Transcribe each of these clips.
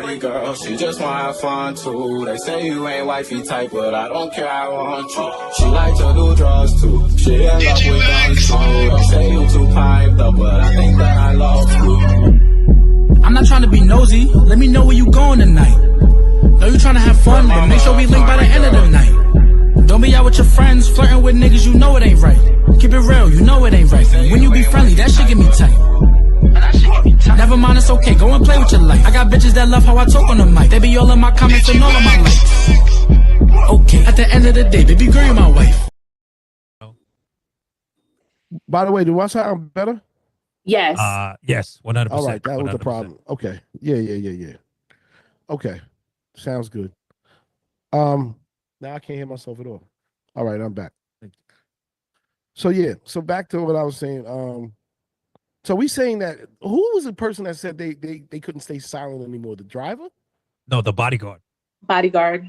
Cali girl, she just wanna have fun too. They say you ain't wifey type, but I don't care, I want you. She like to do drugs too. She in love with guns too. They say you too piped up, but I think that I love you. I'm not trying to be nosy. Let me know where you going tonight. Know you trying to have fun, but make sure we link by the end of the night. Don't be out with your friends, flirting with niggas you know it ain't right. Keep it real, you know it ain't right. When you be friendly, that shit get me tight. Never mind, it's okay, go and play with your life. I got bitches that love how I talk on the mic. They be all in my comments and all of my likes. Okay, at the end of the day, baby girl, you're my wife. By the way, do I sound better? Yes. Yes, 100%. All right, that was 100%. the problem. Okay. Yeah. Okay. Sounds good. Now I can't hear myself at all. All right, I'm back. So yeah, so back to what I was saying. So we saying that who was the person that said they couldn't stay silent anymore? The driver? No, the bodyguard. Bodyguard.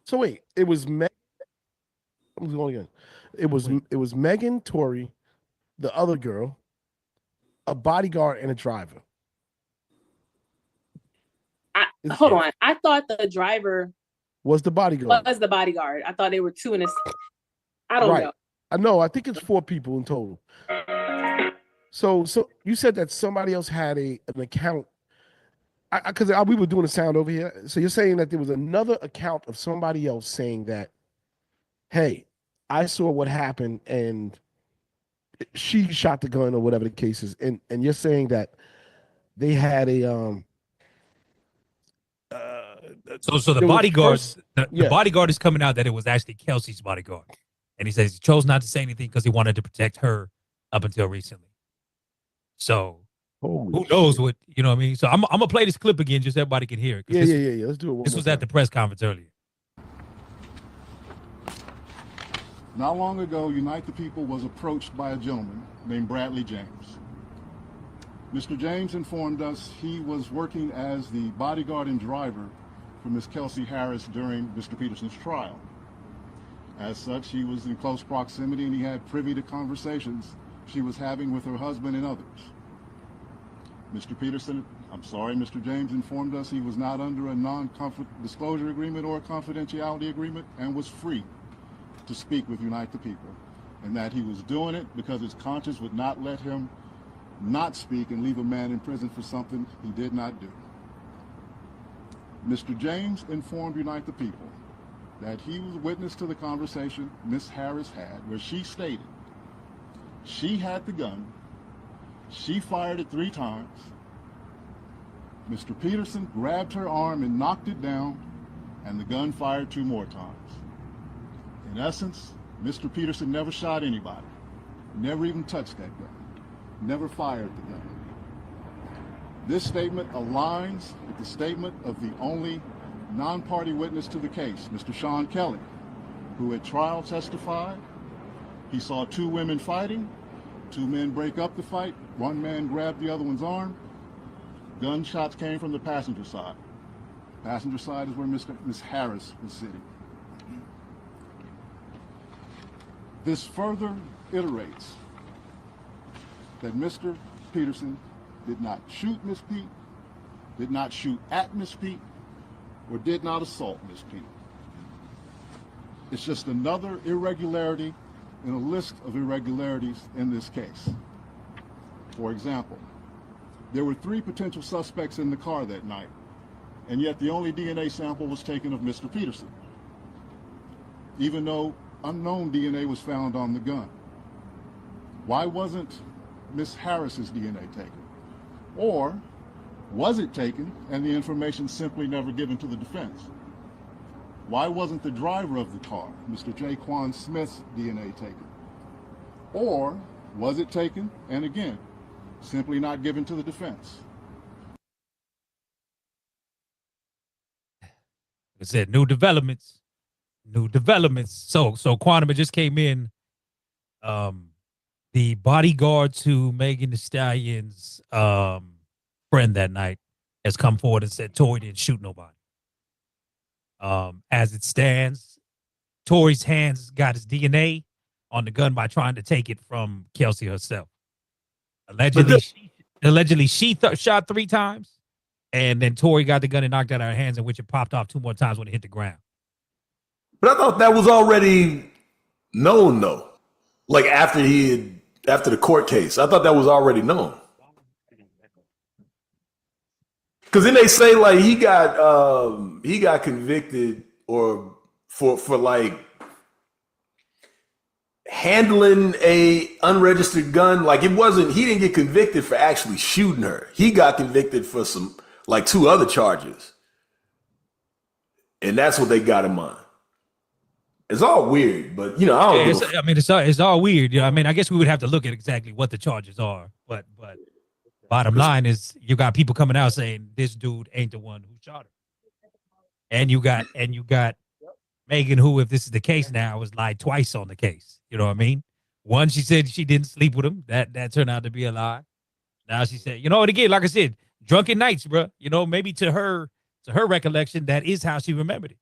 So wait, it was I'm going again. It was Megan, Tori, the other girl, a bodyguard, and a driver. Hold on. I thought the driver was the bodyguard. Was the bodyguard. I thought they were two in a. I don't know. I know. I think it's 4 people in total. So you said that somebody else had an account. Because we were doing a sound over here. So you're saying that there was another account of somebody else saying that, hey, I saw what happened and she shot the gun or whatever the case is, and you're saying that they had a So the bodyguard, the bodyguard is coming out that it was actually Kelsey's bodyguard, and he says he chose not to say anything because he wanted to protect her up until recently. So who knows what, you know what I mean? So I'm gonna play this clip again just so everybody can hear it. Yeah. Let's do it. This was at the press conference earlier. Not long ago, Unite the People was approached by a gentleman named Bradley James. Mr. James informed us he was working as the bodyguard and driver for Ms. Kelsey Harris during Mr. Peterson's trial. As such, he was in close proximity and he had privy to conversations she was having with her husband and others. Mr. James informed us he was not under a non-disclosure agreement or a confidentiality agreement and was free to speak with Unite the People, and that he was doing it because his conscience would not let him not speak and leave a man in prison for something he did not do. Mr. James informed Unite the People that he was witness to the conversation Ms. Harris had, where she stated she had the gun, she fired it 3 times, Mr. Peterson grabbed her arm and knocked it down, and the gun fired 2 more times. In essence, Mr. Peterson never shot anybody, never even touched that gun, never fired the gun. This statement aligns with the statement of the only non-party witness to the case, Mr. Sean Kelly, who at trial testified he saw 2 women fighting, 2 men break up the fight, 1 man grabbed the other one's arm. Gunshots came from the passenger side. Passenger side is where Ms. Harris was sitting. This further iterates that Mr. Peterson did not shoot Ms. Pete, did not shoot at Ms. Pete, or did not assault Ms. Pete. It's just another irregularity in a list of irregularities in this case. For example, there were 3 potential suspects in the car that night, and yet the only DNA sample was taken of Mr. Peterson, even though unknown DNA was found on the gun. Why wasn't Ms. Harris's DNA taken? Or was it taken and the information simply never given to the defense? Why wasn't the driver of the car, Mr. Jaquan Smith's DNA taken? Or was it taken and again, simply not given to the defense? I said new developments. So Quantum, it just came in. The bodyguard to Megan Thee Stallion's friend that night has come forward and said Tory didn't shoot nobody. As it stands, Tory's hands got his DNA on the gun by trying to take it from Kelsey herself. Allegedly, she shot 3 times. And then Tory got the gun and knocked it out of her hands, in which it popped off 2 more times when it hit the ground. But I thought that was already known, though. Like after the court case, I thought that was already known. Because then they say like he got convicted or for like handling a unregistered gun. Like he didn't get convicted for actually shooting her. He got convicted for some like 2 other charges. And that's what they got him on. It's all weird, but I don't know. It's all weird. I mean, I guess we would have to look at exactly what the charges are, but bottom line is you got people coming out saying this dude ain't the one who shot her. And you got Megan, who, if this is the case now, was lied twice on the case. You know what I mean? One, she said she didn't sleep with him. That turned out to be a lie. Now she said, and again, like I said, drunken nights, bro. Maybe to her recollection, that is how she remembered it.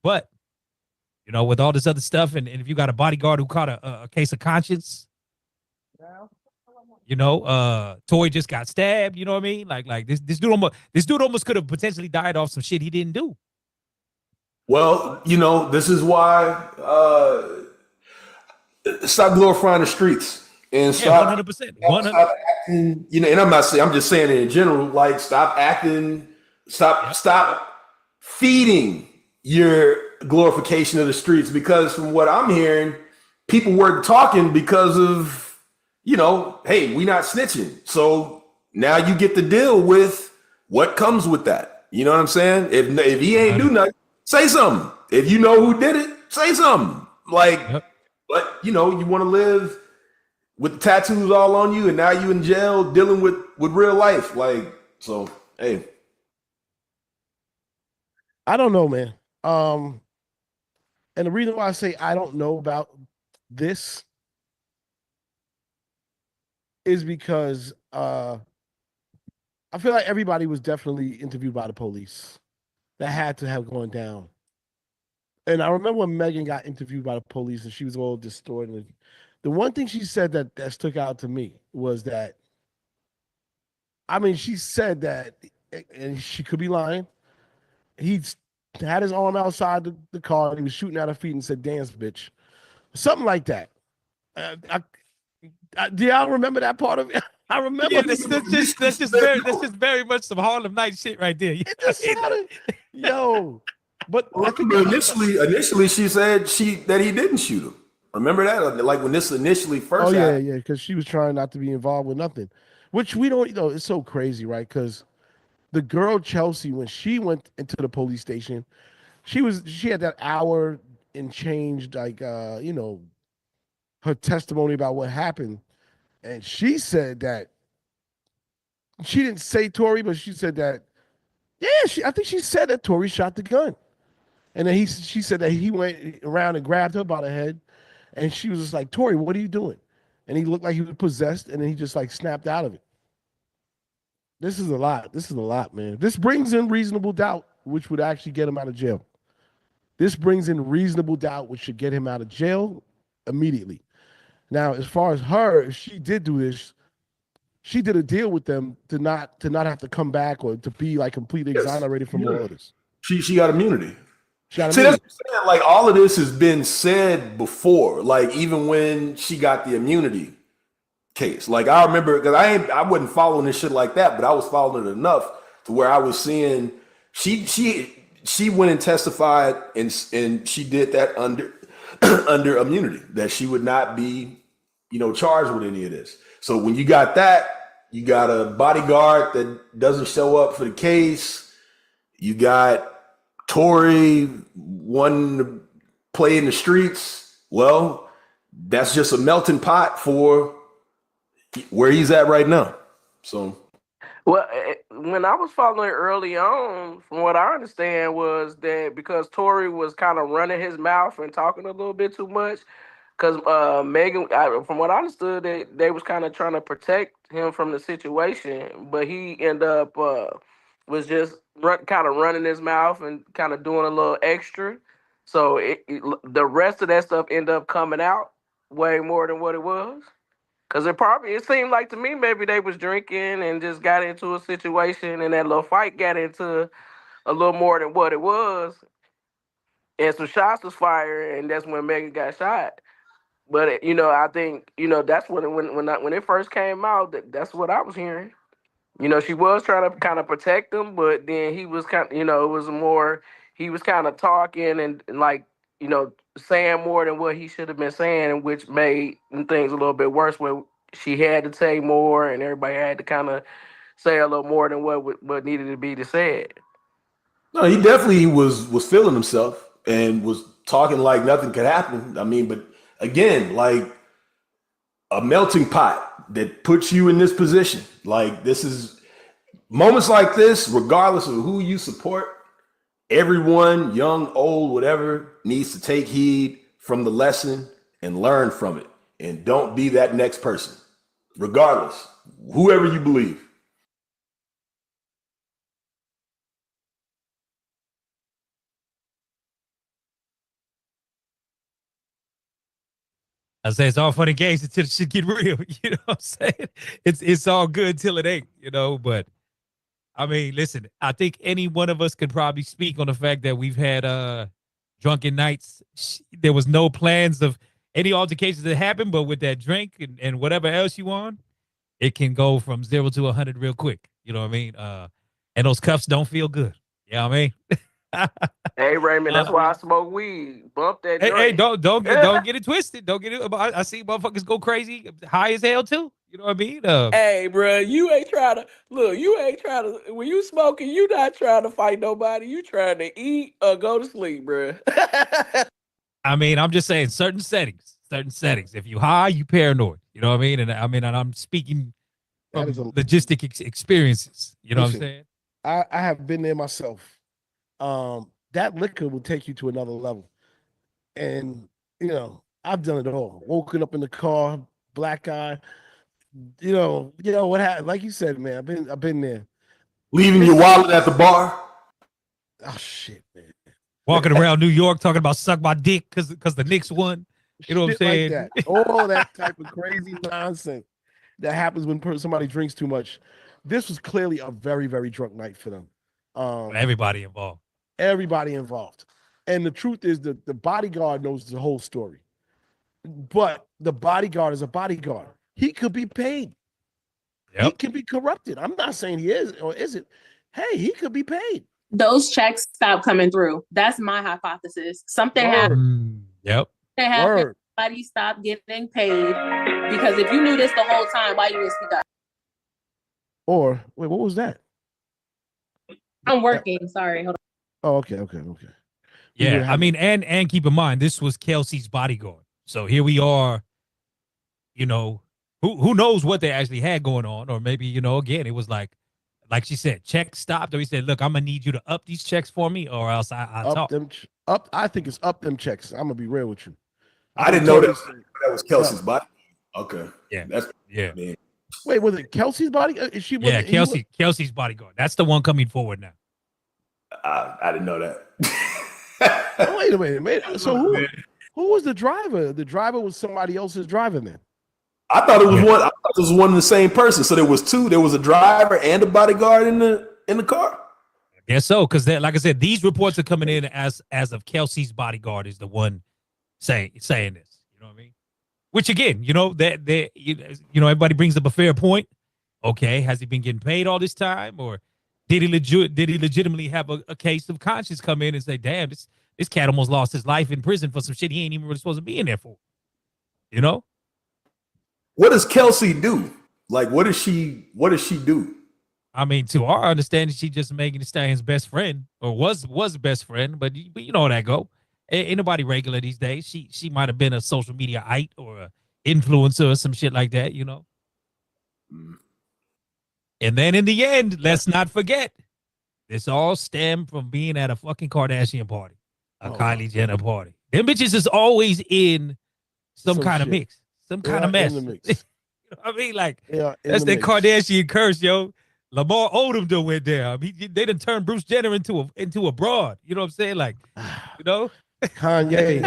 But with all this other stuff, and if you got a bodyguard who caught a case of conscience, Tory just got stabbed. You know what I mean? Like this dude almost could have potentially died off some shit he didn't do. Well, this is why stop glorifying the streets and stop 100%. Stop acting, and I'm just saying it in general, like stop feeding your glorification of the streets, because from what I'm hearing, people were talking because of hey, we not snitching. So now you get to deal with what comes with that. You know what I'm saying? If he ain't do nothing, say something. If you know who did it, say something. Like, but you want to live with the tattoos all on you, and now you in jail dealing with real life. Like, so hey. I don't know, man. And the reason why I say I don't know about this is because I feel like everybody was definitely interviewed by the police. That had to have gone down. And I remember when Megan got interviewed by the police and she was all distorted. The one thing she said that stuck out to me was that, she said that, and she could be lying, he had his arm outside the car and he was shooting at her feet and said, "Dance, bitch." Something like that. Do y'all remember that part of it? I remember. Yeah, that's just very much some Harlem Night shit right there. It just sounded, but initially she said that he didn't shoot him. Remember that? Like when this initially first happened. Yeah, because she was trying not to be involved with nothing, which we don't. It's so crazy, right? Because the girl Chelsea, when she went into the police station, she had that hour and changed, like her testimony about what happened. And she said that she didn't say Tory, but she said that, I think she said that Tory shot the gun. And then she said that he went around and grabbed her by the head. And she was just like, "Tory, what are you doing?" And he looked like he was possessed. And then he just like snapped out of it. This is a lot, man. This brings in reasonable doubt, which would actually get him out of jail. This brings in reasonable doubt, which should get him out of jail immediately. Now, as far as her, if she did do this, she did a deal with them to not have to come back or to be like completely exonerated from all of this. She got immunity. That's what I'm saying. Like all of this has been said before. Like even when she got the immunity case. Like I remember, because I wasn't following this shit like that, but I was following it enough to where I was seeing she went and testified and she did that under immunity, that she would not be charged with any of this. So when you got that, you got a bodyguard that doesn't show up for the case. You got Tory wanting to play in the streets. Well, that's just a melting pot for where he's at right now. So, well, when I was following early on, from what I understand was that because Tory was kind of running his mouth and talking a little bit too much, because Megan, from what I understood, they was kind of trying to protect him from the situation, but he ended up was just kind of running his mouth and kind of doing a little extra. So the rest of that stuff ended up coming out way more than what it was. Cause it seemed like to me maybe they was drinking and just got into a situation and that little fight got into a little more than what it was, and some shots was fired, and that's when Megan got shot. But I think that's when it first came out. That's what I was hearing. She was trying to kind of protect him, but then he was kind of, it was more, he was kind of talking and like, saying more than what he should have been saying, which made things a little bit worse where she had to say more and everybody had to kind of say a little more than what needed to be said. No, he definitely was feeling himself and was talking like nothing could happen. I mean, but again, like a melting pot that puts you in this position. Like this is moments like this, regardless of who you support, everyone, young, old, whatever, needs to take heed from the lesson and learn from it. And don't be that next person, regardless, whoever you believe. I say it's all fun and games until the shit get real. You know what I'm saying? It's all good until it ain't, but I mean, listen, I think any one of us could probably speak on the fact that we've had drunken nights. There was no plans of any altercations that happened, but with that drink and whatever else you on, it can go from 0 to 100 real quick. You know what I mean? And those cuffs don't feel good. You know what I mean? Hey Raymond, that's why I smoke weed. Bump that. Hey, don't get it twisted. Don't get it. I see motherfuckers go crazy, high as hell too. You know what I mean? Hey, bro, you ain't trying to look. You ain't trying to when you smoking. You not trying to fight nobody. You trying to eat or go to sleep, bro. I mean, I'm just saying certain settings. If you high, you paranoid. You know what I mean? And I'm speaking from logistic experiences. You know what I'm saying? I have been there myself. That liquor will take you to another level. And, I've done it all. Woken up in the car, black eye, what happened? Like you said, man, I've been there. Leaving your wallet at the bar. Oh shit, man. Walking around New York talking about suck my dick because the Knicks won. You know what I'm saying? Like that. All that type of crazy nonsense that happens when somebody drinks too much. This was clearly a very, very drunk night for them. Everybody involved. And the truth is that the bodyguard knows the whole story. But the bodyguard is a bodyguard. He could be paid. Yep. He could be corrupted. I'm not saying he is or isn't. Hey, he could be paid. Those checks stopped coming through. That's my hypothesis. Something happened. Yep. Somebody stopped getting paid because if you knew this the whole time, why you didn't speak up? Or wait, what was that? I'm working. Sorry. Hold on. Oh, okay. Yeah, I mean, and keep in mind, this was Kelsey's bodyguard. So here we are, who knows what they actually had going on, or maybe, again, it was like she said, check stopped, or he said, look, I'm gonna need you to up these checks for me, or else I'll talk. I think it's up them checks. I'm gonna be real with you. I didn't know that was Kelsey's body. Okay. Yeah. Man. Wait, was it Kelsey's body? Is she? Yeah, Kelsey's bodyguard. That's the one coming forward now. I didn't know that. Oh, wait a minute. So who was the driver? The driver was somebody else's driver, man. I thought it was one. I thought it was one and the same person. So there was two. There was a driver and a bodyguard in the car. I guess so, because like I said, these reports are coming in as of Kelsey's bodyguard is the one saying this. You know what I mean? Which again, everybody brings up a fair point. Okay, has he been getting paid all this time, or did he legitimately have a case of conscience come in and say, "Damn, this cat almost lost his life in prison for some shit he ain't even really supposed to be in there for"? What does Kelsey do? Like, what does she do? I mean, to our understanding, she just Megan Thee Stallion's best friend, or was best friend, but you know how that go. Ain't nobody regular these days. She might have been a social media-ite or an influencer or some shit like that, And then in the end, let's not forget, this all stemmed from being at a fucking Kardashian party, a Kylie Jenner party. Them bitches is always in some kind of mix, some kind of mess. You know what I mean? Like, that's the Kardashian curse, yo. Lamar Odom done went there. I mean, they done turned Bruce Jenner into a broad. You know what I'm saying? Like, Kanye.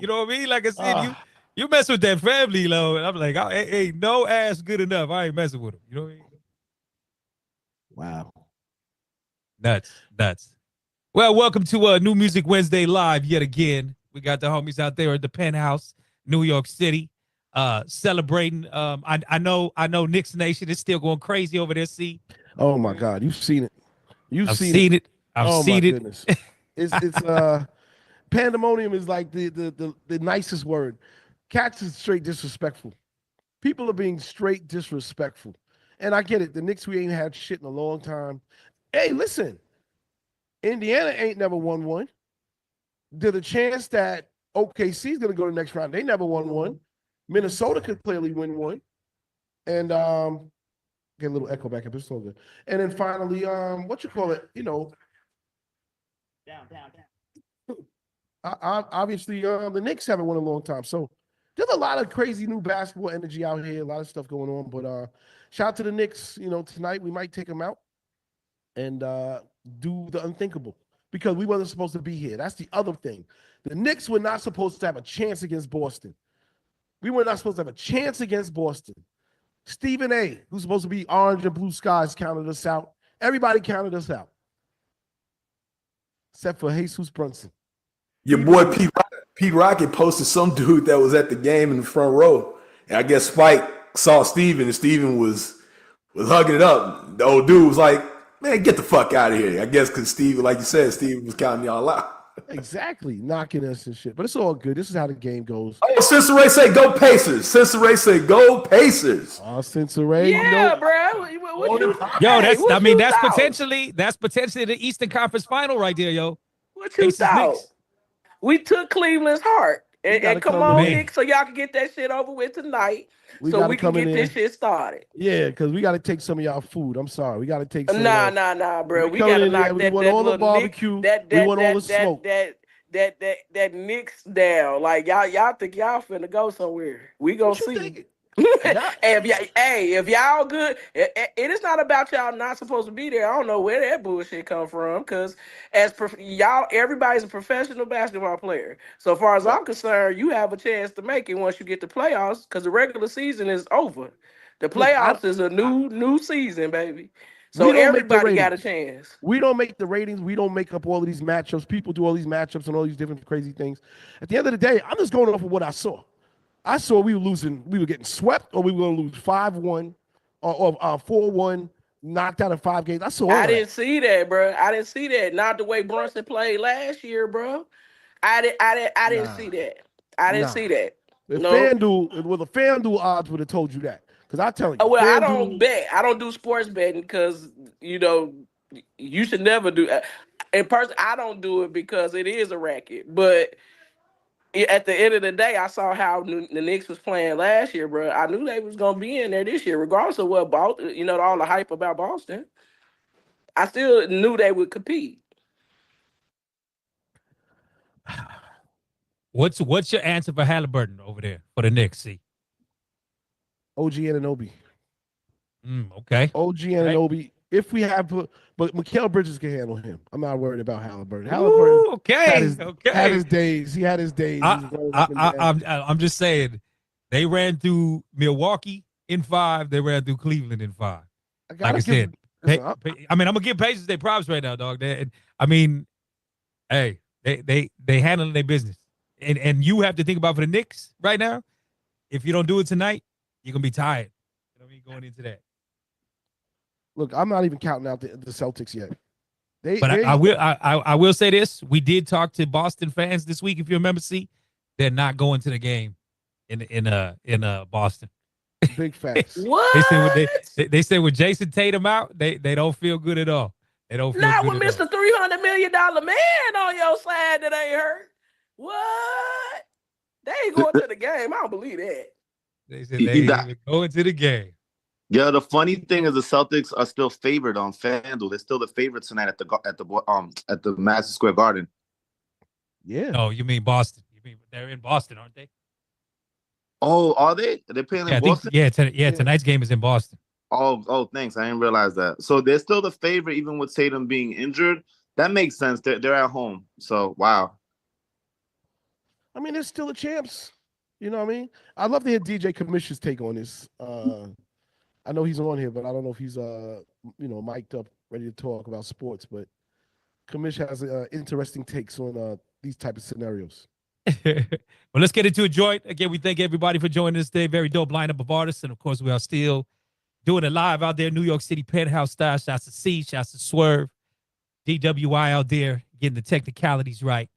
You know what I mean? Like I said, You mess with that family, though. I'm like, ain't no ass good enough. I ain't messing with him. You know what I mean? Wow. Nuts. Well, welcome to New Music Wednesday live yet again. We got the homies out there at the Penthouse, New York City, celebrating. I know Knicks Nation is still going crazy over there. See? Oh my God, you've seen it. I've seen it. Oh my goodness. It's pandemonium is like the nicest word. Cats is straight disrespectful. People are being straight disrespectful. And I get it. The Knicks, we ain't had shit in a long time. Hey, listen. Indiana ain't never won one. There's a chance that OKC is going to go to the next round. They never won one. Minnesota could clearly win one. And get a little echo back up. It's so good. And then finally, what you call it? You know, down. Obviously, the Knicks haven't won in a long time. So there's a lot of crazy new basketball energy out here. A lot of stuff going on. But shout out to the Knicks. You know, tonight we might take them out and do the unthinkable because we wasn't supposed to be here. That's the other thing. The Knicks were not supposed to have a chance against Boston. We were not supposed to have a chance against Boston. Stephen A., who's supposed to be orange and blue skies, counted us out. Everybody counted us out. Except for Jesus Brunson. Your boy Pete Rocket posted some dude that was at the game in the front row. And I guess Spike saw Steven and Steven was hugging it up. The old dude was like, man, get the fuck out of here. I guess because Steve, like you said, Steve was counting y'all out. Exactly. Knocking us and shit. But it's all good. This is how the game goes. Oh, Cincinnati say go Pacers. Cincinnati say go Pacers. Oh, Cincinnati. Yeah, bro. That's potentially the Eastern Conference final right there, yo. What you thought? We took Cleveland's heart. And come on, Nick, so y'all can get that shit over with tonight. So we can get this shit started. Yeah, because we got to take some of y'all food. I'm sorry. We got to take some Nah, bro. We got to knock that all the barbecue. We want all the smoke. That Knicks down. Like, y'all think y'all finna go somewhere. We gonna see. If y'all good, it is not about y'all not supposed to be there. I don't know where that bullshit come from, because everybody's a professional basketball player. So far as I'm concerned, you have a chance to make it once you get to playoffs, because the regular season is over. The playoffs is a new season, baby. So everybody got a chance. We don't make the ratings. We don't make up all of these matchups. People do all these matchups and all these different crazy things. At the end of the day, I'm just going off of what I saw. I saw we were getting swept, or we were going to lose 5-1 or 4-1, knocked out in 5 games. I didn't see that, bro. I didn't see that. Not the way Brunson played last year, bro. I didn't see that. I didn't see that. The FanDuel odds would have told you that. Because I tell you. Well, I don't bet. I don't do sports betting because, you should never do that. In person, I don't do it because it is a racket. But at the end of the day, I saw how the Knicks was playing last year, bro. I knew they was gonna be in there this year, regardless of what Boston, all the hype about Boston. I still knew they would compete. What's your answer for Halliburton over there for the Knicks? See, OG Anunoby. Okay. OG Anunoby. If we have, but Mikal Bridges can handle him. I'm not worried about Halliburton. Had his days. He had his days. I'm just saying, they ran through Milwaukee in 5. They ran through Cleveland in 5. Like I said, I'm gonna give Pacers their props right now, dog. They handling their business, and you have to think about for the Knicks right now. If you don't do it tonight, you're gonna be tired. You know what I mean, going into that. Look, I'm not even counting out the Celtics yet. I will say this: we did talk to Boston fans this week. If you remember, they're not going to the game in Boston. Big facts. What? They say with Jason Tatum out, they don't feel good at all. They don't feel not good with Mr. $300 million man on your side that ain't hurt. What? They ain't going to the game. I don't believe that. They said they ain't going to the game. Yeah, the funny thing is the Celtics are still favored on FanDuel. They're still the favorites tonight at the Madison Square Garden. Yeah. No, you mean Boston? You mean they're in Boston, aren't they? Oh, are they? They're playing in Boston. Tonight's game is in Boston. Oh, thanks. I didn't realize that. So they're still the favorite, even with Tatum being injured. That makes sense. They're at home. So wow. I mean, they're still the champs. You know what I mean? I'd love to hear DJ Commission's take on this. I know he's on here, but I don't know if he's mic'd up, ready to talk about sports. But Commission has interesting takes on these type of scenarios. Well, let's get into a joint. Again, we thank everybody for joining us today. Very dope lineup of artists. And of course, we are still doing it live out there, New York City, Penthouse style. Shouts to C, shouts to Swerve, DWI out there, getting the technicalities right.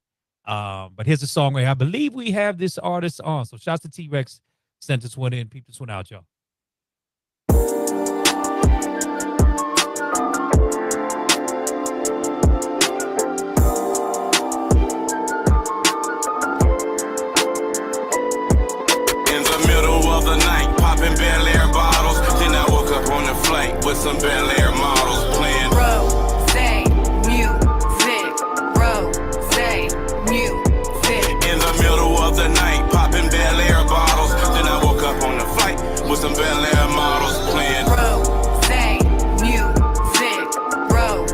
But here's a song where I believe we have this artist on. So shouts to T-Rex. Sent this one in. Peep this one out, y'all. Popping Bel Air bottles, then I woke up on the flight with some Bel Air models playing Rose, music, Rose, music. In the middle of the night, popping Bel Air bottles, then I woke up on the flight with some Bel Air models playing Rose, music, Rose,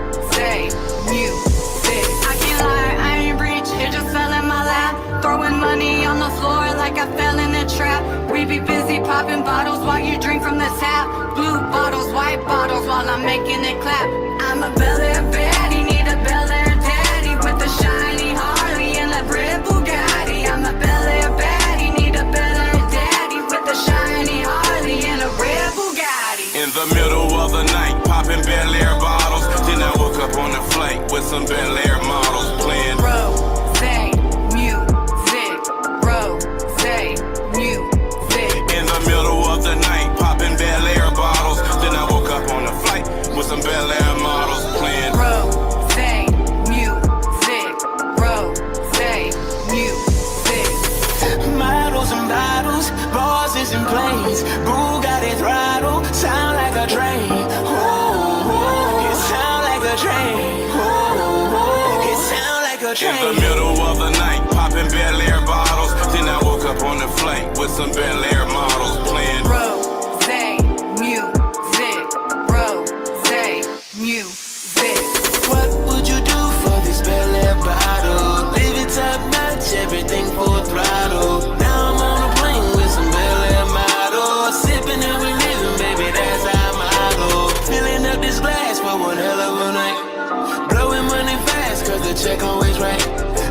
music. I can't lie, I ain't rich, it just fell in my lap. Throwing money on the floor like I fell in a trap. We be busy popping bottles while you drink from the tap. Blue bottles, white bottles while I'm making it clap. I'm a Bel Air baddie, need a Bel Air daddy with a shiny Harley and a red Bugatti. I'm a Bel Air baddie, need a Bel Air daddy with a shiny Harley and a red Bugatti. in the middle of the night, popping Bel Air bottles. Then I woke up on the flight with some Bel Air models playing Rose, music, Rose, music. in the middle of the night, popping Bel Air bottles. Then I woke up on the flight with some Bel Air models playing Rose, music, Rose, music. Models and bottles, bosses and planes. Bugatti throttle, sound like a train. Oh, it sound like a train. Oh, it sound like a train. in the middle of the night, popping Bel Air bottles. Then I woke up on the flight with some Bel Air models playing Rose, music, Rose, music. What would you do for this Bel Air bottle? Live it top notch, everything full throttle. Now I'm on a plane with some Bel Air models. Sipping and we living, baby, that's our motto. Filling up this glass for one hell of a night. Blowing money fast, cause the check always right.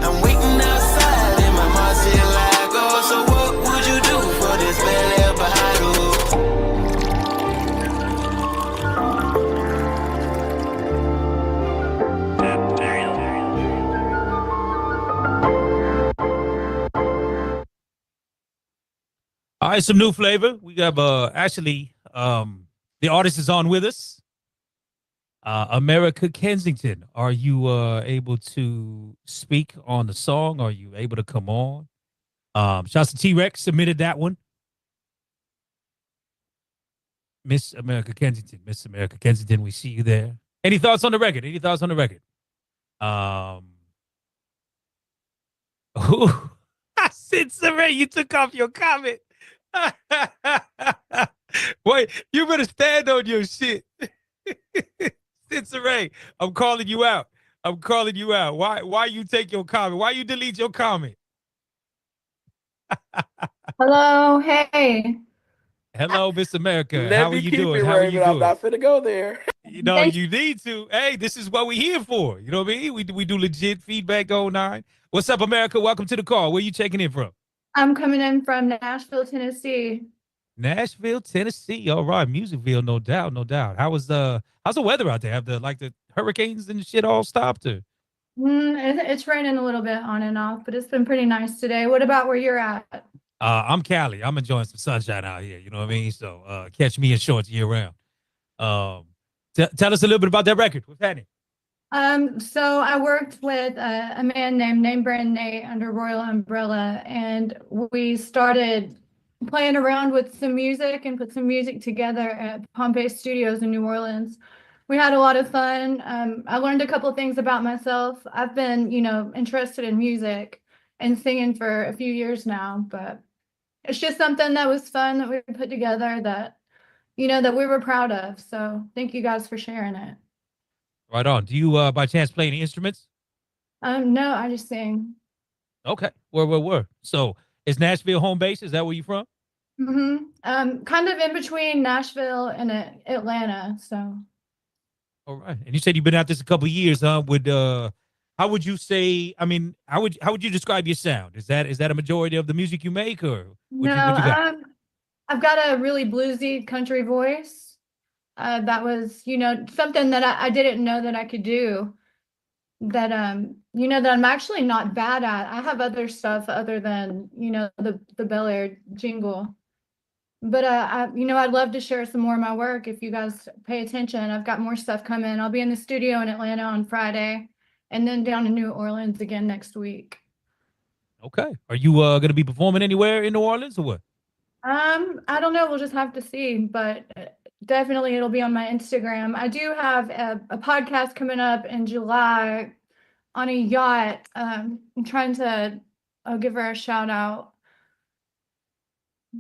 I'm waiting outside in my Murcielago. So what would you do for this Bel Air bottle? All right, some new flavor. We have actually the artist is on with us. Amerie Kensington, are you able to speak on the song? Are you able to come on? Shouts to T-Rex, submitted that one. Miss Amerie Kensington, Miss Amerie Kensington, we see you there. Any thoughts on the record? Any thoughts on the record? Xzibit, you took off your comment. Wait, you better stand on your shit. Xzibit, I'm calling you out. I'm calling you out. Why you take your comment? Why you delete your comment? Hello, hey. Hello, Miss America. How are you doing? How are you doing? I'm not finna go there. You know, you need to. Hey, this is what we're here for. You know what I mean? We do legit feedback 09. What's up, America? Welcome to the call. Where you checking in from? I'm coming in from Nashville, Tennessee. Nashville, Tennessee. All right, Musicville, no doubt, no doubt. How's the weather out there? Have the hurricanes and shit all stopped? Or? It's raining a little bit on and off, but it's been pretty nice today. What about where you're at? I'm Cali. I'm enjoying some sunshine out here. You know what I mean? So catch me in shorts year round. Tell us a little bit about that record. What's happening? So I worked with a man named Name Brand Nate under Royal Umbrella, and we started playing around with some music and put some music together at Pompeii Studios in New Orleans. We had a lot of fun. I learned a couple of things about myself. I've been, interested in music and singing for a few years now, but it's just something that was fun that we put together that, that we were proud of. So thank you guys for sharing it. Right on. Do you, by chance, play any instruments? No, I just sing. Okay. Where? So Is Nashville home base? Is that where you from? Kind of in between Nashville and Atlanta. So. All right. And you said you've been at this a couple of years, huh? How would you say? I mean, how would you describe your sound? Is that a majority of the music you make, or what you got? I've got a really bluesy country voice. That was, something that I didn't know that I could do. That that I'm actually not bad at. I have other stuff other than the Bel Air jingle. But I'd love to share some more of my work if you guys pay attention. I've got more stuff coming. I'll be in the studio in Atlanta on Friday, and then down in New Orleans again next week. Okay. Are you going to be performing anywhere in New Orleans or what? I don't know. We'll just have to see, but definitely it'll be on my Instagram. I do have a podcast coming up in July on a yacht. I'm trying to, I'll give her a shout out.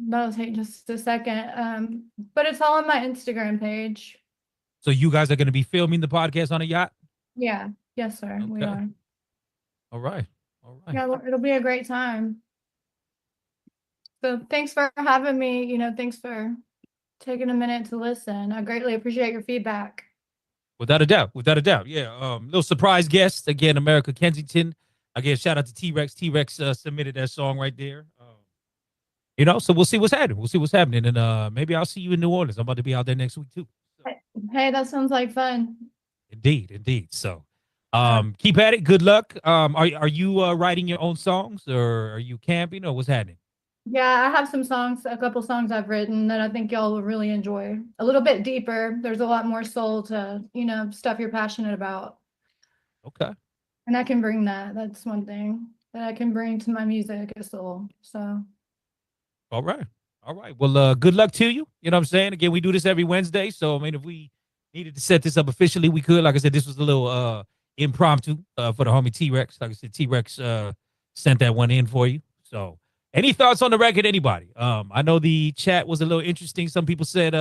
That'll take just a second. But it's all on my Instagram page. So you guys are going to be filming the podcast on a yacht? Yeah. Yes, sir. Okay. We are. All right. Yeah, it'll be a great time. So thanks for having me. Thanks for taking a minute to listen. I greatly appreciate your feedback. Without a doubt. Yeah. Little surprise guest again, America Kensington. Again, shout out to T-Rex. T-Rex submitted that song right there. So we'll see what's happening. And maybe I'll see you in New Orleans. I'm about to be out there next week too. Hey, that sounds like fun. Indeed. So keep at it. Good luck. Are you writing your own songs, or are you camping, or what's happening? Yeah, I have a couple songs I've written that I think y'all will really enjoy. A little bit deeper. There's a lot more soul to, stuff you're passionate about. Okay. And I can bring that. That's one thing that I can bring to my music is soul. So. All right. Well, good luck to you. You know what I'm saying? Again, we do this every Wednesday. So, I mean, if we needed to set this up officially, we could. Like I said, this was a little impromptu for the homie T-Rex. Like I said, T-Rex sent that one in for you. So, any thoughts on the record, anybody? I know the chat was a little interesting. Some people said,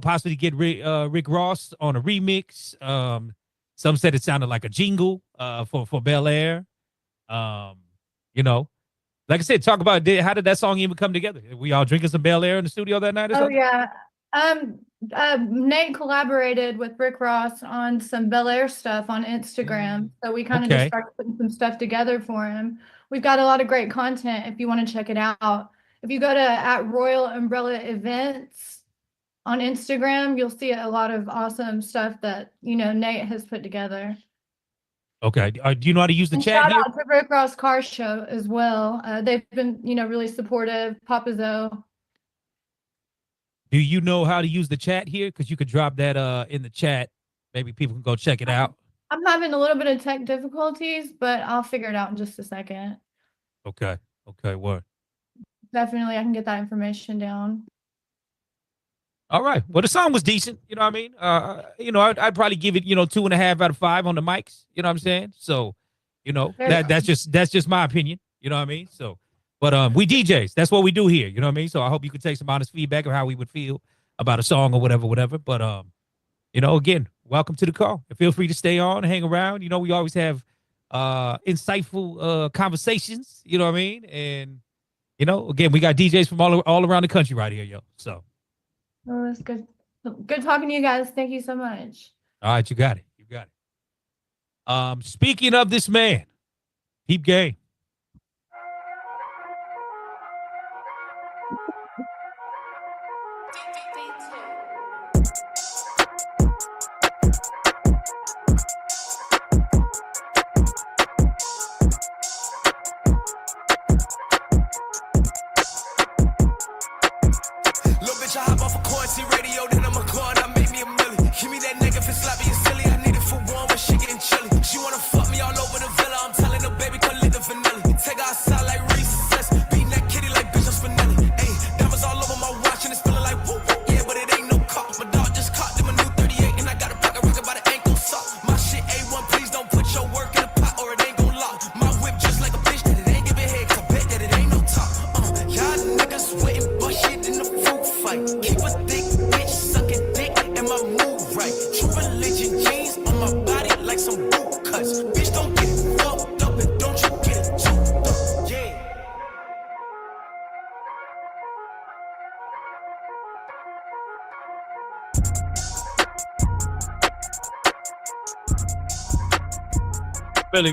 possibly get Rick Ross on a remix. Some said it sounded like a jingle for Bel Air. Like I said, talk about how did that song even come together? We all drinking some Bel Air in the studio that night or something? Yeah. Nate collaborated with Rick Ross on some Bel Air stuff on Instagram. So we kind of just started putting some stuff together for him. We've got a lot of great content if you want to check it out. If you go to @RoyalUmbrellaEvents on Instagram, you'll see a lot of awesome stuff that, Nate has put together. Okay. Do you know how to use the chat shout here? out to Rick Ross Car Show as well. They've been, really supportive. Papa Zoe. Do you know how to use the chat here? Because you could drop that in the chat. Maybe people can go check it out. I'm having a little bit of tech difficulties, but I'll figure it out in just a second. Okay. What? Definitely, I can get that information down. All right. Well, the song was decent. You know what I mean? I'd probably give it, 2.5 out of 5 on the mics. You know what I'm saying? So, that's just my opinion. You know what I mean? So, but we DJs. That's what we do here. You know what I mean? So I hope you could take some honest feedback of how we would feel about a song or whatever. But again, welcome to the call. And feel free to stay on, hang around. We always have insightful conversations. You know what I mean? And again, we got DJs from all around the country right here, yo. So. Oh, that's good. Good talking to you guys. Thank you so much. All right, you got it. Speaking of this man, Peep Game. Radio, then I'ma go and I make me a million. Give me that nigga if it's sloppy and silly. I need it for warm when she getting chilly. She wanna fuck me all over the villa. I'm telling her, baby, come lick the vanilla. Take her outside like recess. Beating that kitty like bitch, I'm Spinelli. Ayy, diamonds all over my watch and it's feeling like whoop whoop. Yeah, but it ain't no cop. My dog just caught them a new 38 and I got a pocket rocket by the ankle sock. My shit A1, please don't put your work in the pot or it ain't gon' lock. My whip just like a bitch that it ain't giving head. Cause I bet that it ain't no top. Y'all niggas waiting bush shit in the fruit fight. Keep a thick bitch sucking dick and my move right. True religion.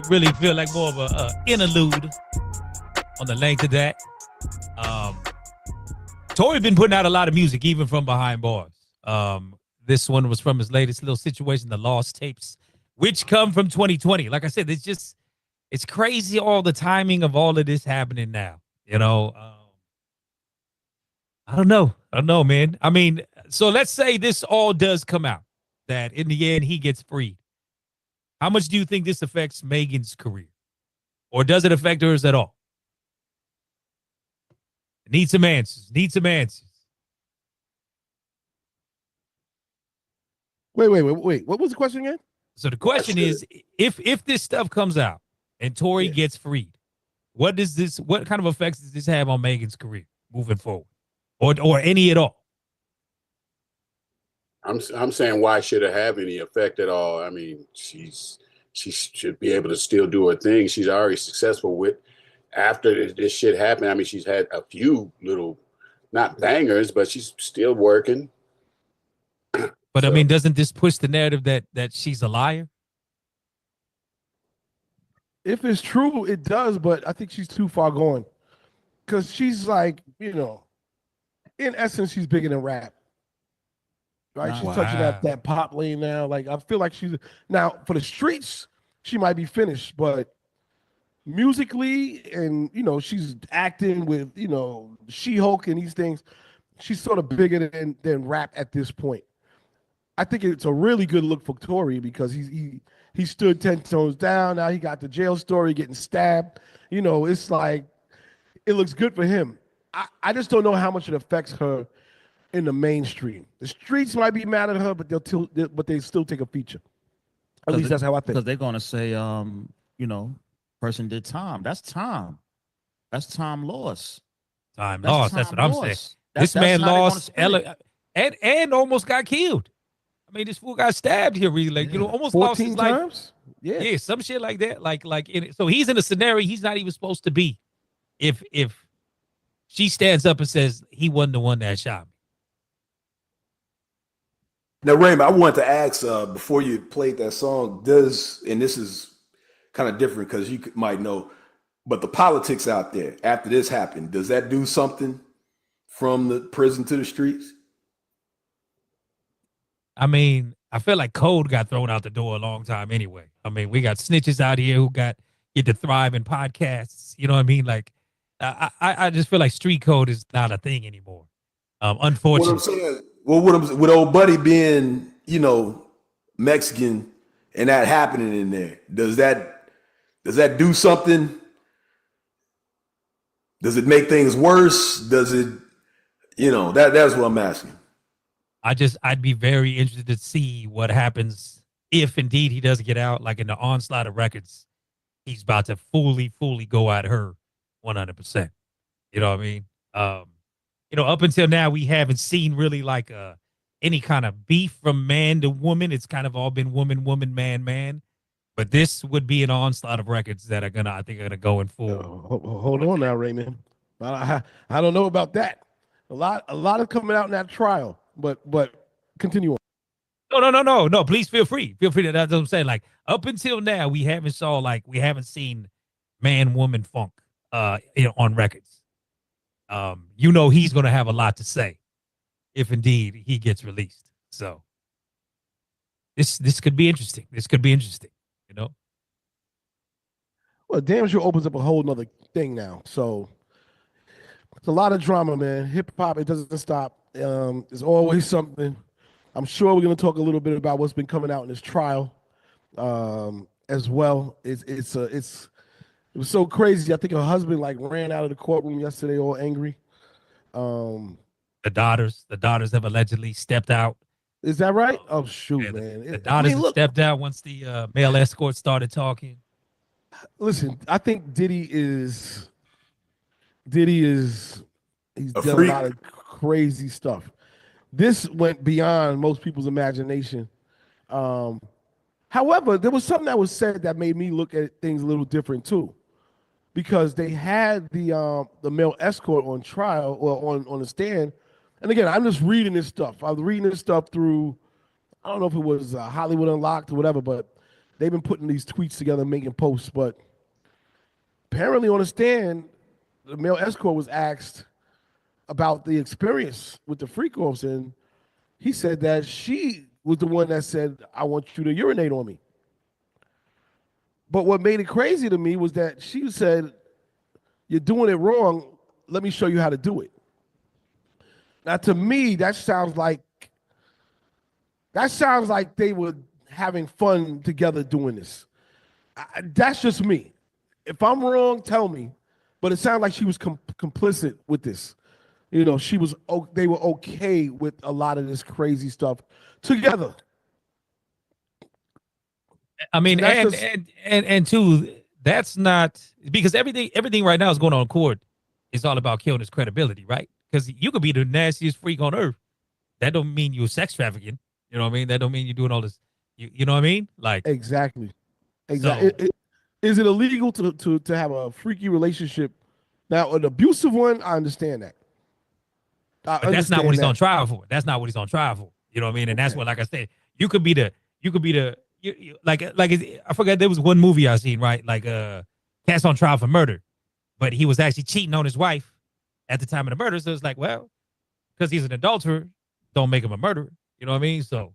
really feel like more of a interlude on the length of that. Tory been putting out a lot of music, even from behind bars. This one was from his latest little situation, the Lost Tapes, which come from 2020. Like I said, it's crazy all the timing of all of this happening now. You know, I don't know, man. I mean, so let's say this all does come out, that in the end he gets freed. How much do you think this affects Megan's career? Or does it affect hers at all? Need some answers. Wait. What was the question again? So the question is, if this stuff comes out and Tory gets freed, what kind of effects does this have on Megan's career moving forward? Or any at all? I'm saying, why should it have any effect at all? I mean, she should be able to still do her thing. She's already successful with. After this shit happened, I mean, she's had a few little, not bangers, but she's still working. But so, I mean, doesn't this push the narrative that she's a liar? If it's true, it does, but I think she's too far going. Because she's like, in essence, she's bigger than rap. Right? She's touching that pop lane now. Like, I feel like now, for the streets, she might be finished, but musically, and she's acting with She-Hulk and these things, she's sort of bigger than rap at this point. I think it's a really good look for Tory because he stood 10 toes down. Now he got the jail story, getting stabbed. It's like, it looks good for him. I just don't know how much it affects her in the mainstream. The streets might be mad at her, but they still take a feature. At least that's how I think. Because they're gonna say, person did time. That's time. That's time lost. Time lost. That's what I'm saying. This man lost and almost got killed. I mean, this fool got stabbed here. Really, like almost 14 lost his life. times. Yeah, some shit like that. So he's in a scenario he's not even supposed to be. If she stands up and says he wasn't the one that shot me. Now, Raymond, I wanted to ask before you played that song, and this is kind of different because you might know, but the politics out there after this happened, does that do something from the prison to the streets? I mean, I feel like code got thrown out the door a long time anyway. I mean, we got snitches out here who get to thrive in podcasts. You know what I mean? Like, I just feel like street code is not a thing anymore. Unfortunately. What I'm saying, with old buddy being, Mexican and that happening in there, does that do something? Does it make things worse? Does it, that's what I'm asking. I'd be very interested to see what happens if indeed he does get out, like in the onslaught of records, he's about to fully go at her 100%. You know what I mean? Up until now, we haven't seen really like any kind of beef from man to woman. It's kind of all been woman, man. But this would be an onslaught of records that I think are gonna go in full. Hold on now, Raymond. I don't know about that. A lot of coming out in that trial, but continue on. No. Please feel free. That's what I'm saying. Like up until now, we haven't seen man woman funk on records. He's gonna have a lot to say if indeed he gets released. So this could be interesting. Well, damn sure opens up a whole nother thing now. So it's a lot of drama, man. Hip hop, it doesn't stop. There's always something. I'm sure we're gonna talk a little bit about what's been coming out in this trial, as well. It was so crazy. I think her husband ran out of the courtroom yesterday, all angry. The daughters have allegedly stepped out. Is that right? Oh shoot, man! The daughters stepped out once the male escort started talking. Listen, I think Diddy is he's done a lot of crazy stuff. This went beyond most people's imagination. However, there was something that was said that made me look at things a little different too, because they had the male escort on trial or on the stand. And again, I'm just reading this stuff. I was reading this stuff through, I don't know if it was Hollywood Unlocked or whatever, but they've been putting these tweets together, making posts, but apparently on the stand, the male escort was asked about the experience with the freak offs, and he said that she was the one that said, "I want you to urinate on me." But what made it crazy to me was that she said, "You're doing it wrong. Let me show you how to do it." Now, to me, that sounds like they were having fun together doing this. That's just me. If I'm wrong, tell me. But it sounded like she was complicit with this. You know, they were okay with a lot of this crazy stuff together. I mean, and two, that's not because everything right now is going on in court. It's all about killing his credibility, right? Because you could be the nastiest freak on earth. That don't mean you're sex trafficking. You know what I mean? That don't mean you're doing all this. You know what I mean? Like exactly. So, is it illegal to have a freaky relationship? Now, an abusive one, I understand that. But that's not what he's on trial for. That's not what he's on trial for. You know what I mean? And that's what, like I said, you could be the like I forgot, there was one movie I seen, right? Like Cats on Trial for Murder, but he was actually cheating on his wife at the time of the murder. So it's like, well, because he's an adulterer, don't make him a murderer. You know what I mean? So,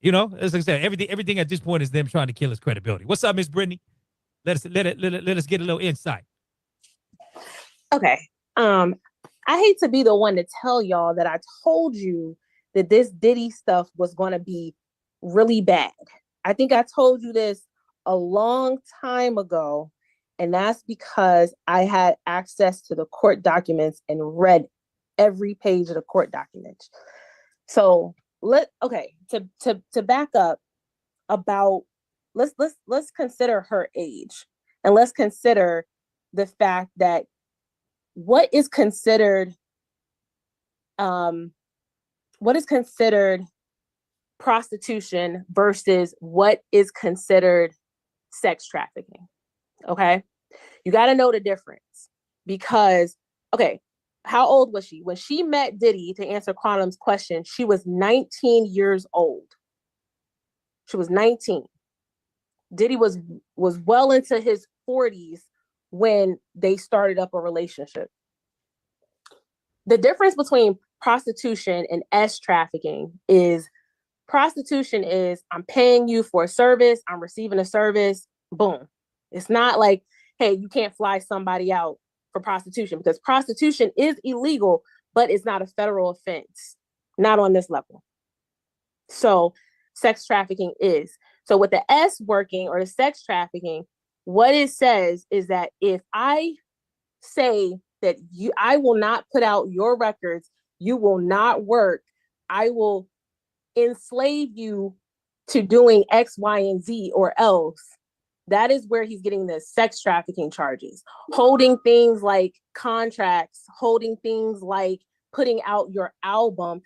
you know, as I said, everything at this point is them trying to kill his credibility. What's up, Miss Brittany? Let us get a little insight. Okay. I hate to be the one to tell y'all that I told you that this Diddy stuff was going to be really bad. I think I told you this a long time ago, and that's because I had access to the court documents and read every page of the court documents. So to back up about, let's consider her age, and let's consider the fact that what is considered prostitution versus what is considered sex trafficking. Okay, you got to know the difference, because how old was she when she met Diddy? To answer Quantum's question, she was 19 years old. She was 19. Diddy was well into his 40s when they started up a relationship. The difference between prostitution and S trafficking is prostitution is I'm paying you for a service, I'm receiving a service, boom. It's not like, hey, you can't fly somebody out for prostitution, because prostitution is illegal, but it's not a federal offense, not on this level. So sex trafficking is. So with the S working, or the sex trafficking, what it says is that if I say that I will not put out your records, you will not work, I will enslave you to doing X, Y, and Z, or else, that is where he's getting the sex trafficking charges. Holding things like contracts, holding things like putting out your album,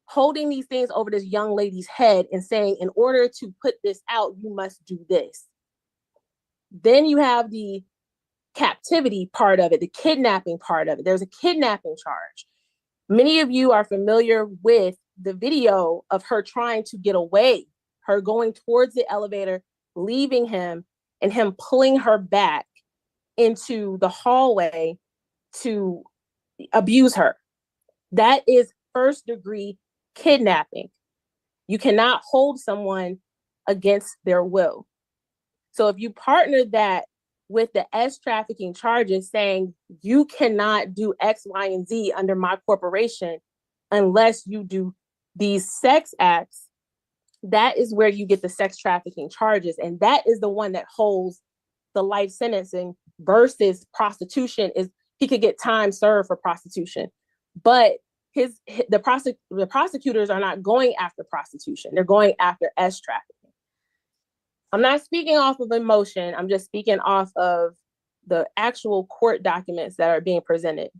holding these things over this young lady's head and saying, in order to put this out, you must do this. Then you have the captivity part of it, the kidnapping part of it. There's a kidnapping charge. Many of you are familiar with the video of her trying to get away, her going towards the elevator, leaving him, and him pulling her back into the hallway to abuse her. That is first-degree kidnapping. You cannot hold someone against their will. So if you partner that with the S trafficking charges saying you cannot do X, Y, and Z under my corporation unless you do these sex acts, that is where you get the sex trafficking charges. And that is the one that holds the life sentencing versus prostitution. Is he could get time served for prostitution, but the prosecutors are not going after prostitution. They're going after S trafficking. I'm not speaking off of emotion. I'm just speaking off of the actual court documents that are being presented.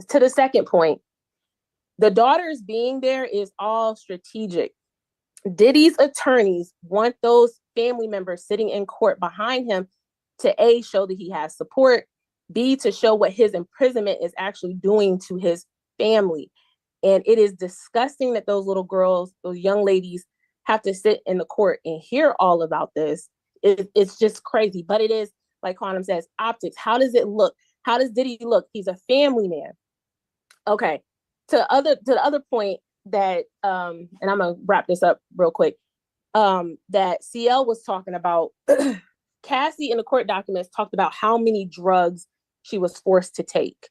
To the second point, the daughters being there is all strategic. Diddy's attorneys want those family members sitting in court behind him to A, show that he has support, B, to show what his imprisonment is actually doing to his family. And it is disgusting that those little girls, those young ladies, have to sit in the court and hear all about this. it's just crazy. But it is, like Quantum says, optics. How does it look? How does Diddy look? He's a family man. Okay. To the other point that and I'm gonna wrap this up real quick. That CL was talking about, Cassie in the court documents talked about how many drugs she was forced to take.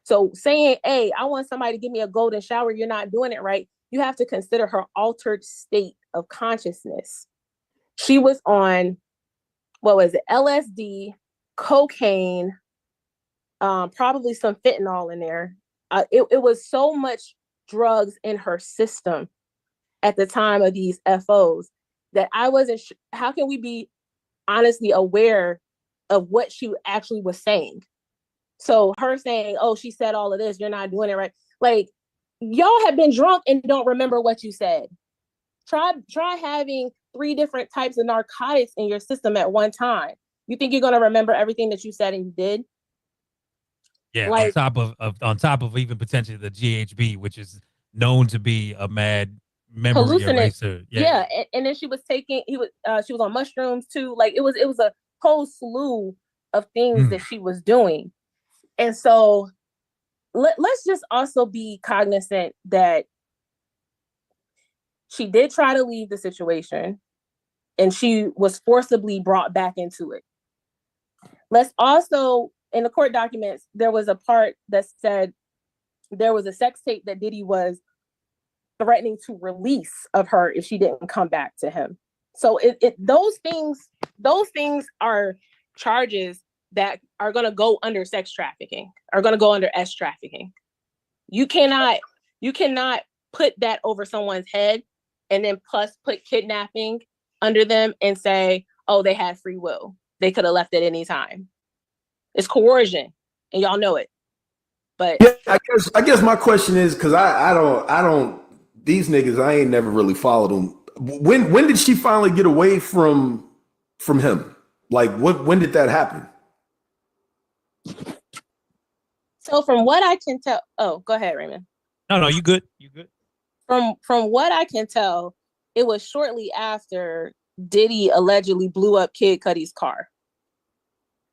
So saying, hey, I want somebody to give me a golden shower, you're not doing it right. You have to consider her altered state of consciousness. She was on, what was it? LSD, cocaine, probably some fentanyl in there. It was so much drugs in her system at the time of these FOs that I wasn't how can we be honestly aware of what she actually was saying? So her saying, oh, she said all of this, you're not doing it right. Like, y'all have been drunk and don't remember what you said. Try having 3 different types of narcotics in your system at one time. You think you're gonna remember everything that you said and you did? Yeah, like, on top of even potentially the GHB, which is known to be a mad memory eraser. Yeah. And then she was taking she was on mushrooms too. Like it was a whole slew of things that she was doing. And so let's just also be cognizant that she did try to leave the situation and she was forcibly brought back into it. Let's also, in the court documents, there was a part that said there was a sex tape that Diddy was threatening to release of her if she didn't come back to him. So those things are charges that are going to go under sex trafficking, are going to go under S trafficking. You cannot put that over someone's head and then plus put kidnapping under them and say, oh, they had free will. They could have left at any time. It's coercion, and y'all know it. But yeah, I guess my question is, because I don't these niggas, I ain't never really followed them. When did she finally get away from him? Like when did that happen? So from what I can tell, oh, go ahead, Raymond. No, you good. You good. From what I can tell, it was shortly after Diddy allegedly blew up Kid Cudi's car.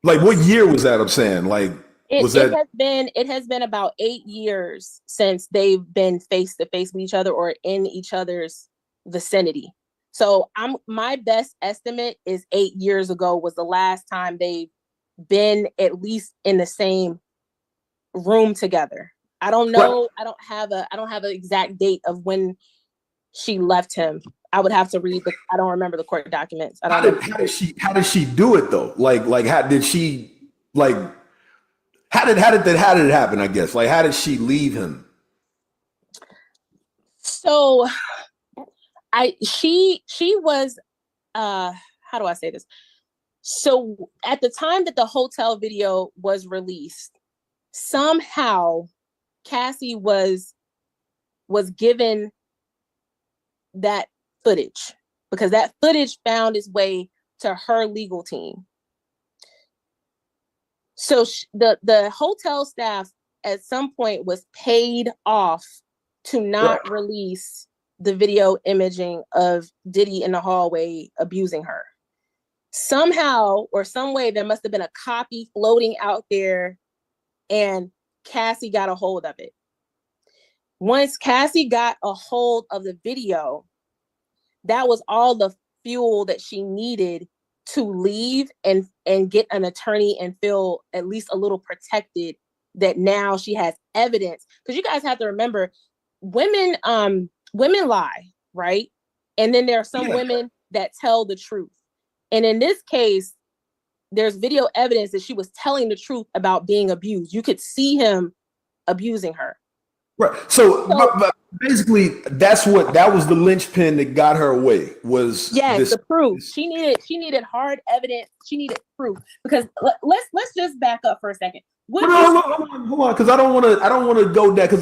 Like what year was that? I'm saying, like, it has been about 8 years since they've been face to face with each other or in each other's vicinity. So my best estimate is 8 years ago was the last time they've been at least in the same room together. I don't know. Right. I don't have an exact date of when she left him. I would have to read I don't remember the court documents. How did she do it though? Like how did she like how did it happen, I guess? Like how did she leave him? So she was how do I say this? So at the time that the hotel video was released, somehow Cassie was given that footage because that footage found its way to her legal team. So the hotel staff at some point was paid off to not release the video imaging of Diddy in the hallway abusing her. Somehow or some way there must have been a copy floating out there and Cassie got a hold of it. Once Cassie got a hold of the video, that was all the fuel that she needed to leave and get an attorney and feel at least a little protected that now she has evidence. Because you guys have to remember, women lie, right? And then there are some women that tell the truth. And in this case, there's video evidence that she was telling the truth about being abused. You could see him abusing her. Right. So but basically, that was the linchpin that got her away. Was the proof. She needed hard evidence. She needed proof. Because let's just back up for a second. Hold on, because I don't want to go that because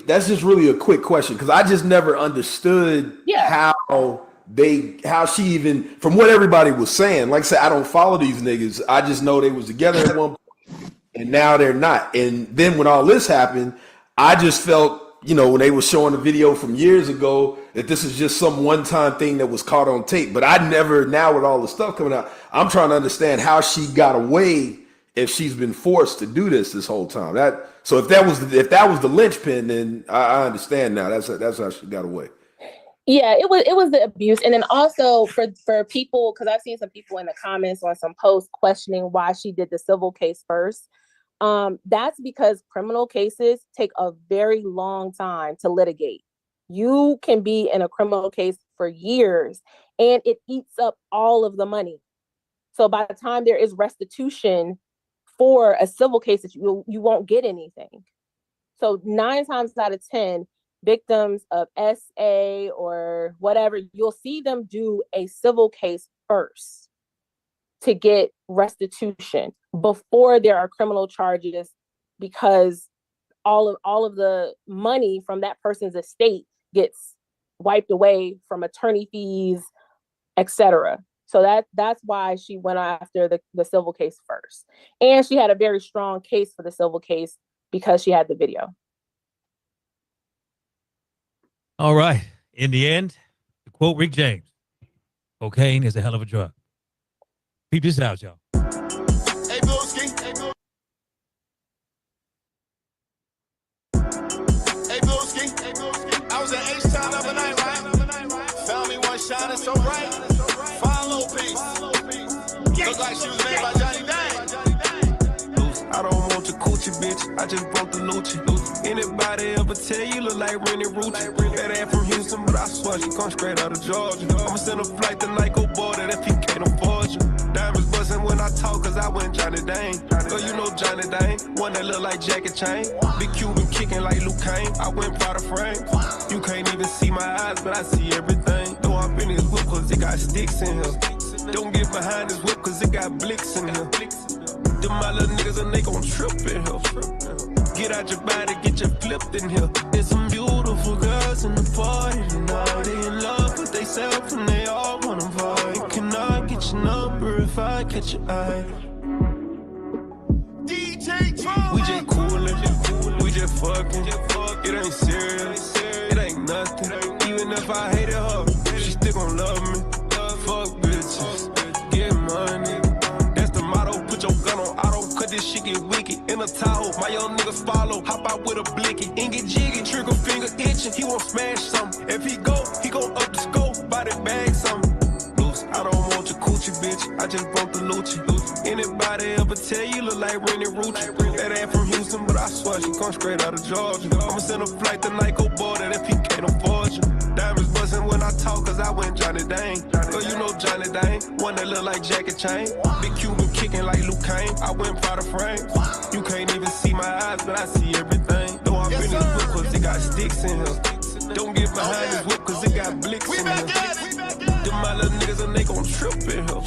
that's just really a quick question because I just never understood how she even, from what everybody was saying. Like I said, I don't follow these niggas. I just know they was together at one point and now they're not. And then when all this happened, I just felt you know, when they were showing the video from years ago, that this is just some one-time thing that was caught on tape. But I never, now with all the stuff coming out, I'm trying to understand how she got away if she's been forced to do this whole time. So if that was the linchpin, then I understand now. That's how she got away. Yeah, it was the abuse. And then also for people, because I've seen some people in the comments on some posts questioning why she did the civil case first. That's because criminal cases take a very long time to litigate. You can be in a criminal case for years and it eats up all of the money. So by the time there is restitution for a civil case, you won't get anything. So 9 times out of 10, victims of SA or whatever, you'll see them do a civil case first to get restitution before there are criminal charges, because all of the money from that person's estate gets wiped away from attorney fees, etc. So that's why she went after the civil case first. And she had a very strong case for the civil case because she had the video. All right. In the end, to quote Rick James, cocaine is a hell of a drug. Peep this out, y'all. Hey, Booski. Hey, Booski. I was at H-Town the other night, right? Found me one shining so bright. Follow peace. Look like she was made by Johnny Dang. I don't want your coochie, bitch. I just broke the Lucci. Anybody ever tell you look like Rennie Rucci? That ain't from Houston, but I swear she come straight out of Georgia. I'ma send a flight tonight, go board it if he can't afford you. Diamonds bustin' when I talk, cause I went Johnny Dang. Girl, you know Johnny Dang, one that look like Jackie Chan. Big Cuban kicking like Luke Kane. I went Prada frame. You can't even see my eyes, but I see everything. Don't hop in his whip, cause it got sticks in here. Don't get behind his whip, cause it got blicks in here. Them my little niggas and they gon' trip in here. Get out your body, get your flipped in here. There's some beautiful girls in the party tonight. They in love with they self and they all wanna vibe. Can I get your number if I catch your eye? We just coolin', we just fucking. It ain't serious, it ain't nothing. Even if I hated her, she still gon' love me. Fuck bitches, get money. That's the motto, put your gun on auto. Cut this shit get wicked. In a towel, my young niggas follow. Hop out with a blicky, and get jiggy. Trigger finger itching, he won't smash something. If he go up the scope, body bag something. Loose, I don't want your coochie, bitch. I just broke the Lucci. Anybody ever tell you look like Rennie Rucci? That ain't from Houston, but I swear she come straight out of Georgia. I'ma send a flight tonight, go board it if he can't afford you. Diamonds bustin' when I talk, cause I went Johnny Dang. Girl, you know Johnny Dang, one that look like Jackie Chan. Big Cuban kicking like Luke Kane. I went Prada frame. You can't even see my eyes, but I see everything. Don't hop in his whip, cause it got sticks in here. Don't get behind his whip, cause it got blicks in here. Them my little niggas and they gon' trip in here.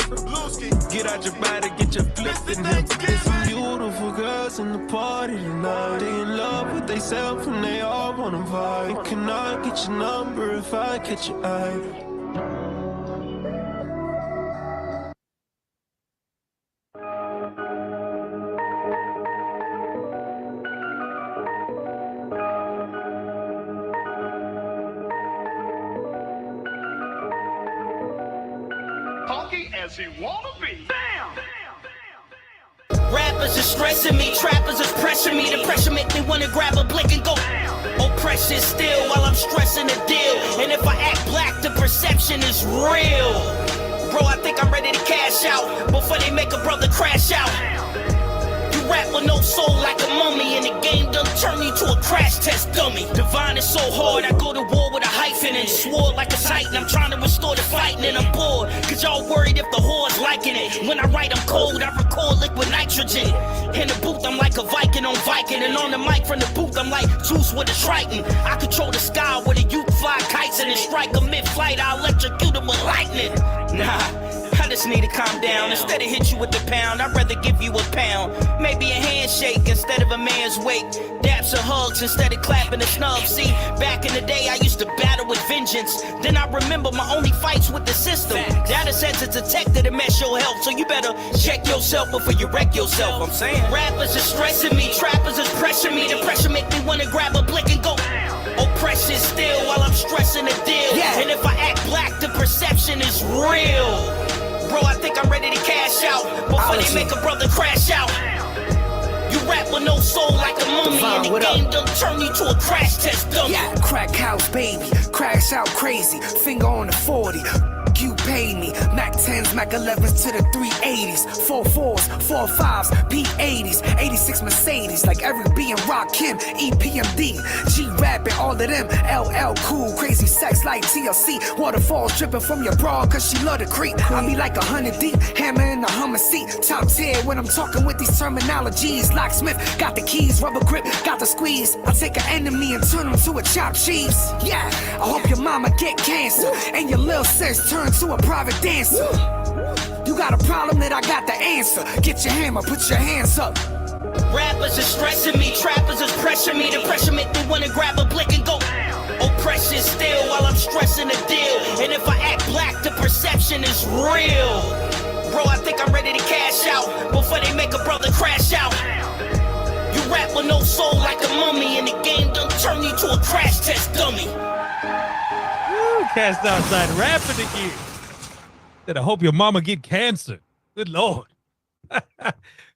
Get out your body, get your flipped in here. There's some beautiful girls in the party tonight. They in love with they self and they all wanna vibe. Can I get your number if I catch your eye? As he wanna be. Bam! Rappers are stressing me, trappers are pressuring me. The pressure make me wanna grab a blick and go. Oppression still while I'm stressing the deal. And if I act black, the perception is real. Bro, I think I'm ready to cash out before they make a brother crash out. You rap with no soul like a mummy, and the game done turn you to a crash test dummy. Divine is so hard, I go to war with a hyphen and swore like a titan. I'm trying to restore the fighting and I'm bored, cause y'all worried if the whore's liking it. When I write I'm cold, I record liquid nitrogen. In the booth I'm like a Viking on Viking, and on the mic from the booth I'm like Zeus with a Triton. I control the sky where the youth fly kites, and then strike a mid-flight, I'll electrocute them with lightning. Nah, I just need to calm down. Instead of hit you with the pound, I'd rather give you a pound. Maybe a handshake instead of a man's weight. Daps or hugs instead of clapping a snub. See, back in the day I used to battle with vengeance. Then I remember my only fights with the system. Data says it's a tech that'll mess your health, so you better check yourself before you wreck yourself. I'm saying rappers are stressing me, trappers is pressuring me. The pressure make me wanna grab a blick and go. Oppression still while I'm stressing the deal. Yeah. And if I act black, the perception is real. Bro, I think I'm ready to cash out before they make a brother crash out. You rap with no soul like a mummy, and the game done turn you to a crash test dummy. Yeah, crack house baby, crash out crazy, finger on the 40. You paid me, Mac 10s, Mac 11s to the 380s, 4 4s, 4 5s, P80s, 86 Mercedes, like every B and Rakim, EPMD, G rapping, all of them, LL cool, crazy sex like TLC, waterfalls dripping from your bra, cause she love the creep. I be like 100 deep, hammer in the Hummer seat, top tier when I'm talking with these terminologies. Locksmith, got the keys, rubber grip, got the squeeze. I take an enemy and turn him to a chopped cheese. Yeah, I hope your mama get cancer, and your little sis turn to a private dancer. You got a problem that I got the answer. Get your hammer, put your hands up. Rappers are stressing me, trappers is pressuring me. The pressure make me wanna grab a blick and go. Oppression still while I'm stressing the deal. And if I act black, the perception is real. Bro, I think I'm ready to cash out before they make a brother crash out. You rap with no soul like a mummy, and the game done turn you to a crash test dummy. Cast outside rapping again. That I hope your mama get cancer. Good Lord.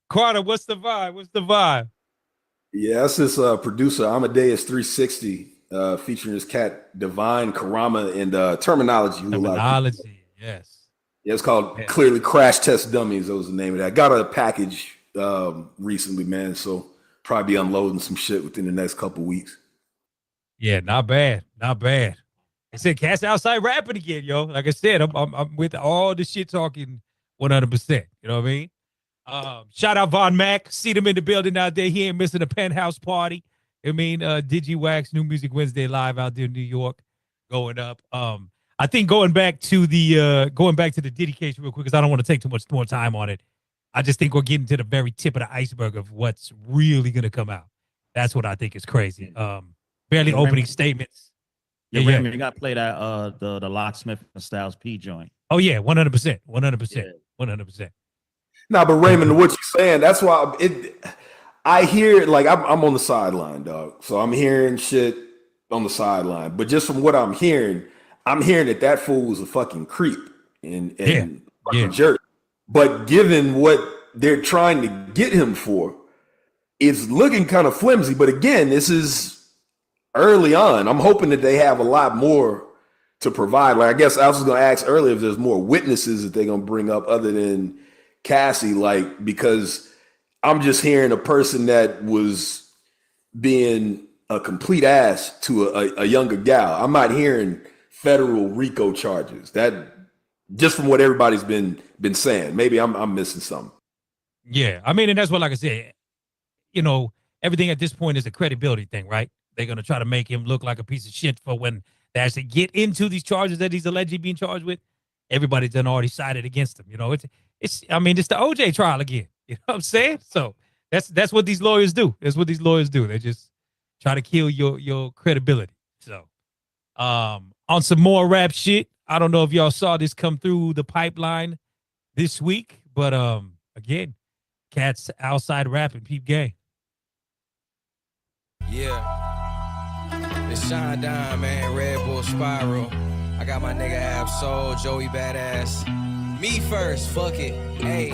Carter, what's the vibe? What's the vibe? Yeah, that's this producer, Amadeus 360, featuring his cat, Divine Karama, and Terminology. Terminology, yes. Yeah, it's called Clearly Crash Test Dummies. That was the name of that. Got a package recently, man, so probably be unloading some shit within the next couple weeks. Yeah, not bad. Not bad. I said, cast outside rapping again, yo. Like I said, I'm with all the shit talking 100%. You know what I mean? Shout out Von Mac. See them in the building out there. He ain't missing a Penthouse party. I mean, Digiwaxx, New Music Wednesday live out there in New York, going up. I think going back to the Diddy case real quick, because I don't want to take too much more time on it. I just think we're getting to the very tip of the iceberg of what's really gonna come out. That's what I think is crazy. Barely opening statements. Yeah, Raymond, you got to play that the Locksmith and Styles P joint. Oh yeah, 100%, 100%. Nah, but Raymond, what you're saying, that's why I hear it, like I'm on the sideline, dog. So I'm hearing shit on the sideline. But just from what I'm hearing that fool was a fucking creep and fucking jerk. But given what they're trying to get him for, it's looking kind of flimsy. But again, this is early on. I'm hoping that they have a lot more to provide. Like, I guess I was going to ask earlier if there's more witnesses that they're going to bring up other than Cassie, like, because I'm just hearing a person that was being a complete ass to a younger gal. I'm not hearing federal RICO charges. That just from what everybody's been saying. Maybe I'm missing something. Yeah, I mean, and that's what, like I said, you know, everything at this point is a credibility thing, right? They're going to try to make him look like a piece of shit for when they actually get into these charges that he's allegedly being charged with. Everybody's done already sided against him. You know, it's the OJ trial again. You know what I'm saying? So that's what these lawyers do. That's what these lawyers do. They just try to kill your credibility. So on some more rap shit, I don't know if y'all saw this come through the pipeline this week, but again, cats outside rapping, peep game. Yeah. It's Shine Down, man. Red Bull Spiral. I got my nigga Ab Soul, Joey Badass. Me first, fuck it. Hey,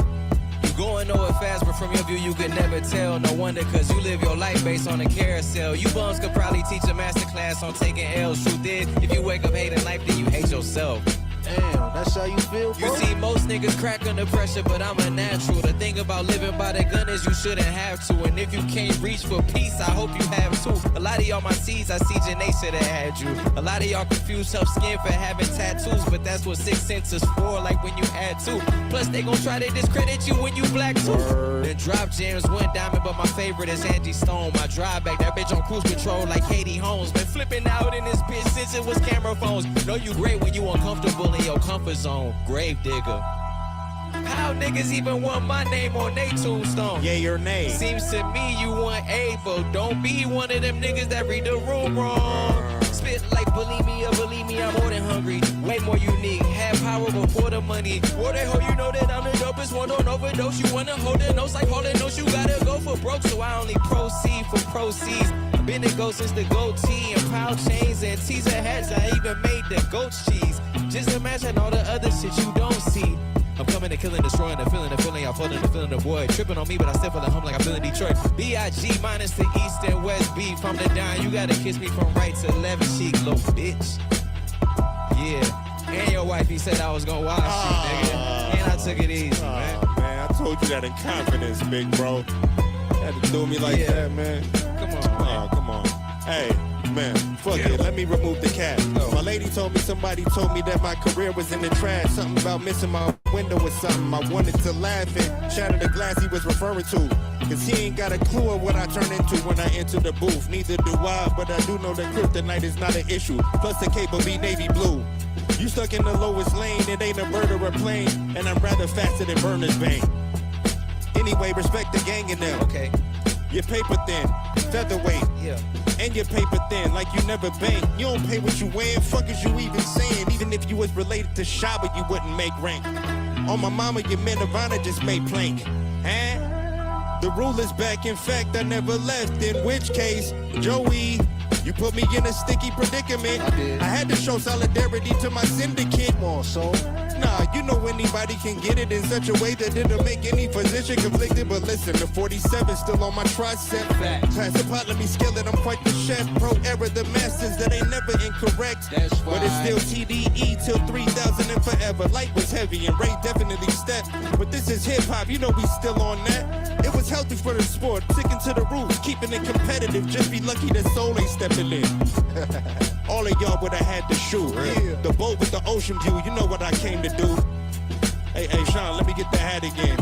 you going nowhere fast, but from your view, you could never tell. No wonder, cause you live your life based on a carousel. You bums could probably teach a masterclass on taking L's. Truth is, if you wake up hating life, then you hate yourself. Damn, that's how you feel, bro? You see, most niggas crack under pressure, but I'm a natural. The thing about living by the gun is you shouldn't have to. And if you can't reach for peace, I hope you have too. A lot of y'all my seeds, I see Janae should have had you. A lot of y'all confuse tough skin for having tattoos, but that's what 6 cents is for, like when you had two. Plus, they gon' try to discredit you when you black too. Then drop jams, one diamond, but my favorite is Angie Stone. My drive back, that bitch on cruise control like Katie Holmes. Been flipping out in this bitch since it was camera phones. Know you great when you uncomfortable in your comfort zone, grave digger. How niggas even want my name on they tombstone? Yeah, your name. Seems to me you want A, but don't be one of them niggas that read the room wrong. Spit Spit like bulimia, believe me, I'm more than hungry. Way more unique, have power before the money. War they hoe, you know that I'm the dopest one on overdose. You wanna hold the notes like holding notes, you gotta go for broke. So I only proceed for proceeds. Been a go since the goatee and pound chains and teaser hats. I even made the goat cheese. Just imagine all the other shit you don't see. I'm coming and killing, destroying, the feeling, y'all feeling, the feeling, the boy. Tripping on me, but I still feel at home like I'm feeling Detroit. B.I.G. minus the east and west beef. I'm the down, you gotta kiss me from right to left cheek, little bitch. Yeah, and your wifey said I was gonna wash you, nigga. And I took it easy, man. Man, I told you that in confidence, big bro. You had to do me like that, man. Come on, man. Come on. Hey, man, fuck it. Let me remove the cap. My lady told me somebody told me that my career was in the trash. Something about missing my window or something. I wanted to laugh and shatter the glass he was referring to. Cause he ain't got a clue of what I turn into when I enter the booth. Neither do I, but I do know that kryptonite is not an issue. Plus the cable be navy blue. You stuck in the lowest lane, it ain't a bird or a plane. And I'm rather faster than Burner's Bane. Anyway, respect the gang in them. Okay. You're paper thin, featherweight. Yeah. And you're paper thin, like you never bank. You don't pay what you weigh, fuck is you even saying? Even if you was related to Shaba, you wouldn't make rank. On my mama, your men of honor just made plank. Huh? The rule is back, in fact, I never left. In which case, Joey, you put me in a sticky predicament. I had to show solidarity to my syndicate. Come on, so. Nah, you know anybody can get it in such a way that it'll make any position conflicted. But listen, the 47 still on my tricep. Pass the pot, let me scale it. I'm quite the chef. Pro era, the masters that ain't never incorrect. But it's still TDE till 3000 and forever. Light was heavy and Ray definitely stepped. But this is hip hop, you know we still on that. It was healthy for the sport, sticking to the roots, keeping it competitive. Just be lucky that Soul ain't stepping in. All of y'all would have had to shoot. Yeah. The boat with the ocean view, you know what I came to do. Hey, Sean, let me get the hat again.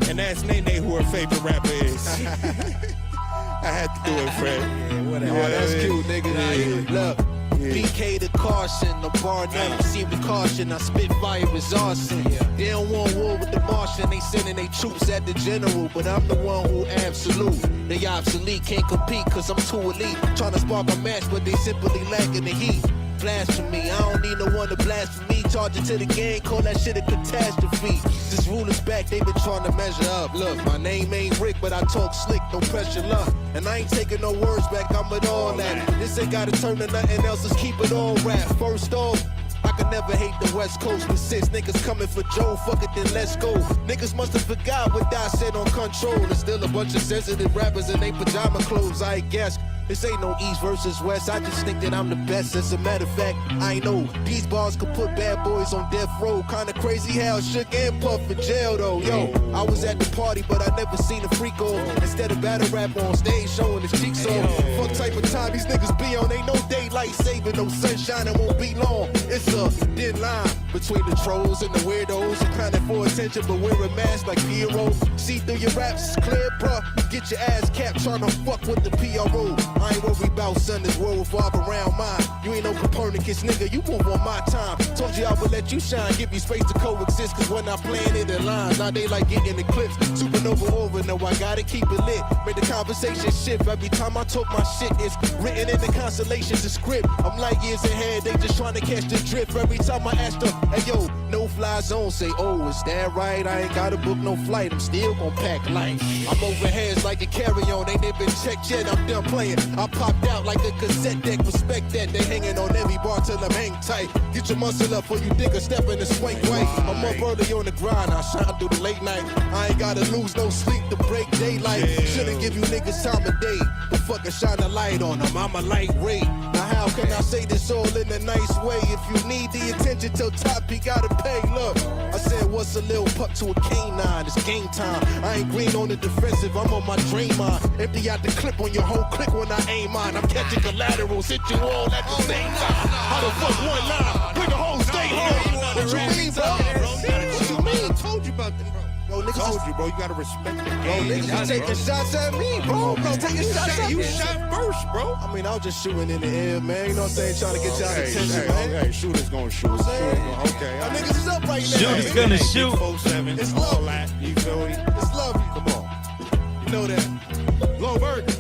And ask Nene who her favorite rapper is. I had to do it, Fred. Yeah, whatever. Yeah, that's cute, nigga. Yeah. Look. BK the caution, the bar never received the caution. I spit fire as arson. They don't want war with the Martian. They sending their troops at the general, but I'm the one who absolute. They obsolete, can't compete cause I'm too elite. Trying to spark a match, but they simply lacking the heat. Blasphemy, I don't need no one to blaspheme. Charge it to the game, call that shit a catastrophe. This rule is back, they been trying to measure up. Look, my name ain't Rick, but I talk slick, no pressure, luck. And I ain't taking no words back, I'm with all that. This ain't gotta turn to nothing else, let's keep it all rap. First off, I could never hate the West Coast, but since niggas coming for Joe, fuck it, then let's go. Niggas must have forgot what I said on Control. There's still a bunch of sensitive rappers in they pajama clothes, I guess. This ain't no East versus West, I just think that I'm the best. As a matter of fact, I know these bars could put bad boys on death row. Kinda crazy how Shook and Puff in jail though. Yo, I was at the party, but I never seen a freak off. Instead of battle rap on stage, showing his cheeks off. Fuck type of time these niggas be on, ain't no daylight saving, no sunshine, it won't be long. It's a thin line between the trolls and the weirdos. You're clowning for attention, but wear a mask like Piero. See through your raps, it's clear, bruh. Get your ass capped, tryna fuck with the PRO. I ain't worried about son, this world revolve around mine. You ain't no Copernicus, nigga, you move on my time. Told you I would let you shine, give you space to coexist. Cause when I playing in the lines, now they like getting eclipsed. Supernova over, no, I gotta keep it lit. Make the conversation shift every time I talk my shit. It's written in the constellations, the script. I'm like years ahead, they just trying to catch the drift. Every time I ask them, hey yo, no fly zone, say, oh, is that right? I ain't gotta book no flight, I'm still gon' pack light. I'm over heads like a carry-on, ain't even checked yet, I'm done playing. I popped out like a cassette deck, respect that. They hanging on every bar till I'm hang tight. Get your muscle up before you think of stepping the swank way. I'm up early on the grind, I shine through the late night. I ain't gotta lose no sleep to break daylight. Shouldn't give you niggas time of day, but fucking shine a light on them, I'm a lightweight. Now how can I say this all in a nice way? If you need the attention till top, you gotta pay. Look, I said what's a little pup to a canine? It's game time. I ain't green on the defensive, I'm on my dream mind. Empty out the clip on your whole click when I aim mine. I'm catching collaterals, hit you all at the same time. How the fuck one line? Bring the whole state here. What you mean, bro? What you mean? I told you about them, bro. Bro, niggas told you, bro. You gotta respect the game. Bro, niggas taking shots at me, bro. Bro, taking shots at me. You shot first, bro. I mean, I was just shooting in the air, man. You know what I'm saying? Trying to get y'all attention, man. Hey, shooter's gonna shoot. Okay. Y'all niggas is up right now. Shooter's gonna shoot. 4-7. It's all that. You feel me? It's love you. Come on. You know that. Low bird.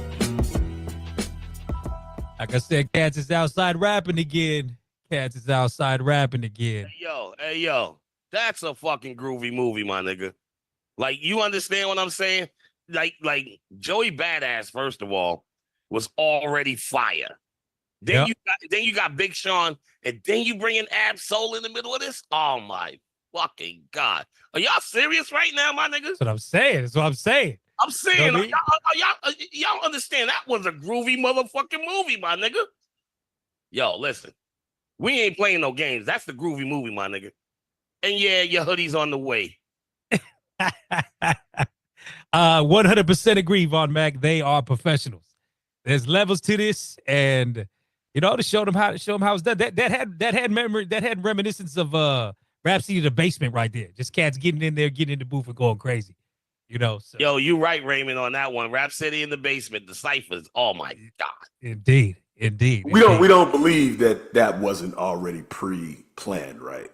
Like I said, Cats is outside rapping again. Cats is outside rapping again. Hey, yo, that's a fucking groovy movie, my nigga. Like, you understand what I'm saying? Like Joey Badass, first of all, was already fire. Then you got Big Sean, and then you bring in Ab Soul in the middle of this. Oh my fucking God. Are y'all serious right now, my niggas? That's what I'm saying. That's what I'm saying. I'm saying, You know what I mean? y'all understand that was a groovy motherfucking movie, my nigga. Yo, listen, we ain't playing no games. That's the groovy movie, my nigga. And yeah, your hoodie's on the way. 100% agree, Von Mac. They are professionals. There's levels to this, and to show them how it's done. That had reminiscence of Rhapsody in the Basement right there. Just cats getting in there, getting in the booth and going crazy. So. Yo, you right, Raymond, on that one. Rhapsody in the Basement, the ciphers. Oh my God. Indeed. We don't believe that wasn't already pre-planned, right?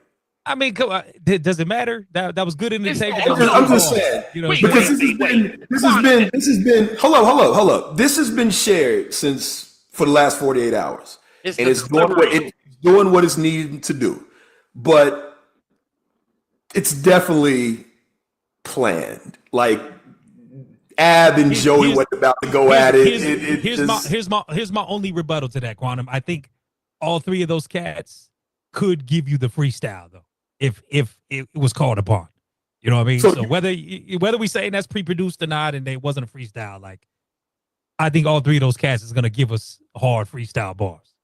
I mean, come on. Does it matter? That was good in the table. I'm just saying, because this has been hold up. This has been shared for the last 48 hours, and it's doing what it's needed to do, but it's definitely planned. Like Ab and Joey were about to go at it. Here's my only rebuttal to that, Quantum. I think all three of those cats could give you the freestyle though, if it was called upon. You know what I mean? So whether we say that's pre-produced or not, and they wasn't a freestyle, like I think all three of those cats is gonna give us hard freestyle bars.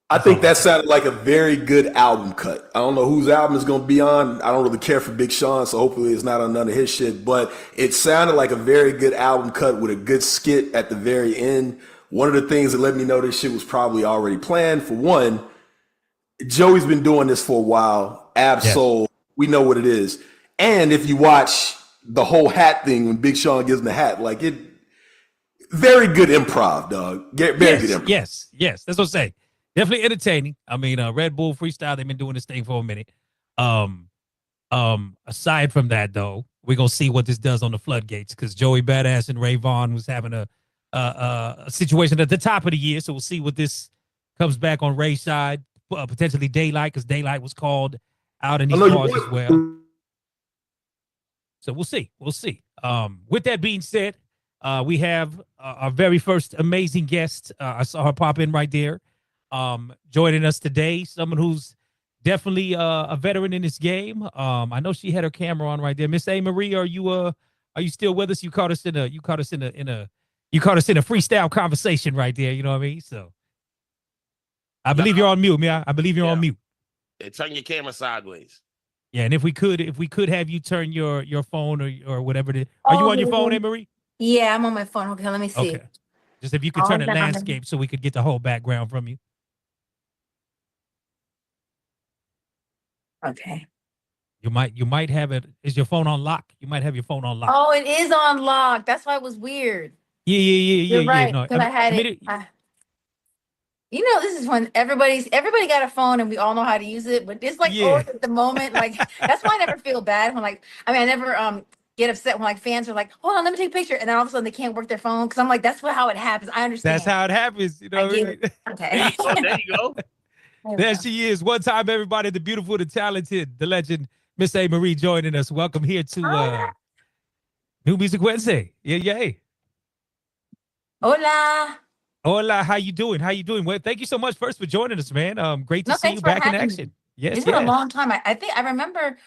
I think that sounded like a very good album cut. I don't know whose album is going to be on. I don't really care for Big Sean, so hopefully it's not on none of his shit. But it sounded like a very good album cut with a good skit at the very end. One of the things that let me know this shit was probably already planned. For one, Joey's been doing this for a while. Ab-Soul, we know what it is. And if you watch the whole hat thing when Big Sean gives him the hat, like it, very good improv, dog. Very good improv. Yes. That's what I'm saying. Definitely entertaining. I mean, Red Bull Freestyle, they've been doing this thing for a minute. Aside from that, though, we're going to see what this does on the floodgates, because Joey Badass and Ray Vaughn was having a situation at the top of the year. So we'll see what this comes back on Ray's side, potentially Daylight, because Daylight was called out in these bars as well. So we'll see. With that being said, we have our very first amazing guest. I saw her pop in right there. Joining us today, someone who's definitely a veteran in this game. I know she had her camera on right there. Miss Amerie, are you still with us? You caught us in a freestyle conversation right there. You know what I mean? So I believe you're on mute, man. I believe you're on mute. Turn your camera sideways. Yeah, and if we could have you turn your phone or whatever. Are you on your phone, Amerie? Yeah, I'm on my phone. Okay, let me see. Okay. Just if you could turn it landscape so we could get the whole background from you. Okay. You might have it. Is your phone on lock? You might have your phone on lock. Oh, it is on lock. That's why it was weird. Yeah. You're right. No, Because I had it. This is when everybody got a phone and we all know how to use it, but it's like always at the moment. Like that's why I never feel bad when I never get upset when fans are like, hold on, let me take a picture, and then all of a sudden they can't work their phone because I'm like, that's how it happens. I understand. That's how it happens. You know what I mean? Okay. There you go. There she is. One time, everybody, the beautiful, the talented, the legend, Miss Amerie joining us. Welcome here to New Music Wednesday. Yeah. Hola. How you doing? Well, thank you so much first for joining us, man. Great to see you back in action. Yes, it's been a long time. I think I remember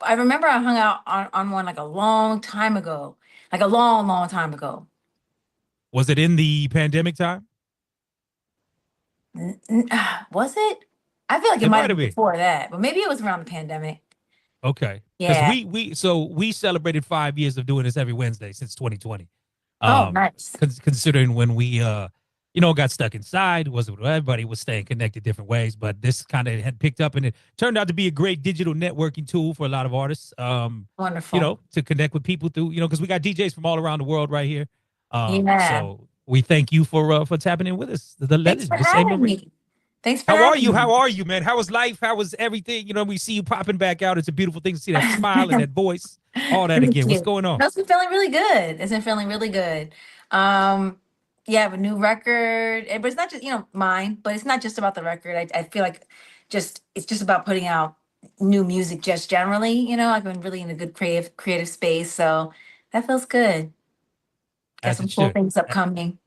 I hung out on one like a long time ago, like a long time ago. Was it in the pandemic time? Was it? I feel like it might have been before that, but maybe it was around the pandemic. Okay. Yeah. We celebrated 5 years of doing this every Wednesday since 2020. Oh, nice. Considering when we got stuck inside, everybody was staying connected different ways, but this kind of had picked up, and it turned out to be a great digital networking tool for a lot of artists. Wonderful. To connect with people through, because we got DJs from all around the world right here. So we thank you for tapping in with us. Thanks for having me. Thanks for having me. How are you, man? How was life? How was everything? We see you popping back out. It's a beautiful thing to see that smile and that voice, all that again. What's going on? It's been feeling really good. yeah, I have a new record, but it's not just, mine, but it's not just about the record. I feel like it's just about putting out new music just generally, I've been really in a good creative space. So that feels good. Got As some it cool should. things upcoming.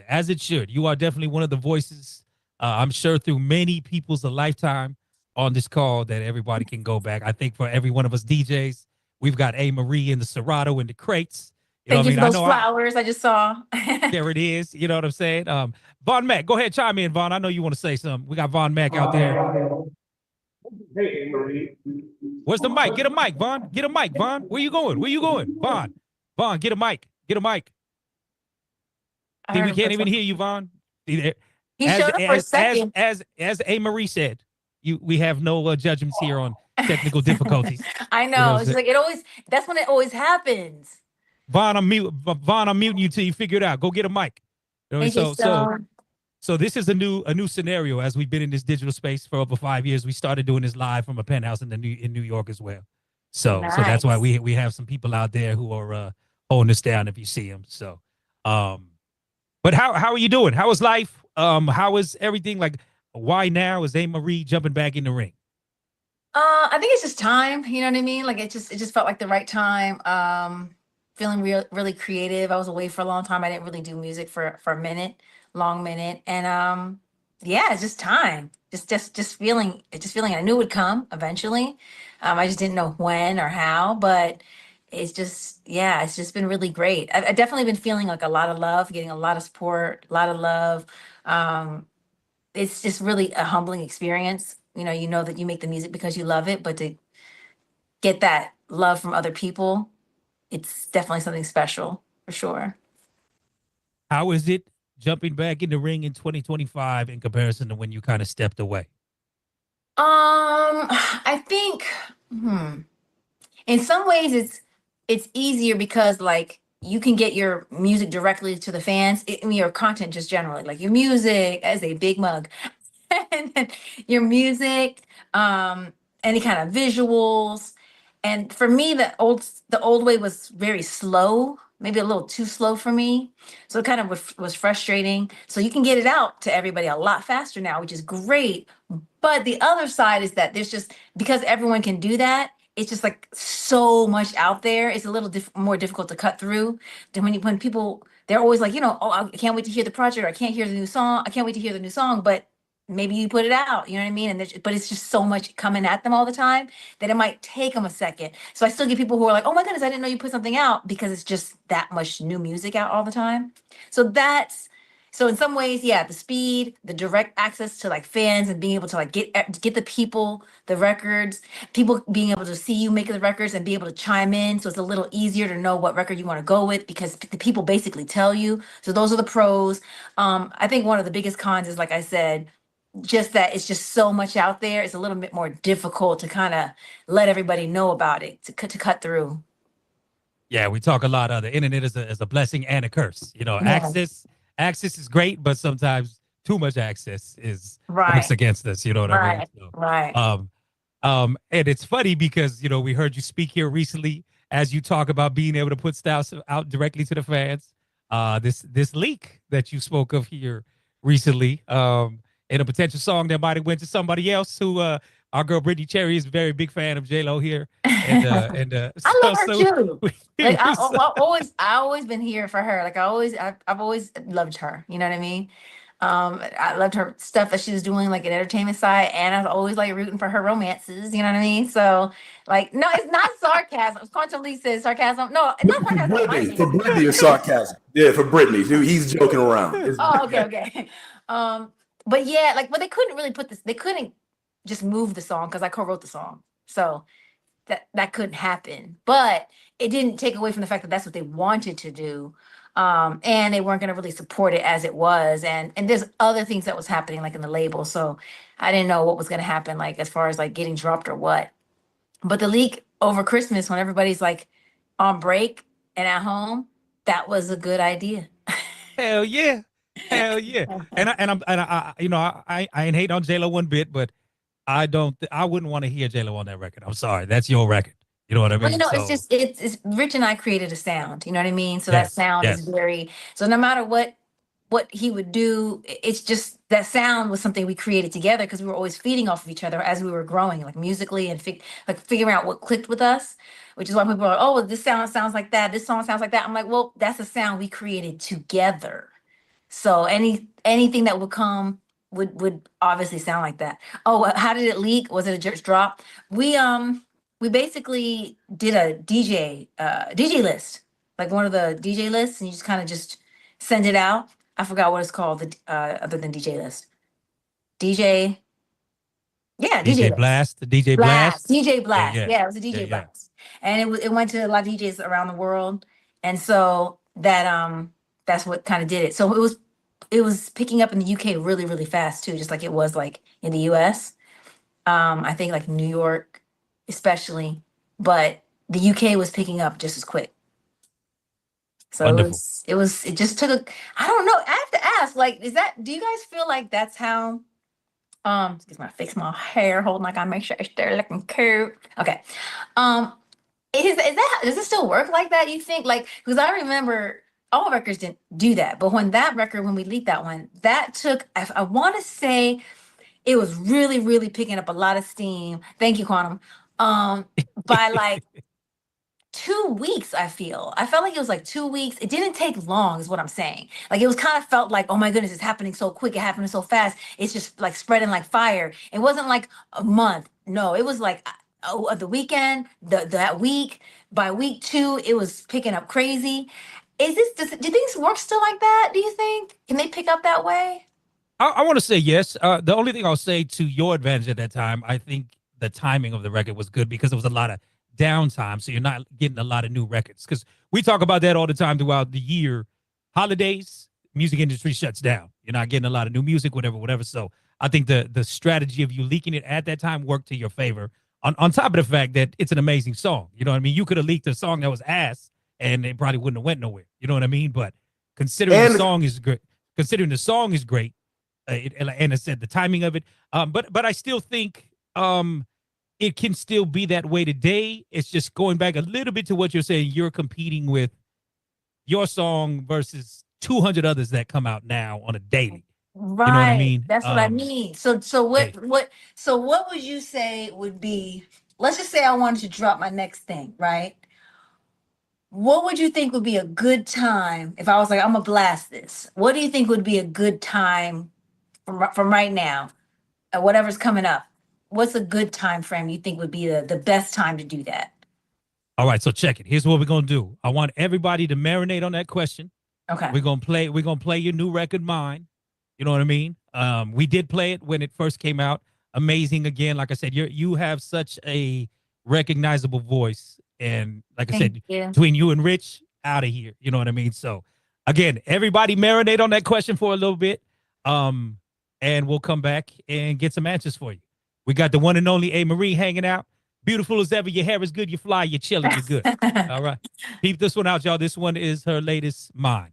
As it should. You are definitely one of the voices, I'm sure through many people's a lifetime on this call that everybody can go back. I think for every one of us DJs, we've got Amerie in the Serato and the crates. Thank you for those flowers I just saw. There it is. You know what I'm saying? Von Mac, go ahead, chime in, Von. I know you want to say something. We got Von Mac out there. Hey, Amerie. Where's the mic? Get a mic, Von. Get a mic, Von. Where you going? Where you going? Von, get a mic. Get a mic. See, we can't even hear you, Von. He showed up for a second. As Amerie said, we have no judgments here on technical difficulties. I know. It's like that's when it always happens. Von, I'm muting you till you figure it out. Go get a mic. So this is a new scenario as we've been in this digital space for over 5 years. We started doing this live from a penthouse in New York as well. So that's why we have some people out there who are holding us down if you see them. So, but how are you doing? How is life? How is everything? Like, why now is Amerie jumping back in the ring? I think it's just time. You know what I mean? Like it just felt like the right time. Feeling really creative. I was away for a long time. I didn't really do music for a long minute. And yeah, it's just time. Just feeling I knew it would come eventually. I just didn't know when or how, but it's just been really great. I've definitely been feeling like a lot of love, getting a lot of support, a lot of love. It's just really a humbling experience. You know that you make the music because you love it, but to get that love from other people, it's definitely something special for sure. How is it jumping back in the ring in 2025 in comparison to when you kind of stepped away? I think in some ways it's easier because like you can get your music directly to the fans. Your content just generally, like your music as a big mug, and then your music, any kind of visuals. And for me, the old way was very slow, maybe a little too slow for me. So it kind of was frustrating. So you can get it out to everybody a lot faster now, which is great. But the other side is that there's just, because everyone can do that, it's just like so much out there. It's a little more difficult to cut through. Then when people, they're always like, I can't wait to hear the project, or I can't hear the new song. I can't wait to hear the new song, but maybe you put it out, you know what I mean? But it's just so much coming at them all the time that it might take them a second. So I still get people who are like, oh my goodness, I didn't know you put something out, because it's just that much new music out all the time. So in some ways, yeah, the speed, the direct access to like fans and being able to like get the people, the records, people being able to see you make the records and be able to chime in. So it's a little easier to know what record you want to go with because the people basically tell you. So those are the pros. I think one of the biggest cons is, like I said, just that it's just so much out there. It's a little bit more difficult to kind of let everybody know about it, to cut through. Yeah, we talk a lot of the internet is a blessing and a curse. Access is great, but sometimes too much access works against us. You know what I mean? So, right. And it's funny because we heard you speak here recently as you talk about being able to put styles out directly to the fans. This leak that you spoke of here recently, in a potential song that might have went to somebody else who our girl Brittany Cherry is a very big fan of J-Lo here. And I love her too. Like I always been here for her. Like I've always loved her. You know what I mean? I loved her stuff that she was doing like an entertainment side, and I was always like rooting for her romances. You know what I mean? So like, no, it's not sarcasm. Quantum Lee says sarcasm. No, it's not sarcasm. For Brittany, it's sarcasm. Yeah, for Brittany, dude, he's joking around. Oh, okay. But yeah, but they couldn't really put this. They couldn't just move the song because I co-wrote the song, so that couldn't happen. But it didn't take away from the fact that that's what they wanted to do, and they weren't going to really support it as it was. And there's other things that was happening like in the label, so I didn't know what was going to happen, like as far as like getting dropped or what. But the leak over Christmas, when everybody's like on break and at home, that was a good idea. Hell yeah. Hell yeah. And I ain't hate on J-Lo one bit, but I wouldn't want to hear J-Lo on that record. I'm sorry. That's your record. You know what I Well, mean? you know, it's Rich and I created a sound. You know what I mean? So that Yes, sound is yes. very. So no matter what he would do, it's just that sound was something we created together because we were always feeding off of each other as we were growing, like musically and like figuring out what clicked with us. Which is why people are like, oh, well, this sound sounds like that. This song sounds like that. I'm like, well, that's a sound we created together. So anything that would come would obviously sound like that. Oh, how did it leak? Was it a just drop? We basically did a DJ list, like one of the DJ lists, and you just kind of just send it out. I forgot what it's called, other than DJ list. DJ DJ list. Blast, the DJ Blast. DJ Blast. Yeah. It was a DJ Yeah, yeah. Blast. And it went to a lot of DJs around the world. And so that's what kind of did it. So it was picking up in the UK really, really fast too, just like it was like in the US. I think like New York especially, but the UK was picking up just as quick. So Wonderful. it just took I don't know. I have to ask, like, do you guys feel like that's how excuse me, I fix my hair, holding like I make sure it's there looking cute. Okay. Does it still work like that, you think? Like, because I remember all records didn't do that, but when we leaked that one, that took, I want to say it was really, really picking up a lot of steam. Thank you, Quantum. By like 2 weeks, I felt like it was like 2 weeks. It didn't take long, is what I'm saying. Like, it was kind of felt like, oh my goodness, it's happening so quick, it happening so fast. It's just like spreading like fire. It wasn't like a month. No, it was like the weekend, that week. By week 2, it was picking up crazy. Do things work still like that? Do you think? Can they pick up that way? I want to say yes. The only thing I'll say to your advantage at that time, I think the timing of the record was good because there was a lot of downtime, so you're not getting a lot of new records. Because we talk about that all the time throughout the year. Holidays, music industry shuts down. You're not getting a lot of new music, whatever. So I think the strategy of you leaking it at that time worked to your favor. On top of the fact that it's an amazing song. You know what I mean? You could have leaked a song that was ass, and it probably wouldn't have went nowhere. You know what I mean? But considering the song is great, and I said the timing of it. But I still think it can still be that way today. It's just going back a little bit to what you're saying. You're competing with your song versus 200 others that come out now on a daily. Right. You know what I mean? That's what I mean. So what would you say would be? Let's just say I wanted to drop my next thing, right? What would you think would be a good time if I was like, I'm gonna blast this? What do you think would be a good time from right now, whatever's coming up? What's a good time frame you think would be the best time to do that? All right, so check it. Here's what we're gonna do. I want everybody to marinate on that question. Okay. We're gonna play your new record, Mine. You know what I mean? We did play it when it first came out. Amazing. Again, like I said, you have such a recognizable voice, and like I said, between you and Rich, out of here. You know what I mean? So again, everybody marinate on that question for a little bit, and we'll come back and get some answers for you. We got the one and only Amerie hanging out. Beautiful as ever. Your hair is good. You fly. You're chilling. You're good. All right. Peep this one out, y'all. This one is her latest, Mine.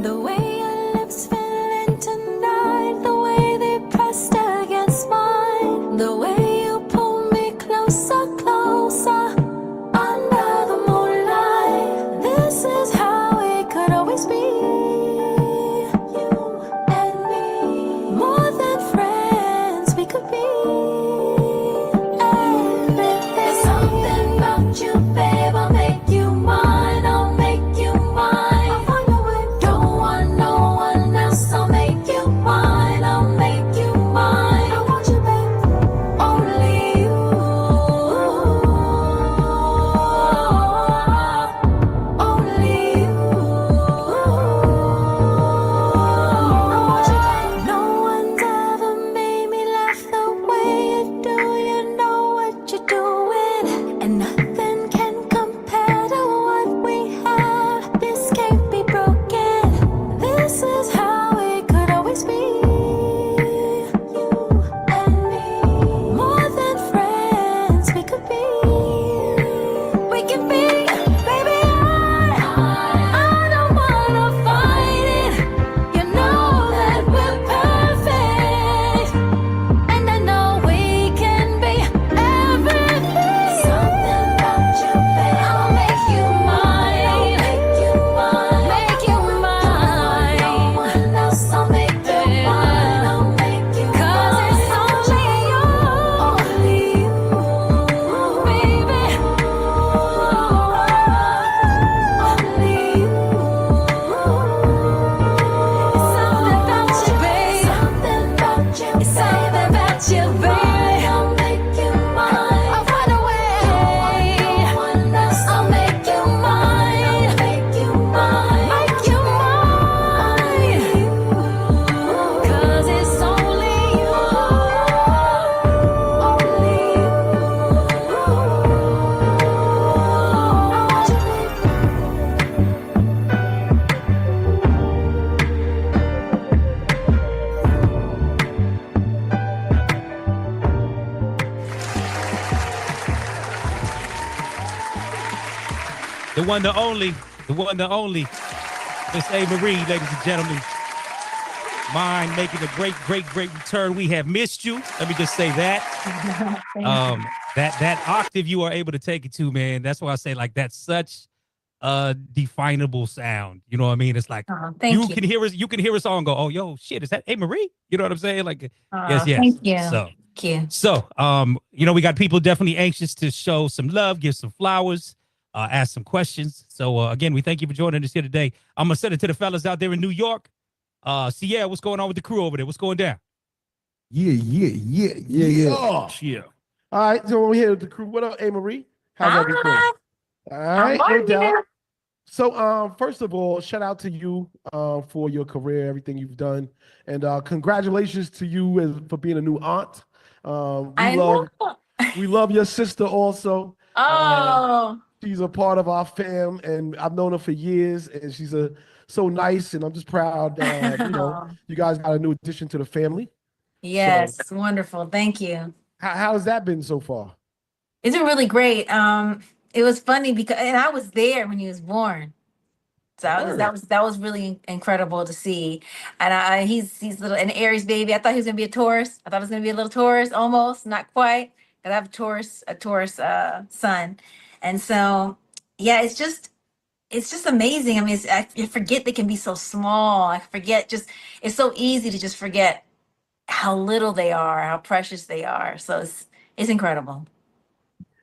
The way your lips feeling tonight, the way they pressed against mine, the way you pull me closer, closer, under the moonlight. This is how it could always be. You and me, more than friends we could be. Everything. There's something about you, babe. I'll make you mine. I'll make you mine. I'll find a way. Don't want no the one, the only, Miss Amerie, ladies and gentlemen. Mine making a great return. We have missed you. Let me just say that. That octave you are able to take it to, man. That's why I say like that's such a definable sound. You know what I mean? It's like you can hear us. You can hear us all and go, "Oh, yo, shit, is that Amerie?" You know what I'm saying? Like, yes. Thank you. So, we got people definitely anxious to show some love, give some flowers, ask some questions. So, again, we thank you for joining us here today. I'm gonna send it to the fellas out there in New York. Sierra, what's going on with the crew over there? What's going down? Yeah. All right, so we're here with the crew. What up, Amerie? How's everything? All right, no doubt. So, first of all, shout out to you for your career, everything you've done, and congratulations to you for being a new aunt. We love your sister also. She's a part of our fam, and I've known her for years, and she's so nice, and I'm just proud that you guys got a new addition to the family. Yes, wonderful. Thank you. How has that been so far? It's been really great. It was funny because, and I was there when he was born, so that was really incredible to see. And he's little, an Aries baby. I thought he was gonna be a Taurus. I thought it was gonna be a little Taurus, almost, not quite. Cause I have a Taurus son, and so yeah, it's just amazing. I mean, I forget they can be so small. I forget it's so easy to just forget how little they are, how precious they are. So it's incredible.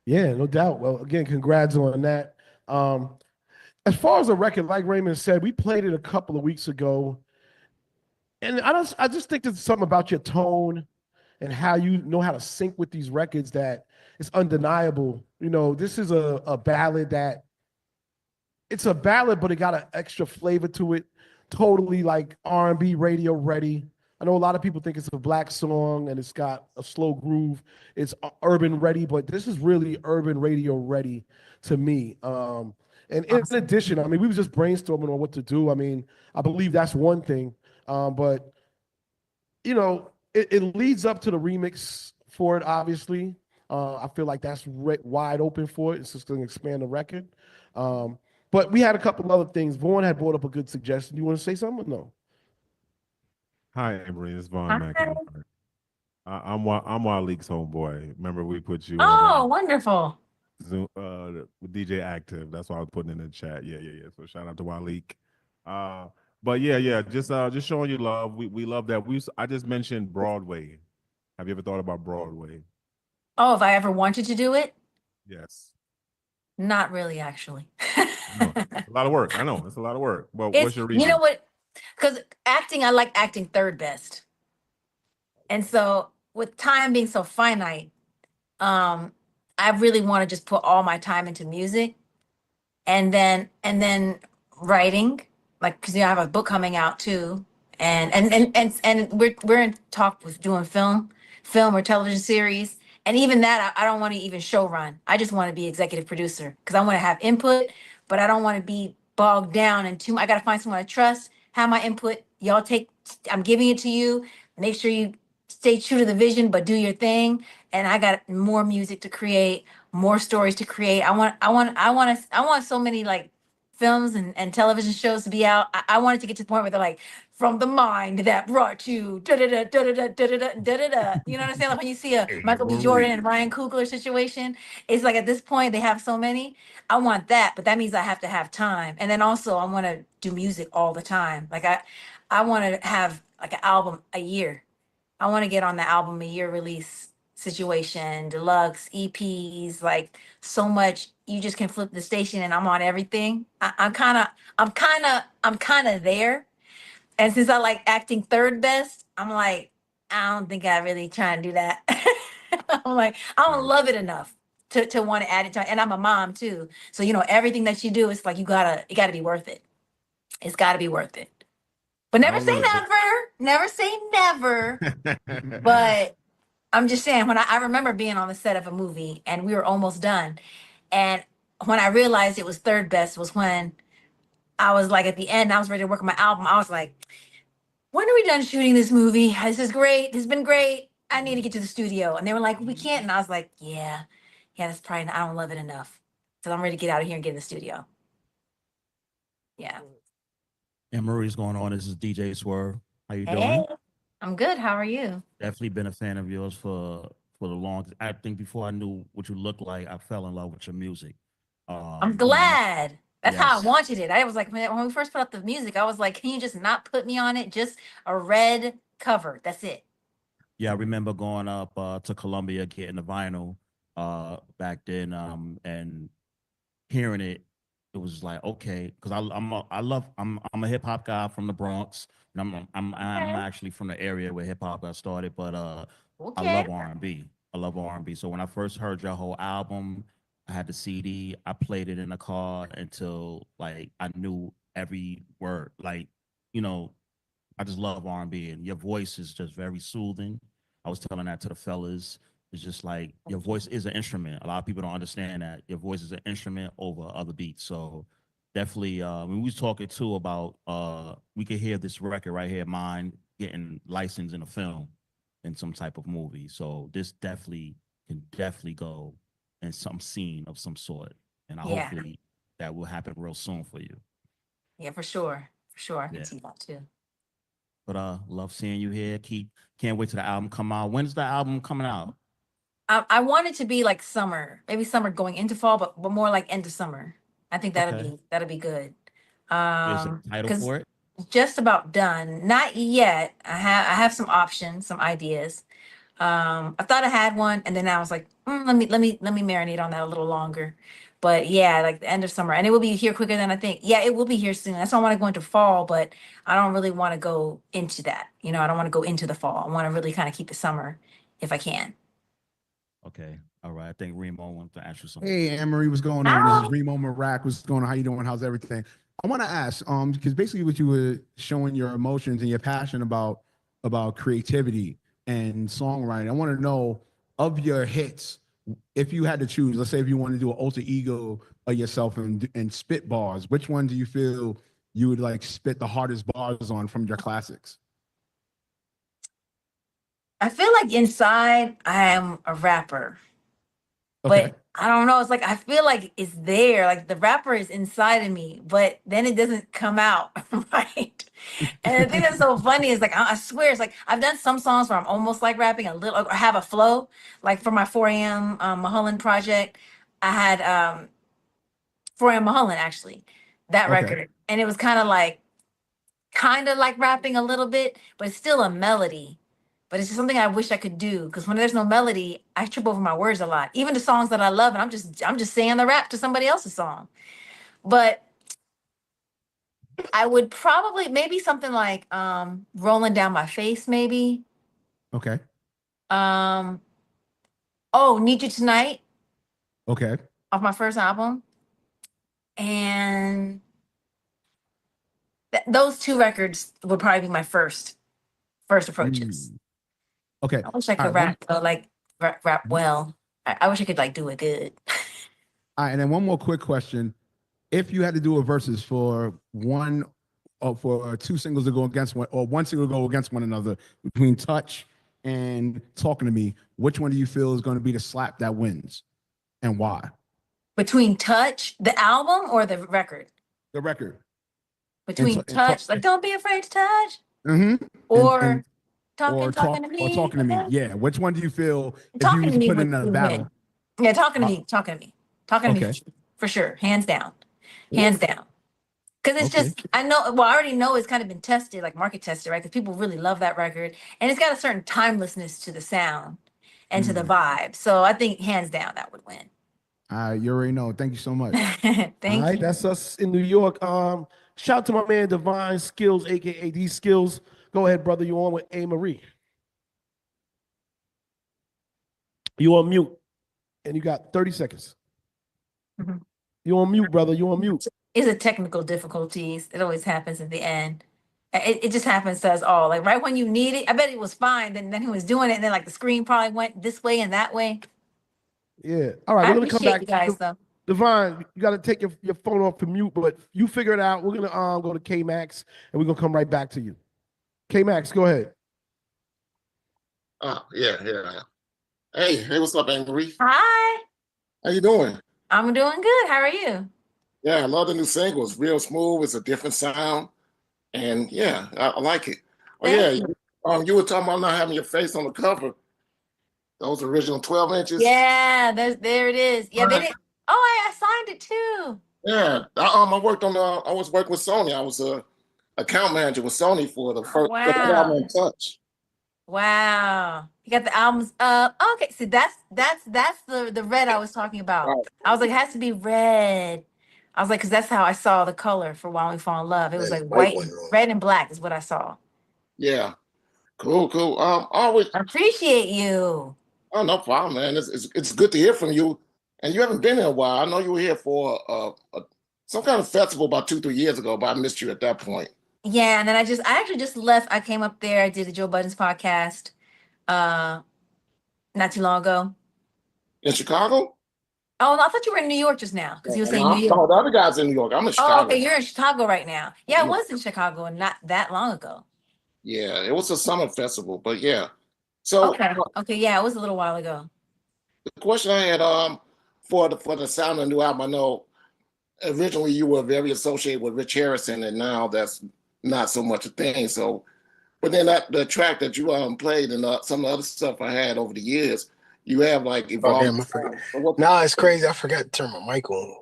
Yeah, no doubt. Well, again, congrats on that. As far as the record, like Raymond said, we played it a couple of weeks ago, and I just think there's something about your tone and how you know how to sync with these records that it's undeniable. This is a ballad that it's a ballad, but it got an extra flavor to it. Totally like R&B radio ready. I know a lot of people think it's a black song and it's got a slow groove. It's urban ready, but this is really urban radio ready to me. And in addition, I mean, we were just brainstorming on what to do. I mean, I believe that's one thing, but it leads up to the remix for it. Obviously, I feel like that's wide open for it. It's just going to expand the record. But we had a couple of other things. Vaughn had brought up a good suggestion. You want to say something or no? Hi, Amerie. It's Vaughn McIntyre. I'm Waleek's homeboy. Remember we put you on wonderful. Zoom with DJ Active. That's why I was putting in the chat. Yeah. So shout out to Waleek. But yeah, just showing you love. We love that. I just mentioned Broadway. Have you ever thought about Broadway? Oh, if I ever wanted to do it? Yes. Not really, actually. No, it's a lot of work. I know it's a lot of work. But what's your reason? You know what? Because acting, I like acting third best. And so with time being so finite, I really want to just put all my time into music and then writing, like, because I have a book coming out too. And we're in talk with doing film or television series. And even that, I don't want to even show run. I just want to be executive producer because I want to have input, but I don't want to be bogged down in I got to find someone I trust, have my input. Y'all I'm giving it to you. Make sure you stay true to the vision, but do your thing. And I got more music to create, more stories to create. I want so many like films and television shows to be out. I want it to get to the point where they're like, from the mind that brought you da da da da da da da da da. You know what I'm saying? Like when you see a Michael B. Jordan and Ryan Coogler situation, it's like at this point they have so many. I want that, but that means I have to have time. And then also I want to do music all the time. Like I want to have like an album a year. I want to get on the album a year release situation, deluxe EPs, like so much. You just can flip the station and I'm on everything. I'm kind of there. And since I like acting third best, I'm like, I don't think I really try and do that. I'm like, I don't love it enough to want to add it to, and I'm a mom too. So, everything that you do, it's like, it gotta be worth it. It's gotta be worth it. But never say never, but I'm just saying, when I remember being on the set of a movie and we were almost done. And when I realized it was third best was when I was like, at the end, I was ready to work on my album. I was like, when are we done shooting this movie? This is great. This has been great. I need to get to the studio. And they were like, we can't. And I was like, yeah, that's probably, I don't love it enough. So I'm ready to get out of here and get in the studio. Yeah. And Marie's going on. This is DJ Swerve. How you Hey, doing? I'm good. How are you? Definitely been a fan of yours for the long. I think before I knew what you looked like, I fell in love with your music. I'm glad. That's how I yes. wanted it. I was like, when we first put up the music, I was like, can you just not put me on it? Just a red cover. That's it. Yeah, I remember going up to Columbia getting the vinyl back then, and hearing it. It was like, okay, because I'm a hip hop guy from the Bronx, and I'm actually from the area where hip hop got started, but I love R&B. I love R&B. So when I first heard your whole album, I had the CD. I played it in the car until like I knew every word. Like, you know, I just love R&B, and your voice is just very soothing. I was telling that to the fellas. It's just like your voice is an instrument. A lot of people don't understand that your voice is an instrument over other beats. So definitely, when we was talking too about, we could hear this record right here, mine getting licensed in a film, in some type of movie. So this definitely can go in some scene of some sort, and hopefully that will happen real soon for you. Yeah, for sure. For sure. I can see that too. But love seeing you here. Can't wait till the album come out. When's the album coming out? I want it to be like summer, maybe summer going into fall, but more like end of summer. I think that'll be good. There's a title for it? Just about done. Not yet. I have some options, some ideas. I thought I had one, and then I was like, let me marinate on that a little longer. But yeah, like the end of summer, and it will be here quicker than I think. Yeah, it will be here soon. That's why I want to go into fall, but I don't really want to go into that. You know, I don't want to go into the fall. I want to really kind of keep the summer if I can. Okay. All right. I think Remo wants to ask you something. Hey, Amerie, what's going on? This is Remo Marac. What's going on? How you doing? How's everything? I want to ask, because basically what you were showing your emotions and your passion about creativity and songwriting. I want to know, of your hits, if you had to choose, let's say if you want to do an alter ego of yourself and spit bars, which one do you feel you would like spit the hardest bars on from your classics? I feel like inside I am a rapper, but I don't know. It's like, I feel like it's there. Like the rapper is inside of me, but then it doesn't come out. Right. And the thing that's so funny is like, I swear, it's like, I've done some songs where I'm almost like rapping a little, or have a flow, like for my 4 a.m. Mulholland project. I had 4 a.m. Mulholland, actually, that record. And it was kind of like rapping a little bit, but it's still a melody. But it's just something I wish I could do, because when there's no melody, I trip over my words a lot. Even the songs that I love, and I'm just saying the rap to somebody else's song. But I would probably maybe something like Rolling Down My Face, maybe. Okay. Oh, Need You Tonight. Okay. Off my first album. And those 2 records would probably be my first approaches. Okay. I wish I could rap well. I wish I could like do it good. All right, and then one more quick question. If you had to do a versus for one or for 2 singles to go against one, or 1 single to go against one another, between Touch and Talking to Me, which one do you feel is going to be the slap that wins, and why? Between Touch, the album, or the record? The record. Between Touch, like Don't Be Afraid to Touch, Mm-hmm. or Talking to Me. Or Talking to Me. Yeah. Which one do you feel if Talking you to Me put in would a battle? win. Yeah, Talking to Me. Talking to Me for sure. Hands down. Hands down. Because it's just, I already know it's kind of been tested, like market tested, right? Because people really love that record. And it's got a certain timelessness to the sound and to the vibe. So I think hands down that would win. You already know. Thank you so much. Thank All right, you. that's us in New York. Shout out to my man Divine Skills, aka D Skills. Go ahead, brother. You on with Amerie? You on mute, and you got 30 seconds. You on mute, brother. You on mute. It's a technical difficulties. It always happens at the end. It just happens to us all. Like right when you need it, I bet it was fine. Then he was doing it, and then like the screen probably went this way and that way. Yeah. All right, I we're gonna come appreciate back. you guys, though. Divine, you got to take your phone off from mute, but you figure it out. We're gonna go to K Max, and we're gonna come right back to you. K Max, go ahead. Yeah, here I am. Hey, what's up, Amerie? Hi. How you doing? I'm doing good. How are you? Yeah, I love the new single. It's real smooth. It's a different sound, and yeah, I like it. Oh yeah, you were talking about not having your face on the cover. Those original 12 inches. Yeah, there it is. Yeah, they did. Oh, I signed it too. Yeah, I worked on. I was working with Sony. I was a account manager with Sony for the first album in Touch. Wow, you got the albums up. Okay, see that's the red I was talking about. Right. I was like, it has to be red. I was like, because that's how I saw the color for While We Fall in Love. It was like white, red, and black is what I saw. Yeah, cool. I appreciate you. Oh, no problem, man. It's good to hear from you. And you haven't been here in a while. I know you were here for some kind of festival about 2-3 years ago, but I missed you at that point. Yeah, and then I actually just left. I came up there. I did the Joe Budden's podcast not too long ago. In Chicago? Oh, no, I thought you were in New York just now because you were saying New York. No, the other guy's in New York. I'm in Chicago. Oh, okay, you're in Chicago right now. Yeah, I was in Chicago not that long ago. Yeah, it was a summer festival, but yeah. So okay, yeah, it was a little while ago. The question I had for the sound of the new album, I know originally you were very associated with Rich Harrison, and now that's not so much a thing. So, but then the track that you played and some of the other stuff I had over the years, you have like evolved. Oh, damn, I forgot. Nah, it's crazy. I forgot to turn my mic on.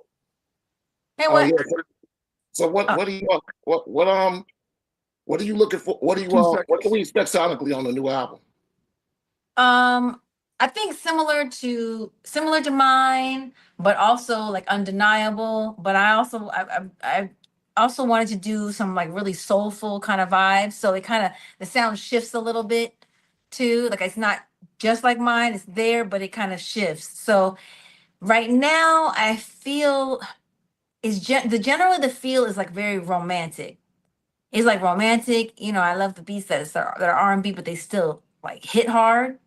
Hey, what? Yeah. So what do you what are you looking for? What can we expect sonically on the new album? I think similar to mine, but also like undeniable. But I also wanted to do some like really soulful kind of vibes. So the sound shifts a little bit too. Like it's not just like mine, it's there, but it kind of shifts. So right now I feel generally the feel is like very romantic. It's like romantic, I love the beats that are R&B, but they still like hit hard.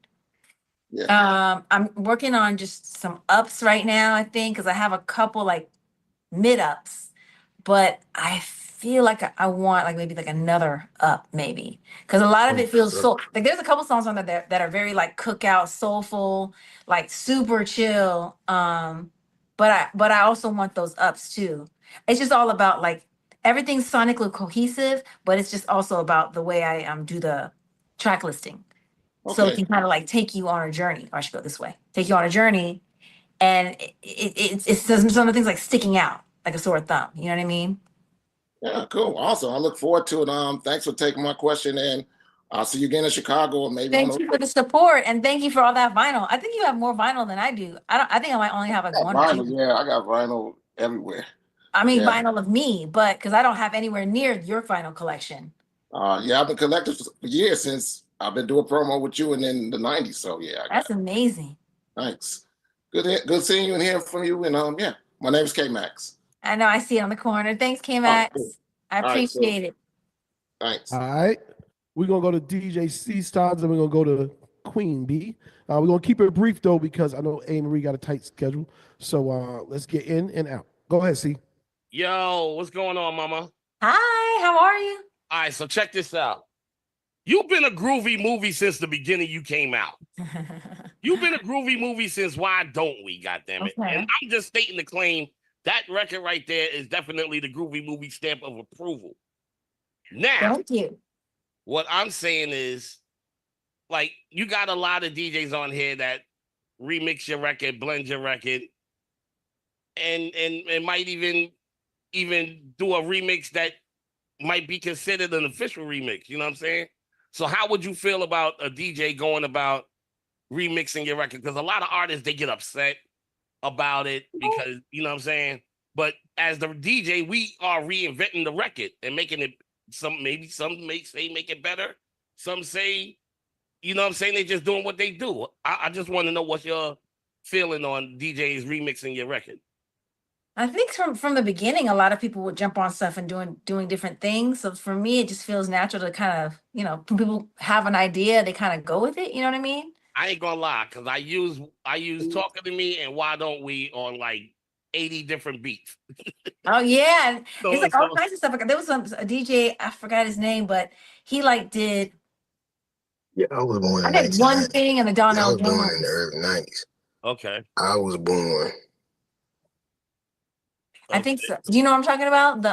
Yeah. I'm working on just some ups right now, I think, because I have a couple like mid ups, but I feel like I want like maybe like another up maybe, because a lot of it feels so like there's a couple songs on there that are very like cookout, soulful, like super chill. But I also want those ups too. It's just all about like everything's sonically cohesive, but it's just also about the way I do the track listing. Okay. So it can kind of like take you on a journey. Or I should go this way. Take you on a journey, and it's some of the things like sticking out like a sore thumb. You know what I mean? Yeah, cool, awesome. I look forward to it. Thanks for taking my question, and I'll see you again in Chicago, or maybe. Thank you for the support, and thank you for all that vinyl. I think you have more vinyl than I do. I think I might only have like one vinyl, or two. Yeah, I got vinyl everywhere. I mean, vinyl of me, but because I don't have anywhere near your vinyl collection. Yeah, I've been collecting for years since I've been doing promo with you and in the 90s. So yeah. That's amazing. Thanks. Good seeing you and hearing from you. And yeah, my name is K Max. I know, I see it on the corner. Thanks, K Max. Cool. I appreciate it. Thanks. All right. We're gonna go to DJ C Styles, and we're gonna go to Queen B. We're gonna keep it brief though, because I know Amerie got a tight schedule. So let's get in and out. Go ahead, C. Yo, what's going on, mama? Hi, how are you? All right, so check this out. You've been a groovy movie since the beginning you came out. You've been a groovy movie since Why Don't We, goddammit. Okay. And I'm just stating the claim that record right there is definitely the groovy movie stamp of approval. Now, thank you. What I'm saying is, like, you got a lot of DJs on here that remix your record, blend your record, and might even do a remix that might be considered an official remix. You know what I'm saying? So how would you feel about a DJ going about remixing your record? Because a lot of artists, they get upset about it because, you know what I'm saying? But as the DJ, we are reinventing the record and making it some may say make it better. Some say, you know what I'm saying, they just doing what they do. I just want to know what's your feeling on DJs remixing your record. I think from the beginning, a lot of people would jump on stuff and doing different things. So for me, it just feels natural to kind of, when people have an idea, they kind of go with it. You know what I mean? I ain't gonna lie, because I use Talking to Me and Why Don't We on like 80 different beats. Oh yeah, it's like all kinds of stuff. There was a DJ, I forgot his name, but he like did. Yeah, I was born. I did One Thing and the Donnell. I was born in the early 90s. Okay. I was born. I think so. Do you know what I'm talking about?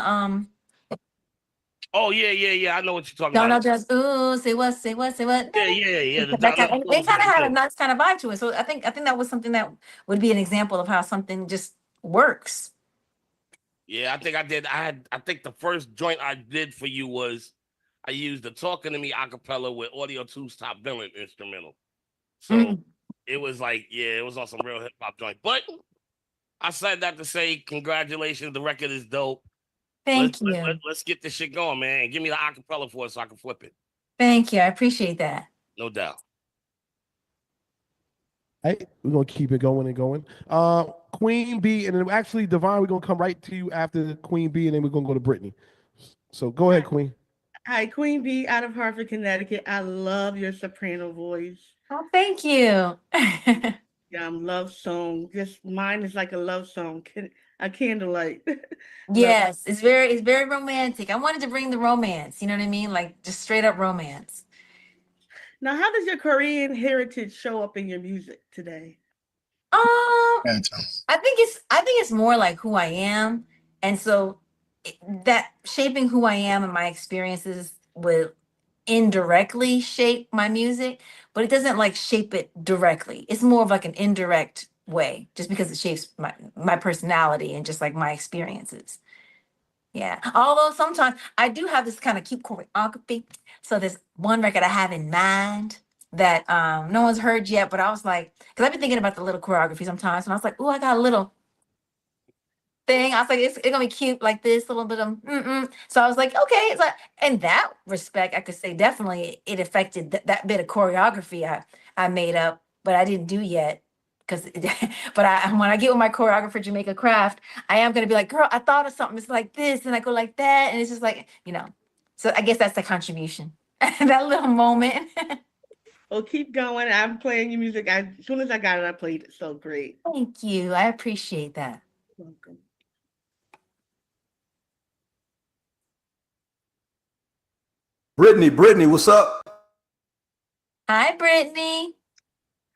Oh yeah. I know what you're talking Don't know about. just say what, say what, say what. Yeah. They kind of have a nice kind of vibe to it. So I think that was something that would be an example of how something just works. Yeah, I think I did. I think the first joint I did for you was I used the Talking to Me acapella with Audio 2's Top Villain instrumental. So it was like, it was on some real hip hop joint. But I said that to say congratulations. The record is dope. Thank you. Let's get this shit going, man. And give me the acapella for it so I can flip it. Thank you. I appreciate that. No doubt. Hey, we're gonna keep it going and going. Queen B, and then actually Divine, we're gonna come right to you after Queen B, and then we're gonna go to Brittany. So go ahead, Queen. Hi, Queen B out of Hartford, Connecticut. I love your soprano voice. Oh, thank you. Love song. Just mine is like a love song, a candlelight. Yes, it's very romantic. I wanted to bring the romance. You know what I mean? Like just straight up romance. Now, how does your Korean heritage show up in your music today? I think it's more like who I am, and so that shaping who I am and my experiences will indirectly shape my music, but it doesn't like shape it directly. It's more of like an indirect way, just because it shapes my personality and just like my experiences. Yeah. Although sometimes I do have this kind of cute choreography. So there's one record I have in mind that no one's heard yet, but I was like, because I've been thinking about the little choreography sometimes, and I was like, oh, I got a little thing. I was like, it's gonna be cute like this, a little bit of So I was like, okay. It's like, in that respect, I could say definitely it affected that bit of choreography I made up, but I didn't do yet. But when I get with my choreographer, Jamaica Craft, I am gonna be like, girl, I thought of something. It's like this, and I go like that, and it's just like, So I guess that's the contribution. That little moment. Well, keep going. I'm playing your music. As soon as I got it, I played it. So great. Thank you. I appreciate that. You're welcome. Brittany, what's up? Hi, Brittany.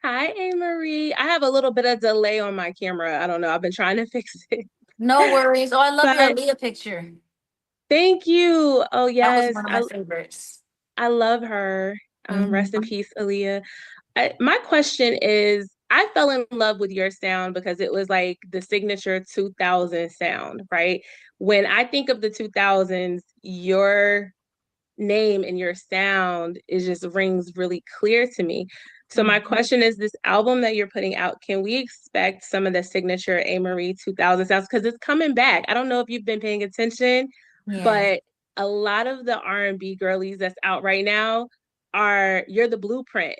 Hi, Amerie. I have a little bit of delay on my camera. I don't know. I've been trying to fix it. No worries. Oh, I love your Aaliyah picture. Thank you. Oh, yes. That was one of my favorites. I love her. Rest in peace, Aaliyah. My question is, I fell in love with your sound because it was like the signature 2000 sound, right? When I think of the 2000s, your name and your sound just rings really clear to me. So my question is, this album that you're putting out, can we expect some of the signature Amerie 2000 sounds? Because it's coming back. I don't know if you've been paying attention, but a lot of the R&B girlies that's out right now you're the blueprint.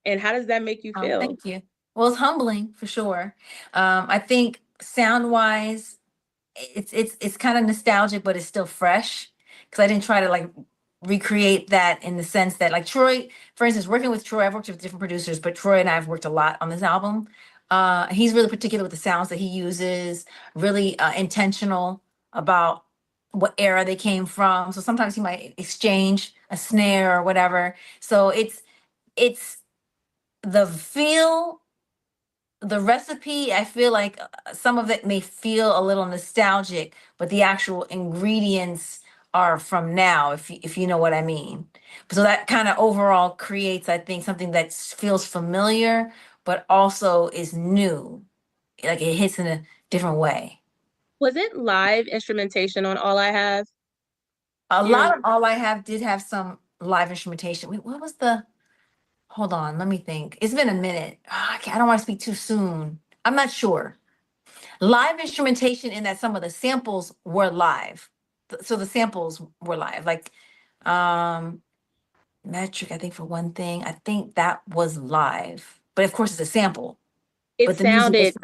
And how does that make you feel? Thank you. Well, it's humbling for sure. I think sound wise, it's kind of nostalgic, but it's still fresh because I didn't try to like recreate that in the sense that like Troy, for instance, working with Troy, I've worked with different producers, but Troy and I have worked a lot on this album. He's really particular with the sounds that he uses, really intentional about what era they came from. So sometimes he might exchange a snare or whatever. So it's the feel, the recipe. I feel like some of it may feel a little nostalgic, but the actual ingredients are from now, if you know what I mean. So that kind of overall creates, I think, something that feels familiar, but also is new. Like it hits in a different way. Was it live instrumentation on All I Have? A lot of All I Have did have some live instrumentation. Wait, what was hold on, let me think. It's been a minute. I don't want to speak too soon. I'm not sure. Live instrumentation in that some of the samples were live. So the samples were live, like Metric, I think for one thing, I think that was live, but of course it's a sample. It sounded,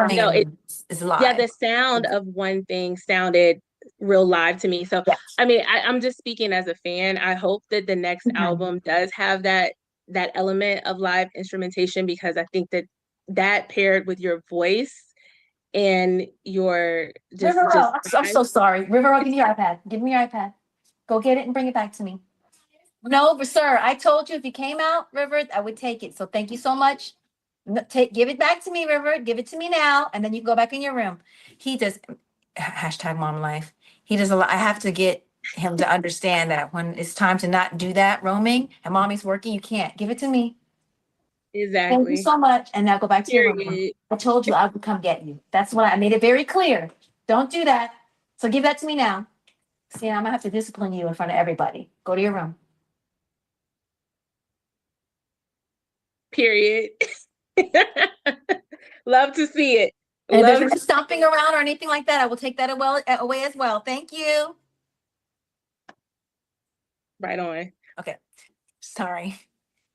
it's live. Yeah, the sound of One Thing sounded real live to me. So, I mean, I'm just speaking as a fan. I hope that the next album does have that element of live instrumentation, because I think that paired with your voice and your I'm so sorry. River, give me your iPad. Give me your iPad. Go get it and bring it back to me. No, but sir, I told you if you came out, River, I would take it. So thank you so much. Give it back to me, River. Give it to me now, and then you can go back in your room. hashtag mom life. He does a lot. I have to get him to understand that when it's time to not do that roaming and mommy's working, you can't. Give it to me. Exactly. Thank you so much. And now go back to your room. Period. I told you I would come get you. That's what I made it very clear. Don't do that. So give that to me now. See, I'm gonna have to discipline you in front of everybody. Go to your room. Period. Love to see it. And if Love there's any stomping around or anything like that, I will take that away as well. Thank you. right on. Okay. Sorry.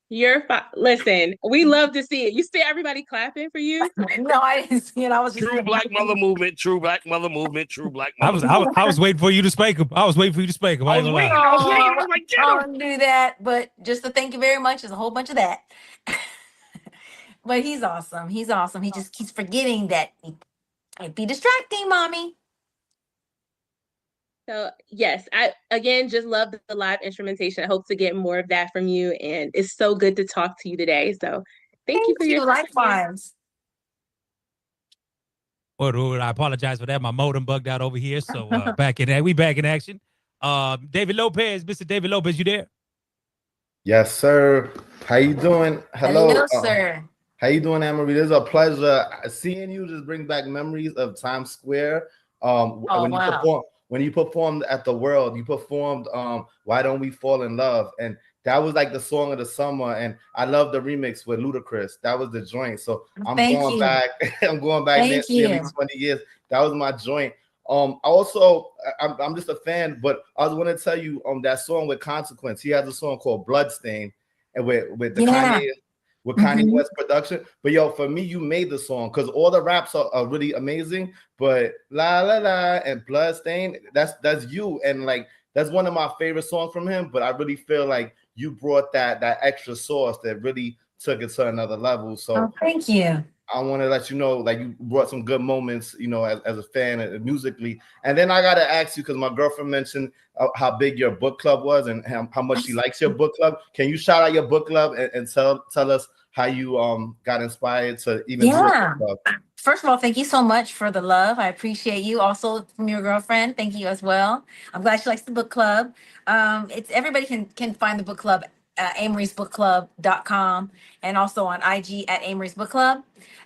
You're fine. Listen, we love to see it. You see everybody clapping for you? No, I didn't see it. I was just True Black Mother Movement. True Black Mother Movement. True Black I Mother. I was waiting for you to spank him. I was waiting for you to spank him. I ain't gonna lie. I was waiting. I was like, get I him. don't do that, but just to thank you very much. There's a whole bunch of that. But he's awesome. He's awesome. He just keeps forgetting that it'd be distracting, mommy. So yes, I again just love the live instrumentation. I hope to get more of that from you, and it's so good to talk to you today. So thank you for your time. Likewise. Well, I apologize for that. My modem bugged out over here. So we back in action. David Lopez, Mr. David Lopez, you there? Yes, sir. How you doing? Hello, sir. How you doing, Amerie? It's a pleasure seeing you. Just bring back memories of Times Square. When you performed at the World, you performed "Why Don't We Fall in Love," and that was like the song of the summer. And I love the remix with Ludacris. That was the joint. So I'm going back. I'm going back nearly 20 years. That was my joint. I'm just a fan, but I was want to tell you that song with Consequence. He has a song called Bloodstain, and with the Kanye West production. But yo, for me, you made the song because all the raps are really amazing. But La La La and Bloodstain, that's you, and like that's one of my favorite songs from him. But I really feel like you brought that extra sauce that really took it to another level. So thank you. I want to let you know, like, you brought some good moments, you know, as a fan musically. And then I got to ask you, because my girlfriend mentioned how big your book club was and how much she likes your book club. Can you shout out your book club and tell us how you got inspired to even do a book club? First of all, thank you so much for the love. I appreciate you. Also from your girlfriend, thank you as well. I'm glad she likes the book club. It's everybody can find the book club at ameriesbookclub.com and also on IG at Ameriie's Book Club.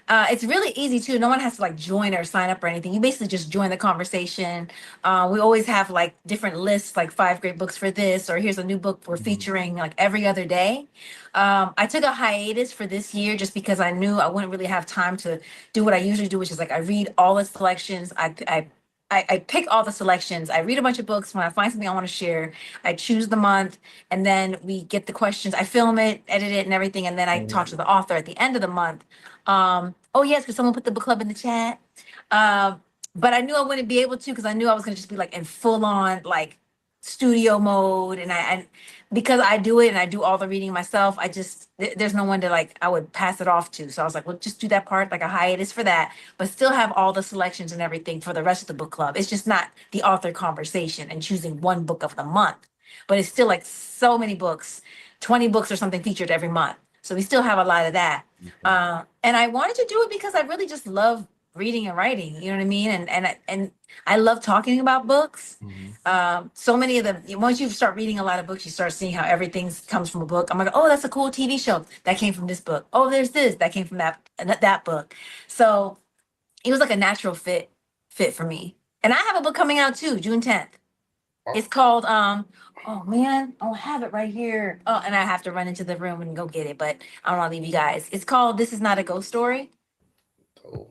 It's really easy too. No one has to like join or sign up or anything. You basically just join the conversation. We always have like different lists, like 5 great books for this, or here's a new book we're featuring like every other day. I took a hiatus for this year just because I knew I wouldn't really have time to do what I usually do, which is like I read all the selections. I pick all the selections. I read a bunch of books. When I find something I want to share, I choose the month, and then we get the questions. I film it, edit it, and everything, and then I talk to the author at the end of the month. Oh yes, because someone put the book club in the chat. But I knew I wouldn't be able to because I knew I was going to just be like in full on like studio mode, and because I do it and I do all the reading myself, there's no one to like I would pass it off to. So I was like, well, just do that part, like a hiatus for that, but still have all the selections and everything for the rest of the book club. It's just not the author conversation and choosing one book of the month, but it's still like so many books, 20 books or something featured every month. So we still have a lot of that. And I wanted to do it because I really just love reading and writing, you know what I mean? And I love talking about books. So many of them, once you start reading a lot of books, you start seeing how everything comes from a book. I'm like, oh, that's a cool TV show. That came from this book. Oh, there's this. That came from that book. So it was like a natural fit for me. And I have a book coming out too, June 10th. It's called, oh man, I don't have it right here. Oh, and I have to run into the room and go get it, but I don't want to leave you guys. It's called This Is Not a Ghost Story.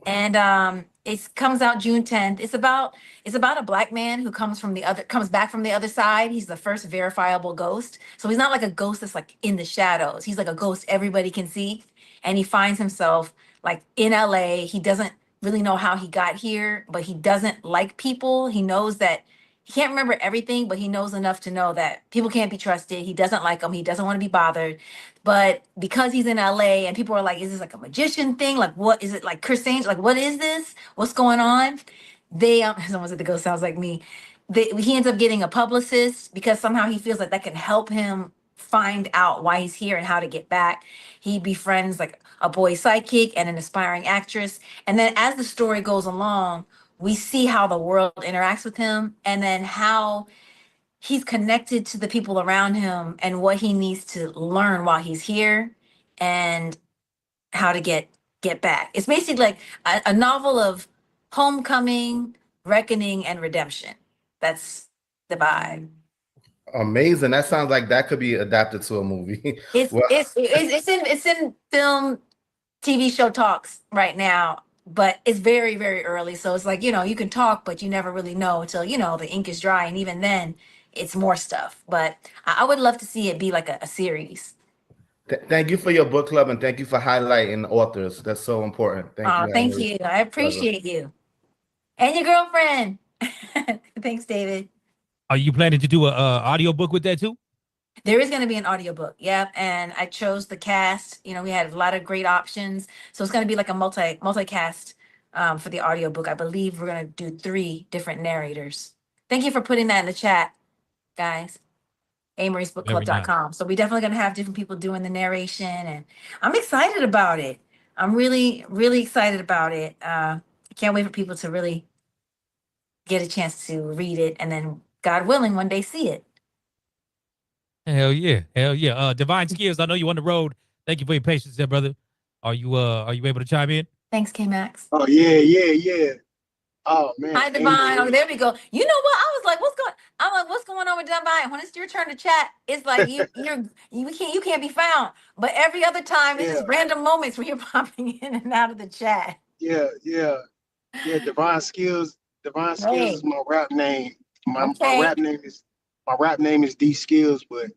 And it comes out June 10th. It's about a Black man who comes back from the other side. He's the first verifiable ghost. So he's not like a ghost that's like in the shadows. He's like a ghost everybody can see. And he finds himself like in LA. He doesn't really know how he got here, but he doesn't like people. He knows that he can't remember everything, but he knows enough to know that people can't be trusted. He doesn't like them. He doesn't want to be bothered. But because he's in LA and people are like, is this like a magician thing? Like, what is it, like Chris Angel? Like, what is this? What's going on? Someone said the ghost sounds like me. He ends up getting a publicist because somehow he feels like that can help him find out why he's here and how to get back. He befriends like a boy psychic and an aspiring actress. And then as the story goes along, we see how the world interacts with him, and then how he's connected to the people around him and what he needs to learn while he's here, and how to get back. It's basically like a novel of homecoming, reckoning, and redemption. That's the vibe. Amazing. That sounds like that could be adapted to a movie. It's Well, it's in film, TV show talks right now, but it's very, very early. So it's like, you know, you can talk, but you never really know until, you know, the ink is dry. And even then it's more stuff. But I would love to see it be like a series. Thank you for your book club, and thank you for highlighting authors. That's so important. Thank you. Thank Amerie. you. I appreciate you. And your girlfriend. Thanks, David. Are you planning to do a audio book with that too? There is going to be an audiobook. Yep. And I chose the cast. You know, we had a lot of great options. So it's going to be like a multicast for the audiobook. I believe we're going to do 3 different narrators. Thank you for putting that in the chat, guys. AmariesBookClub.com. So we're definitely going to have different people doing the narration, and I'm excited about it. I'm really, really excited about it. I can't wait for people to really get a chance to read it, and then, God willing, one day see it. Hell yeah. Hell yeah. Divine Skills, I know you on the road. Thank you for your patience there, brother. Are you able to chime in? Thanks, K-Max. Oh, yeah. Oh, man. Hi, Divine. Oh, there we go. You know what? I was like, what's going on with Divine? When it's your turn to chat, it's like you can't be found. But every other time, it's just random moments where you're popping in and out of the chat. Yeah. Divine Skills. Divine Skills is my rap name. My rap name is D Skills, but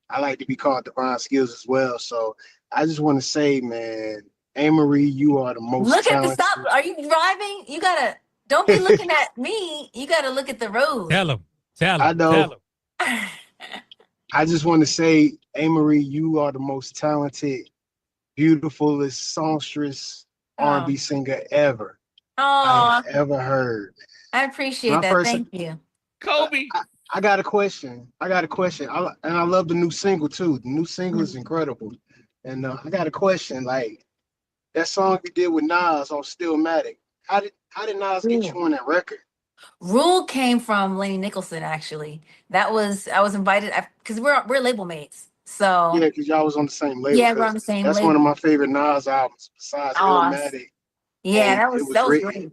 I like to be called Divine Skills as well. So I just want to say, man, Amerie, you are the most talented. Stop. Are you driving? You gotta. Don't be looking at me. You got to look at the road. Tell him. I know. I just want to say, Amerie, you are the most talented, beautifulest, songstress R&B singer ever I have ever heard. I appreciate that. Thank you. Kobe. I got a question. And I love the new single too. The new single is incredible. And I got a question. Like that song you did with Nas on Stillmatic. How did Nas get you on that record? Rule came from Lenny Nicholson, actually. I was invited because we're label mates. So yeah, because y'all was on the same label. Yeah, we're on the same label. That's one of my favorite Nas albums besides Illmatic. Yeah, that was great.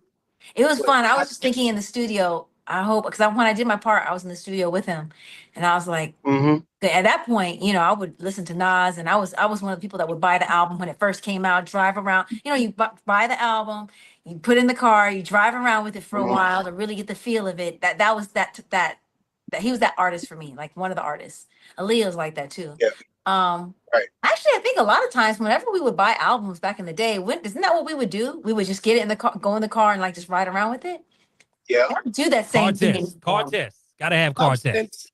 It was fun. I was just thinking in the studio, I hope, because when I did my part, I was in the studio with him, and I was like, at that point, you know, I would listen to Nas, and I was one of the people that would buy the album when it first came out, drive around. You know, you buy the album, you put it in the car, you drive around with it for a while to really get the feel of it. That he was that artist for me, like one of the artists. Aaliyah's like that too. Yeah. Right. Actually, I think a lot of times whenever we would buy albums back in the day, isn't that what we would do? We would just get it in the car, go in the car, and like just ride around with it. Yeah. Do that same thing. Car test. Gotta have car test.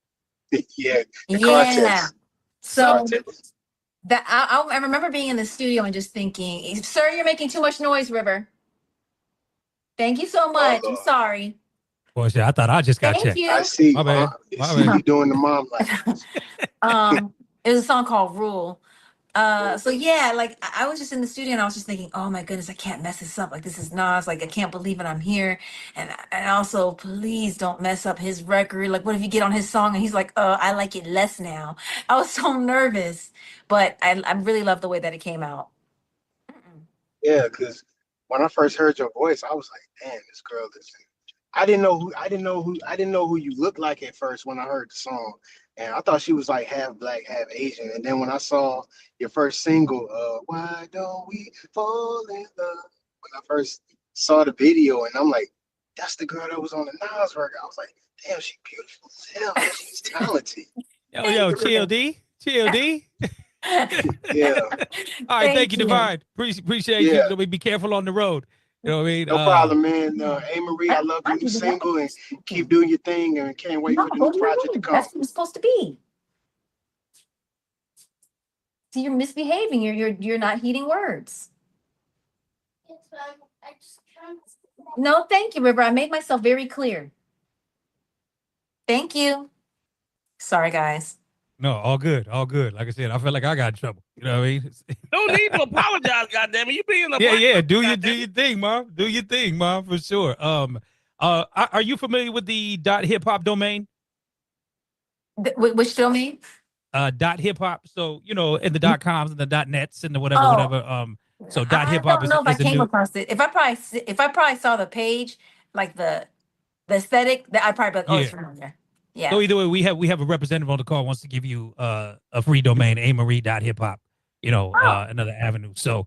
Yeah. Yeah. So that I remember being in the studio and just thinking, "Sir, you're making too much noise, River. Thank you so much. I'm sorry." Boy, shit, I thought I just got checked. You. I see. My bad. You doing the mom like. It was a song called Rule. So yeah, like I was just in the studio and I was just thinking, oh my goodness, I can't mess this up. Like this is Nas, like I can't believe it, I'm here. And also please don't mess up his record. Like what if you get on his song and he's like, I like it less now. I was so nervous, but I really love the way that it came out. Yeah, because when I first heard your voice, I was like, damn, this girl is. I didn't know who you looked like at first when I heard the song. And I thought she was like half black, half Asian. And then when I saw your first single, Why Don't We Fall in Love? When I first saw the video, and I'm like, that's the girl that was on the Nas record. I was like, damn, she's beautiful as hell. Man. She's talented. Yo, chill, D. Chill, D. Yeah. All right, thank you, Divine. Appreciate you. Be careful on the road. You know what I mean? No problem, man. Amerie, I love your new single and keep doing your thing, and can't wait for the new project to come. That's what it's supposed to be. See, you're misbehaving. You're not heeding words. No, thank you, River. I made myself very clear. Thank you. Sorry, guys. No, all good, all good. Like I said, I felt like I got in trouble. You know what I mean? No need to apologize, goddamn it. You being a yeah. Do your thing, Mom. Do your thing, Mom, for sure. Are you familiar with the .hip hop domain? Which domain? .hip hop. So in the .coms and the .nets and the whatever. So I .hip hop don't know if I is a came new. across it. If I probably saw the page, like the aesthetic, that I'd probably be like, oh, it's from there. Yeah. So either way, we have a representative on the call wants to give you a free domain, Amerie.hiphop. Another avenue. So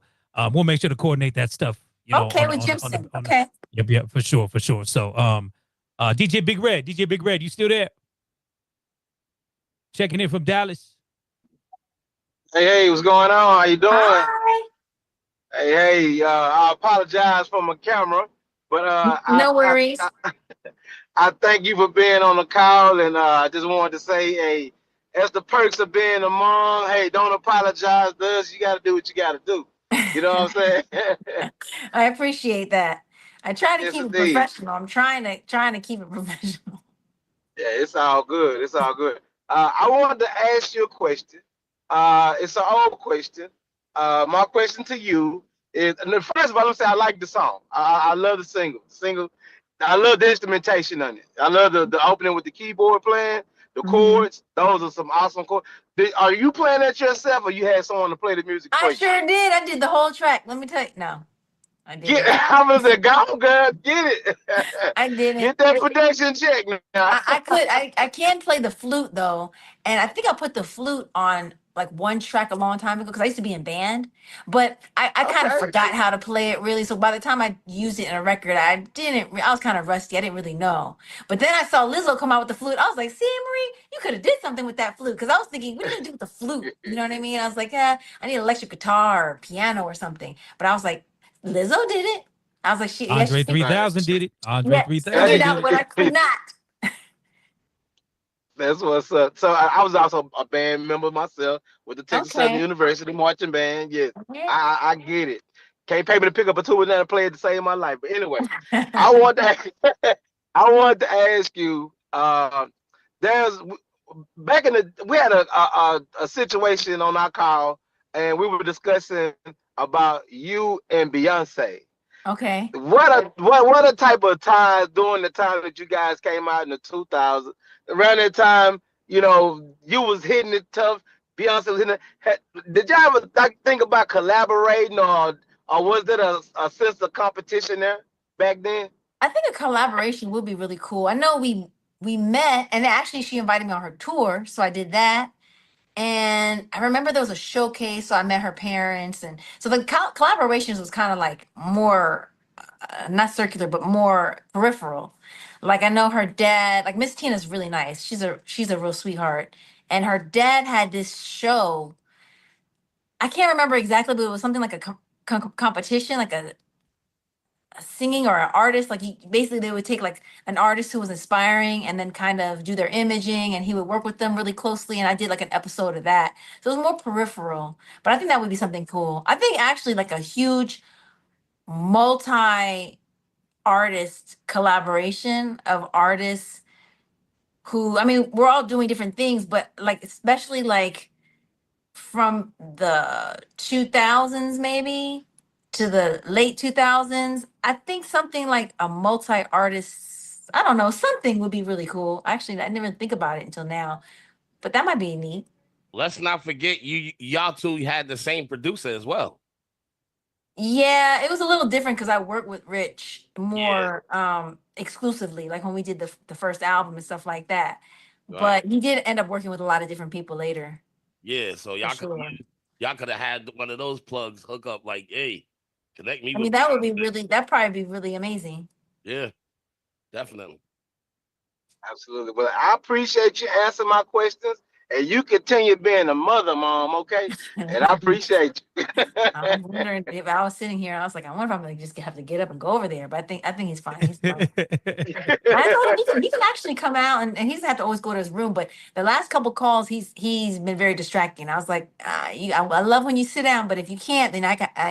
we'll make sure to coordinate that stuff. Okay, with Jimson. Okay. Yep, for sure. So DJ Big Red, you still there? Checking in from Dallas. Hey, what's going on? How you doing? Hi. Hey, I apologize for my camera, but no worries. I thank you for being on the call, and I just wanted to say, hey, as the perks of being a mom, hey, don't apologize to us. You got to do what you got to do. You know what I'm saying? I appreciate that. I try to Yes, keep it indeed. professional. I'm trying to keep it professional. Yeah, it's all good. It's all good. I wanted to ask you a question. It's an old question. My question to you is, and first of all, let me say I like the song. I love the single. I love the instrumentation on it. I love the opening with the keyboard playing, the chords. Those are some awesome chords. Are you playing that yourself, or you had someone to play the music for I you? sure did. I did the whole track. Let me tell you. No, I did. I'm gonna say, go, girl, get it. I didn't. Get that production check now. I can play the flute though, and I think I put the flute on like one track a long time ago because I used to be in band, but I kind of forgot how to play it really. So by the time I used it in a record, I was kind of rusty. I didn't really know. But then I saw Lizzo come out with the flute. I was like, see, Marie, you could have did something with that flute, because I was thinking, what are you gonna do with the flute? You know what I mean? I was like, I need an electric guitar or piano or something. But I was like, Lizzo did it. I was like, Andre 3000 did it. Andre 3000 did it. But I could not. That's what's up. So I was also a band member myself with the Texas Southern University marching band. Yes, I get it. Can't pay me to pick up a tuba and play it to save my life. But anyway, I wanted to ask you. We had a situation on our call, and we were discussing about you and Beyonce. Okay. What a type of times during the time that you guys came out in the 2000s. Around that time, you was hitting it tough. Beyonce was hitting it. Did y'all ever think about collaborating, or was there a sense of competition there back then? I think a collaboration would be really cool. I know we met, and actually she invited me on her tour, so I did that. And I remember there was a showcase, so I met her parents, and so the collaborations was kind of like more, not circular, but more peripheral. Like I know her dad, like Miss Tina's really nice. She's a real sweetheart, and her dad had this show. I can't remember exactly, but it was something like a competition, like a singing or an artist. Like basically they would take like an artist who was inspiring and then kind of do their imaging, and he would work with them really closely. And I did like an episode of that. So it was more peripheral, but I think that would be something cool. I think actually like a huge multi-artist collaboration of artists who, I mean, we're all doing different things, but like, especially like from the 2000s, maybe to the late 2000s, I think something like a multi-artist, I don't know, something would be really cool. Actually, I didn't even think about it until now, but that might be neat. Let's not forget y'all two had the same producer as well. Yeah, it was a little different because I worked with Rich more exclusively, like when we did the first album and stuff like that. Right. But he did end up working with a lot of different people later. Yeah, so y'all could have had one of those plugs hook up, like, hey, connect me. I mean, that'd probably be really amazing. Yeah, definitely. Absolutely. Well, I appreciate you answering my questions, and you continue being a mother, Mom, okay? And I appreciate you. I'm wondering if I was sitting here, I was like, I wonder if I'm gonna just have to get up and go over there. But I think he's fine. He's fine. I told him he can actually come out, and he doesn't have to always go to his room. But the last couple calls, he's been very distracting. I was like, I love when you sit down, but if you can't, then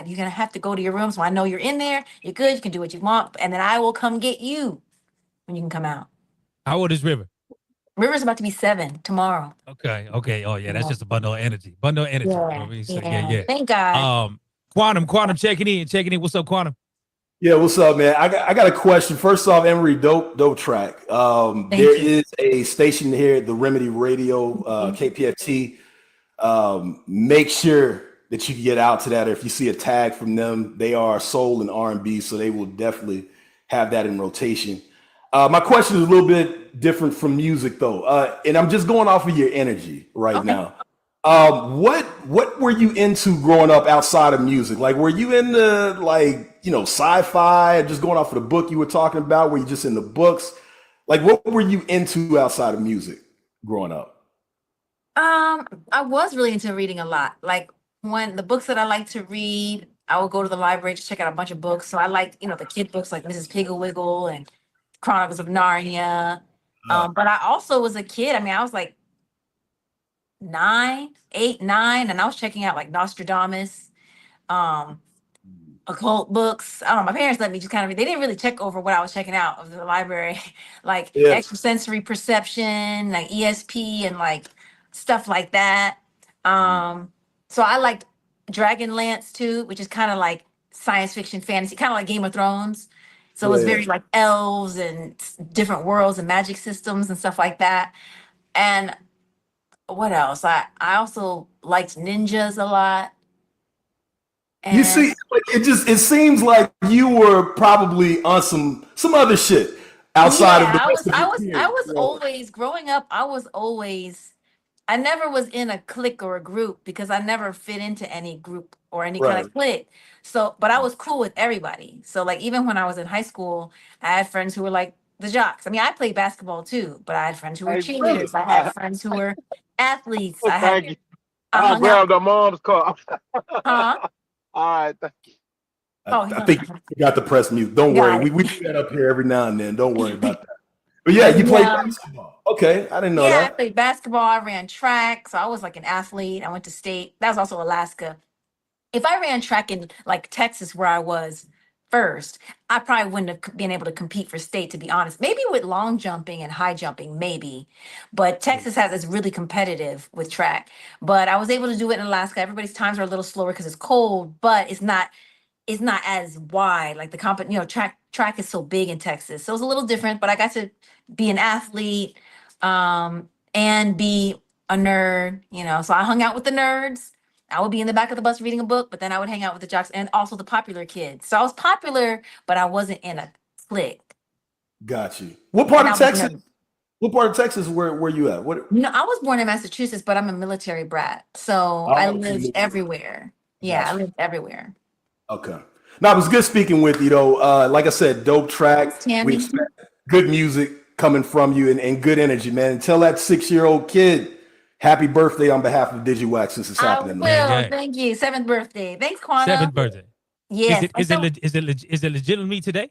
you're gonna have to go to your room. So I know you're in there. You're good. You can do what you want, and then I will come get you when you can come out. How old is River? River's about to be 7 tomorrow. Okay. Oh yeah, that's just a bundle of energy. You know what I mean? So, yeah. Thank God. Quantum checking in. What's up, Quantum? Yeah, what's up, man? I got a question. First off, Emory, dope track. There is a station here, the Remedy Radio, KPFT. Make sure that you get out to that. Or if you see a tag from them, they are soul and R&B, so they will definitely have that in rotation. My question is a little bit different from music, though, and I'm just going off of your energy right now. What were you into growing up outside of music? Like, were you into like, sci-fi, just going off of the book you were talking about? Were you just in the books? Like, what were you into outside of music growing up? I was really into reading a lot. Like when the books that I like to read, I would go to the library to check out a bunch of books. So I liked, the kid books like Mrs. Pigglewiggle and Chronicles of Narnia. But I also was a kid. I mean, I was like 8, 9, and I was checking out like Nostradamus, occult books. I don't know. My parents let me just they didn't really check over what I was checking out of the library, like extrasensory perception, like ESP, and like stuff like that. So I liked Dragonlance too, which is kind of like science fiction fantasy, kind of like Game of Thrones. So it was very like elves and different worlds and magic systems and stuff like that. And what else? I also liked ninjas a lot. You see, like, it seems like you were probably on some other shit outside of the rest of your peers. I was always growing up. I never was in a clique or a group because I never fit into any group or any kind of clique. So, but I was cool with everybody. So like, even when I was in high school, I had friends who were like the jocks. I mean, I played basketball too, but I had friends who were cheerleaders. I had friends who were athletes. I grabbed the mom's car. Huh? All right, thank you. I think you got the press mute. Don't worry. We do that up here every now and then. Don't worry about that. But yeah, you played basketball. Okay, I didn't know that. Yeah, I played basketball. I ran track. So I was like an athlete. I went to state. That was also Alaska. If I ran track in like Texas where I was first, I probably wouldn't have been able to compete for state, to be honest. Maybe with long jumping and high jumping, maybe. But Texas is really competitive with track. But I was able to do it in Alaska. Everybody's times are a little slower because it's cold, but it's not as wide. Like track is so big in Texas. So it's a little different, but I got to be an athlete and be a nerd, So I hung out with the nerds. I would be in the back of the bus reading a book, but then I would hang out with the jocks and also the popular kids. So I was popular, but I wasn't in a clique. Got you. What part of Texas? What part of Texas were you at? I was born in Massachusetts, but I'm a military brat. So I lived everywhere. Yeah, I lived everywhere. Okay. Now, it was good speaking with you, though. Like I said, dope track. We expect good music coming from you and good energy, man. And tell that 6-year-old kid happy birthday on behalf of Digiwaxx since it's happening. I will. Thank you. 7th birthday. Thanks, Quana. 7th birthday. Yes. Is it legitimately today?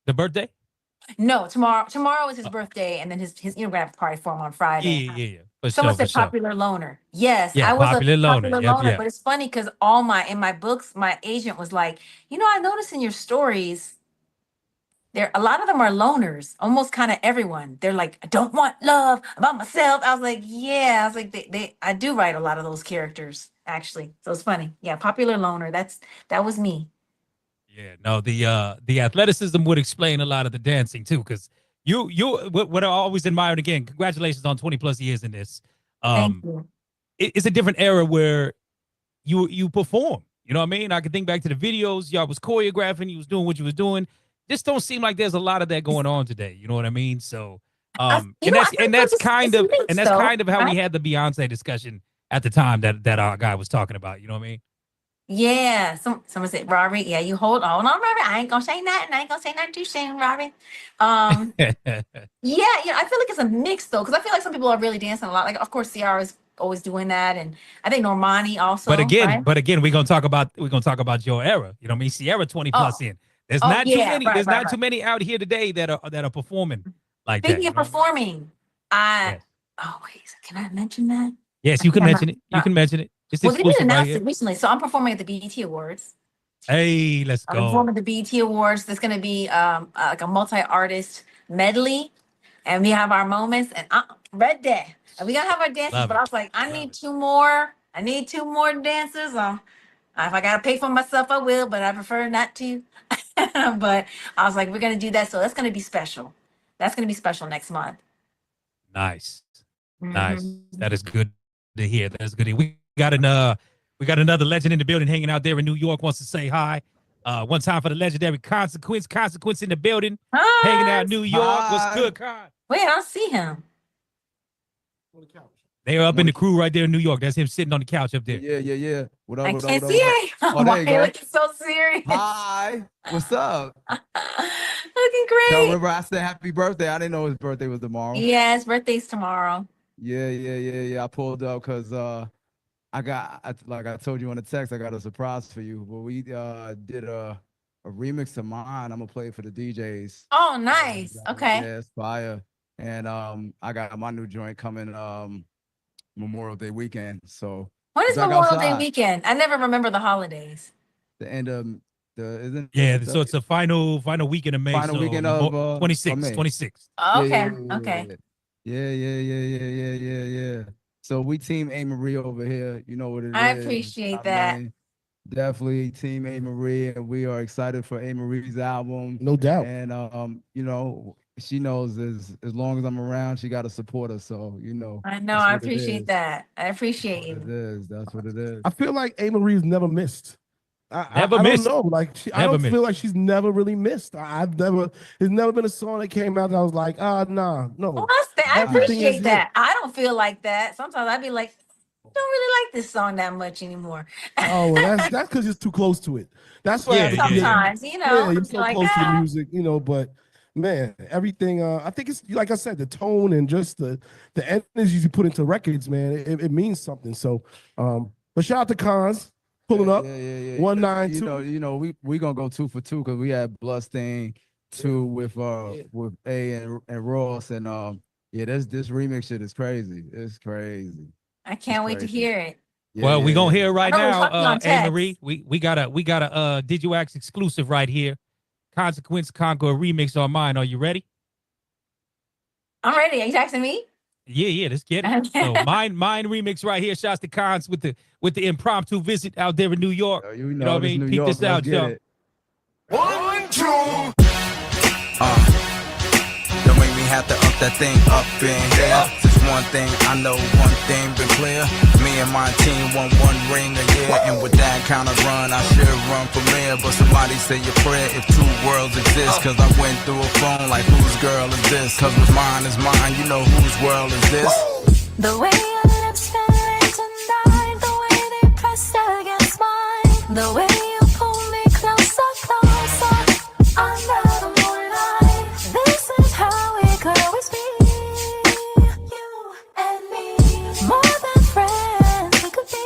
The birthday? No, tomorrow is his birthday, and then his we're gonna have a party for him on Friday. Yeah. Someone said popular loner. Yes, I was popular a loner. popular loner. But it's funny because in my books, my agent was like, I noticed in your stories, a lot of them are loners. Almost kind of everyone. They're like, I don't want love about myself. I was like, yeah. I was like, I do write a lot of those characters actually. So it's funny. Yeah, popular loner. That was me. Yeah, no, the athleticism would explain a lot of the dancing too, because what I always admired, again, congratulations on 20 plus years in this. Thank you. It's a different era where you perform. You know what I mean? I can think back to the videos. Y'all was choreographing. You was doing what you was doing. Just don't seem like there's a lot of that going on today. You know what I mean? So, that's kind of how we had the Beyonce discussion at the time that our guy was talking about. You know what I mean? Yeah. Someone said, Rory, yeah, you hold on, Rory. I ain't gonna say nothing. I ain't gonna say nothing too soon, Rory. I feel like it's a mix though, because I feel like some people are really dancing a lot. Like, of course, Ciara's always doing that, and I think Normani also. But again, we're gonna talk about your era. You know what I mean? Ciara 20 plus in. There's not too many. There's not too many out here today that are performing like that. Speaking of performing, can I mention that? Yes, you can mention it. You can mention it. It's they did announce it recently, so I'm performing at the BET Awards. Hey, let's go. I'm performing at the BET Awards. There's going to be like a multi-artist medley, and we have our moments. And Red Day, and we gotta have our dances. But I was like, I need two more dancers. If I gotta pay for myself, I will, but I prefer not to. But I was like, we're gonna do that, so that's gonna be special. That's gonna be special next month. Nice. Mm-hmm. Nice. That is good to hear. That's good to hear. We got another legend in the building hanging out there in New York, wants to say hi. One time for the legendary Consequence in the building. Hi. Hanging out in New York. What's good, Con? Wait, I don't see him. They are up in the crew right there in New York. That's him sitting on the couch up there. Yeah. What up? I What up? can't What see up? it. Oh, Why there you are you go. looking so serious? Hi. What's up? Looking great. So remember I said happy birthday. I didn't know his birthday was tomorrow. Yeah, his birthday's tomorrow. Yeah. I pulled up because like I told you on the text, I got a surprise for you. But we did a remix of mine. I'm gonna play it for the DJs. Oh, nice. Okay. Yeah, it's fire. And I got my new joint coming Memorial Day weekend. So When is back Memorial Day outside. weekend? I never remember the holidays. The end of isn't Yeah, so it's a final weekend of May. Final so weekend of 26th. Okay. Yeah. So we team Amerie over here. You know what it is. I appreciate that. mean, definitely team Amerie, and we are excited for Amerie's album. No doubt. And you know, she knows as long as I'm around, she got to support us. So you know. I know. that's I what it appreciate is. that. I appreciate It you. is. That's what it is. I feel like Amerie's never missed. I missed. don't know. Like I Never don't missed. feel like she's never really missed. There's never been a song that came out that I was like, nah, no. Well, I Everything is appreciate hit. that. I don't feel like that. Sometimes I'd be like, I don't really like this song that much anymore. Oh, well, that's because you're too close to it. That's why. Yeah, Sometimes, you know, you're I so feel like, close to the music, you know. But man, everything. I think it's like I said, the tone and just the energy you put into records, man. It means something. So, but shout out to Cons pulling up. Yeah. 192. You know, we gonna go 2 for 2 because we had Bloodstain 2 with A and Ross, and yeah, this remix shit is crazy. It's crazy. I can't wait to hear it. Well, we gonna hear it right I know we're now. talking on text. Amerie, we got a Digiwaxx exclusive right here. Consequence Conquer remix on mine. Are you ready? I'm ready. Are you texting me? Yeah, let's get it. So mine remix right here. Shouts to Cons with the impromptu visit out there in New York. You know what I this mean? New Peep York, this let's out, get y'all. it. 1, 2. Don't make me have to up that thing up in here. Just one thing, I know one thing been clear. Me and my team won 1 ring a year. And with that kind of run, I should run for mayor. But somebody say your prayer if 2 worlds exist. Cause I went through a phone like whose girl is this? Cause what's mine is mine, you know whose world is this? The way your lips fell tonight, the way they pressed against mine, the way you pull me closer, closer under the moonlight. This is how it could always be, you and me. More than friends, we could be.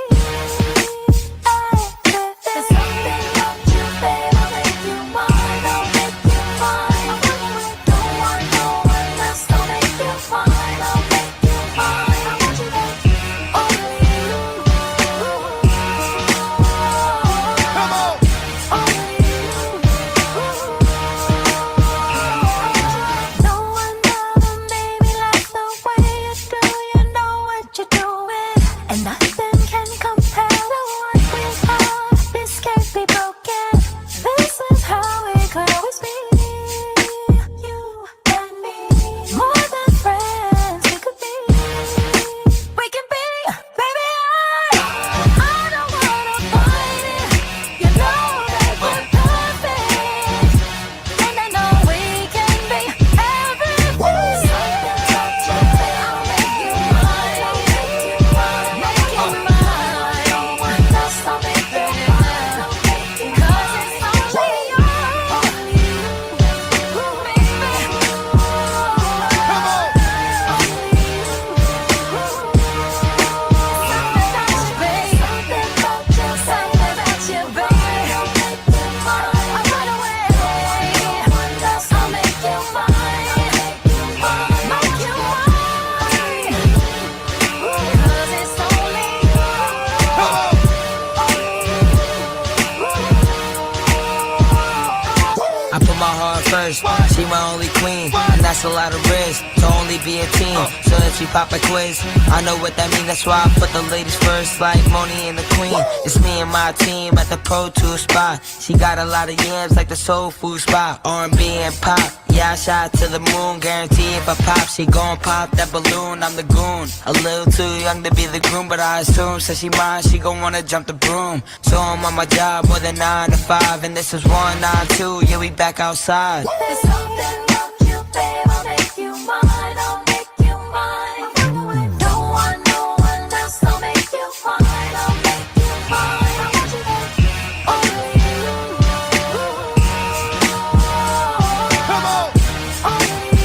There's something about you, babe. I'll make you mine. I'll make you mine. Don't want no one else. I'll make you mine. I'll make you mine. I want you, babe. Only you. She my only queen, and that's a lot of risk to only be a team. So if she pop a quiz, I know what that means. That's why I put the ladies first, like Moni and the Queen. It's me and my team at the Pro Tour spot. She got a lot of yams like the soul food spot. R&B and pop, yeah, I shot to the moon. Guarantee if I pop, she gon' pop that balloon. I'm the goon, a little too young to be the groom, but I assume since she mine, she gon' wanna jump the broom. So I'm on my job more than 9 to 5, and this is 192. Yeah, we back outside. There's something about you, babe. I'll make you mine. I'll make you mine. No one else. I'll make you mine. I'll make you mine. I want you back. Only you. Come on. Only you.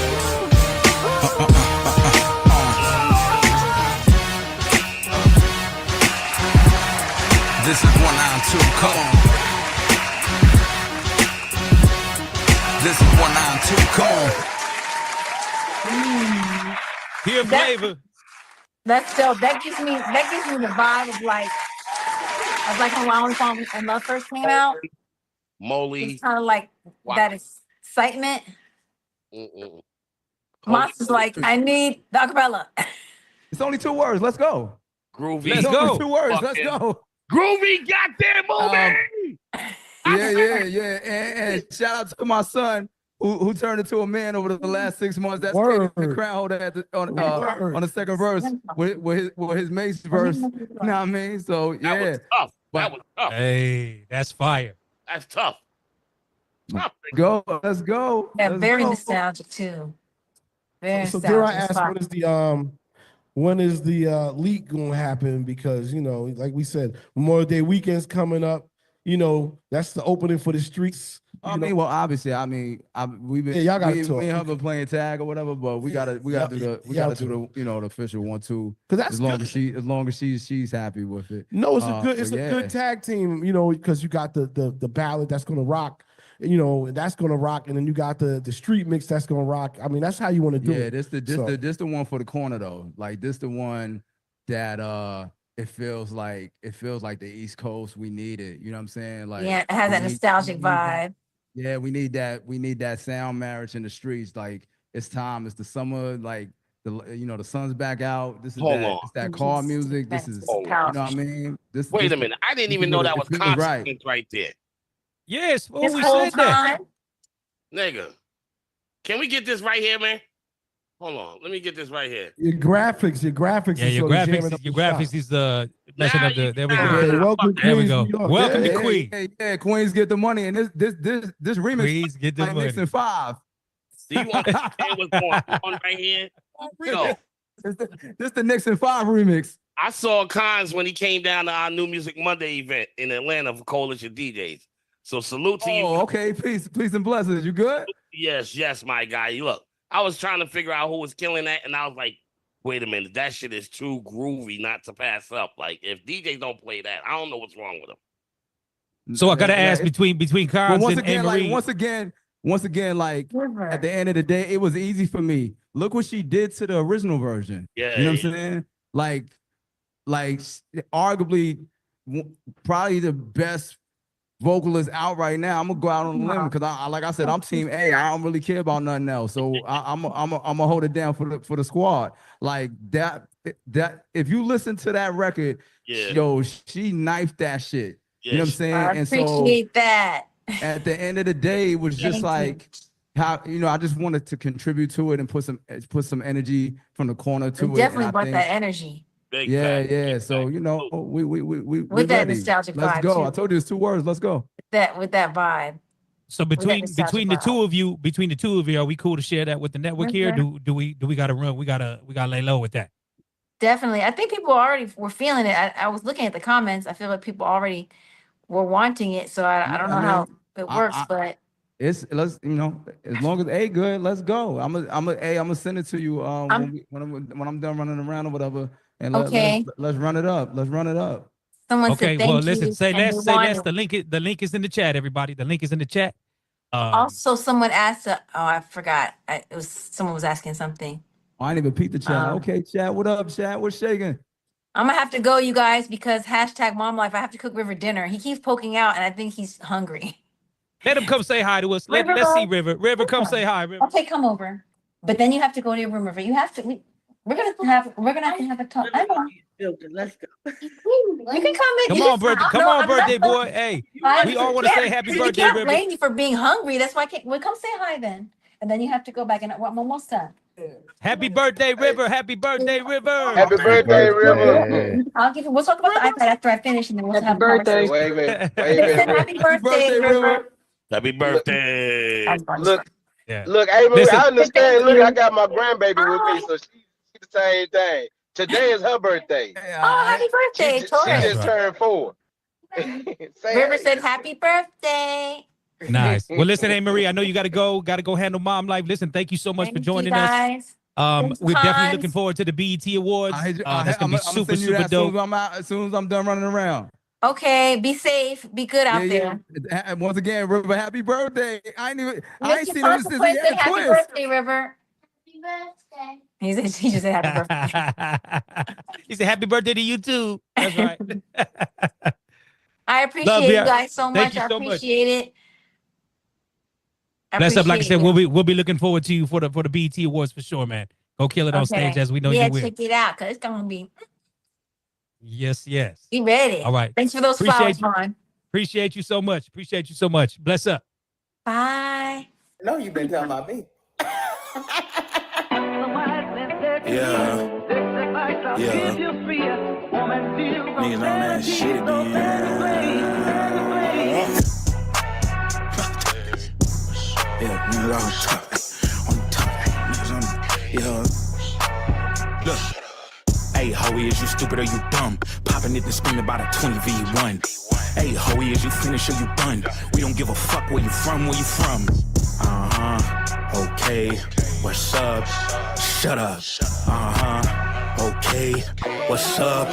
This is 192, come on. This is 192, come on. Here, flavor. That's dope. That gives me the vibe of like when Wild Song and Love first came out. Molly. It's kind of like that excitement. Monster's like, I need the acapella. It's only 2 words. Let's go. Groovy. Let's go. 2 words. Fucking Let's go. Groovy, goddamn movie. Yeah. And shout out to my son who turned into a man over the last 6 months. That's the crown holder at on the second verse with his mate's verse. You know what I mean? So yeah. That was tough. That was tough. Hey, that's fire. That's tough. Go. Let's go. Yeah, Let's very go. nostalgic too. Very So nostalgic. dare I ask, when is the leak gonna happen? Because like we said, Memorial Day weekend's coming up. That's the opening for the streets. Well, obviously, we've been y'all gotta we talk. ain't been playing tag or whatever, but we gotta do the the official 1-2. Because that's as long as she's happy with it. No, it's a good tag team. Because you got the ballad that's gonna rock. That's gonna rock, and then you got the street mix that's gonna rock. I mean, that's how you want to do it. Yeah, this the one for the corner though. Like this the one that it feels like the East Coast. We need it. You know what I'm saying? Like Yeah, it has that nostalgic vibe. Yeah, we need that sound marriage in the streets. Like it's time. It's the summer. Like the sun's back out. This is it's that car music. This is you know what I mean. Wait a minute. I didn't even know that was consequence right there. Yes, This we whole said that. time? Nigga, can we get this right here, man? Hold on, let me get this right here. Your graphics. Yeah, your graphics is messing up the. There we go. Yeah, welcome, there we Queens, go. New York. Welcome Yeah, to Queens. Yeah, Queens get the money, and this remix. Queens get the money. Mixing 5. Do you understand what's going on right here? Yo, This the Nixon 5 remix. I saw Cons when he came down to our New Music Monday event in Atlanta for Coalition DJs. So salute to you. Oh, okay. Peace and blessings. You good? Yes, my guy. Look, I was trying to figure out who was killing that, and I was like, wait a minute, that shit is too groovy not to pass up. Like, if DJs don't play that, I don't know what's wrong with them. So I gotta ask between Cons once and again, Marie. once again, like at the end of the day, it was easy for me. Look what she did to the original version. Yeah, you know what I'm saying? Like arguably, probably the best vocalist out right now. I'm gonna go out on a limb because I like I said, I'm team A. I don't really care about nothing else. So I'm gonna hold it down for the squad. Like that if you listen to that record, yo, she knifed that shit. You know what I'm saying? I appreciate that. At the end of the day, it was just like how I just wanted to contribute to it and put some energy from the corner to it. Definitely brought that energy. Yeah. So we With that ready. nostalgic Let's vibe, go. too. I told you it's 2 words. Let's go. With that vibe. So between the two of you, are we cool to share that with the network here? Do we gotta run? We gotta lay low with that. Definitely. I think people already were feeling it. I was looking at the comments. I feel like people already were wanting it. So I don't know how it works, but Let's as long as A good, let's go. I'm gonna send it to you when I'm done running around or whatever. And let's run it up. Let's run it up. Someone Okay, said thank well, you. listen, say and less. they wanted- The link is in the chat, everybody. The link is in the chat. Also, someone asked, I forgot. Someone was asking something. I didn't even peep the chat. Okay, chat. What up, chat? What's shaking? I'm gonna have to go, you guys, because #MomLife. I have to cook River dinner. He keeps poking out, and I think he's hungry. Let him come say hi to us. Let's see River. River, come say hi. River. Okay, come over. But then you have to go to your room, River. You have to. We're gonna have to have a talk. I know. Let's go. You can come in. Come You on, just- birthday. I- Come no, on, I'm not birthday going- boy. Hey, I we all want to can't- say happy you birthday, can't River. blame you for being hungry. That's why I can't. Well, come say hi then, and then you have to go back. And I'm almost done. Happy birthday, River. Happy birthday, River. Happy birthday, River. I'll give you. We'll talk about the iPad after I finish, and then we'll have a birthday. conversation. Wait a minute. Listen, happy birthday, River. Happy birthday. Look, Yeah. look, hey, Marie, Listen. I understand. Look, you. I got my grandbaby with me, so she the same thing. Today is her birthday. Oh, happy birthday, She Taurus. just turned 4. River said happy birthday. Nice. Well, listen, hey Marie, I know you got to go handle mom life. Listen, thank you so much for Thank you, joining us. guys. Thanks, We're definitely Hans. looking forward to the BET Awards. That's gonna be super, send you super that dope. As soon as I'm done running around. Okay, be safe. Be good out there. And once again, River, happy birthday. I ain't Mr. seen him since he Consequence had said a happy twist. birthday, River. Happy birthday. He just said happy birthday. He said happy birthday to you too. That's right. I Love appreciate you. you guys so Thank much. you I so much. appreciate it. Bless up. Like I appreciate said, it. we'll be looking forward to you for the BET Awards for sure, man. Go kill it on stage as we know yeah, you will. check it out, cause it's gonna be. Yes, yes. Be ready. All right. Thanks for those Appreciate flowers, Ron. Appreciate you so much. Appreciate you so much. Bless up. Bye. No, you've been talking about me. Yeah. Niggas on that shit again. Yeah, niggas on top. Niggas on, yeah. Look. Hey, Hoey, is you stupid or you dumb? Popping it and screaming about a 20v1. Hey, Hoey, is you finished or you done? We don't give a fuck where you from, where you from. Okay. What's up? Shut up. Okay. What's up?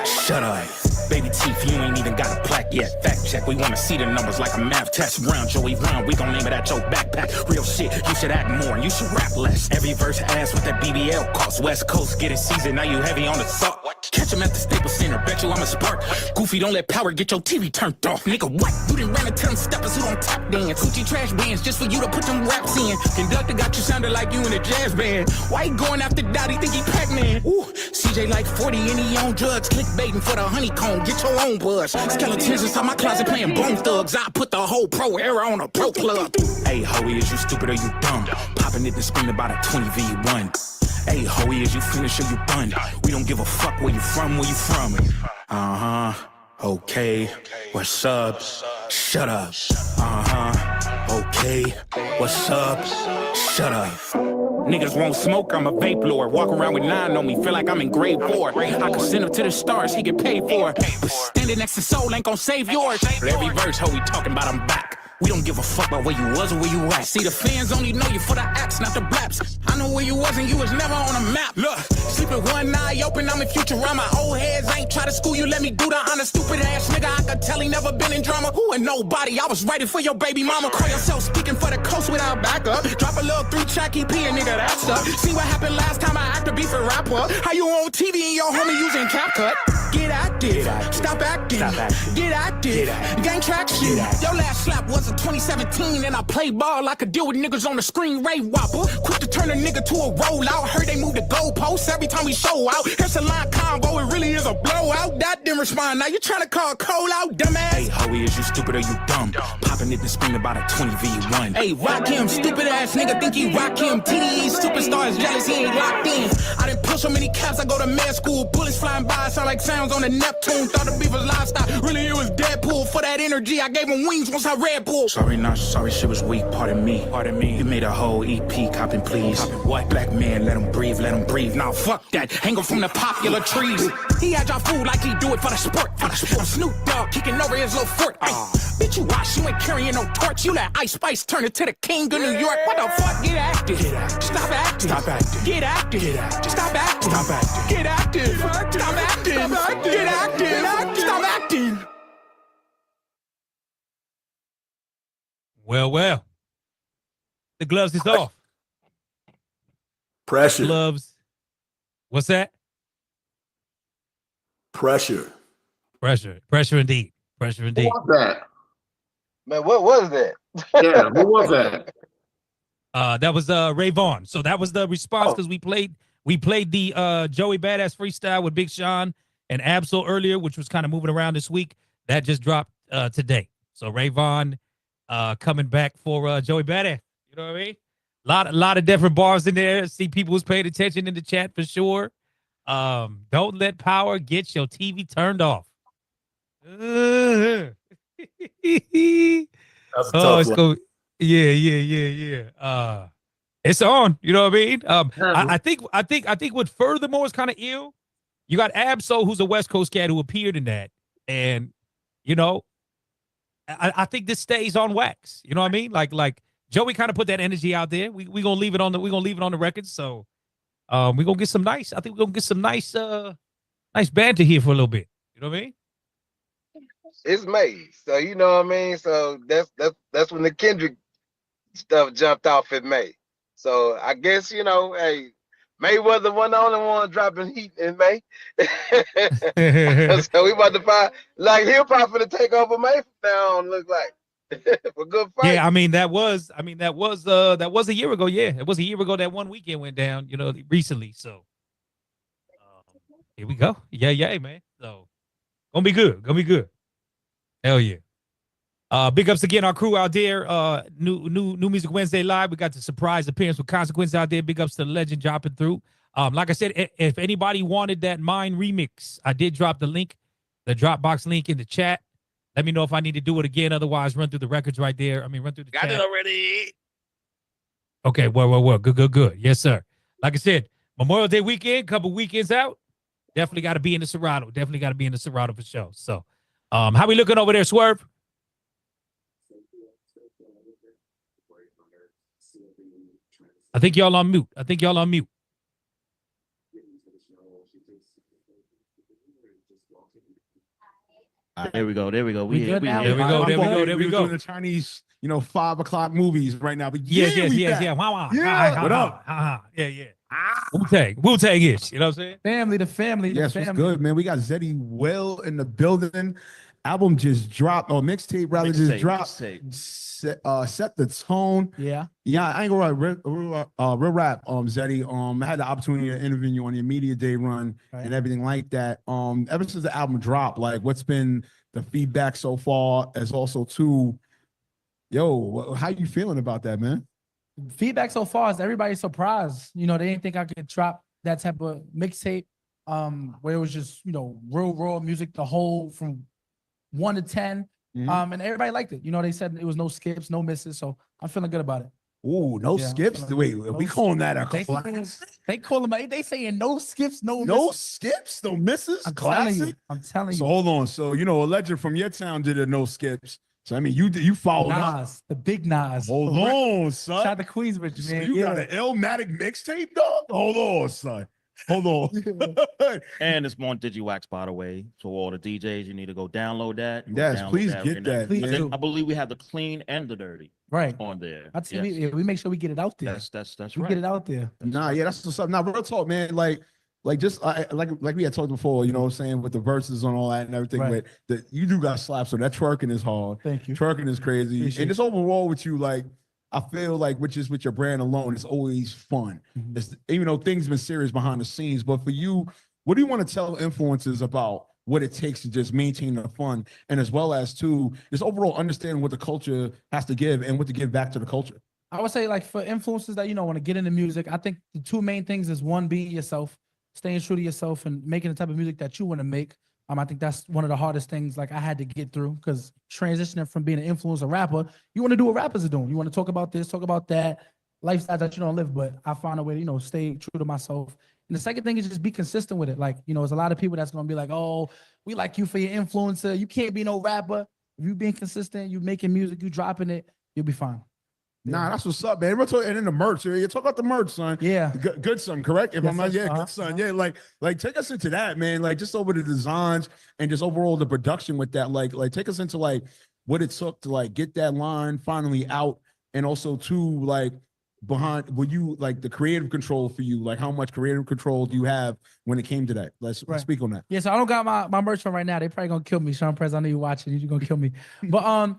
Shut up. Baby teeth, you ain't even got a plaque yet. Fact check, we wanna see the numbers like a math test. Round Joey round, we gon' name it at your backpack. Real shit, you should act more and you should rap less. Every verse ass with that BBL cost. West Coast get it seasoned, now you heavy on the salt. Catch him at the Staples Center, bet you I'm a spark. Goofy, don't let power get your TV turned off. Nigga, what? You done ran into them steppers who don't tap dance. Gucci trash bands just for you to put them raps in. Conductor got you sounding like you in a jazz band. Why you going after Dottie, think he Pac-Man? Ooh, CJ like 40 and he on drugs. Clickbaiting for the honeycomb, get your own buzz. Skeletons inside my closet playing Bone Thugs. I put the whole pro era on a pro club. Hey, Hoey, is you stupid or you dumb? Popping it and screaming about a 20v1. Hey, Hoey, is you finished or you done? We don't give a fuck where you from, where you from. Okay. What's up? Shut up. Okay. What's up? Shut up. Niggas won't smoke, I'm a vape lord. Walk around with 9 on me, feel like I'm in grade 4. I could send him to the stars, he get paid for it. But standing next to Soul ain't gon' save yours. Every verse, ho, we talking about I'm back. We don't give a fuck about where you was or where you at. See, the fans only know you for the acts, not the blaps. I know where you was and you was never on a map. Look, sleep with one eye open, I'm in Futurama. Old heads ain't try to school you, let me do the honor. Stupid ass nigga, I could tell he never been in drama. Who and nobody, I was writing for your baby mama. Call yourself speaking for the coast without backup. Drop a little 3-track EP and nigga, that's up. See what happened last time I acted beef a rapper. How you on TV and your homie using CapCut? Get active, stop acting, get active, gain traction. Your last slap was a 2017 and I play ball. I could deal with niggas on the screen, Ray Whopper. Quick to turn a nigga to a rollout. Heard they moved the goalposts every time we show out. Here's a line combo, it really is a blowout. That didn't respond, now you trying to call Cole out, dumbass. Hey, Hoey, is you stupid or you dumb? Popping it and screaming about a 20v1. Hey, rock him, stupid ass nigga think he rock him. TDE superstars jealous, he ain't locked in. I didn't pull so many caps, I go to med school. Bullets flying by, sound like sounds on the Neptune. Thought the beef was livestock, really it was Deadpool. For that energy, I gave him wings once I Red Bull. Sorry, not sorry, shit was weak, pardon me. You made a whole EP, copping please. What? Black man, let him breathe, let him breathe. Now fuck that, hang him from the popular trees. He had y'all food like he do it for the sport. I'm Snoop Dogg kicking over his little fort. Bitch, you watch, you ain't carrying no torch. You let Ice Spice turn it to the king of New York. What the fuck? Get active. Stop acting. Stop acting. Get active. Stop acting. Stop acting. Get active. Stop acting. Get active. Stop acting. Well. The gloves is off. Pressure. Gloves. What's that? Pressure. Pressure indeed. Pressure indeed. Who was that? Man, what was that? Yeah, who was that? That was Ray Vaughn. So that was the response because we played the Joey Badass freestyle with Big Sean and Absol earlier, which was kind of moving around this week. That just dropped today. So Ray Vaughn coming back for Joey Badass. You know what I mean? A lot of different bars in there. See people who's paying attention in the chat for sure. Don't let power get your TV turned off. That's a tough it's one. yeah. It's on. You know what I mean? I think what furthermore is kind of ill. You got Absol, who's a West Coast cat who appeared in that, and you know, I think this stays on wax. You know what I mean? Like Joey kind of put that energy out there. We gonna leave it on the record. So we're gonna get some nice. I think we're gonna get some nice banter here for a little bit. You know what I mean? It's May, so you know what I mean. So that's when the Kendrick stuff jumped off in May. So I guess hey, Mayweather wasn't the only one dropping heat in May. So we about to find like he'll probably take over May from now on. Look like for good fight. Yeah, I mean that was a year ago. Yeah, it was a year ago that one weekend went down. Recently. So here we go. Yeah, man. So gonna be good. Hell yeah. Big ups again, our crew out there. New Music Wednesday live. We got the surprise appearance with Consequence out there. Big ups to the legend dropping through. Like I said, if anybody wanted that Mine remix, I did drop the link, the Dropbox link in the chat. Let me know if I need to do it again. Otherwise, run through the records right there. Run through the Got chat. it already. Okay, well. Good. Yes, sir. Like I said, Memorial Day weekend, couple weekends out. Definitely got to be in the Serato. For sure. So, how we looking over there, Swerve? I think y'all on mute. There we go. There we go. Doing the Chinese, 5 o'clock movies right now. But yeah. Wow. Yeah. What up? Yeah. Wu-Tang ish. You know what I'm saying? Family to family. Yes, what's good, man. We got Zeddy Will in the building. Album just dropped, or mixtape rather just dropped. Set the tone. Yeah. I ain't gonna lie. Real rap. Zeddy. I had the opportunity to interview you on your media day run and everything like that. Ever since the album dropped, like, what's been the feedback so far? As also too, how you feeling about that, man? Feedback so far is everybody's surprised. They didn't think I could drop that type of mixtape, where it was just real raw music, the whole from 1 to 10. And everybody liked it. They said it was no skips, no misses. So I'm feeling good about it. Ooh, no skips. Wait, we calling that a classic? They call them. They saying no skips, no skips, no misses. I'm Classic. telling you. So hold on. So a legend from your town did a no skips. So you followed Nas, the big Nas. Hold on, son. Shout out to Queensbridge, man. So you got an Illmatic mixtape, dog? Hold on, son. Hold on. And it's on Digiwaxx, by the way. So all the DJs, you need to go download that. Yes, please get that. Please do. I believe we have the clean and the dirty on there. That's we make sure we get it out there. That's we get it out there. That's what's up. Now, real talk, man. Like just like we had talked before, you know what I'm saying, with the verses and all that and everything. But you do got slaps, so that twerking is hard. Thank you. Twerking is crazy. And just overall with you, like, I feel like with your brand alone, it's always fun. It's, even though things been serious behind the scenes, but for you, what do you want to tell influencers about what it takes to just maintain the fun, and as well as to just overall understanding what the culture has to give and what to give back to the culture? I would say, like, for influencers that want to get into music, I think the two main things is one, being yourself, staying true to yourself, and making the type of music that you want to make. I think that's one of the hardest things like I had to get through, because transitioning from being an influencer rapper, you want to do what rappers are doing. You want to talk about this, talk about that, lifestyle that you don't live. But I found a way to, stay true to myself. And the second thing is just be consistent with it. Like, there's a lot of people that's going to be like, oh, we like you for your influencer. You can't be no rapper. If you being consistent, you making music, you dropping it, you'll be fine. Nah, that's what's up, man. And then the merch. You talk about the merch, son. Yeah. Good son, correct? If I'm not, good son. Yeah, like take us into that, man. Like, just over the designs and just overall the production with that. Like take us into like what it took to like get that line finally out, and also to like behind, were you like the creative control for you? Like how much creative control do you have when it came to that? Let's speak on that. Yeah, so I don't got my merch on right now. They probably gonna kill me. Sean Prez, I know you watching. You're gonna kill me. But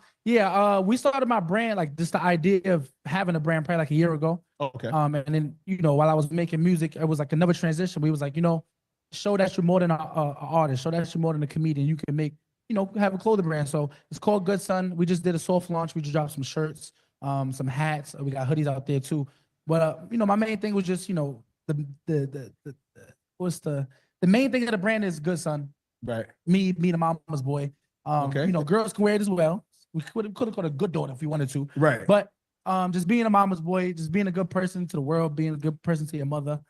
we started my brand, like just the idea of having a brand probably like a year ago. Okay. And then while I was making music, it was like another transition. We was like, show that you're more than an artist. Show that you're more than a comedian. You can make, have a clothing brand. So it's called Good Son. We just did a soft launch. We just dropped some shirts, some hats. We got hoodies out there too. But my main thing was just the main thing of the brand is Good Son. Right. Me the mama's boy. Okay. Girls can wear it as well. We could have called a good daughter if we wanted to. Right. But just being a mama's boy, just being a good person to the world, being a good person to your mother.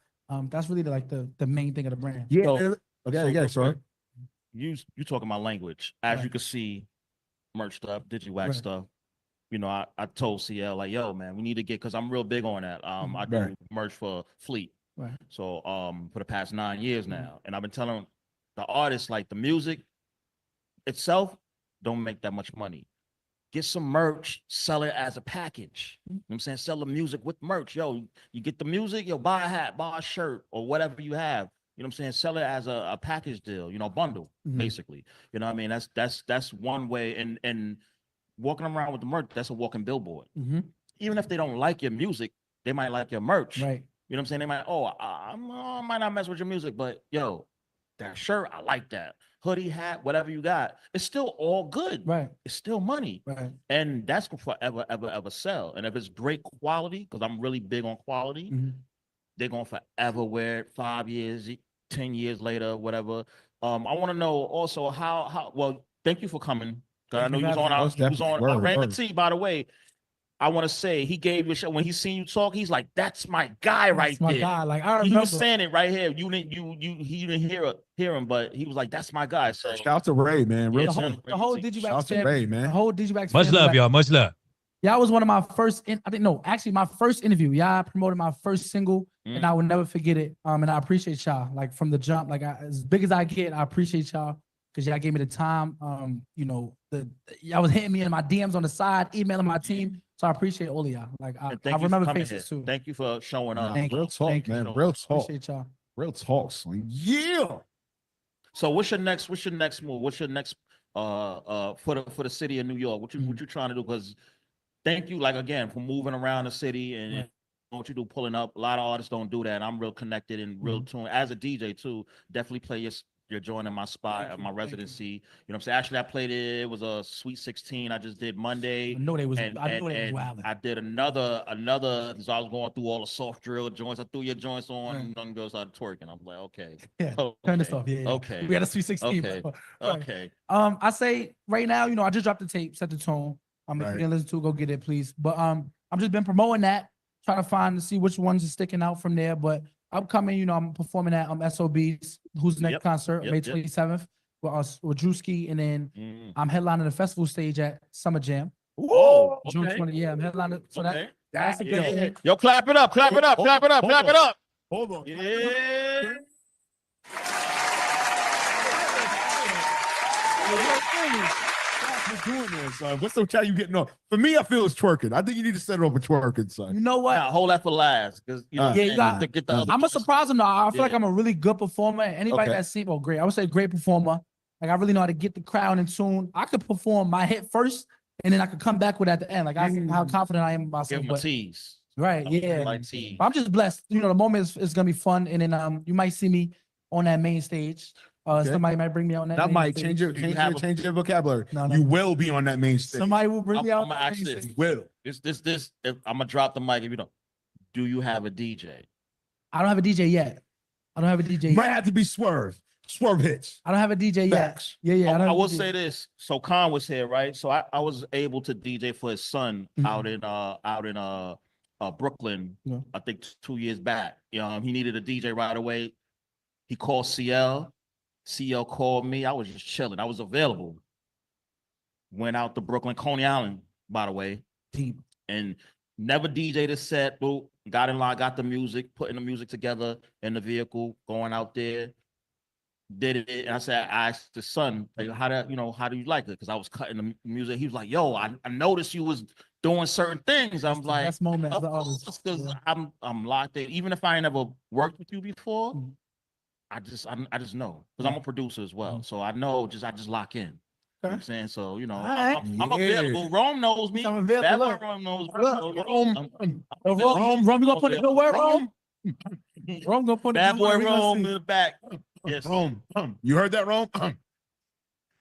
That's really the main thing of the brand. Yeah. Sorry. You talking my language. As you can see, merch stuff, Digiwaxx stuff. I told CL like, yo, man, we need to get, because I'm real big on that. I do merch for Fleet. Right. So for the past 9 years now. And I've been telling the artists, like, the music itself don't make that much money. Get some merch, sell it as a package. You know what I'm saying? Sell the music with merch. Yo, you get the music, buy a hat, buy a shirt, or whatever you have. You know what I'm saying? Sell it as a package deal, bundle, basically. You know what I mean? That's one way. And walking around with the merch, that's a walking billboard. Even if they don't like your music, they might like your merch. Right. You know what I'm saying? They might, I might not mess with your music, but yo, that shirt, I like that. Hoodie, hat, whatever you got, it's still all good. Right. It's still money. Right. And that's gonna forever, ever sell. And if it's great quality, because I'm really big on quality, they're gonna forever wear it 5 years, 10 years later, whatever. I want to know also how well, thank you for coming. Because I know you was on I ran the T, by the way. I want to say he gave you a show when he seen you talk. He's like, "That's my guy right there." My guy, like I remember. He was saying it right here. He didn't hear him, but he was like, "That's my guy." So shout out to Ray, man. The whole Digiwaxx. Shout out to Ray, man. The whole Digiwaxx. Much love, y'all. Much love. Y'all was one of my first. My first interview. Y'all promoted my first single, and I will never forget it. And I appreciate y'all. Like from the jump, like as big as I get, I appreciate y'all because y'all gave me the time. Y'all was hitting me in my DMs on the side, emailing my team. So I appreciate all of y'all. Like I remember faces too. Thank you for showing up. Real talk, man. Real talk. Appreciate y'all. Real talk, son. Yeah. So what's your next move? What's your next for the city of New York? What you trying to do? Because thank you, like, again, for moving around the city and what you do, pulling up. A lot of artists don't do that. I'm real connected and real tuned as a DJ too. Definitely play you're joining my spot at my residency. You know what I'm saying? Actually, I played it. It was a Sweet 16. I just did Monday. I know they was wild. I did another because I was going through all the soft drill joints. I threw your joints on and young girls started twerking. I'm like, okay. Yeah. Okay. Turn this off. Yeah. Okay. We had a Sweet 16. Okay. Right. Okay. I say right now, I just dropped the tape, set the tone. If you didn't listen to it, go get it, please. But I've just been promoting that, trying to see which ones are sticking out from there. But upcoming, I'm performing at SOB's Who's Next concert, May 27th with Drewski, and then I'm headlining the festival stage at Summer Jam. Oh, okay. June 20th. Yeah, I'm headlining. So that's a good thing. Yo, clap it up, clap it up, clap it up, clap it up. Hold on. Yeah. Doing this, son. What's the chat you getting on? For me, I feel it's twerking. I think you need to set it up with twerking, son. You know what? Nah, hold that for last, because to get the. I'm a surprise him though. I feel like I'm a really good performer. Anybody that's seen, great. I would say great performer. Like I really know how to get the crowd in tune. I could perform my hit first, and then I could come back with at the end. Like how confident I am about Give myself. him a tease. Right? Yeah. Like tease. I'm just blessed. The moment is gonna be fun, and then you might see me on that main stage. Somebody might bring me on that. That might stage. change your vocabulary. No. You will be on that main stage. Somebody will bring me out. I'm gonna ask this. Will. This. If I'm gonna drop the mic. If you don't, do you have a DJ? I don't have a DJ yet. Might have to be Swerve hits. I don't have a DJ Facts. yet. Yeah. I will say this. So Khan was here, right? So I was able to DJ for his son out in Brooklyn. Yeah. I think 2 years back. He needed a DJ right away. He called CL. CL called me. I was just chilling. I was available. Went out to Brooklyn, Coney Island, by the way. And never DJ'd a set. Boop. Got in line, got the music, putting the music together in the vehicle, going out there. Did it. And I asked the son, like, how do you like it? Because I was cutting the music. He was like, yo, I noticed you was doing certain things, I'm like, best moment of as an artist. course, because Yeah. I'm locked in. Even if I ain't never worked with you before, Mhm. I just know because I'm a producer as well, so I know I just lock in. You know what I'm saying? So, you know, Alright. I'm available. Rome knows me. I'm available. Bad boy Look. Rome knows me. Look, I'm Rome, you gonna put it in the word, Rome? Rome gonna put it Bad in the boy word. We gonna Rome see. in the back. Yes. Rome. You heard that, Rome?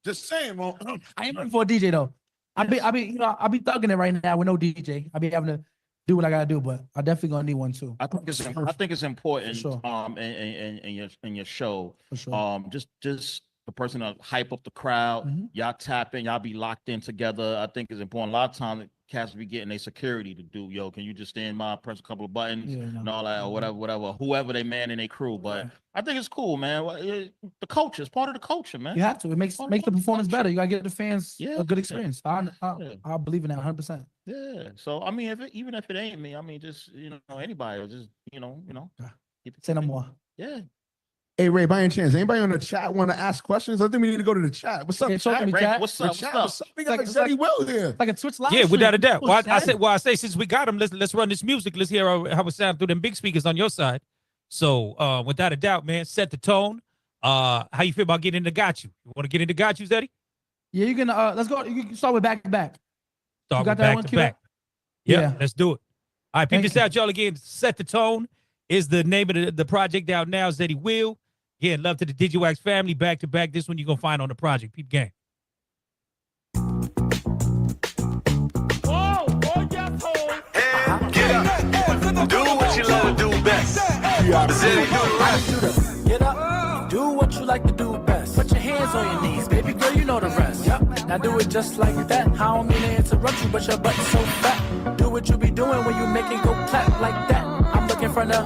Just saying, Rome. I ain't looking for a DJ though. I be, you know, I be thugging it right now with no DJ. I be having to do what I gotta do, but I definitely gonna need one too. I think it's important. sure. In your show. For sure. Just the person to hype up the crowd. Mhm. Y'all tap in. Y'all be locked in together. I think it's important. A lot of times, cats be getting their security to do. Yo, can you just stand by, press a couple of buttons, Yeah, no. and all that, or whatever. Whoever they man in their crew. But I think it's cool, man. The culture is part of the culture, man. You have to. It makes the performance better. You gotta get the fans a good Yeah. experience. I believe in that 100%. Yeah. So I mean, even if it ain't me, I mean, just anybody, or just you know. Keep it Say no more. Yeah. Hey Ray, by any chance, anybody on the chat want to ask questions? I think we need to go to the chat. What's up, Yeah, talk to chat? me, Ray? chat. What's The up? chat, What's up? We got Zeddy Will here. Like a Twitch live. Yeah, without a stream. doubt. Well, I say since we got him, let's run this music. Let's hear how it sounds through them big speakers on your side. So without a doubt, man, set the tone. How you feel about getting into Got You? You want to get into Got You, Zeddy? Yeah, you can let's go. You can start with back to back. Start You got with that back one to queued back. up? Yeah, Yeah. let's do it. All right, peep Thank this you. out, y'all. Again, Set the Tone is the name of the project out now. Zeddy Will. Again, love to the Digiwaxx family. Back to back. This one you're going to find on the project. Peep gang. Get up, do what you love to do best. Zeddy Will. Get up, do what you like to do best. Put your hands on your knees, baby girl, you know the rest. Yep, now do it just like that. I don't mean to interrupt you, but your butt's so fat. Do what you be doing when you make it go clap like that. I'm looking for the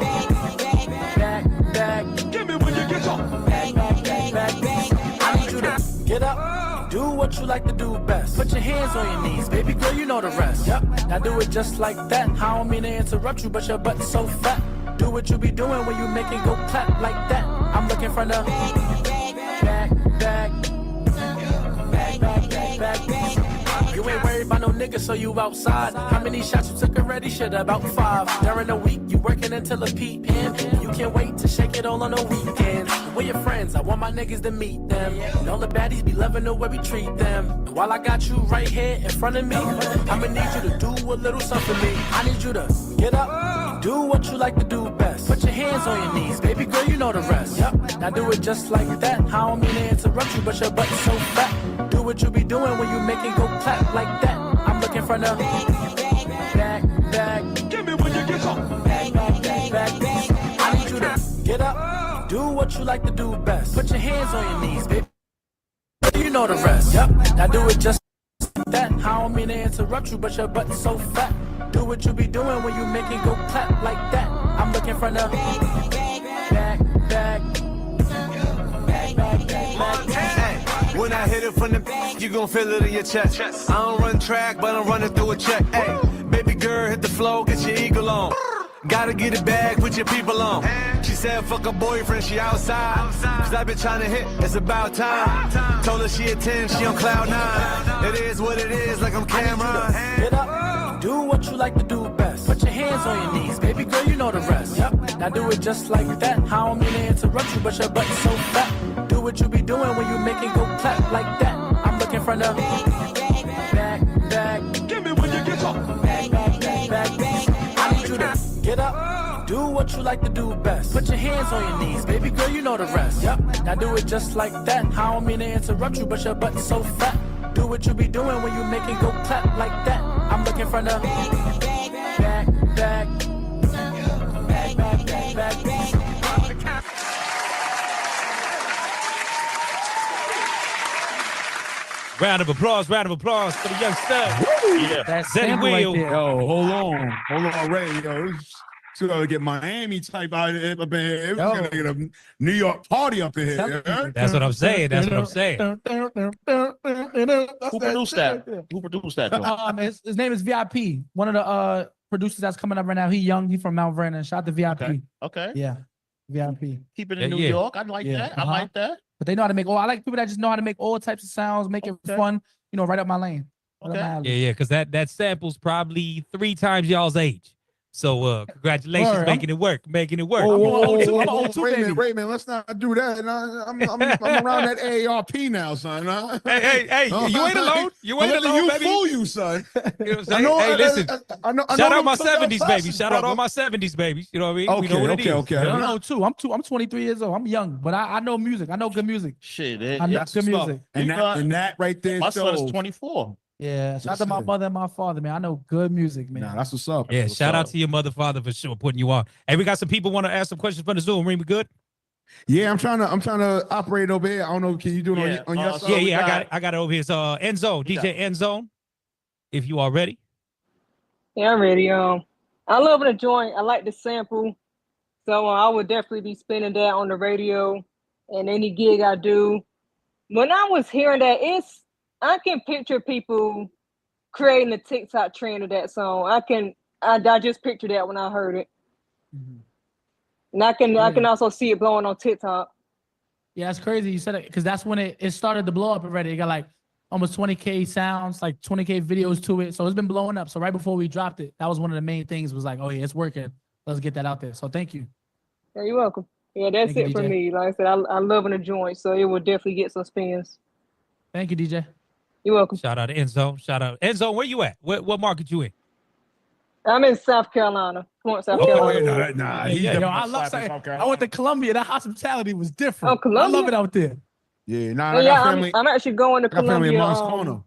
back. Give me when you get up. Back. I need you to get up, do what you like to do best. Put your hands on your knees, baby girl, you know the rest. Yep, now do it just like that. I don't mean to interrupt you, but your butt's so fat. Do what you be doing when you make it go clap like that. I'm looking for the back. You ain't worried about no nigga, so you outside. How many shots you took already? Shit, about 5. During the week, you working until a PM. You can't wait to shake it all on the weekends. Where your friends? I want my niggas to meet them. And all the baddies be loving the way we treat them. And while I got you right here in front of me, I'ma need you to do a little something for me. I need you to get up, do what you like to do best. Put your hands on your knees, baby girl, you know the rest. Yep, now do it just like that. I don't mean to interrupt you, but your butt's so fat. Do what you be doing when you make it go clap like that. I'm looking for the back. Give me when you get up. Back. I need you to get up, do what you like to do best. Put your hands on your knees, baby. You know the rest. Yep, now do it just like that. I don't mean to interrupt you, but your butt's so fat. Do what you be doing when you make it go clap like that. I'm looking for the back. When I hit it from the back, you gon' feel it in your chest. I don't run track, but I'm running through a check. Hey, baby girl, hit the flow, get your eagle on. Gotta get it back, put your people on. She said, fuck her boyfriend, she outside. Cause I been trying to hit, it's about time. Told her she a 10, she on cloud 9. It is what it is, like I'm Cameron. Get up, do what you like to do best. Put your hands on your knees, baby girl, you know the rest. Yep, now do it just like that. I don't mean to interrupt you, but your butt's so fat. Do what you be doing when you make it go clap like that. I'm looking for the back. Give me when you get up. Back. I need you to get up, do what you like to do best. Put your hands on your knees, baby girl, you know the rest. Yep, now do it just like that. I don't mean to interrupt you, but your butt's so fat. Do what you be doing when you make it go clap like that. I'm looking for the back. Round of applause for the young stud. Yeah, that's Zeddy Will. Yo, hold on, Ray. Yo, so gonna get Miami type out of it up in here. We're gonna get a New York party up in here. That's what I'm saying. Who produced that? His name is VIP. One of the producers that's coming up right now. He young. He from Mount Vernon. Shout out to VIP. Okay. Yeah, VIP. Keep it in New York. I like that. I like that. But they know how to make. I like people that just know how to make all types of sounds, make it fun. Right up my lane. Yeah, because that sample's probably 3 times y'all's age. So congratulations, Word, making it work. Wait a minute, let's not do that. I'm around that AARP now, son. Hey, you ain't alone. You ain't alone, you baby. Fool you, son. You know what I'm saying? Hey, listen. Shout out my 70s babies. Shout out all brother. my 70s babies. You know what I mean? We know what it is. Okay. I know too. I'm 23 years old. I'm young, but I know music. I know good music. Shit, I know good music. And that right there my son is shows. 24. Yeah, shout out to my mother and my father, man. I know good music, man. Nah, that's what's up. Yeah, shout out to your mother, father for sure putting you on. Hey, we got some people want to ask some questions from the Zoom. Reem, we good? Yeah, I'm trying to operate over here. I don't know. Can you do it on your side? Yeah, I got it over here. So Enzo, DJ Enzo, if you are ready. Yeah, I'm ready. I love the joint. I like the sample. So I would definitely be spinning that on the radio and any gig I do. When I was hearing that, I can picture people creating a TikTok trend of that song. I just pictured that when I heard it. And I can also see it blowing on TikTok. Yeah, it's crazy you said it because that's when it started to blow up already. It got like almost 20K sounds, like 20K videos to it. So it's been blowing up. So right before we dropped it, that was one of the main things was like, oh yeah, it's working. Let's get that out there. So thank you. Yeah, you're welcome. Yeah, that's Thank it you, for DJ. me. Like I said, I'm loving the joint, so it will definitely get some spins. Thank you, DJ. You're welcome. Shout out to Enzo. Shout out. Enzo, where you at? What market you in? I'm in South Carolina. Florence, South Carolina. I love saying, I went to Columbia. That hospitality was different. Oh, Columbia? I love it out there. Yeah, I'm actually going to family in Columbia. Moscona.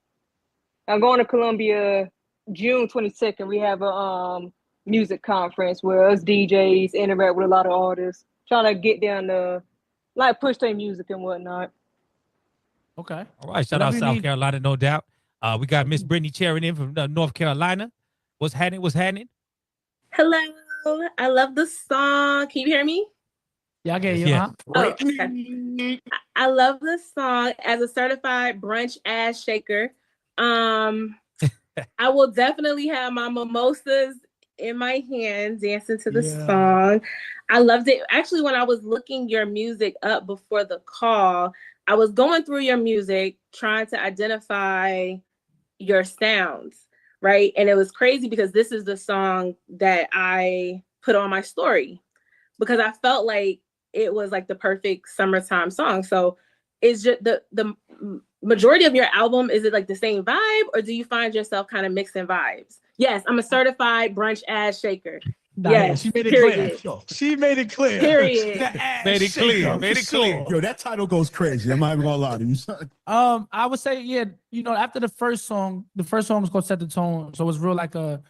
I'm going to Columbia June 22nd. We have a music conference where us DJs interact with a lot of artists, trying to get down to like push their music and whatnot. Okay. All right. Shout out South Carolina, no doubt. We got Miss Brittany cheering in from North Carolina. What's happening? What's happening? Hello. I love the song. Can you hear me? Yeah, I get you. Yeah. Huh? Oh, okay. I love this song. As a certified brunch ass shaker, I will definitely have my mimosas in my hand dancing to the song. I loved it. Actually, when I was looking your music up before the call, I was going through your music trying to identify your sounds, right? And it was crazy because this is the song that I put on my story because I felt like it was like the perfect summertime song. So is just the majority of your album, is it like the same vibe or do you find yourself kind of mixing vibes? Yes, I'm a certified brunch ass shaker. Nah, yes, she made it period. clear. She made it clear. Period. Made it clear. Made it clear. Yo, that title goes crazy. I'm not even gonna lie to you, son. I would say, yeah, after the first song was called Set the Tone. So it was real like a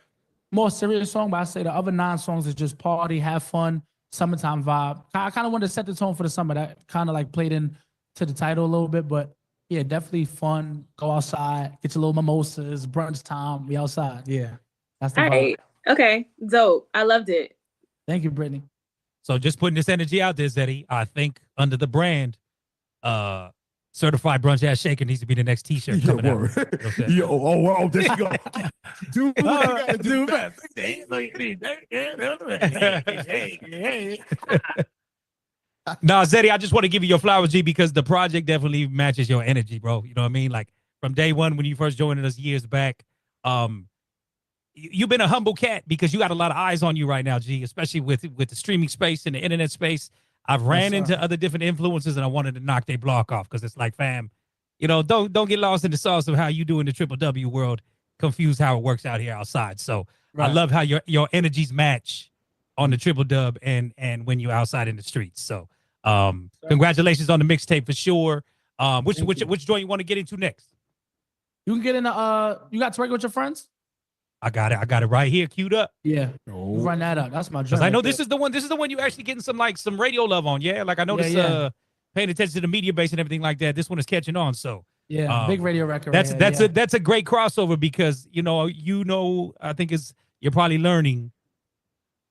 more serious song, but I say the other 9 songs is just party, have fun, summertime vibe. I kind of wanted to set the tone for the summer. That kind of like played into the title a little bit, but yeah, definitely fun. Go outside, get your little mimosas, brunch time. We outside. Yeah, that's the All vibe. right. Okay. Dope. I loved it. Thank you, Brittany. So just putting this energy out there, Zeddy, I think under the brand, certified brunch ass shaker needs to be the next T-shirt coming out. Wow, there you go. Do what you gotta do. Nah, Zeddy, I just want to give you your flowers, G, because the project definitely matches your energy, bro. You know what I mean? Like from day one when you first joined us years back, you've been a humble cat because you got a lot of eyes on you right now, G, especially with the streaming space and the internet space. I've ran into other different influences and I wanted to knock their block off because it's like, fam, don't get lost in the sauce of how you do in the Triple W world, confused how it works out here outside. So I love how your energies match on the Triple Dub and when you're outside in the streets. So congratulations on the mixtape for sure. Which joint you want to get into next? You can get in you got Twerk with your friends? I got it right here queued up. Yeah. Run that up. That's my joint. Because I know this is the one you actually getting some radio love on. Yeah. Like I noticed paying attention to the media base and everything like that. This one is catching on. So yeah, big radio record. That's a great crossover because I think you're probably learning,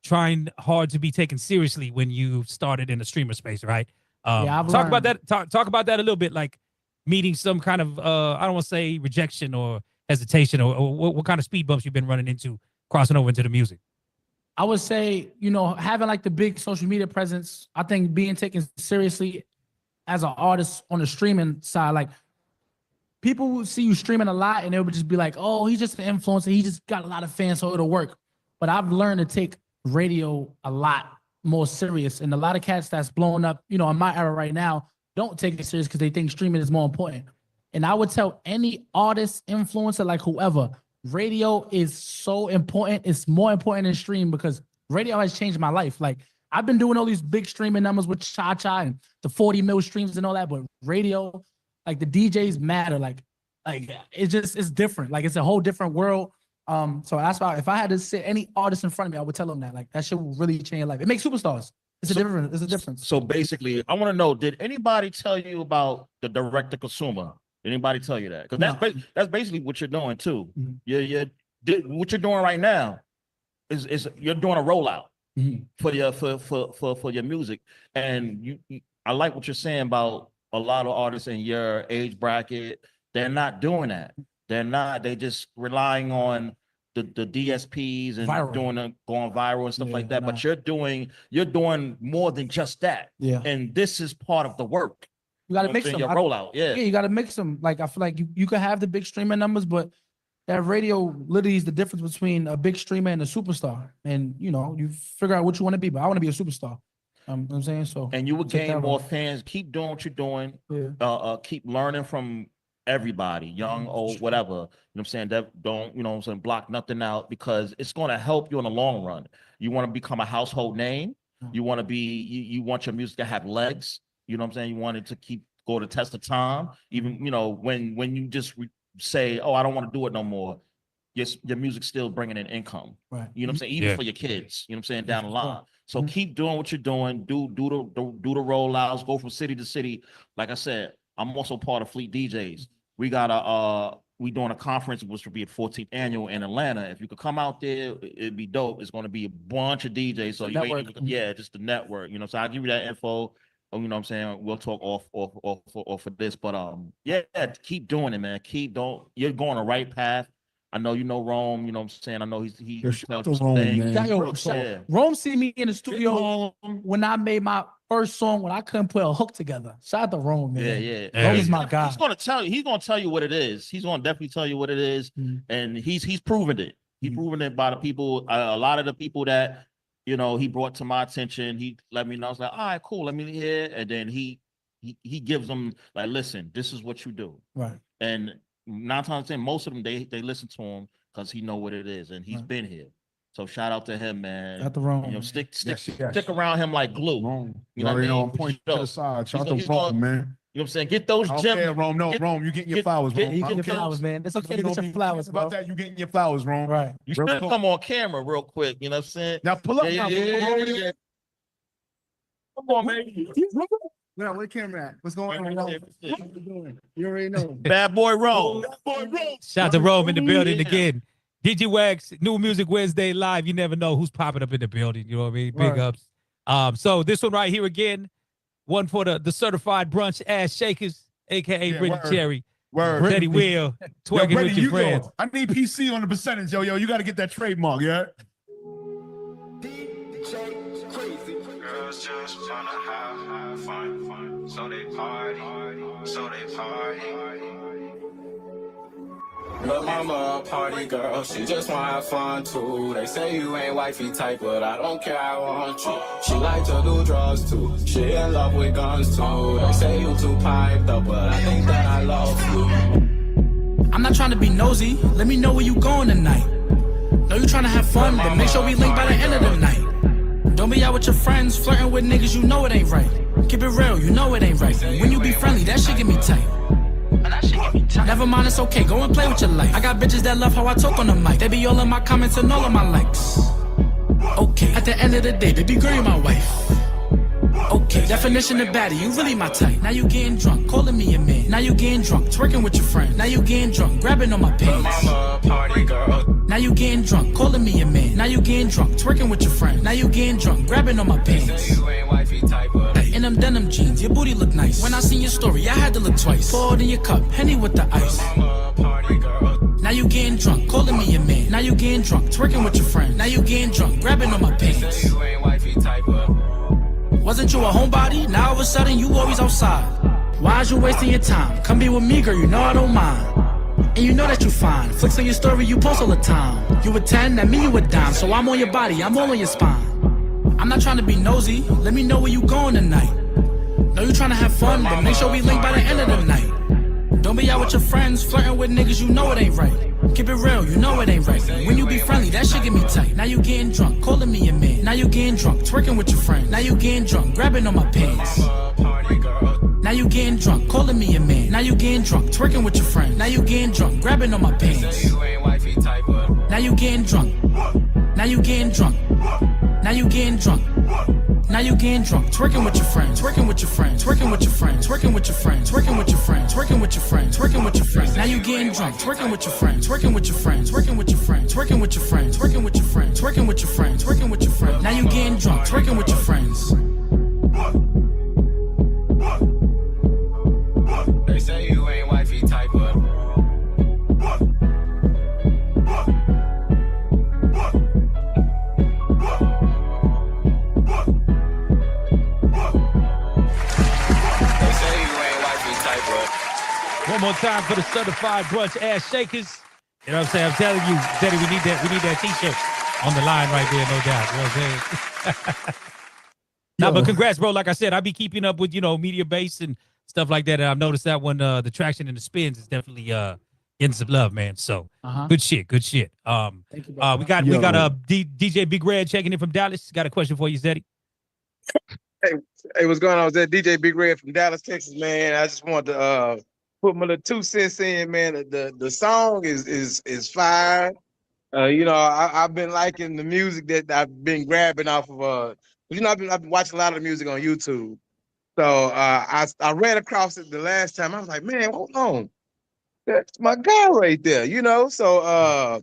trying hard to be taken seriously when you started in the streamer space, right? Talk about that. Talk about that a little bit, like meeting some kind of I don't want to say rejection or hesitation or what kind of speed bumps you've been running into crossing over into the music. I would say, having like the big social media presence, I think being taken seriously as an artist on the streaming side, like people will see you streaming a lot and they would just be like, oh, he's just an influencer. He just got a lot of fans, so it'll work. But I've learned to take radio a lot more serious. And a lot of cats that's blowing up, you know, in my era right now, don't take it serious because they think streaming is more important. And I would tell any artist, influencer, like whoever, radio is so important. It's more important than stream because radio has changed my life. Like I've been doing all these big streaming numbers with Cha-Cha and the 40 mil streams and all that, but radio, like the DJs matter. Like it's different. Like it's a whole different world. So that's why if I had to sit any artist in front of me, I would tell them that. Like that shit will really change your life. It makes superstars. It's a difference. So basically, I want to know, did anybody tell you about the direct to consumer? Did anybody tell you that? Because that's basically what you're doing too. What you're doing right now is you're doing a rollout for your music. And I like what you're saying about a lot of artists in your age bracket. They're not doing that. They just relying on the DSPs and going viral and stuff like that. But you're doing more than just that. Yeah. And this is part of the work. You gotta mix them. Your rollout. Yeah, you gotta mix them. Like I feel like you could have the big streaming numbers, but that radio literally is the difference between a big streamer and a superstar. And you know, you figure out what you want to be, but I want to be a superstar. You know what I'm saying? So and you will gain more fans. Keep doing what you're doing. Yeah. Keep learning from everybody, young, old, whatever. You know what I'm saying? That don't, you know what I'm saying, block nothing out because it's gonna help you in the long run. You want to become a household name. You want to be, you want your music to have legs. You know what I'm saying? You want it to go to test of time. Even, you know, when you just say, oh, I don't want to do it no more, your music's still bringing in income. Right. You know what I'm saying? Even for your kids, you know what I'm saying, down the line. So keep doing what you're doing. Do the rollouts, go from city to city. Like I said, I'm also part of Fleet DJs. We got we doing a conference, which will be a 14th annual in Atlanta. If you could come out there, it'd be dope. It's going to be a bunch of DJs. So just the network, you know, so I'll give you that info. You know what I'm saying? We'll talk off for this, but keep doing it, man. You're going the right path. I know you know Rome, you know what I'm saying? I know he's Rome see me in the studio when I made my first song when I couldn't put a hook together. Shout out to Rome, man. Yeah. Rome is my guy. He's gonna tell you what it is. He's gonna definitely tell you what it is. And he's proven it. He's proven it by the people, a lot of the people that, you know, he brought to my attention. He let me know. I was like, all right, cool, let me hear. And then he gives them like, listen, this is what you do. Right. And 9 times out of 10, most of them they listen to him because he know what it is and he's been here. So shout out to him, man. Shout out to Rome. You know, stick around him like glue. You know what I mean? Point to the side. Shout out to Rome, man. You know what I'm saying? Get those gems. Okay, Rome. No, Rome, you getting your flowers, Rome. You getting your flowers, man. It's okay to get your flowers, about that. You getting your flowers, Rome. Right. You should come on camera real quick. You know what I'm saying? Now pull up. Yeah. Come on, man. Now, where the camera at? What's going on? What you doing? You already know. Bad boy Rome. Shout out to Rome in the building again. Digiwaxx, New Music Wednesday live. You never know who's popping up in the building. You know what I mean? Big ups. So this one right here again, one for the certified brunch ass shakers, aka Brittany Cherry. Zeddy Will, twerking with your friends. I need PC on the percentage, yo. You got to get that trademark, yeah? Girls just wanna have fun, so they party. Lil' mama a party girl, she just wanna have fun too. They say you ain't wifey type, but I don't care, I want you. She like to do drugs too, she in love with guns too. They say you too piped up, but I think that I love you. I'm not trying to be nosy, let me know where you going tonight. Know you trying to have fun, but make sure we link by the end of the night. Don't be out with your friends, flirting with niggas, you know it ain't right. Keep it real, you know it ain't right. When you be friendly, that shit get me tight. Never mind, it's okay, go and play with your life. I got bitches that love how I talk on the mic. They be all in my comments and all of my likes. Okay, at the end of the day, baby girl, you're my wife. Okay, definition of baddie, you really my type. Now you getting drunk, calling me your man. Now you getting drunk, twerking with your friend. Now you getting drunk, grabbing on my pants. Now you getting drunk, calling me your man. Now you getting drunk, twerking with your friend. Now you getting drunk, grabbing on my pants. In them denim jeans, your booty look nice. When I seen your story, I had to look twice. Poured in your cup, Henny with the ice. Now you getting drunk, calling me your man. Now you getting drunk, twerking with your friend. Now you getting drunk, grabbing on my pants. Wasn't you a homebody? Now all of a sudden you always outside. Why's you wasting your time? Come be with me, girl, you know I don't mind. And you know that you fine. Flicks on your story, you post all the time. You a 10, that mean you a dime. So I'm on your body, I'm all on your spine. I'm not trying to be nosy. Let me know where you going tonight. Know you trying to have fun, but make sure we link by the end of the night. Don't be out with your friends, flirting with niggas, you know it ain't right. Keep it real, you know it ain't right. When you be friendly, that shit get me tight. Now you getting drunk, calling me your man. Now you getting drunk, twerking with your friends. Now you getting drunk, grabbing on my pants. Now you getting drunk, calling me your man. Now you getting drunk, twerking with your friends. Now you getting drunk, grabbing on my pants. Now you getting drunk. Now you getting drunk. Now you getting drunk. Now you getting drunk, twerking with your friends, twerking with your friends, twerking with your friends, twerking with your friends, twerking with your friends, twerking with your friends, twerking with your friends. Now you getting drunk, twerking with your friends, twerking with your friends, twerking with your friends, twerking with your friends, twerking with your friends, twerking with your friends, twerking with your friends. Now you getting drunk, twerking with your friends. They say you ain't wifey type of. One more time for the certified brunch ass shakers. You know what I'm saying? I'm telling you, Zeddy, we need that t-shirt on the line right there, no doubt. You know what I'm saying? Nah, but congrats, bro. Like I said, I be keeping up with, media base and stuff like that. And I've noticed that one, the traction and the spins is definitely getting some love, man. So good shit. Thank you, we got DJ Big Red checking in from Dallas. Got a question for you, Zeddy. Hey, what's going on? That DJ Big Red from Dallas, Texas, man. I just wanted to put my little 2 cents in, man. The song is fire. I've been liking the music that I've been grabbing off of. I've been watching a lot of the music on YouTube. So I ran across it the last time. I was like, man, hold on, that's my guy right there. So I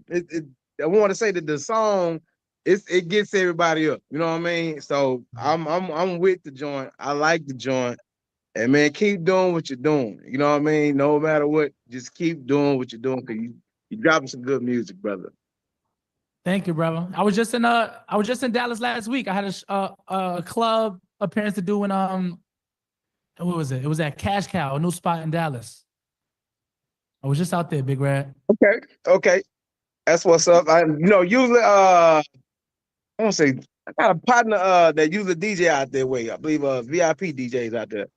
want to say that the song. It gets everybody up, you know what I mean? So I'm with the joint. I like the joint. And man, keep doing what you're doing. You know what I mean? No matter what, just keep doing what you're doing because you dropping some good music, brother. Thank you, brother. I was just in Dallas last week. I had a club appearance to do in what was it? It was at Cash Cow, a new spot in Dallas. I was just out there, Big Red. Okay. That's what's up. Usually I want to say I got a partner that usually DJ out there way. I believe VIP DJs out there.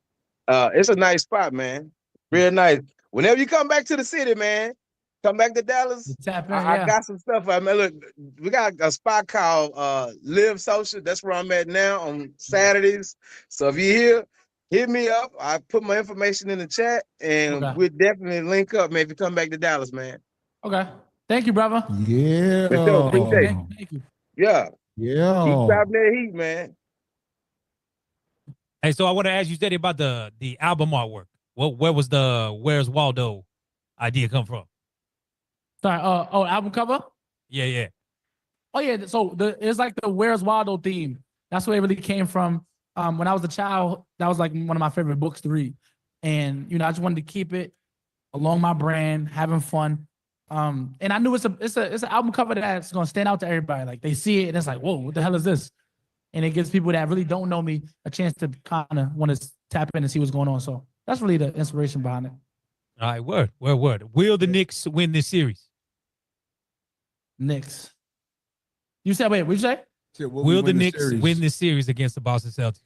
It's a nice spot, man. Real nice. Whenever you come back to the city, man, come back to Dallas. I got some stuff. I mean, look, we got a spot called Live Social. That's where I'm at now on Saturdays. So if you're here, hit me up. I put my information in the chat, and we'll definitely link up, man. If you come back to Dallas, man. Okay. Thank you, brother. Yeah. Thank you. Yeah. Yeah. Keep dropping that heat, man. Hey, so I want to ask you, Zeddy, about the album artwork. Where was the Where's Waldo idea come from? Sorry. Album cover. Yeah. Oh yeah. So it's like the Where's Waldo theme. That's where it really came from. When I was a child, that was like one of my favorite books to read, and I just wanted to keep it along my brand, having fun. And I knew it's an album cover that's gonna stand out to everybody. Like they see it and it's like, whoa, what the hell is this? And it gives people that really don't know me a chance to kind of want to tap in and see what's going on. So that's really the inspiration behind it. All right, word. Will the Knicks win this series? Knicks. You said, wait, what'd you say? Will the Knicks win this series against the Boston Celtics?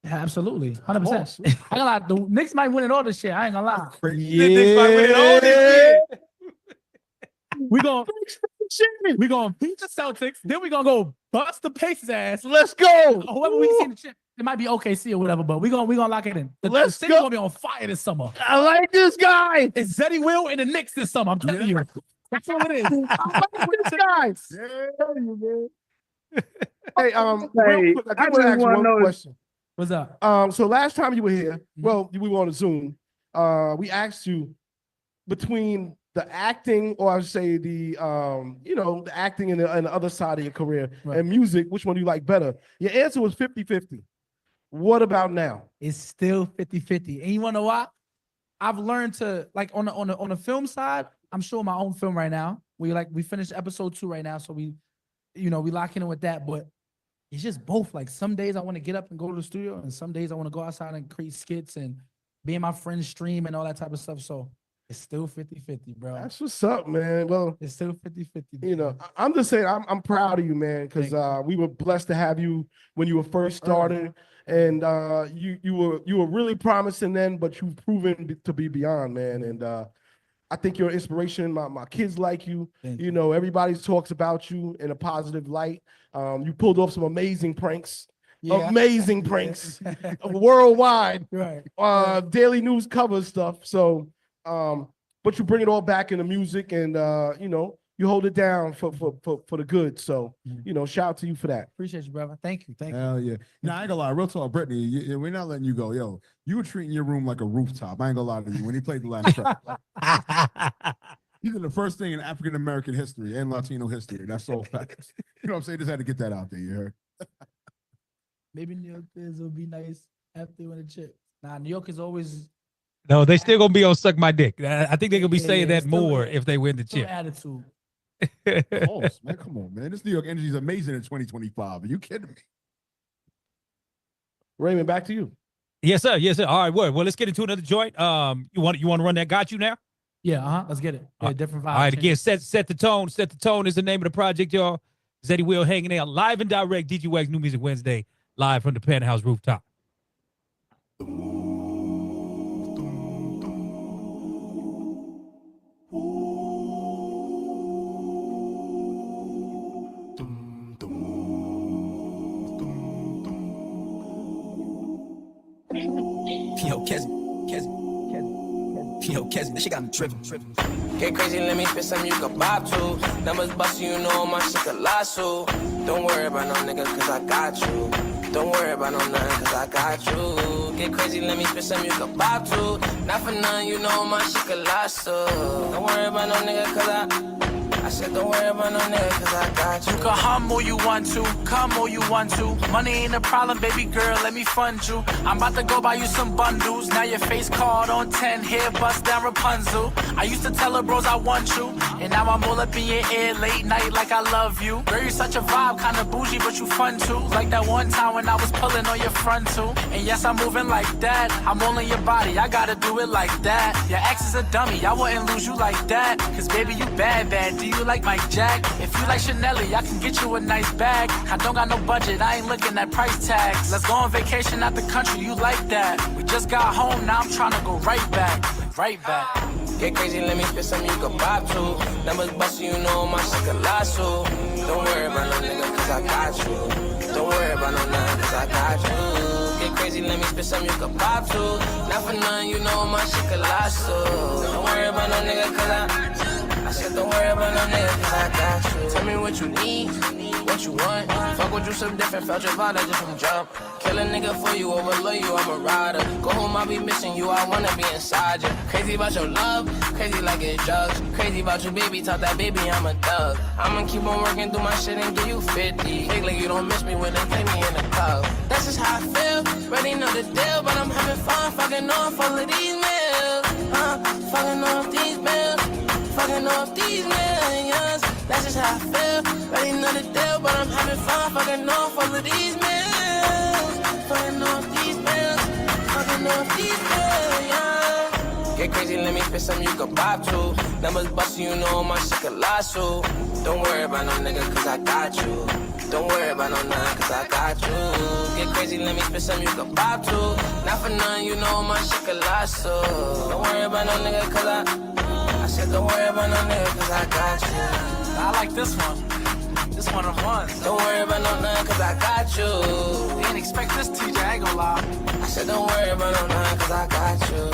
Yeah, absolutely. 100%. I ain't gonna lie, the Knicks might win it all this shit. I ain't gonna lie. The Knicks might win it all this shit. We gonna beat the Celtics, then we gonna go bust the Pacers ass. Let's go. Whoever we see in the chip, it might be OKC or whatever, but we gonna lock it in. The city's gonna be on fire this summer. I like this guy. It's Zeddy Will and the Knicks this summer. I'm telling you. That's what it is. I like this guy. Hey, real quick, I want to ask one question. What's up? So last time you were here, well, we were on Zoom. We asked you between the acting, or I should say the the acting and the other side of your career and music, which one do you like better? Your answer was 50-50. What about now? It's still 50-50. And you wanna know why? I've learned to, like, on the film side, I'm showing my own film right now. We finished episode 2 right now, so we locking in with that, but it's just both. Like some days I want to get up and go to the studio, and some days I want to go outside and create skits and being my friend's stream and all that type of stuff. So it's still 50-50, bro. That's what's up, man. Well, it's still 50-50. You know, I'm just saying I'm proud of you, man, because we were blessed to have you when you were first starting, and you were really promising then, but you've proven to be beyond, man. And I think you're an inspiration. My kids like you. You know, everybody talks about you in a positive light. You pulled off some amazing pranks. Yeah. Amazing pranks worldwide. Right. Daily news cover stuff. So but you bring it all back into music, and you know, you hold it down for the good. So, you know, shout out to you for that. Appreciate you, brother. Thank you. Thank you. Hell yeah. Nah, I ain't gonna lie. Real talk, Brittany, we're not letting you go. Yo, you were treating your room like a rooftop. I ain't gonna lie to you. When he played the last track, you did the first thing in African American history and Latino history. That's so fast. You know what I'm saying? Just had to get that out there. You heard? Maybe New Yorkers will be nice after they win a chip. Nah, New York is always No, they still gonna be on suck my dick. I think they're gonna be saying that still more if they win the still chip. attitude. Close, man. Come on, man. This New York energy is amazing in 2025. Are you kidding me? Raymond, back to you. Yes, sir. Yes, sir. All right, word. Well, let's get into another joint. You want to run that? Got you now? Yeah, let's get it. Yeah, different vibes. All right, again, set the tone. Set the tone is the name of the project, y'all. Zeddy Will hanging out live and direct. Digiwaxx New Music Wednesday, live from the Penthouse rooftop. Yo, Kes, she got me tripping. Get crazy, let me spit some you can bob to. Numbers bust, you know my shit colossal. Don't worry about no niggas, cause I got you. Don't worry about no nothing, cause I got you. Get crazy, let me spit some you can bob to. Not for none, you know my shit colossal. Don't worry about no nigga, cause I said don't worry about no nigga, cause I got you. You can hum all you want to, come all you want to. Money ain't a problem, baby girl, let me fund you. I'm about to go buy you some bundles. Now your face card on 10, hair bust down Rapunzel. I used to tell her bros I want you, and now I'm all up in your ear late night like I love you. Girl, you such a vibe, kinda bougie, but you fun too. Like that one time when I was pulling on your front too. And yes, I'm moving like that. I'm all in your body, I gotta do it like that. Your ex is a dummy, I wouldn't lose you like that. Cause baby, you bad, bad. Do you like Mike Jack? If you like Chanelly, I can get you a nice bag. I don't got no budget, I ain't looking at price tags. Let's go on vacation out the country, you like that. We just got home, now I'm trying to go right back. Right back. Get crazy, let me spit some you can bob to. Numbers bust, you know my shit colossal. Don't worry about no nigga, cause I got you. Don't worry about no nothing, cause I got you. Get crazy, let me spit some you can bob to. Not for none, you know my shit colossal. Don't worry about no nigga, cause I said don't worry about no nigga, cause I got you. Tell me what you need, what you want. Fuck with you some different, felt your vibe just from jump. Kill a nigga for you, overload you, I'm a rider. Go home, I'll be missing you, I wanna be inside you. Crazy about your love, crazy like it's drugs. Crazy about you, baby, talk that baby, I'm a thug. I'ma keep on working through my shit and give you 50. Big like you don't miss me when they play me in the club. That's just how I feel, ready know the deal, but I'm having fun, fucking off all of these meals. Fucking off these bills. Fucking off these millions, that's just how I feel. Ready know the deal, but I'm having fun. Fucking off all of these millions. Fucking off these bills. Fucking off these millions. Get crazy, let me spit some you can bob to. Numbers bust, you know my shit colossal. Don't worry about no nigga, cause I got you. Don't worry about no nothing, cause I got you. Get crazy, let me spit some you can bob to. Not for none, you know my shit colossal. Don't worry about no nigga, cause I said don't worry about no nigga, cause I got you. I like this one. This one of ones. Don't worry about no nothing, cause I got you. Didn't expect this, TJ, I ain't gonna lie. I said don't worry about no nothing, cause I got you.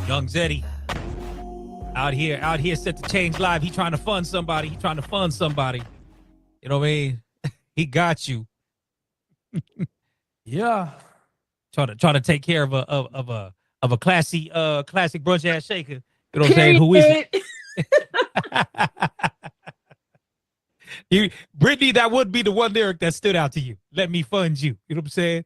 Young Zeddy. Out here set to change live. He trying to fund somebody. You know what I mean? He got you. Yeah. Trying to take care of a classy classic brunch ass shaker. You know what I'm saying? Who is it? Brittany, that would be the one lyric that stood out to you. Let me fund you. You know what I'm saying?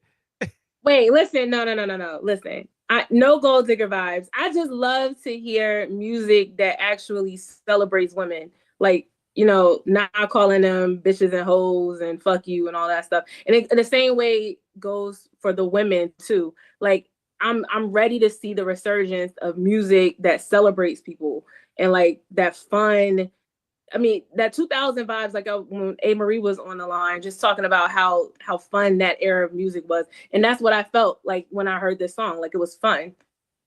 Wait, listen, no. Listen. No gold digger vibes. I just love to hear music that actually celebrates women. Like, not calling them bitches and hoes and fuck you and all that stuff. And the same way goes for the women too. Like, I'm ready to see the resurgence of music that celebrates people and like that fun. I mean, that 2000 vibes, like when Amerie was on the line, just talking about how fun that era of music was. And that's what I felt like when I heard this song. Like, it was fun.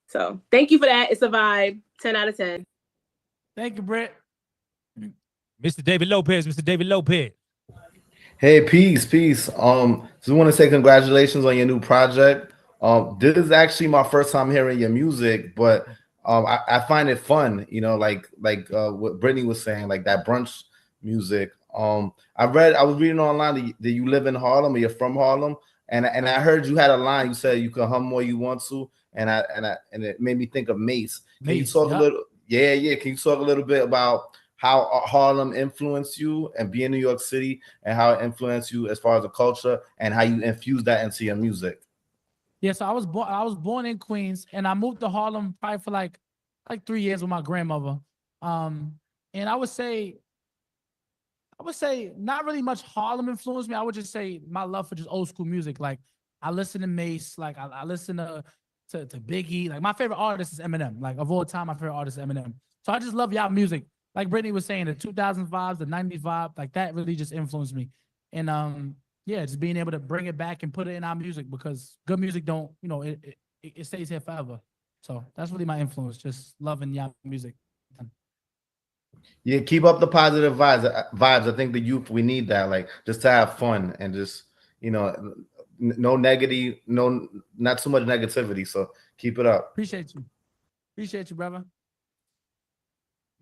So thank you for that. It's a vibe. 10 out of 10. Thank you, Brett. Mr. David Lopez, Mr. David Lopez. Hey, peace. Just want to say congratulations on your new project. This is actually my first time hearing your music, but I find it fun, like what Brittany was saying, like that brunch music. I was reading online that you live in Harlem or you're from Harlem, and I heard you had a line. You said you can hum more you want to, and it made me think of Mace. Can you talk a little? Yeah. Can you talk a little bit about how Harlem influenced you and being in New York City, and how it influenced you as far as the culture, and how you infuse that into your music? Yeah, so I was born in Queens, and I moved to Harlem probably for like 3 years with my grandmother. And I would say not really much Harlem influenced me. I would just say my love for just old school music. Like, I listen to Mace, like I listen to Biggie. Like, my favorite artist is Eminem. Like, of all time, my favorite artist is Eminem. So I just love y'all music. Like Brittany was saying, the 2000s vibes, the 90s vibe, like that really just influenced me. And yeah, just being able to bring it back and put it in our music, because good music don't, it stays here forever. So that's really my influence, just loving y'all music. Yeah, keep up the positive vibes. I think the youth, we need that, like, just to have fun and just, no negative, not too much negativity. So keep it up. Appreciate you, brother.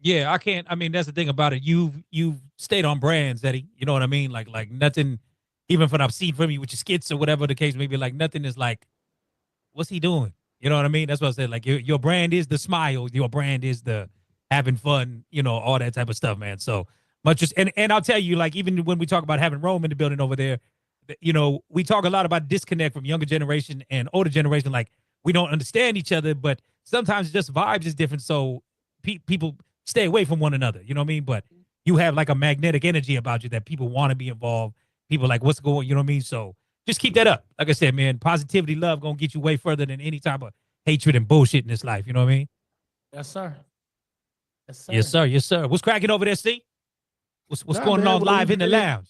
Yeah, I mean, that's the thing about it. You've stayed on brand, Zeddy. You know what I mean? Like nothing, even from I've seen from you with your skits or whatever the case may be, like nothing is like, what's he doing? You know what I mean? That's what I said. Like your brand is the smile. Your brand is the having fun, all that type of stuff, man. So much just, and I'll tell you, like, even when we talk about having Rome in the building over there, we talk a lot about disconnect from younger generation and older generation. Like, we don't understand each other, but sometimes just vibes is different. So people stay away from one another. You know what I mean? But you have like a magnetic energy about you that people want to be involved. People like, what's going, you know what I mean? So just keep that up. Like I said, man, positivity, love gonna get you way further than any type of hatred and bullshit in this life. You know what I mean? Yes, sir. Yes, sir. Yes, sir. Yes, sir. What's cracking over there, Steve? What's going on live in the lounge?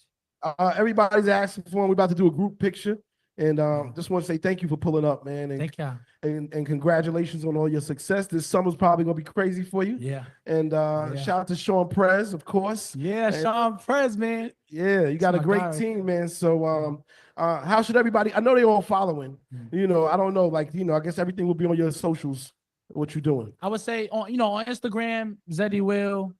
Everybody's asking for him. We're about to do a group picture. And just want to say thank you for pulling up, man. And, thank you. And congratulations on all your success. This summer's probably going to be crazy for you. Yeah. And shout out to Sean Prez, of course. Yeah, Sean Prez, man. Yeah, you got a great team, man. So how should everybody, I know they're all following, I don't know, like, I guess everything will be on your socials, what you're doing. I would say on Instagram, Zeddy Will,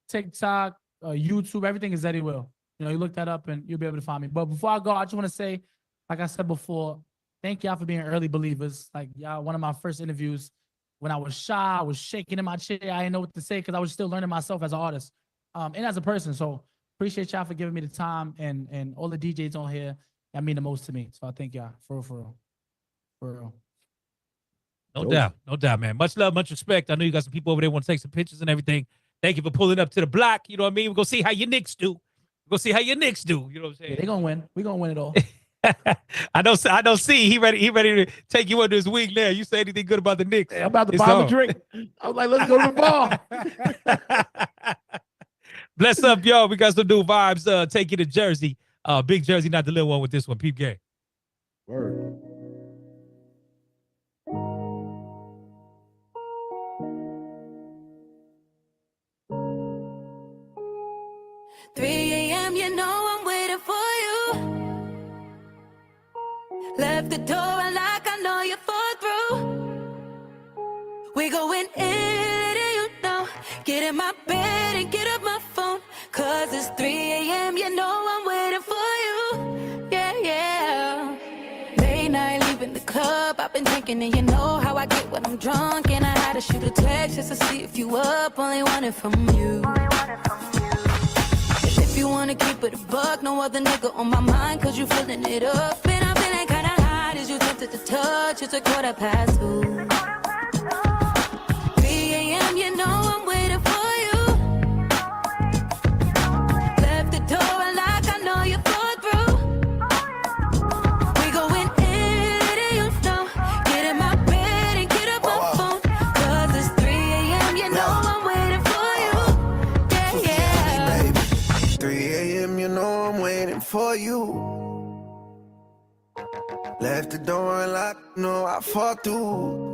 TikTok, YouTube, everything is Zeddy Will. You look that up and you'll be able to find me. But before I go, I just want to say, like I said before, thank y'all for being early believers. Like, y'all, one of my first interviews, when I was shy, I was shaking in my chair. I didn't know what to say because I was still learning myself as an artist and as a person. So appreciate y'all for giving me the time, and all the DJs on here. That mean the most to me. So I thank y'all for real. No doubt, man. Much love, much respect. I know you got some people over there want to take some pictures and everything. Thank you for pulling up to the block. You know what I mean? We're going to see how your Knicks do. You know what I'm saying? Yeah, they're going to win. We're going to win it all. I don't see. He ready to take you under his wing now. You say anything good about the Knicks? I'm about to buy him a drink. I was like, let's go to the bar. Bless up, y'all. We got some new vibes. Take you to Jersey. Big Jersey, not the little one with this one. Peep game. Word. You know I'm waiting for you. Left the door unlocked, I know you fall through. We going in, get in my bed and get up my phone. Cause it's 3 a.m., you know I'm waiting for you. Yeah. Late night leaving the club, I've been drinking and you know how I get when I'm drunk. And I had to shoot a text just to see if you up, only want it from you. If you wanna keep it a buck, no other nigga on my mind, cause you filling it up. And I'm feeling kinda hot, is you tempted at the touch, it's a 2:15. 3 a.m., you know I'm waiting for you. Left the door unlocked, I know you fall through. We going in, you know. Get in my bed and get up my phone. 'Cause it's 3 a.m., you know I'm waiting for you. Yeah, yeah. 3 a.m., you know I'm waiting for you. Left the door unlocked, no, I fought through.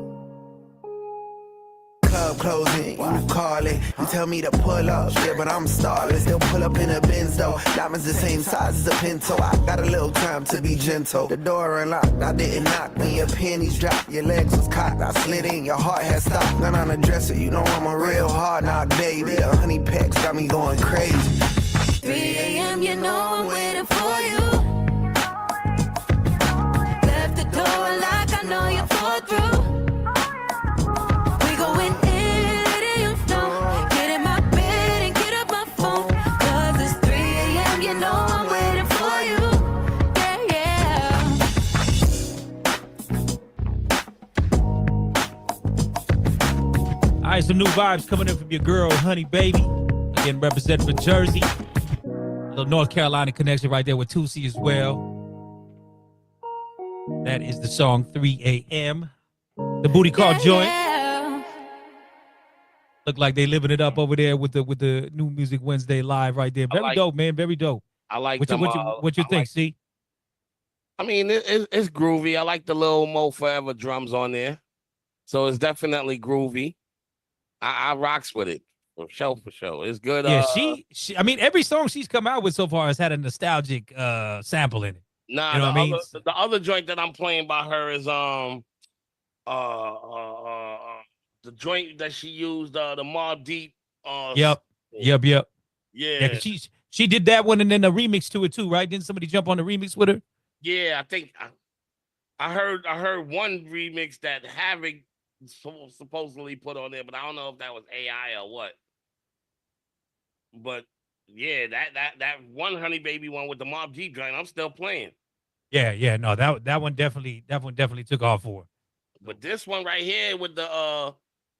Club closing, you call it. You tell me to pull up, yeah, but I'm starless. They'll pull up in a Benz though. Diamonds the same size as a Pinto. I got a little time to be gentle. The door unlocked, I didn't knock. When your panties dropped, your legs was cocked. I slid in, your heart had stopped. Gun on the dresser, you know I'm a real hard knock, baby. The honey packs got me going crazy. 3 a.m., you know I'm waiting for you. Left the door unlocked, I know you fall through. We going in, you know. Get in my bed and get up my phone. 'Cause it's 3 a.m., you know I'm waiting for you. Yeah, yeah. All right, some new vibes coming in from your girl, Honey Baby. Again, representing for Jersey. A little North Carolina connection right there with 2C as well. That is the song 3 a.m. The Booty Call joint. Yeah. Look like they living it up over there with the New Music Wednesday live right there. Very dope, man. Very dope. I like What you think, see? I mean, it's groovy. I like the little Mo Forever drums on there. So it's definitely groovy. I rocks with it. For sure. It's good. Yeah, she I mean, every song she's come out with so far has had a nostalgic sample in it. Nah, You know what I mean? the other joint that I'm playing by her is the joint that she used, the Mobb Deep. Yep. Yeah. Yeah, 'cause she did that one and then a remix to it too, right? Didn't somebody jump on the remix with her? Yeah, I think I heard one remix that Havoc supposedly put on there, but I don't know if that was AI or what. But yeah, that one Honey Baby one with the Mobb Deep joint, I'm still playing. Yeah, no, that one definitely took off for her. But this one right here with the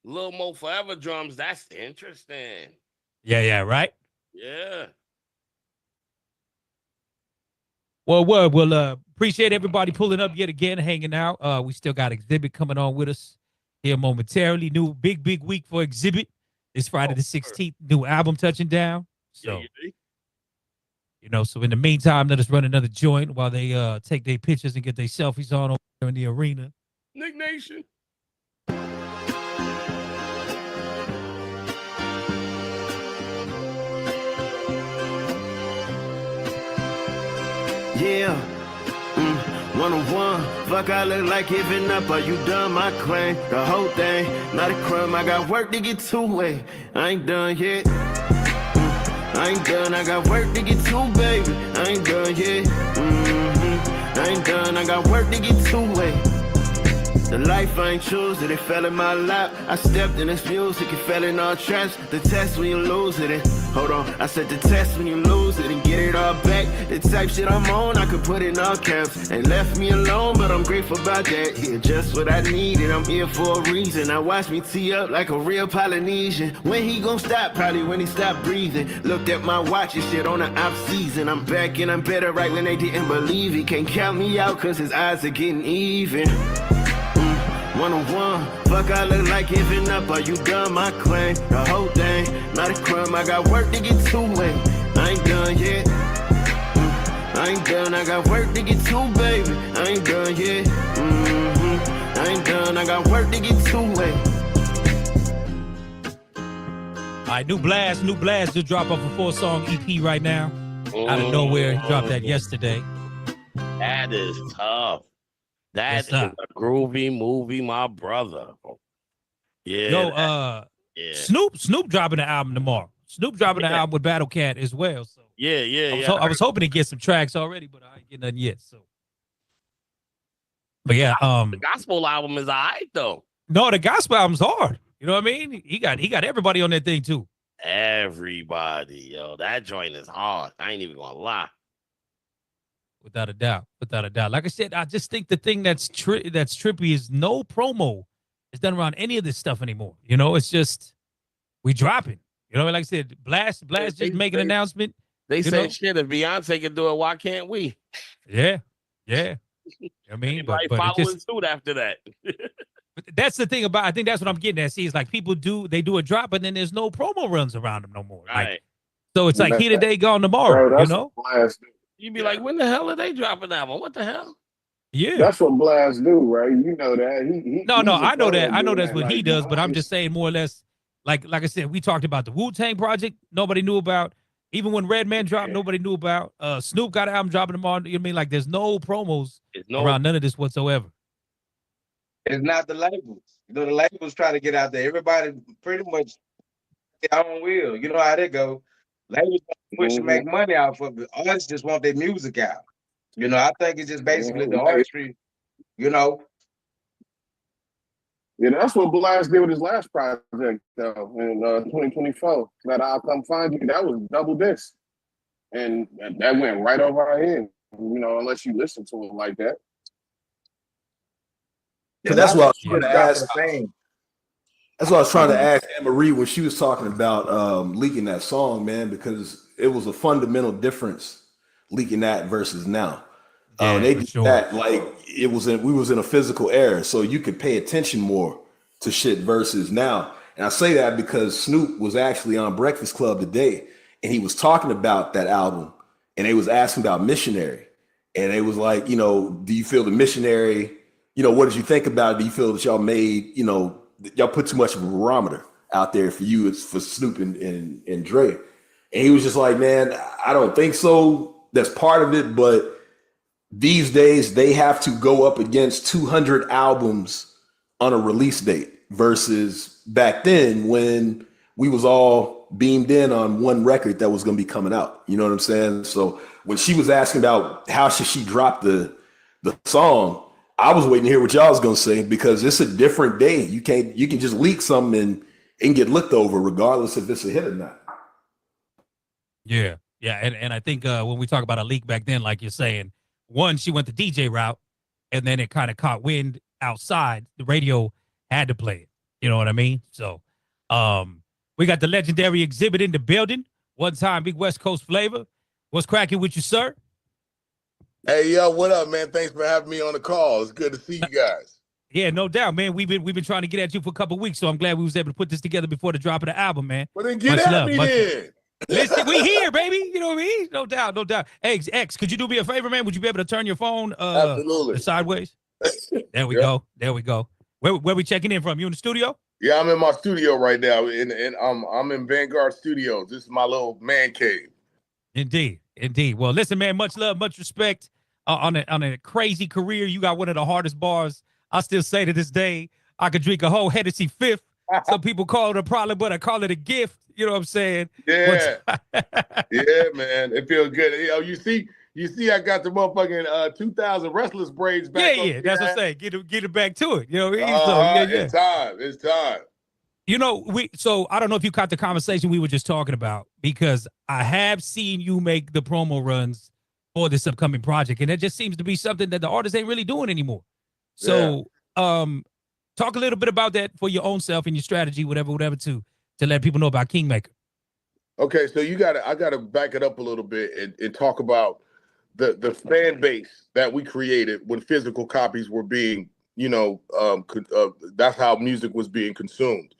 Lil Mo Forever drums, that's interesting. Yeah, right? Yeah. Well, appreciate everybody pulling up yet again, hanging out. We still got Xzibit coming on with us here momentarily. New big week for Xzibit. This Friday the 16th, new album touching down. So, so in the meantime, let us run another joint while they take their pictures and get their selfies on over there in the arena. Nick Nation. Yeah. 101, fuck I look like giving up, are you done? My claim, the whole thing, not a crumb, I got work to get to, way. I ain't done yet. I ain't done, I got work to get to, baby. I ain't done yet. I ain't done, I got work to get to, way. The life I ain't choose it, it fell in my lap. I stepped in this music, it fell in all traps. The test when you lose it, and hold on, I said the test when you lose it and get it all back. The type shit I'm on, I could put in all caps. Ain't left me alone, but I'm grateful about that. Yeah, just what I needed, I'm here for a reason. Now watch me tee up like a real Polynesian. When he gon' stop? Probably when he stop breathing. Looked at my watch and shit on the off season. I'm back and I'm better right when they didn't believe it. Can't count me out cause his eyes are getting even. 101, fuck I look like giving up, are you done? My claim, the whole thing, not a crumb, I got work to get to, way. I ain't done yet. I ain't done, I got work to get to, baby. I ain't done yet. I ain't done, I got work to get to, way. All right, new blast just dropped off a 4-song EP right now. Out of nowhere, he dropped that yesterday. That is tough. That is tough. a groovy movie, my brother. Yeah. Yo, yeah. Snoop dropping an album tomorrow. Snoop dropping an album with Battle Cat as well. So I was hoping to get some tracks already, but I ain't get nothing yet. So, but yeah, the gospel album is alright though. No, the gospel album's hard. You know what I mean? He got everybody on that thing too. Everybody, yo, that joint is hard. I ain't even gonna lie. Without a doubt. Without a doubt. Like I said, I just think the thing that's trippy is no promo is done around any of this stuff anymore. You know, it's just we dropping. You know, like I said, Blast just make an announcement. They say shit. If Beyonce can do it, why can't we? Yeah. I mean, but following suit after that. But that's the thing about. I think that's what I'm getting at. See, it's like people do a drop, but then there's no promo runs around them no more. Right. Like, so it's like here today, gone tomorrow. Bro, you know. You'd be like, when the hell are they dropping that one? What the hell? Yeah. That's what Blast do, right? You know that. No, he's a I know that. fan, I know dude, that's what man. he Like, does, but I'm just saying more or less, like I said, we talked about the Wu-Tang project, nobody knew about. Even when Redman dropped, nobody knew about. Snoop got an album dropping them on. You know what I mean? Like there's no promos around none of this whatsoever. It's not the labels. You know, the labels try to get out there. Everybody pretty much their own will. You know how they go. Labels push to make money off of it. Artists just want their music out. You know, I think it's just basically the artistry, you know. Yeah, that's what Blast did with his last project, though, in 2024. That I'll Come Find You. That was double disc. And that went right over our head, you know, unless you listen to it like that. So that's what I was trying to ask. That's what I was trying to ask Amerie when she was talking about leaking that song, man, because it was a fundamental difference leaking that versus now. They did that like we was in a physical era, so you could pay attention more to shit versus now. And I say that because Snoop was actually on Breakfast Club today, and he was talking about that album, and they was asking about Missionary, and they was like, you know, do you feel the Missionary? You know, what did you think about it? Do you feel that y'all made, you know, y'all put too much of a barometer out there for you, it's for Snoop and Dre? And he was just like, man, I don't think so. That's part of it, but these days they have to go up against 200 albums on a release date versus back then when we was all beamed in on one record that was going to be coming out. You know what I'm saying? So when she was asking about how should she drop the song, I was waiting to hear what y'all was going to say, because it's a different day. You can just leak something and get looked over regardless if it's a hit or not. Yeah. And I think when we talk about a leak back then, like you're saying, one, she went the DJ route, and then it kind of caught wind outside. The radio had to play it. You know what I mean? So we got the legendary Xzibit in the building. One time, big West Coast flavor. What's cracking with you, sir? Hey, yo, what up, man? Thanks for having me on the call. It's good to see you guys. Yeah, no doubt, man. We've been trying to get at you for a couple of weeks, so I'm glad we was able to put this together before the drop of the album, man. Well, then get at me then. Listen, we here, baby. You know what I mean? No doubt, no doubt. Hey, X, could you do me a favor, man? Would you be able to turn your phone Absolutely sideways? There we go. There we go. Where we checking in from? You in the studio? Yeah, I'm in my studio right now, and I'm in Vanguard Studios. This is my little man cave. Indeed. Well, listen, man. Much love, much respect on a crazy career. You got one of the hardest bars. I still say to this day, I could drink a whole Hennessy fifth. Some people call it a problem, but I call it a gift. You know what I'm saying? Yeah, yeah, man. It feels good. You know, you see, I got the motherfucking 2000 Restless braids back. Yeah. That's what I'm saying. Get it back to it. You know what I mean? So, It's time. You know, so I don't know if you caught the conversation we were just talking about, because I have seen you make the promo runs for this upcoming project, and it just seems to be something that the artists ain't really doing anymore. So, talk a little bit about that for your own self and your strategy, whatever, to let people know about Kingmaker. Okay, so I gotta back it up a little bit and talk about the fan base that we created when physical copies were being, that's how music was being consumed.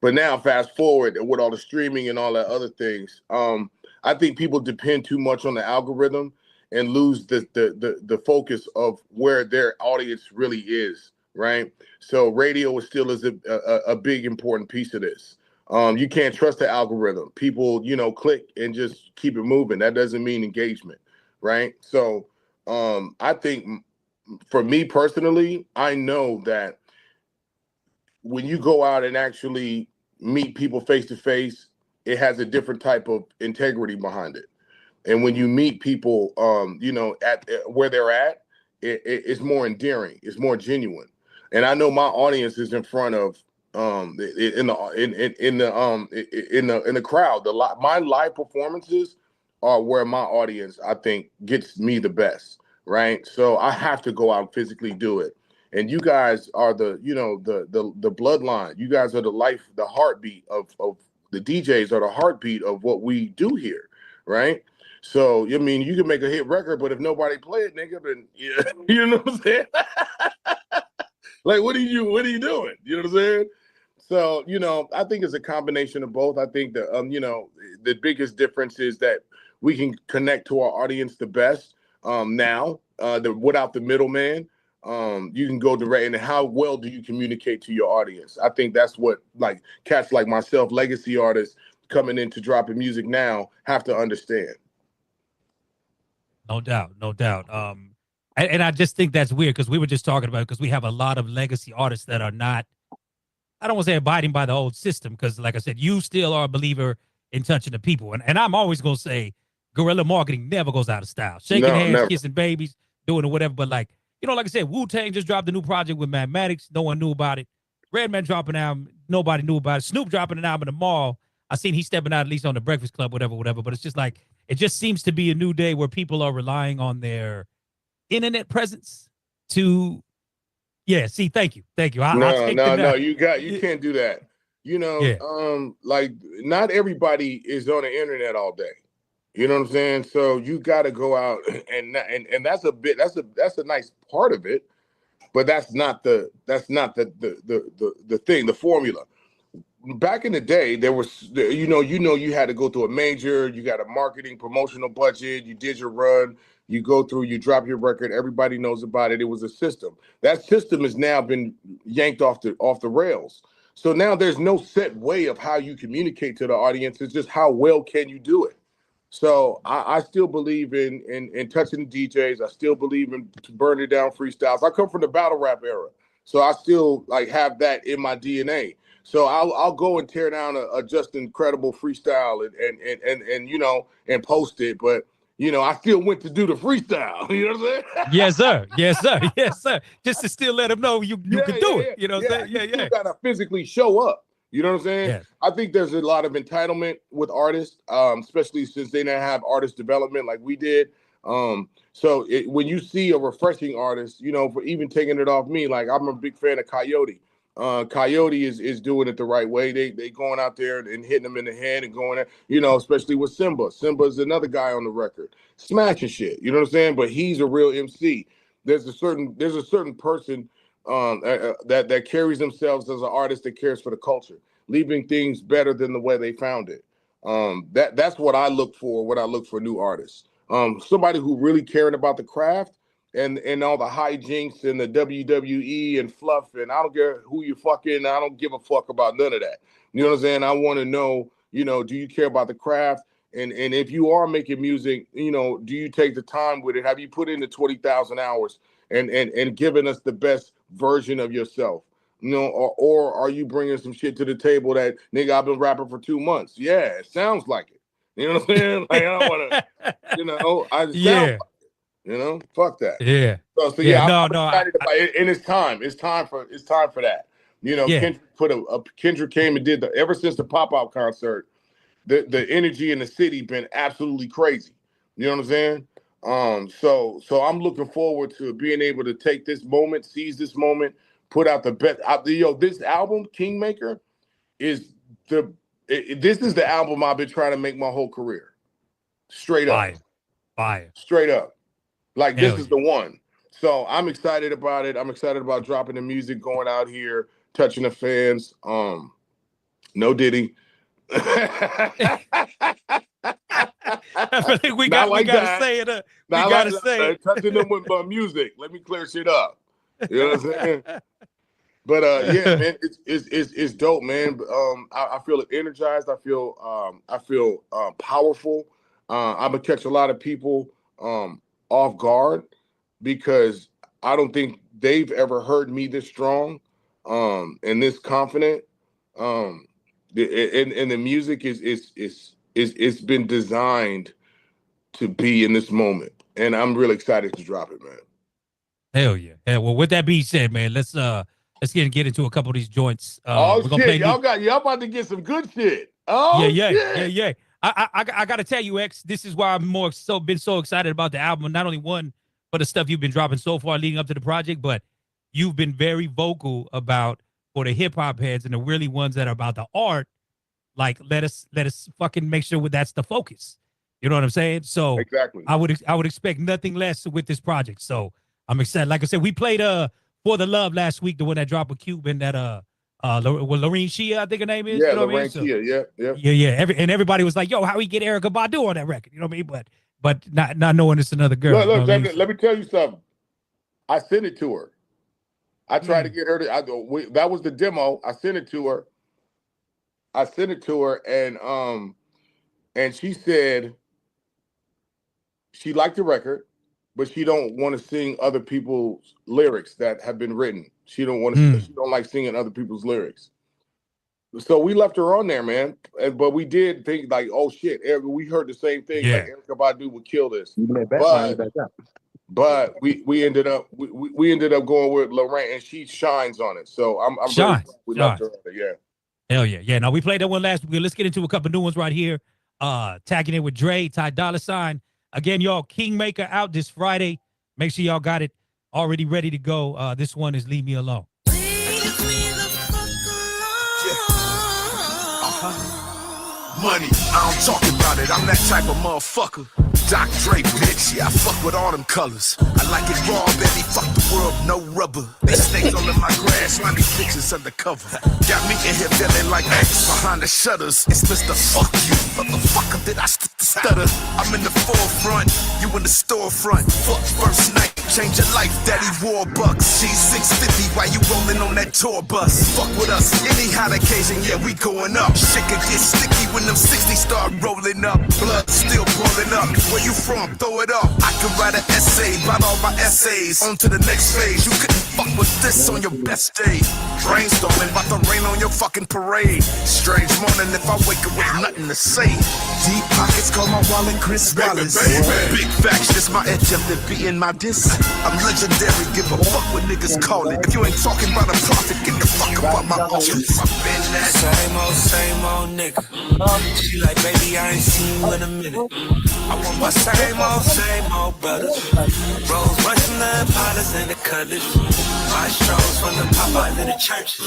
But now, fast forward with all the streaming and all that other things, I think people depend too much on the algorithm and lose the focus of where their audience really is, right? So radio still is a big important piece of this. You can't trust the algorithm. People, click and just keep it moving. That doesn't mean engagement, right? So I think for me personally, I know that when you go out and actually meet people face to face, it has a different type of integrity behind it. And when you meet people, at where they're at, it's more endearing. It's more genuine. And I know my audience is in front of in the crowd. My live performances are where my audience, I think, gets me the best, right? So I have to go out and physically do it. And you guys are the, you know, the bloodline. You guys are the life, the heartbeat of the DJs are the heartbeat of what we do here, right? So, I mean, you can make a hit record, but if nobody play it, nigga, then yeah, you know what I'm saying? Like, what are you doing? You know what I'm saying? So, you know, I think it's a combination of both. I think that, you know, the biggest difference is that we can connect to our audience the best now, without the middleman. You can go direct. And how well do you communicate to your audience? I think that's what, like, cats like myself, legacy artists coming into dropping music now have to understand. No doubt, no doubt. And I just think that's weird because we were just talking about it because we have a lot of legacy artists that are not, I don't want to say abiding by the old system because, like I said, you still are a believer in touching the people. And I'm always going to say guerrilla marketing never goes out of style. Shaking hands, never. Kissing babies, doing it, whatever. But, like, you know, like I said, Wu-Tang just dropped a new project with Mathematics. No one knew about it. Redman dropping an album. Nobody knew about it. Snoop dropping an album tomorrow. I seen he's stepping out at least on the Breakfast Club, whatever. But it's just like, it just seems to be a new day where people are relying on their internet presence to, yeah, see, thank you. No, you can't do that. You know, like, not everybody is on the internet all day. You know what I'm saying? So you got to go out and that's a nice part of it, but that's not the thing, the formula. Back in the day, there was, you had to go through a major, you got a marketing promotional budget, you did your run, you go through, you drop your record, everybody knows about it. It was a system. That system has now been yanked off the rails. So now there's no set way of how you communicate to the audience. It's just how well can you do it. So I still believe in touching the DJs. I still believe in burning down freestyles. I come from the battle rap era, so I still like have that in my DNA. So I'll go and tear down a just incredible freestyle and you know, and post it. But you know, I still went to do the freestyle. You know what I'm saying? Yes, sir. Just to still let them know you can do it. You know what I'm saying? You gotta physically show up. You know what I'm saying? Yes. I think there's a lot of entitlement with artists, especially since they didn't have artist development like we did. So when you see a refreshing artist, you know, for even taking it off me, like I'm a big fan of Coyote. Coyote is doing it the right way. They going out there and hitting them in the head and going there, you know, especially with Simba. Simba's another guy on the record, smashing shit. You know what I'm saying? But he's a real MC. There's a certain person that carries themselves as an artist that cares for the culture, leaving things better than the way they found it. That's what I look for when I look for new artists. Somebody who really caring about the craft and all the hijinks and the WWE and fluff, and I don't care who you fucking, I don't give a fuck about none of that. You know what I'm saying? I want to know, you know, do you care about the craft? And if you are making music, you know, do you take the time with it? Have you put in the 20,000 hours and given us the best version of yourself? You know, or are you bringing some shit to the table that, nigga, I've been rapping for 2 months. Yeah, it sounds like it. You know what I'm saying? Like, I don't want to, you know, I just sound like it. You know, fuck that. Yeah. So I'm excited about it, and it's time. It's time for that. You know, Kendrick came and did ever since the pop-out concert, the energy in the city been absolutely crazy. You know what I'm saying? So I'm looking forward to being able to take this moment, seize this moment, put out the best. This album, Kingmaker, is this is the album I've been trying to make my whole career. Straight up. Fire. Straight up. Like, this is the one. So I'm excited about it. I'm excited about dropping the music, going out here, touching the fans. No Diddy. I think we gotta say it. We gotta say it. Touching them with my music. Let me clear shit up. You know what I'm saying? But yeah, man, it's dope, man. I feel energized. I feel powerful. I'm gonna catch a lot of people off guard because I don't think they've ever heard me this strong and this confident. And the music it's been designed to be in this moment, and I'm really excited to drop it, man. Hell yeah! Well, with that being said, man, let's get into a couple of these joints. Shit, y'all about to get some good shit. Yeah. I got to tell you, X, this is why I'm been so excited about the album. Not only one, but the stuff you've been dropping so far leading up to the project, but you've been very vocal about, for the hip hop heads and the really ones that are about the art, like let us fucking make sure that's the focus. You know what I'm saying? So exactly. I would expect nothing less with this project. So I'm excited. Like I said, we played For the Love last week, the one that dropped with Cuban that Lorene Shia, I think her name is. Yeah, you know Lorene Shia. Yeah. Yeah. Everybody was like, "Yo, how we get Erykah Badu on that record?" You know what I mean? But not knowing it's another girl. Look, you know what I mean? let me tell you something. I sent it to her. I tried to get her to. That was the demo. I sent it to her. And she said she liked the record, but she don't want to sing other people's lyrics that have been written. She don't want to. She don't like singing other people's lyrics. So we left her on there, man. But we did think like, oh shit, we heard the same thing. Yeah. Like Erykah Badu would kill this. But we ended up going with Lorraine, and she shines on it. So I'm very glad we left her on there. Yeah. Hell yeah. Yeah. Now we played that one last week. Let's get into a couple new ones right here. Tagging it with Dre, Ty Dolla $ign. Again, y'all, Kingmaker out this Friday. Make sure y'all got it already ready to go. This one is Leave Me Alone. Money, I don't talk about it. I'm that type of motherfucker. Doc Dre, bitch. Yeah, I fuck with all them colors. I like it raw, baby. Fuck the world, no rubber. These snakes all in my grass, slimy bitches undercover. Got me in here feeling like X behind the shutters. It's Mr. Fuck You. Motherfucker, did I stutter? I'm in the forefront, you in the storefront. Fuck first night, change your life, daddy Warbucks. She's 650 while you rolling on that tour bus. Fuck with us, any hot occasion, yeah, we going up. Shit could get sticky when them 60 start rolling up. Blood still boiling up. Where you from? Throw it up. I could write an essay about all my essays. On to the next phase. You couldn't fuck with this on your best day. Brainstorming about to rain on your fucking parade. Strange morning if I wake up with nothing to say. Deep pockets call my wallet Chris Wallace. Big facts, this my attempt at beating my diss. I'm legendary, give a fuck what niggas call it. If you ain't talking about a profit, get the fuck about my office. I've been that same old nigga. She like, baby, I ain't seen you in a minute. I want my same old brothers. Rose Russian, the Impalas and the Cutlass. My strolls from the Popeyes and the churches.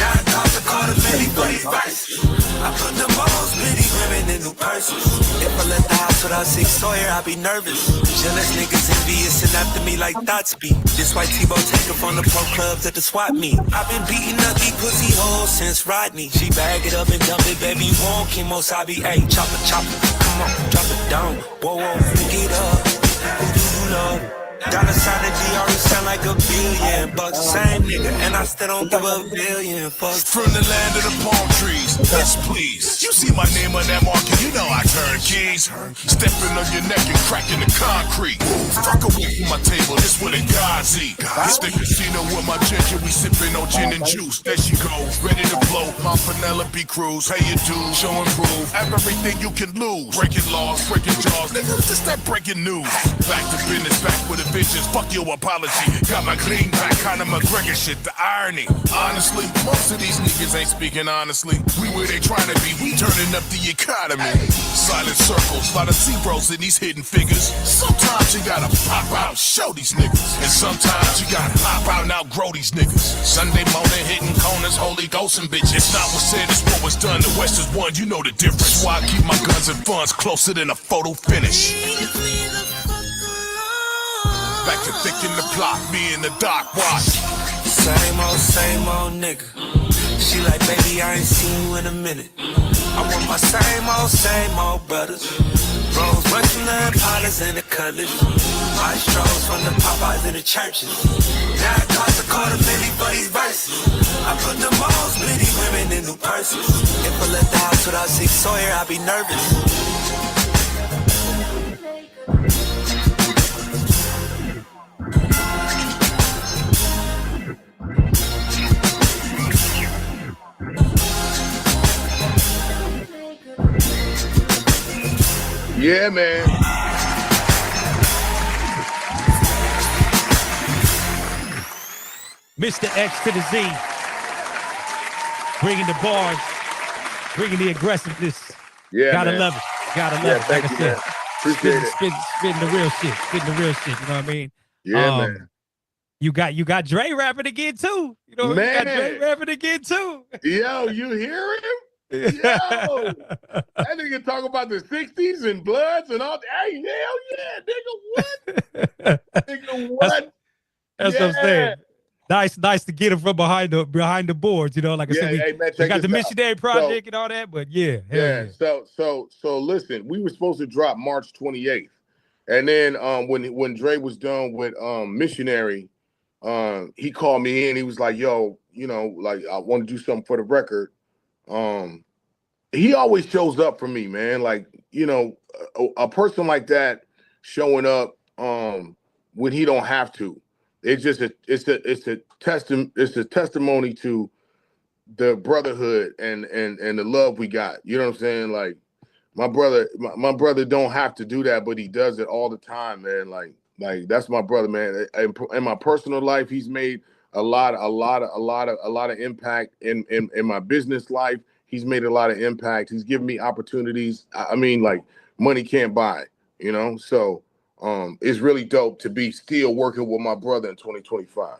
Now I call the quarter many for these vices. I put the most pretty women in new purses. If I left the house without Six Sawyer, I'd be nervous. Jealous niggas envious and after me like thoughts be. This white T-Bo take her from the pro clubs at the swap meet. I've been beating up these pussy hoes since Rodney. She bag it up and dump it, baby, won't chemo sabi. Ayy, chopper, come on, drop it down. Whoa, pick it up. Who do you love? Dollar sign and G already sound like $1 billion bucks. Same nigga, and I still don't give a billion fucks. From the land of the palm trees, yes please. You see my name on that market, you know I turn keys. Stepping on your neck and cracking the concrete. Fuck away from my table, this what a God's eat. It's the casino with my ginger, we sipping on gin and juice. There she goes, ready to blow. My Penelope Cruz, pay your dues, show and prove. Everything you can lose. Breaking laws, breaking jaws, nigga, this that breaking news. Back to business, back with a bitches, fuck your apology. Got my clean back, Conor McGregor shit, the irony. Honestly, most of these niggas ain't speaking honestly. We where they trying to be, we turning up the economy. Silent circles, lot of zeros in these hidden figures. Sometimes you gotta pop out, show these niggas. And sometimes you gotta hop out and outgrow these niggas. Sunday morning hitting corners, Holy Ghost and bitches. It's not what said, it's what was done. The West is one, you know the difference. Why I keep my guns and funds closer than a photo finish. Back to thinking the plot, me and the doc watch. Same old nigga. She like, baby, I ain't seen you in a minute. I want my same old brothers. Rose Russian, the Impalas and the Cutlass. My strolls from the Popeyes and the churches. Now it costs $250 for these verses. I put the most pretty women in new purses. If I left the house without Six Sawyer, I'd be nervous. Yeah, man. Mr. X to the Z. Bringing the bars, bringing the aggressiveness. Yeah, Gotta man. love it. Gotta love Yeah, it. thank Like I you, said, man. Appreciate it. spitting the real shit. Spitting the real shit. You know what I mean? Yeah, man. You got Dre rapping again too. You know, you got Dre Man. rapping again too. Yo, you hear him? Yo, that nigga talk about the 60s and Bloods and all. Hey, hell yeah, nigga, what? Nigga, what? That's what I'm saying. Nice to get him from behind the boards. You know, like I said, hey, man, we check got the this out. missionary project and all that. But yeah, hell yeah. So listen, we were supposed to drop March 28th, and then when Dre was done with missionary, he called me in. He was like, "Yo, you know, like I want to do something for the record." He always shows up for me, man. Like, you know, a person like that showing up when he don't have to. It's just it's a testimony to the brotherhood and the love we got. You know what I'm saying? Like my brother don't have to do that, but he does it all the time, man. Like that's my brother, man. In my personal life, he's made a lot of impact in my business life. He's made a lot of impact. He's given me opportunities. I mean, like money can't buy, you know? So it's really dope to be still working with my brother in 2025.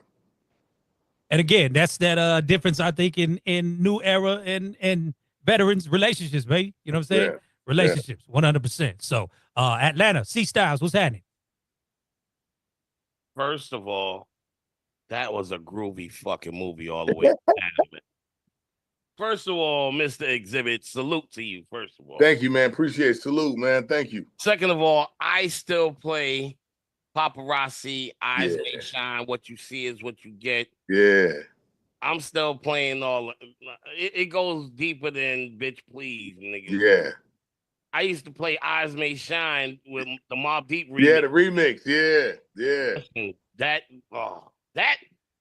And again, that's that difference, I think, in new era and veterans relationships, baby. You know what I'm saying? Yeah. Relationships, 100%. So Atlanta, C Styles, what's happening? First of all, that was a groovy fucking movie all the way. First of all, Mr. Xzibit, salute to you, first of all. Thank you, man. Appreciate it. Salute, man. Thank you. Second of all, I still play Paparazzi, Eyes May Shine, What You See Is What You Get. Yeah. I'm still playing all it goes deeper than Bitch Please, nigga. Yeah. I used to play Eyes May Shine with the Mobb Deep remix. Yeah, the remix. Yeah. That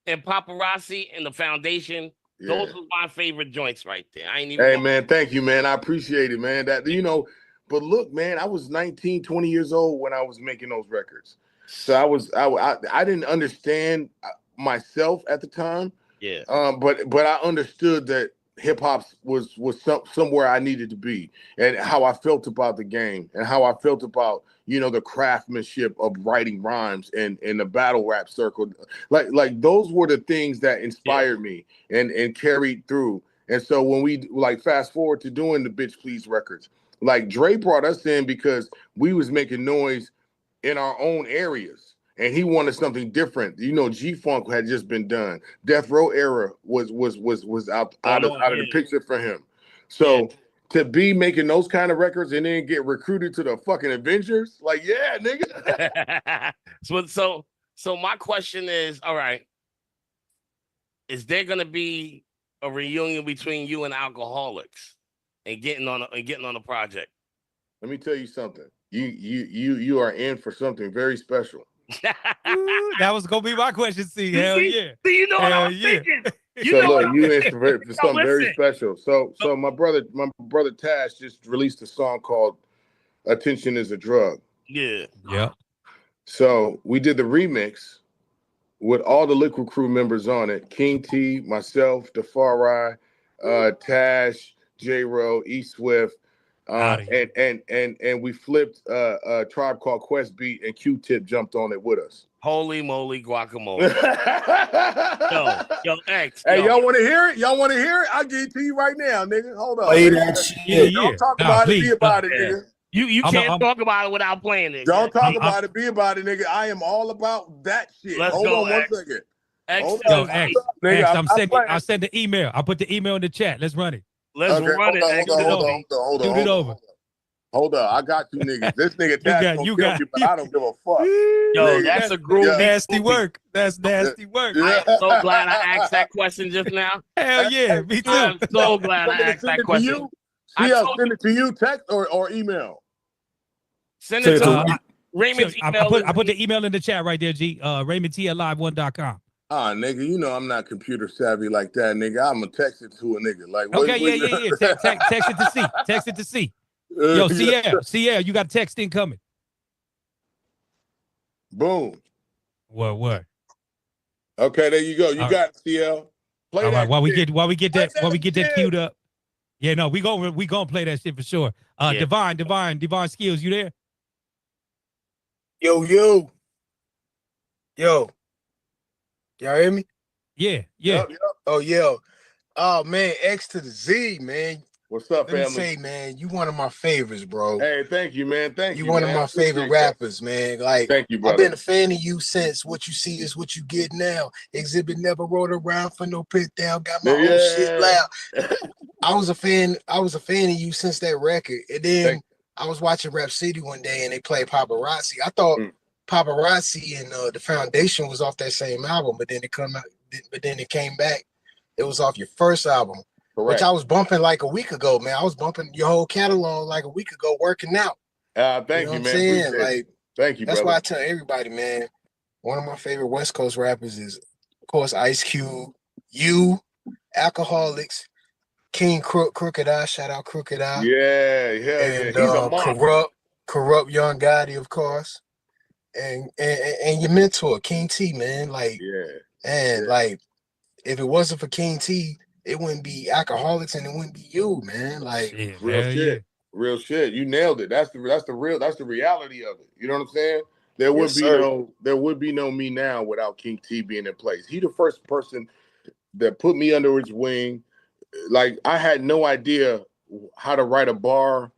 and Paparazzi and the Foundation. Yeah. Those are my favorite joints right there. I ain't even. Hey, man, thank you, man. I appreciate it, man. That, you know, but look, man, I was 19, 20 years old when I was making those records. So I didn't understand myself at the time. Yeah. But I understood that hip hop was somewhere I needed to be, and how I felt about the game, and how I felt about, you know, the craftsmanship of writing rhymes and the battle rap circle. Like those were the things that inspired me and carried through. And so when we like fast forward to doing the Bitch Please records, like Dre brought us in because we was making noise in our own areas. And he wanted something different. You know, G-Funk had just been done. Death Row era was out of the picture for him. So to be making those kind of records and then get recruited to the fucking Avengers, like, yeah, nigga. So my question is, all right, is there gonna be a reunion between you and Alcoholics and getting on a project? Let me tell you something. You are in for something very special. Ooh, that was gonna be my question. See, hell yeah. Do you know what I was thinking? You know look, you in for something very listen. special. So my brother Tash just released a song called "Attention Is a Drug." Yeah. Yeah. So we did the remix with all the Liquid Crew members on it: King T, myself, Defari, Tash, J-Ro, E Swift. And we flipped a Tribe Called Quest beat, and Q-Tip jumped on it with us. Holy moly guacamole. yo, X. Hey, y'all want to hear it? Y'all want to hear it? I'll give it to you right now, nigga. Hold on. Play that shit. Don't talk about it, be about it, nigga. You can't talk about it without playing it. Don't talk about it, be about it, nigga. I am all about that shit. Let's Hold go, on X. 1 second. X, I'll send the email. I'll put the email in the chat. Let's run it. Let's run it. Hold on. Hold up, I got you niggas. This nigga Tash you gonna kill me, but I don't give a fuck. Yo, Nigga, that's a groovy. Nasty work. That's nasty work. I am so glad I asked that question just now. Hell yeah, me too. I'm so glad I asked that question. Send it to you, text or email. Send it to Raymond's email. I put the email in the chat right there, G. RaymondT@live1.com. Ah, nigga, you know I'm not computer savvy like that, nigga. I'm gonna text it to a nigga. Like, okay, yeah. Text it to C. Text it to C. Yo, CL, you got a text incoming. Boom. What? Okay, there you go. You got it, CL. Play all that right, while we shit. get that queued up. Yeah, no, we gonna play that shit for sure. Divine Skills, you there? Yo. Y'all hear me? Yeah. Yep. Oh, yeah. Oh, man, X to the Z, man. What's up, Let me family? say, man, you one of my favorites, bro. Hey, thank you, man. Thank you. You one of man. my favorite rappers, man. Like, Thank you, I've brother. been a fan of you since What You See Is What You Get Now. Xzibit never rode around for no pit down. Got my own shit loud. I was a fan of you since that record. And then I was watching Rap City one day and they played Paparazzi. I thought Paparazzi and The Foundation was off that same album, but then it came back. It was off your first album. Correct. Which I was bumping like a week ago, man. I was bumping your whole catalog like a week ago, working out. Thank you, What man. I'm saying? Appreciate Like, it. Thank you, that's brother. why I tell everybody, man. One of my favorite West Coast rappers is, of course, Ice Cube, you, Alcoholics, King Crooked Eye. Shout out Crooked Eye. Yeah. And He's a monster. Corrupt Young Gotti, of course, and your mentor King T, man. Like, like, if it wasn't for King T, it wouldn't be Alcoholics and it wouldn't be you, man. Like, Real shit. You nailed it. That's the reality of it. You know what I'm saying? There would be no me now without King T being in place. He the first person that put me under his wing. Like, I had no idea how to write a bar.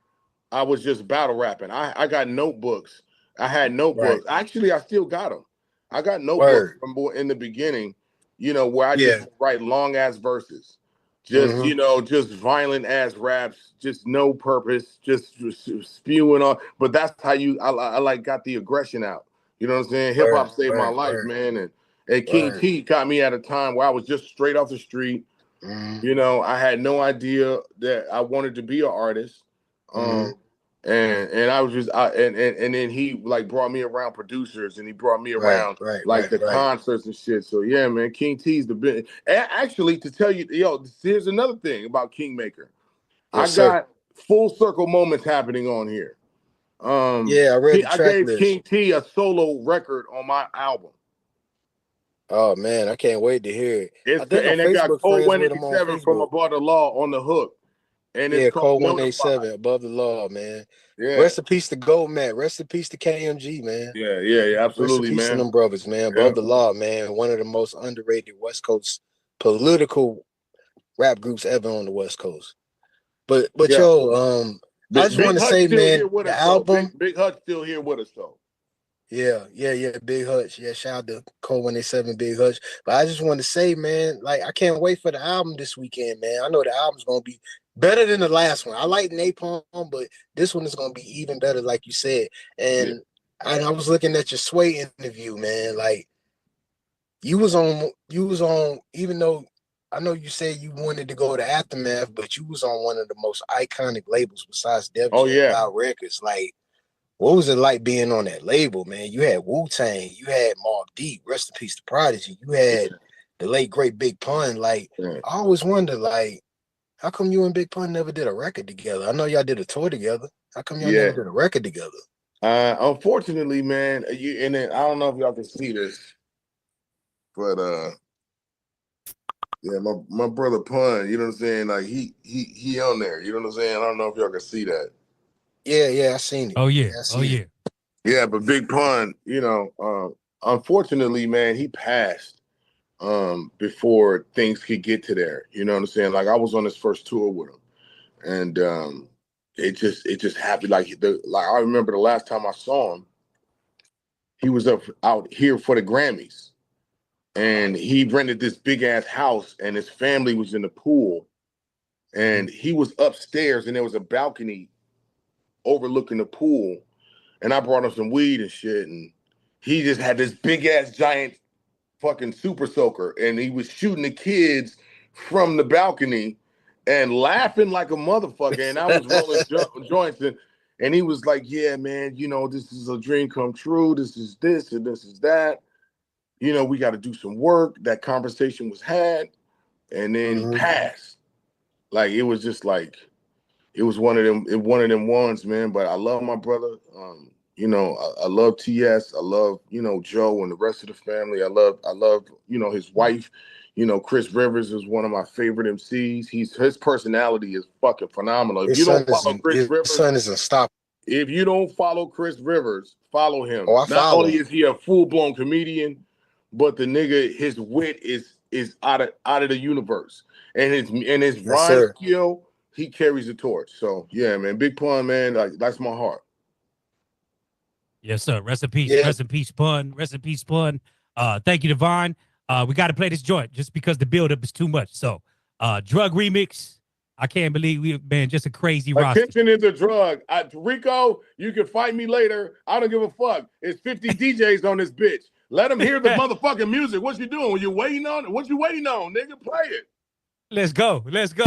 I was just battle rapping. I got notebooks. I had notebooks. Actually, I still got them. I got notebooks from in the beginning, where I just write long ass verses. Just, just violent ass raps, just no purpose, just spewing on. But that's how I like got the aggression out. You know what I'm saying? Hip hop saved my life, man. And King T got me at a time where I was just straight off the street. I had no idea that I wanted to be an artist. And I was just and then he like brought me around producers and he brought me around the concerts and shit. So yeah, man, King T's the big. Actually, to tell you, here's another thing about Kingmaker. I got full circle moments happening on here. I read the track I gave list. King T a solo record on my album. Oh man, I can't wait to hear it. And they got Code 187 from Above the Law on the hook. And it's Code called 187 Above the Law, man. Yeah. Rest in peace to Gold Matt. Rest in peace to KMG, man. Yeah, absolutely, Rest in peace man. to them brothers, man. Above the Law, man. One of the most underrated West Coast political rap groups ever on the West Coast. But I just want to say, man, the album. Big Hutch still here with us, though. Yeah, Big Hutch. Yeah, shout out to Code 187 Big Hutch. But I just want to say, man, like, I can't wait for the album this weekend, man. I know the album's gonna be better than the last one. I like Napalm, but this one is gonna be even better, like you said. And I was looking at your Sway interview, man. Like, you was on, even though I know you said you wanted to go to Aftermath, but you was on one of the most iconic labels besides Def Jam Loud Records. Like, what was it like being on that label, man? You had Wu-Tang, you had Mobb Deep, rest in peace to Prodigy, you had the late great Big Pun. Like, I always wonder, like, how come you and Big Pun never did a record together? I know y'all did a tour together. How come y'all never did a record together? Unfortunately, man, and then I don't know if y'all can see this, but my brother Pun, you know what I'm saying? Like he on there, you know what I'm saying? I don't know if y'all can see that. Yeah, I seen it. Oh yeah, Yeah, but Big Pun, unfortunately, man, he passed before things could get to there. You know what I'm saying? Like, I was on his first tour with him, and it just happened. Like I remember the last time I saw him, he was out here for the Grammys, and he rented this big ass house, and his family was in the pool, and he was upstairs, and there was a balcony overlooking the pool, and I brought him some weed and shit, and he just had this big ass giant fucking super soaker, and he was shooting the kids from the balcony and laughing like a motherfucker, and I was rolling joints, and he was like, yeah, man, this is a dream come true, this is this and this is that, we got to do some work. That conversation was had, and then he passed. Like, it was just like, it was one of them ones, man. But I love my brother. You know, I love TS. I love, you know, Joe and the rest of the family. I love, you know, his wife. You know, Chris Rivers is one of my favorite MCs. His personality is fucking phenomenal. If you don't follow Chris Rivers, son is unstoppable. if you don't follow Chris Rivers, follow him. Oh, I Not follow only him. is he a full-blown comedian, but the nigga, his wit is out of the universe. And his rhyme skill, he carries the torch. So yeah, man, Big Pun, man, like that's my heart. Yes, sir. Rest in peace. Rest in peace, Pun. Rest in peace, Pun. Thank you, Divine. We got to play this joint just because the buildup is too much. So, drug remix. I can't believe we, man, just a crazy roster. Attention is a drug. Rico, you can fight me later. I don't give a fuck. It's 50 DJs on this bitch. Let them hear the motherfucking music. What you doing? What you waiting on? What you waiting on, nigga? Play it. Let's go. Let's go.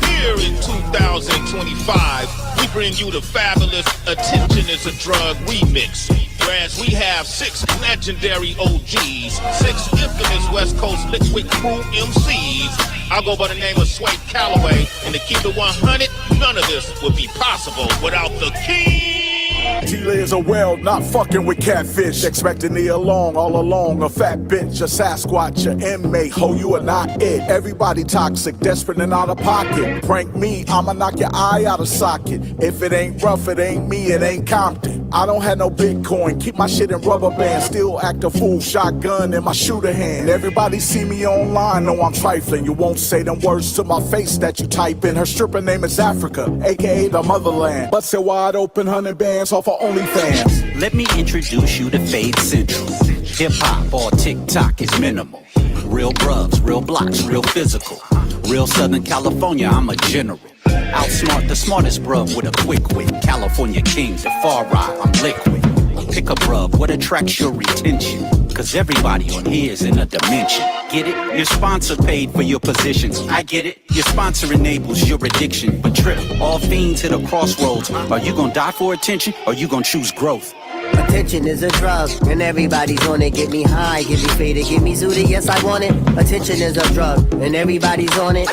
Here in 2025, we bring you the fabulous Attention is a Drug remix. Whereas we have 6 legendary OGs, 6 infamous West Coast liquid crew MCs. I go by the name of Sway Calloway, and to keep it 100, none of this would be possible without the king. T-Lay is a well, not fucking with catfish. Expecting me along, all along, a fat bitch, a Sasquatch, a inmate. Ho, you are not it. Everybody toxic, desperate and out of pocket. Prank me, I'ma knock your eye out of socket. If it ain't rough, it ain't me, it ain't Compton. I don't have no Bitcoin, keep my shit in rubber band. Still act a fool, shotgun in my shooter hand. Everybody see me online, know I'm trifling. You won't say them words to my face that you type in. Her stripper name is Africa, aka the motherland. But say wide open 100 bands off of OnlyFans. Let me introduce you to Fade Central. Hip hop or TikTok is minimal. Real brubs, real blocks, real physical. Real Southern California, I'm a general. Outsmart the smartest brub with a quick wit. California king, the far ride, I'm liquid. Pick a brub, what attracts your retention? Cause everybody on here is in a dimension. Get it? Your sponsor paid for your positions. I get it. Your sponsor enables your addiction. But trip, all fiends hit a crossroads. Are you gonna die for attention, or you gonna choose growth? Attention is a drug, and everybody's on it. Get me high, get me faded, get me zooted, yes I want it. Attention is a drug, and everybody's on it.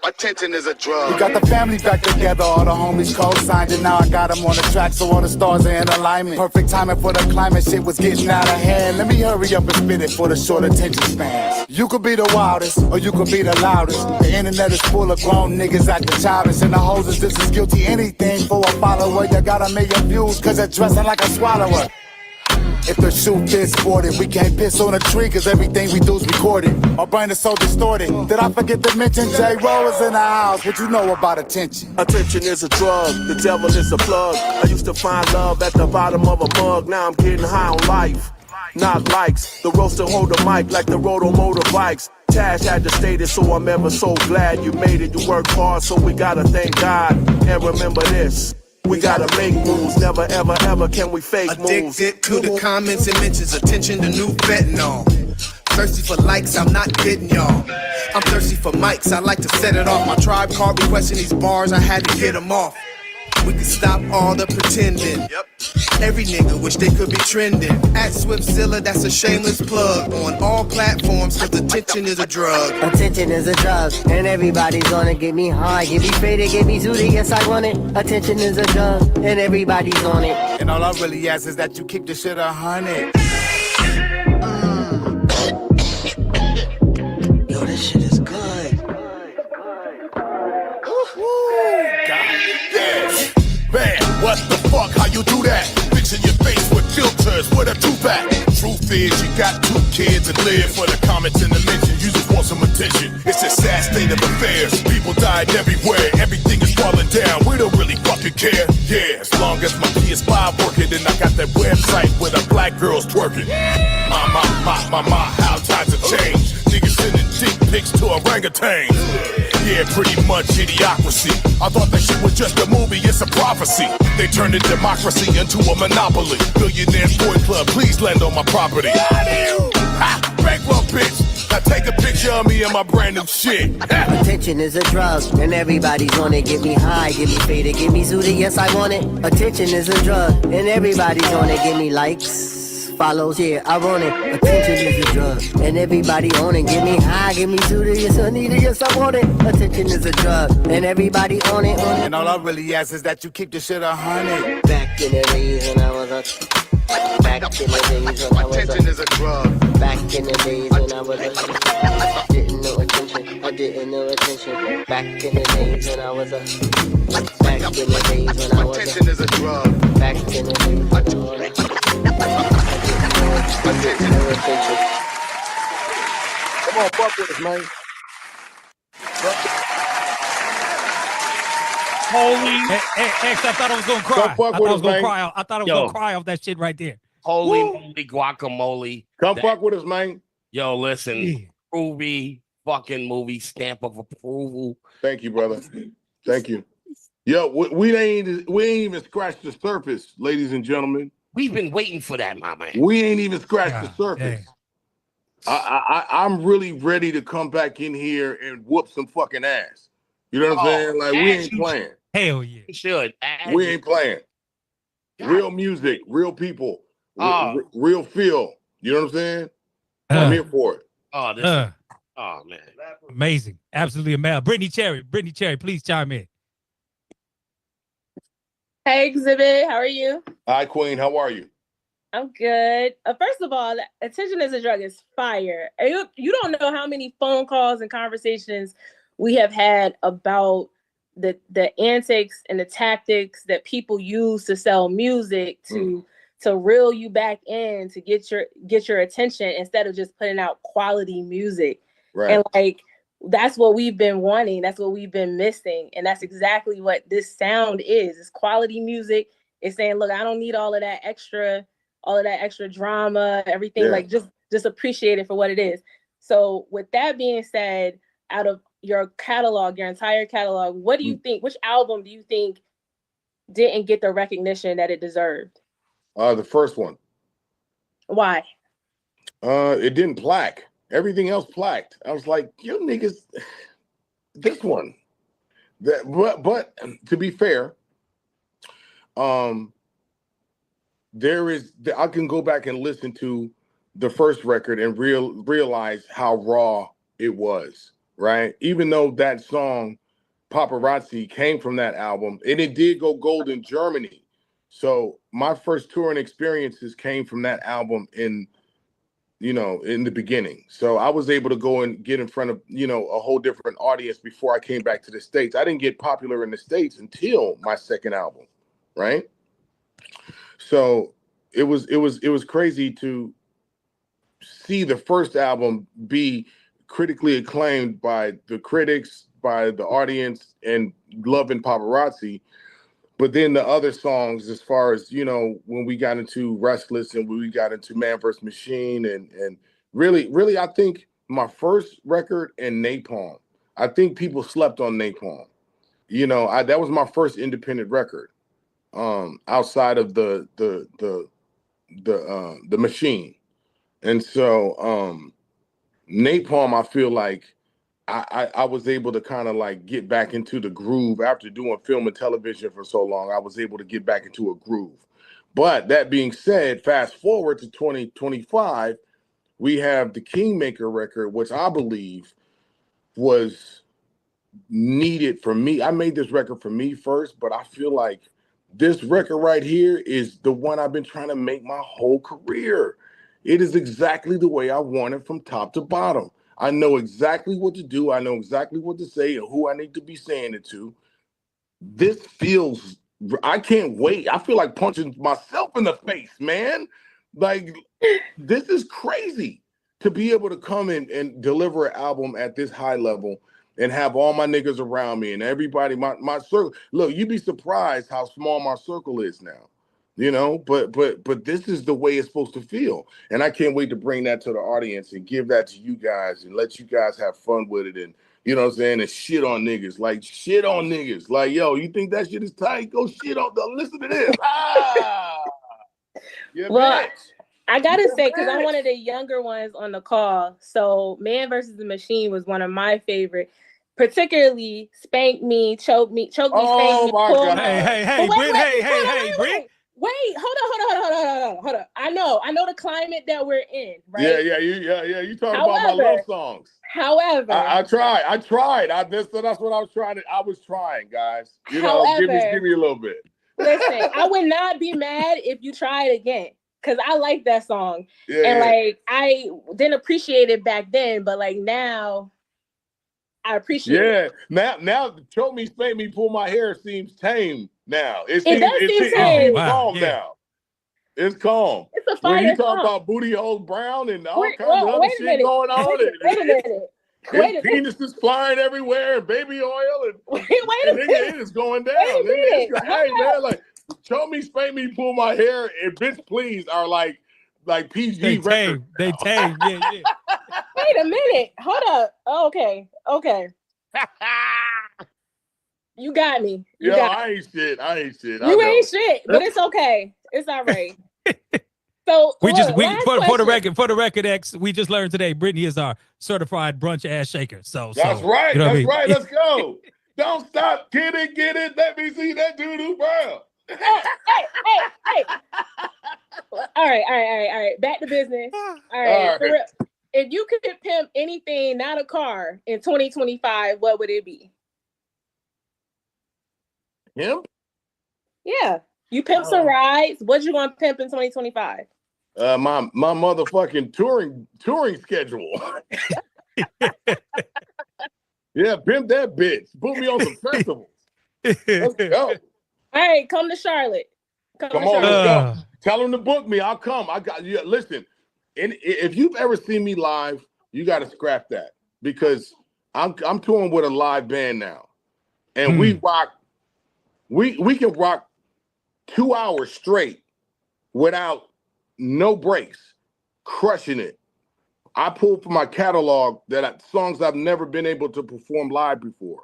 Attention is a drug. We got the family back together, all the homies co-signed it. Now I got them on the track, so all the stars are in alignment. Perfect timing for the climate, shit was getting out of hand. Let me hurry up and spit it for the short attention spans. You could be the wildest, or you could be the loudest. The internet is full of grown niggas acting childish, and the hoes is just as guilty anything for a follower. You got a million views, cause they're dressing like a swallower. If the shoe fits sported, we can't piss on a tree, cause everything we do is recorded. My brain is so distorted. Did I forget to mention J-Ro is in the house? What you know about attention? Attention is a drug, the devil is a plug. I used to find love at the bottom of a mug. Now I'm getting high on life, not likes. The roaster hold the mic like the roto motorbikes. Tash had to state it, so I'm ever so glad you made it. You worked hard, so we gotta thank God. And remember this, we gotta make moves, never ever ever can we fake moves. Addicted to the comments and mentions, attention to new fentanyl. Thirsty for likes, I'm not kidding y'all. I'm thirsty for mics, I like to set it off. My tribe called requesting these bars, I had to get them off. We can stop all the pretending. Every nigga wish they could be trending. At Swiftzilla, that's a shameless plug. On all platforms, cause attention is a drug. Attention is a drug, and everybody's on it. Get me high, get me faded, get me zooted, yes I want it. Attention is a drug, and everybody's on it. And all I really ask is that you keep the shit 100. Yo, this shit is good. Man, what the fuck? How you do that? Fixing your face with filters with a two-pack. Truth is, you got 2 kids and live for the comments and the mentions. You just want some attention. It's a sad state of affairs. People dying everywhere. Everything is falling down. We don't really fucking care. Yeah, as long as my PS5 working, and I got that website with the black girls twerking. My, how times have changed. Niggas sending dick pics to orangutans. Yeah, pretty much idiocracy. I thought that shit was just a movie, it's a prophecy. They turned the democracy into a monopoly. Billionaire boy club, please land on my property. Ha! Bankrupt bitch. Now take a picture of me and my brand new shit. Attention is a drug, and everybody's on it. Get me high, get me faded, get me zooted, yes I want it. Attention is a drug, and everybody's on it. Give me likes, follows. Yeah, I want it. Attention is a drug, and everybody on it. Get me high, give me to the yes, I need it, yes, I want it. Attention is a drug, and everybody on it. And all I really ask is that you keep the shit 100. Back in the days when I was a back in the days when I was Attention is a drug. Back in the days when I was a didn't know attention. I didn't know attention. Back in the days when I was a back in the days when I was Attention is a drug. Back in the days when I was attention. Come on, fuck with us, man. Holy X, I thought I was gonna cry. I thought I was gonna cry. I thought I was Yo. gonna cry off that shit right there. Holy moly guacamole. Come fuck with us, man. Yo, listen, groovy fucking movie, stamp of approval. Thank you, brother. Thank you. Yo, we ain't even scratched the surface, ladies and gentlemen. We've been waiting for that, my man. We ain't even scratched the surface. I'm really ready to come back in here and whoop some fucking ass. You know what I'm saying? Like, we ain't playing. Hell yeah. You should. We ain't playing. Real music, real people, real feel. You know what I'm saying? I'm here for it. Oh, oh man. Amazing. Absolutely amazing. Brittany Cherry, please chime in. Hey, Xzibit, how are you? Hi, Queen. How are you? I'm good. First of all, attention is a drug is fire. You don't know how many phone calls and conversations we have had about the antics and the tactics that people use to sell music to reel you back in to get your attention instead of just putting out quality music. Right. And like that's what we've been wanting. That's what we've been missing. And that's exactly what this sound is. It's quality music. It's saying, look, I don't need all of that extra drama, everything. Yeah. Like just appreciate it for what it is. So with that being said, out of your catalog, your entire catalog, what do you think, which album do you think didn't get the recognition that it deserved? The first one. Why? It didn't plaque. Everything else plaqued. I was like, you niggas, this one. But to be fair, I can go back and listen to the first record and realize how raw it was, right? Even though that song, Paparazzi, came from that album, and it did go gold in Germany. So my first touring experiences came from that album in the beginning. So I was able to go and get in front of, a whole different audience before I came back to the States. I didn't get popular in the States until my second album, right? So it was crazy to see the first album be critically acclaimed by the critics, by the audience, and loving Paparazzi. But then the other songs, as far as, when we got into Restless and when we got into Man vs. Machine and really, I think my first record and Napalm, I think people slept on Napalm. That was my first independent record outside of the Machine. And so Napalm, I feel like I was able to kind of like get back into the groove after doing film and television for so long. I was able to get back into a groove. But that being said, fast forward to 2025, we have the Kingmaker record, which I believe was needed for me. I made this record for me first, but I feel like this record right here is the one I've been trying to make my whole career. It is exactly the way I want it from top to bottom. I know exactly what to do. I know exactly what to say and who I need to be saying it to. This feels, I can't wait. I feel like punching myself in the face, man. Like, this is crazy to be able to come in and deliver an album at this high level and have all my niggas around me and everybody, my circle. Look, you'd be surprised how small my circle is now. But this is the way it's supposed to feel. And I can't wait to bring that to the audience and give that to you guys and let you guys have fun with it and, and shit on niggas. Like, shit on niggas. Like, yo, you think that shit is tight? Go shit on, listen to this. Well, I gotta say, because I'm one of the younger ones on the call, so Man vs. the Machine was one of my favorite. Particularly Spank Me, Choke Me, Spank Me. Oh my God. Hey, Britt. Wait, hold on. I know the climate that we're in, right? Yeah. You talking about my love songs. However, I tried. That's what I was trying to. I was trying, guys. You know, give me a little bit. Listen, I would not be mad if you try it again, because I like that song. And like, I didn't appreciate it back then, but like now I appreciate it. Now Show Me, Spank Me, Pull My Hair seems tame now. It does seem tame. Calm now. It's calm. It's a fire when you talk song. about Booty Hole Brown and all kinds of other shit going on. Wait a minute. Penis is flying everywhere and baby oil and wait a minute. It is going down. Hey man, like Show Me, Spank Me, Pull My Hair, and Bitch Please are like PG They records. tame. Yeah. Wait a minute. Hold up. Okay. You got me. I ain't shit. You ain't shit, but it's okay. It's all right. So for the record, X, we just learned today Brittany is our certified brunch ass shaker. That's right. You know That's what I mean? right. Let's go. Don't stop. Get it. Let me see that doo-doo brown. Hey. All right. Back to business. All right. For real, if you could pimp anything, not a car, in 2025, what would it be? Pimp? Yeah. You pimp some rides. What you gonna pimp in 2025? My motherfucking touring schedule. Yeah, pimp that bitch. Put me on some festivals. Let's go. All right, come to Charlotte. Come on, let's go. Tell them to book me. I'll come. I got you. Listen, if you've ever seen me live, you got to scrap that because I'm touring with a live band now, and we rock. We can rock 2 hours straight without no breaks, crushing it. I pulled from my catalog songs I've never been able to perform live before.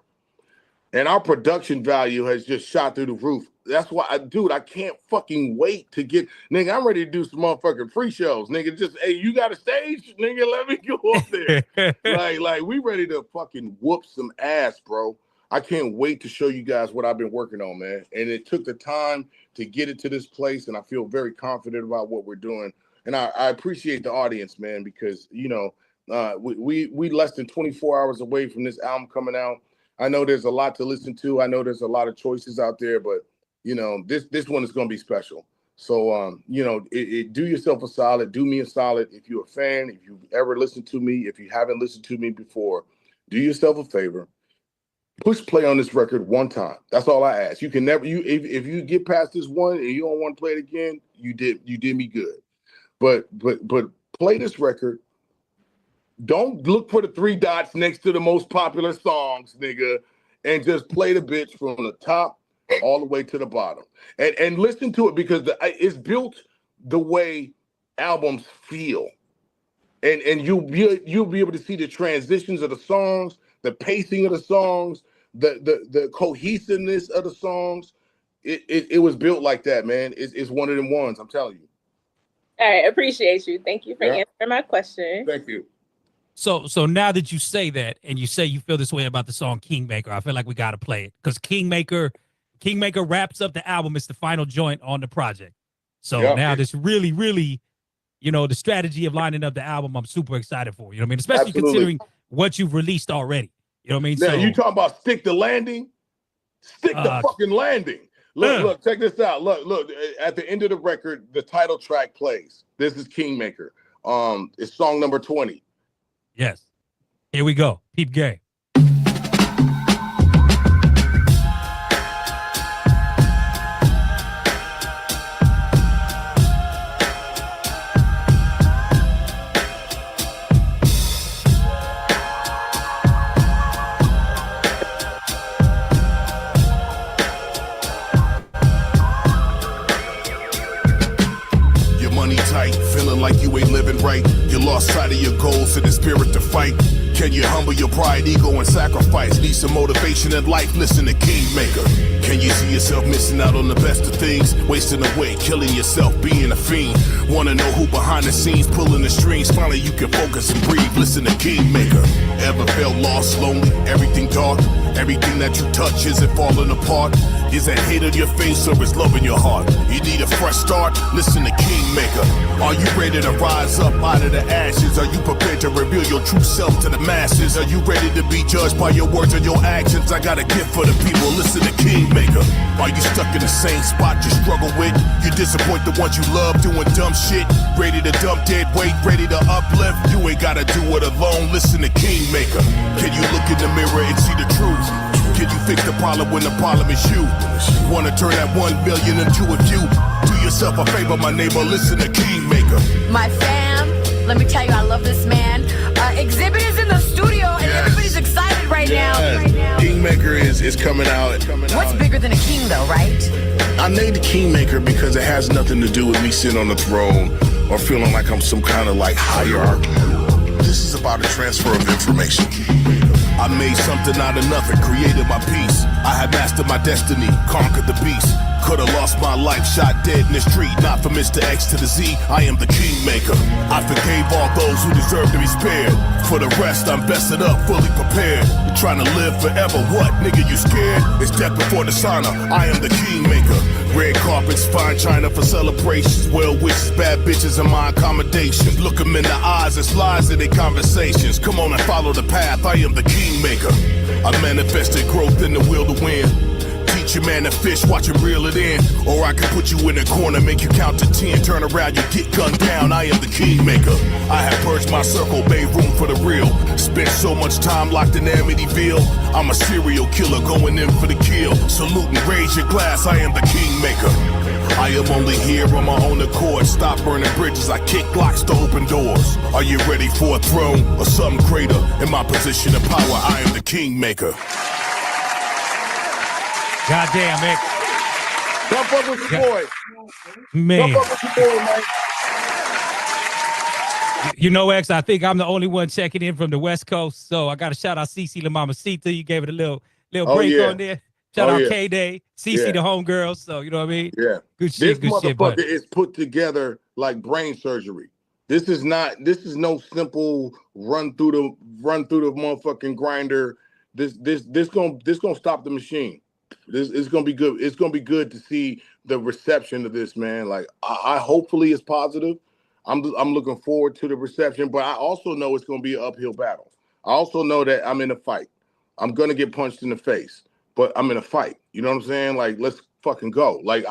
And our production value has just shot through the roof. That's why, I can't fucking wait to get, nigga, I'm ready to do some motherfucking free shows. Nigga, just, hey, you got a stage? Nigga, let me go up there. like, we ready to fucking whoop some ass, bro. I can't wait to show you guys what I've been working on, man. And it took the time to get it to this place, and I feel very confident about what we're doing. And I appreciate the audience, man, because, we less than 24 hours away from this album coming out. I know there's a lot to listen to. I know there's a lot of choices out there, but, this one is going to be special. So, do yourself a solid. Do me a solid. If you're a fan, if you've ever listened to me, if you haven't listened to me before, do yourself a favor. Push play on this record one time. That's all I ask. You can never if you get past this one and you don't want to play it again, you did me good. But play this record. Don't look for the 3 dots next to the most popular songs, nigga, and just play the bitch from the top all the way to the bottom. And listen to it because it's built the way albums feel. And you'll be able to see the transitions of the songs, the pacing of the songs, the cohesiveness of the songs. It was built like that, man. It's one of them ones, I'm telling you. All right, appreciate you. Thank you for answering my question. Thank you. So now that you say that and you say you feel this way about the song Kingmaker, I feel like we got to play it because Kingmaker wraps up the album. It's the final joint on the project. So now this really, really, the strategy of lining up the album, I'm super excited for. You know what I mean? Especially considering what you've released already. You know what I mean? Now, so you talking about stick the landing? Stick the fucking landing. Look, check this out. Look, at the end of the record, the title track plays. This is Kingmaker. It's song number 20. Yes. Here we go. Peep game. Feeling like you ain't living right. You lost sight of your goals and the spirit to fight. Can you humble your pride, ego, and sacrifice? Need some motivation in life? Listen to Kingmaker. Can you see yourself missing out on the best of things? Wasting away, killing yourself, being a fiend. Wanna know who behind the scenes, pulling the strings? Finally you can focus and breathe. Listen to Kingmaker. Ever felt lost, lonely, everything dark? Everything that you touch, is it falling apart? Is that hate on your face or is love in your heart? You need a fresh start? Listen to Kingmaker. Are you ready to rise up out of the ashes? Are you prepared to reveal your true self to the masses? Are you ready to be judged by your words and your actions? I got a gift for the people, listen to Kingmaker. Are you stuck in the same spot you struggle with? You disappoint the ones you love doing dumb shit? Ready to dump dead weight, ready to uplift? You ain't gotta do it alone, listen to Kingmaker. Can you look in the mirror and see the truth? Can you fix the problem when the problem is you? Wanna turn that 1 billion into a few? Do yourself a favor, my neighbor, listen to Kingmaker. My fam, let me tell you, I love this man. Xzibit is in the studio and everybody's excited right now. Kingmaker is coming out. What's bigger than a king though, right? I made the Kingmaker because it has nothing to do with me sitting on the throne or feeling like I'm some kind of like hierarchy. This is about a transfer of information. I made something out of nothing, created my peace. I had mastered my destiny, conquered the beast. Could've lost my life, shot dead in the street. Not from Mr. X to the Z, I am the Kingmaker. I forgave all those who deserve to be spared. For the rest, I'm vested up, fully prepared. You're trying to live forever, what, nigga, you scared? It's death before dishonor, I am the Kingmaker. Red carpets, fine china for celebrations. Well wishes, bad bitches, and my accommodations. Look them in the eyes, it's lies in their conversations. Come on and follow the path, I am the Kingmaker. I manifested growth in the will to win. Teach your man to fish, watch him reel it in. Or I can put you in a corner, make you count to 10. Turn around, you get gunned down, I am the Kingmaker. I have purged my circle, made room for the real. Spent so much time locked in Amityville. I'm a serial killer going in for the kill. Salute and raise your glass, I am the Kingmaker. I am only here on my own accord. Stop burning bridges, I kick locks to open doors. Are you ready for a throne or something greater? In my position of power, I am the Kingmaker. Goddamn, man. Jump up with your boy. Man. Jump up with your boy, man. You know, X, I think I'm the only one checking in from the West Coast. So I got to shout out CC La Mamacita. You gave it a little break on there. Shout out K-Day, CC the homegirls. So, you know what I mean? Yeah. Good shit, This good shit, motherfucker bud. is put together like brain surgery. This is no simple run through the motherfucking grinder. This gonna stop the machine. This is gonna be good. It's gonna be good to see the reception of this, man. Like I hopefully it's positive. I'm looking forward to the reception, but I also know it's gonna be an uphill battle. I also know that I'm in a fight. I'm gonna get punched in the face, but I'm in a fight. You know what I'm saying? Like, let's fucking go. Like,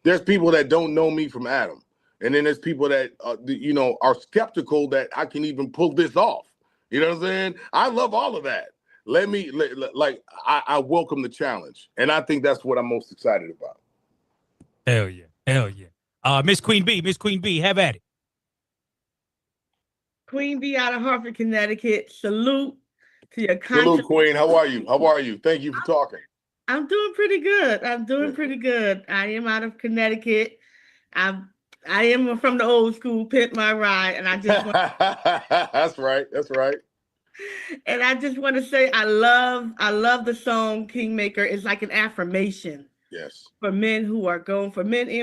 there's people that don't know me from Adam, and then there's people that are skeptical that I can even pull this off. You know what I'm saying? I love all of that. I welcome the challenge, and I think that's what I'm most excited about. Hell yeah. Miss Queen B, have at it. Queen B out of Hartford, Connecticut. Salute to your country. Salute, Queen. How are you? Thank you for talking. I'm doing pretty good. I am out of Connecticut. I am from the old school, Pit My Ride, and I just want That's right. And I just want to say I love the song Kingmaker. It's like an affirmation. Yes. For men and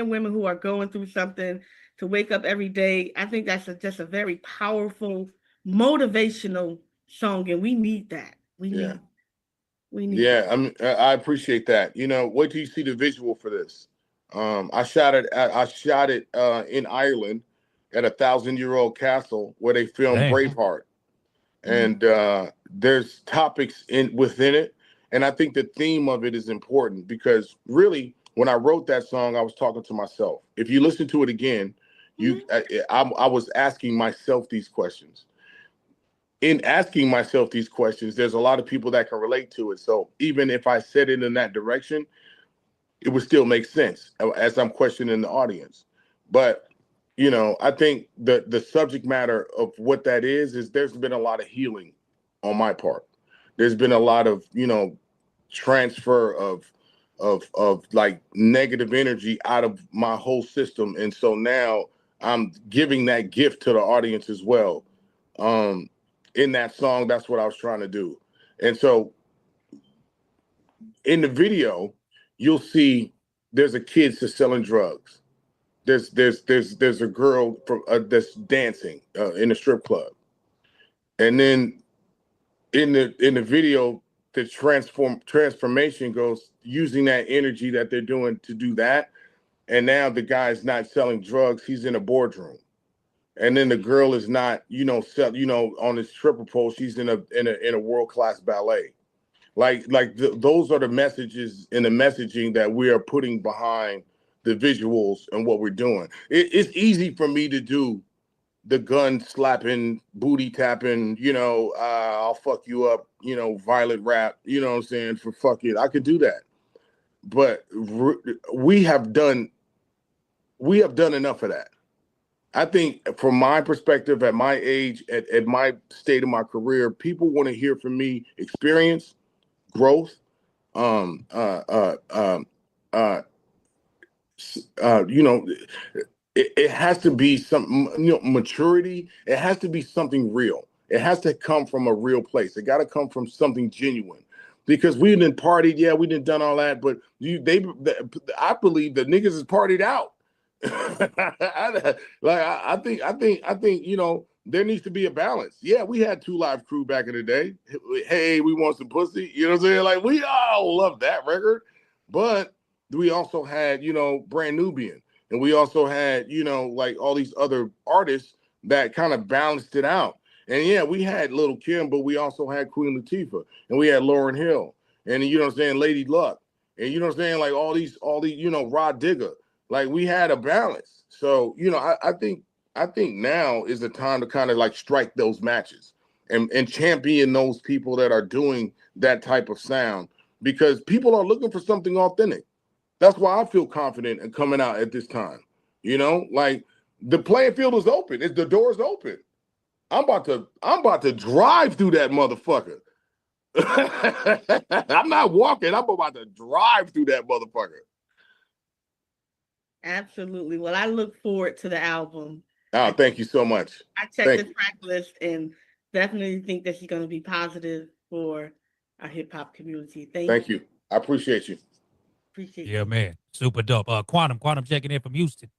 women who are going through something, to wake up every day. I think that's just a very powerful, motivational song, and we need that. We need Yeah, I appreciate that. You know, wait till you see the visual for this. I shot it in Ireland at 1,000-year-old castle where they filmed Braveheart. And there's topics within it. And I think the theme of it is important because really, when I wrote that song, I was talking to myself. If you listen to it again, I was asking myself these questions. In asking myself these questions, there's a lot of people that can relate to it. So even if I said it in that direction, it would still make sense as I'm questioning the audience. But I think the subject matter of what that is there's been a lot of healing on my part. There's been a lot of, transfer of like negative energy out of my whole system. And so now I'm giving that gift to the audience as well. In that song, that's what I was trying to do. And so in the video, you'll see there's a kid that's selling drugs. There's a girl that's dancing in a strip club, and then in the video, the transformation goes using that energy that they're doing to do that. And now the guy's not selling drugs, he's in a boardroom. And then the girl is not, on this triple pole, she's in a world-class ballet. Those are the messages and the messaging that we are putting behind the visuals and what we're doing. It's easy for me to do the gun slapping, booty tapping, I'll fuck you up, violent rap, you know what I'm saying, for fuck it. I could do that. But we have done enough of that. I think from my perspective, at my age, at my state of my career, people want to hear from me experience, growth, it has to be some maturity. It has to be something real. It has to come from a real place. It got to come from something genuine. Because we didn't partied, yeah, we didn't done all that, but I believe the niggas is partied out. I think there needs to be a balance. Yeah, we had 2 Live Crew back in the day. Hey, we want some pussy. You know what I'm saying? Like, we all love that record, but we also had Brand Nubian. And we also had, like all these other artists that kind of balanced it out. And yeah, we had Lil' Kim, but we also had Queen Latifah, and we had Lauryn Hill, and Lady Luck, and like all these, Rod Digger. Like, we had a balance. So, I think now is the time to kind of like strike those matches and champion those people that are doing that type of sound, because people are looking for something authentic. That's why I feel confident in coming out at this time. Like, the playing field is open. The door's open. I'm about to drive through that motherfucker. I'm not walking. I'm about to drive through that motherfucker. Absolutely. Well, I look forward to the album. Oh, thank you so much. I checked the track list and definitely think that she's going to be positive for our hip hop community. Thank you. I appreciate you. Yeah, man. Super dope. Quantum checking in from Houston.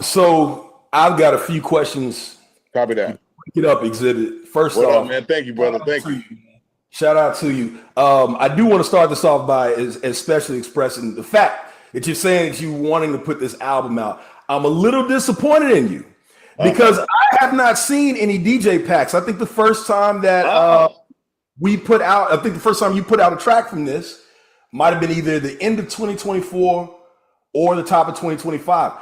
So I've got a few questions. Copy that. Get up, Xzibit. First what off, up, man? Thank you, brother. Thank you. Shout out to you. I do want to start this off by especially expressing the fact that you're saying that you wanting to put this album out. I'm a little disappointed in you because I have not seen any DJ packs. I think the first time that we put out, I think the first time you put out a track from this might have been either the end of 2024 or the top of 2025.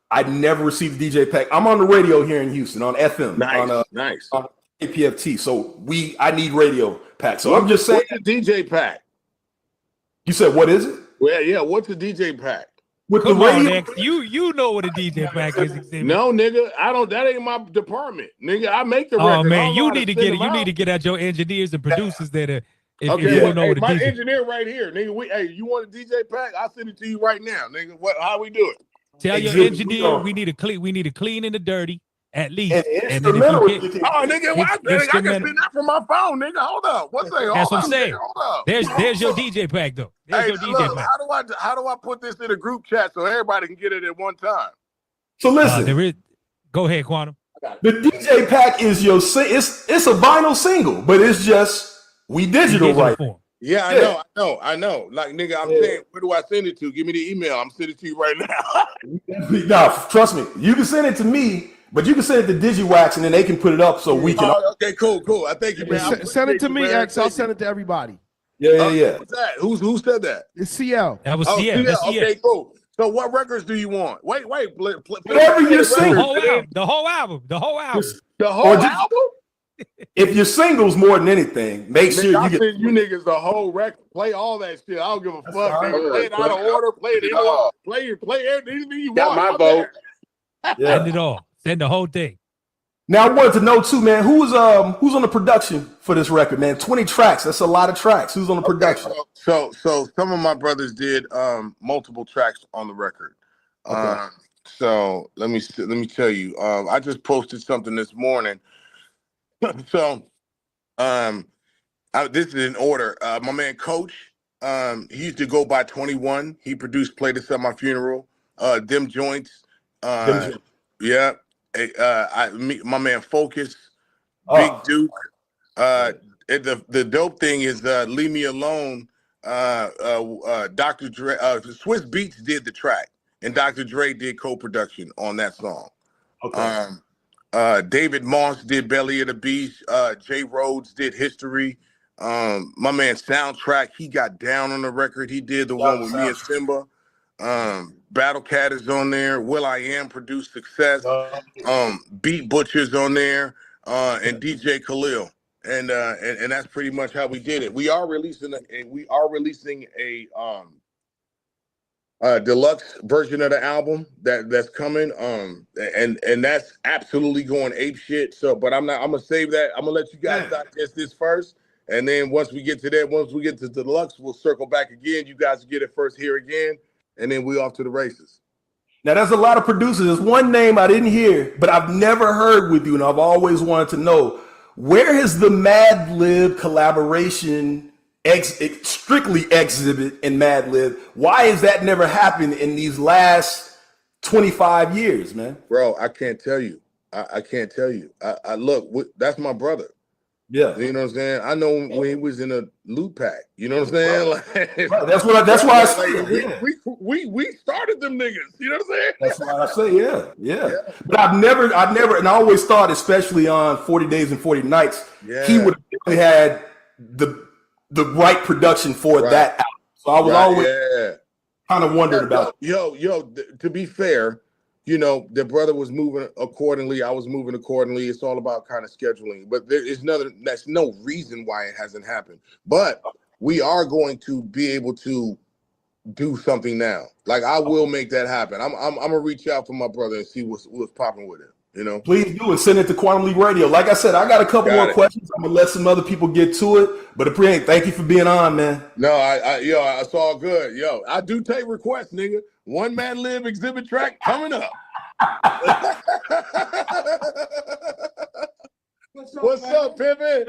I never received a DJ pack. I'm on the radio here in Houston on FM. Nice. On KPFT. So I need radio packs. So I'm just saying. What's the DJ pack? You said, what is it? Well, yeah. What's the DJ pack? With Come the radio. On, you know what a DJ pack is. No, nigga, I don't. That ain't my department, nigga. I make the record. Oh man, you need to get at your engineers and producers there. If you don't know what a my DJ. Engineer right here, nigga. You want a DJ pack? I'll send it to you right now, nigga. How we do it? Tell your engineer we need a clean and a dirty at least. And then nigga, I can send that from my phone, nigga. Hold up. What's that? That's what I'm saying. There's your DJ pack though. There's your DJ pack. How do I put this in a group chat so everybody can get it at one time? So listen. Go ahead, Quantum. The DJ pack is it's a vinyl single, but it's just digital right. Yeah, I know. Like, nigga, I'm saying, where do I send it to? Give me the email. I'm sending it to you right now. No, trust me. You can send it to me, but you can send it to Digiwaxx, and then they can put it up so we can. Okay, cool. I thank you, man. Send it to me, X. I'll send it to everybody. Yeah. What's that? Who said that? It's CL. That was CL. Okay, cool. So what records do you want? Wait. Whatever you're singing. The whole album. The whole album? If your singles more than anything, make sure you get. You niggas the whole record. Play all that shit. I don't give a fuck. Play it out of order. Play it in order. Play anything you want. Got my vote. Send it all. Send the whole thing. Now I wanted to know too, man. Who's on the production for this record, man? 20 tracks. That's a lot of tracks. Who's on the production? So some of my brothers did multiple tracks on the record. Okay. So let me tell you. I just posted something this morning. So, this is in order. My man Coach, he used to go by 21. He produced "Play This at My Funeral." Them joints. Yeah. My man Focus, Big Duke, the dope thing is Leave Me Alone. Dr. Dre, Swiss Beats did the track, and Dr. Dre did co-production on that song. Okay. David Moss did Belly of the Beast. Jay Rhodes did History. My man Soundtrack, he got down on the record. He did the one with me and Simba. Battle Cat is on there. Will I Am produced Success. Beat Butcher's on there. And DJ Khalil. And that's pretty much how we did it. We are releasing a deluxe version of the album that's coming. And that's absolutely going ape shit. So, but I'm gonna save that. I'm gonna let you guys digest this first. And then once we get to the deluxe, we'll circle back again. You guys get it first here again, and then we off to the races. Now, there's a lot of producers. There's one name I didn't hear, but I've never heard with you, and I've always wanted to know, where has the Mad Lib collaboration, strictly Xzibit and Mad Lib, why has that never happened in these last 25 years, man? Bro, I can't tell you. I can't tell you. I look, that's my brother. Yeah, you know what I'm saying. I know when he was in a loot pack. You know what I'm saying. Like, that's why I say we started them niggas. You know what I'm saying. That's why I say yeah. But I've never, and I always thought, especially on 40 Days and 40 Nights, he would have had the right production for that album. So I was always kind of wondered about it. Yo. To be fair, you know, the brother was moving accordingly. I was moving accordingly. It's all about kind of scheduling. But that's no reason why it hasn't happened. But we are going to be able to do something now. Like, I will make that happen. I'm gonna reach out for my brother and see what's popping with it. You know, please do, and send it to Quantum League Radio. Like I said, I got a couple more questions. I'm gonna let some other people get to it. But thank you for being on, man. No, it's all good. Yo, I do take requests, nigga. One Man Live Xzibit track coming up. What's up, Pippin?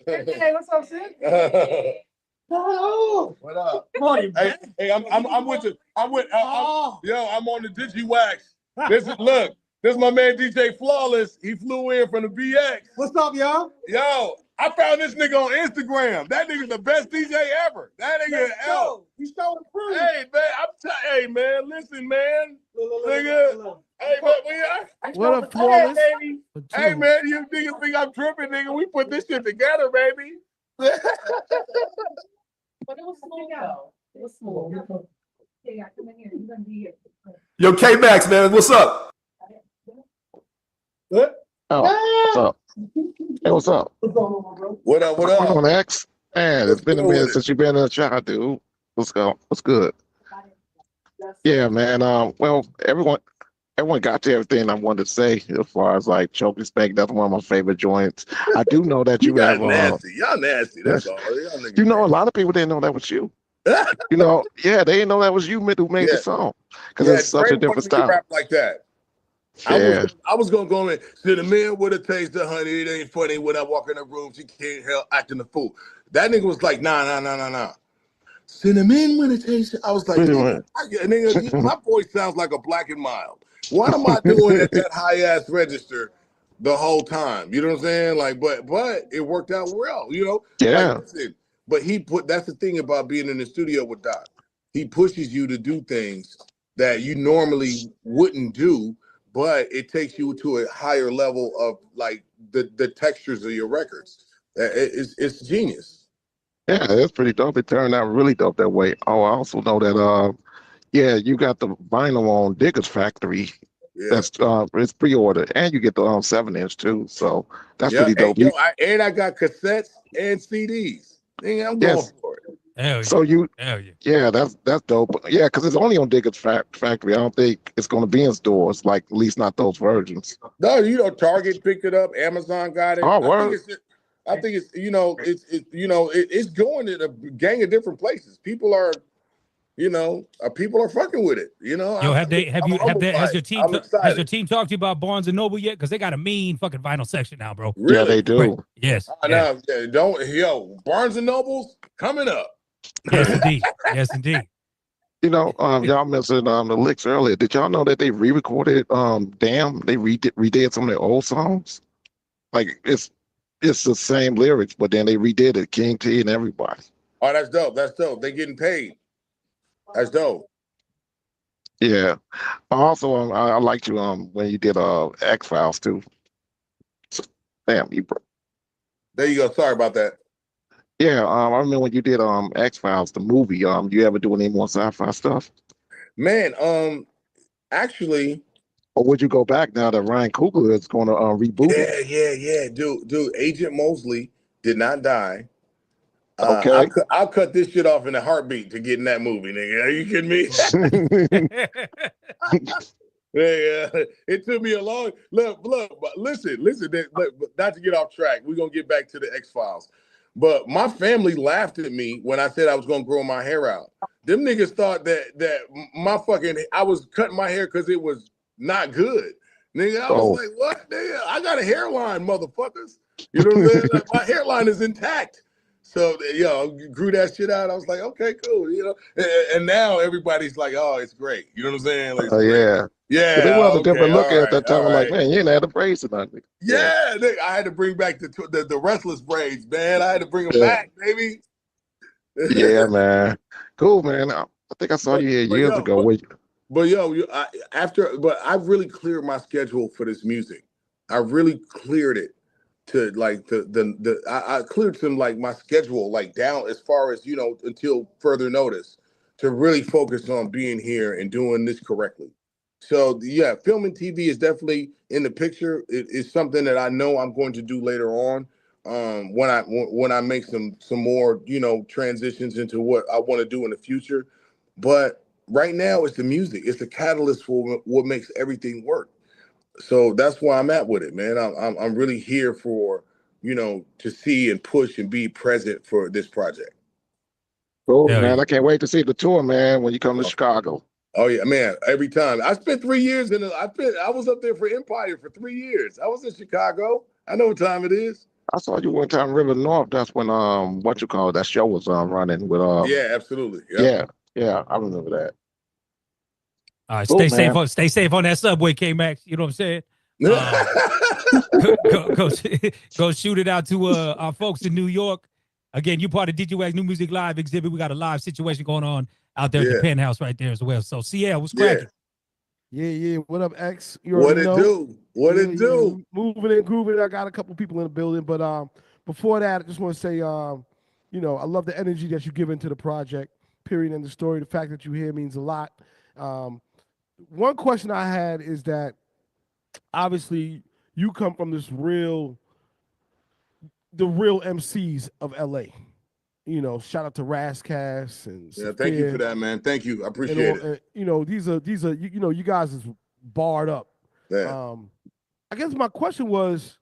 Hey, what's up, Sid? What up? Hey, I'm with you. I'm on the Digiwaxx. This is my man DJ Flawless. He flew in from the BX. What's up, y'all? Yo, I found this nigga on Instagram. That nigga's the best DJ ever. That nigga He's so improved. Hey man, hey man, listen, man. Nigga. Hey man, what up, Flawless? Hey man, you niggas think I'm tripping, nigga. We put this shit together, baby. But it was small, though. It was small. Yeah, come in here. You're gonna be here. Yo, K-Max, man, what's up? What? Oh, what's up? Hey, what's up? What up? What up? What's on, X? Man, it's been a minute since you've been in the chat, dude. What's good? Yeah, man. Well, everyone got to everything I wanted to say as far as like Choke and Spank. That's one of my favorite joints. I do know that you have nasty. Y'all nasty. That's all. You know, a lot of people didn't know that was you. You know, yeah, they didn't know that was you who made the song because it's such a different style. Rap like that. Yeah. I was gonna go in. Cinnamon with a taste of honey. It ain't funny when I walk in the room. She can't help acting a fool. That nigga was like, nah. Cinnamon with a taste. I was like, nigga, my voice sounds like a Black and Mild. What am I doing at that high ass register the whole time? You know what I'm saying? Like, but it worked out well. You know? Yeah. Like, listen, but that's the thing about being in the studio with Doc. He pushes you to do things that you normally wouldn't do. But it takes you to a higher level of like the textures of your records. It's genius. Yeah, it's pretty dope. It turned out really dope that way. Oh, I also know that you got the vinyl on Digger's Factory. Yeah. That's it's pre-ordered, and you get the 7-inch too. So that's pretty dope. I got cassettes and CDs. I'm going for it. Hell yeah. So that's dope. Yeah, because it's only on Digger's Factory. I don't think it's going to be in stores, like at least not those versions. No, Target picked it up. Amazon got it. Oh, word. I think it's going in a gang of different places. People are fucking with it. You know. Yo, has your team talked to you about Barnes and Noble yet? Because they got a mean fucking vinyl section now, bro. Really? Yeah, they do. Yes. Barnes and Noble's coming up. Yes, indeed. You know, y'all mentioned the licks earlier. Did y'all know that they re-recorded Damn? They redid some of their old songs. Like it's it's the same lyrics, but then they redid it, King T and everybody. Oh, that's dope. That's dope. They getting paid. That's dope. Yeah. Also, I liked you when you did X Files too. Damn, you bro. There you go. Sorry about that. Yeah, I remember when you did X Files, the movie. You ever do any more sci-fi stuff? Man, actually. Or would you go back now that Ryan Coogler is going to reboot it? Yeah. Dude. Agent Mosley did not die. Okay. I'll cut this shit off in a heartbeat to get in that movie, nigga. Are you kidding me? Yeah, it took me a long look. But listen. Not to get off track, we're gonna get back to the X Files. But my family laughed at me when I said I was gonna grow my hair out. Them niggas thought that I was cutting my hair because it was not good. Nigga, I was like, what? Nigga, I got a hairline, motherfuckers. You know what I'm saying? Like, my hairline is intact. So, grew that shit out. I was like, okay, cool. And now everybody's like, oh, it's great. You know what I'm saying? Like, Yeah. Yeah. They was a Okay, different look all at that time. all I'm like, right. man, you ain't had a braids or nothing. Yeah, nigga, I had to bring back the restless braids, man. I had to bring them Yeah. back, baby. Yeah, man. Cool, man. I think I saw you here years ago. But I've really cleared my schedule for this music. I really cleared it to like I cleared some like my schedule like down as far as until further notice to really focus on being here and doing this correctly. So yeah, film and TV is definitely in the picture. It is something that I know I'm going to do later on. When I make some more transitions into what I want to do in the future. But right now it's the music. It's the catalyst for what makes everything work. So that's where I'm at with it, man. I'm really here for to see and push and be present for this project. Cool, man. I can't wait to see the tour, man, when you come to Chicago. Oh yeah, man! Every time I spent 3 years I was up there for Empire for 3 years. I was in Chicago. I know what time it is. I saw you one time, River North. That's when that show was running with Yeah, absolutely. Yeah, I remember that. All right, Cool, stay safe on that subway, K-Max. You know what I'm saying? Go shoot it out to our folks in New York. Again, you part of Digiwaxx New Music Live exhibit. We got a live situation going on out there at the Penthouse right there as well. So CL, what's cracking? Yeah. What up, X? What it do? What it do? Moving and grooving. I got a couple people in the building, but before that, I just want to say, I love the energy that you give into the project. Period. In the story, the fact that you're here means a lot. One question I had is that obviously you come from the real MCs of LA. Shout out to Razzcast and thank you for that, man. Thank you. I appreciate it. These are you guys is barred up. Yeah. I guess my question was,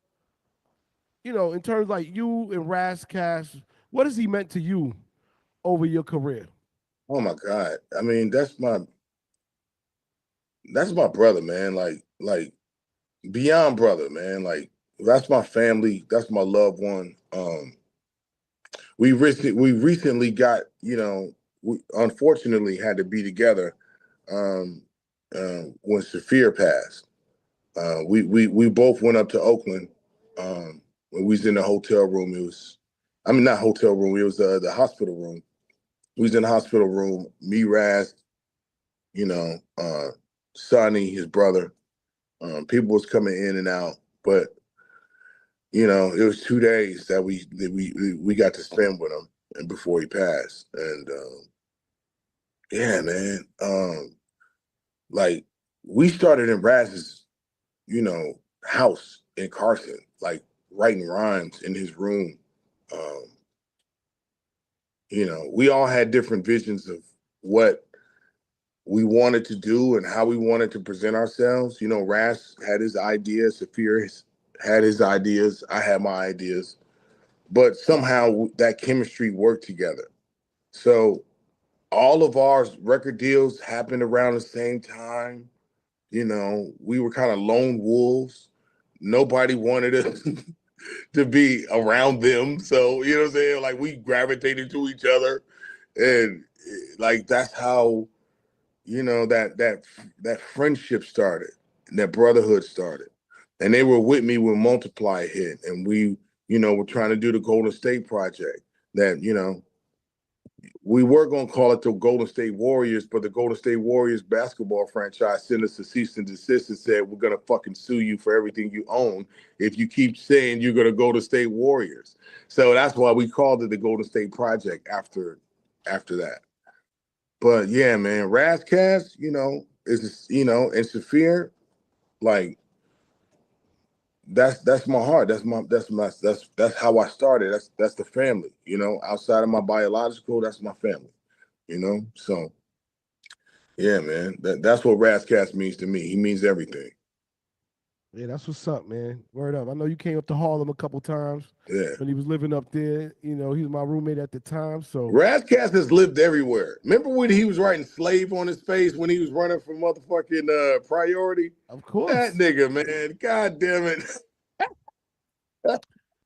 in terms like you and Razzcast, what has he meant to you over your career? Oh my God. I mean, that's my brother, man. Like beyond brother, man. Like that's my family. That's my loved one. We recently got, we unfortunately had to be together when Saphir passed. We both went up to Oakland. When we was in the hotel room, not hotel room, it was the hospital room. We was in the hospital room, me, Raz, Sonny, his brother. People was coming in and out, but it was 2 days that we got to spend with him and before he passed. And yeah, man. Like we started in Raz's, house in Carson, like writing rhymes in his room. We all had different visions of what we wanted to do and how we wanted to present ourselves. Raz had his ideas, Saphir had his ideas, I had my ideas, but somehow that chemistry worked together. So all of our record deals happened around the same time. We were kind of lone wolves. Nobody wanted us to be around them. So, you know what I'm saying? Like we gravitated to each other. And like that's how, that friendship started and that brotherhood started. And they were with me when Multiply hit. And we You know, we're trying to do the Golden State project that, you know, we were going to call it the Golden State Warriors, but the Golden State Warriors basketball franchise sent us a cease and desist and said, we're going to fucking sue you for everything you own if you keep saying you're going to Golden State Warriors. So that's why we called it the Golden State Project after that. But yeah, man, Razzcast, you know, is, you know, and Saphir, like, that's my heart. That's how I started. That's the family, you know, outside of my biological, that's my family, you know. So yeah, man, that's what Razzcast means to me. He means everything. Yeah, that's what's up, man. Word up. I know you came up to Harlem a couple times. Yeah. When he was living up there, you know, he was my roommate at the time. So Razzcast has lived everywhere. Remember when he was writing "slave" on his face when he was running for motherfucking Priority? Of course. That nigga, man. God damn it.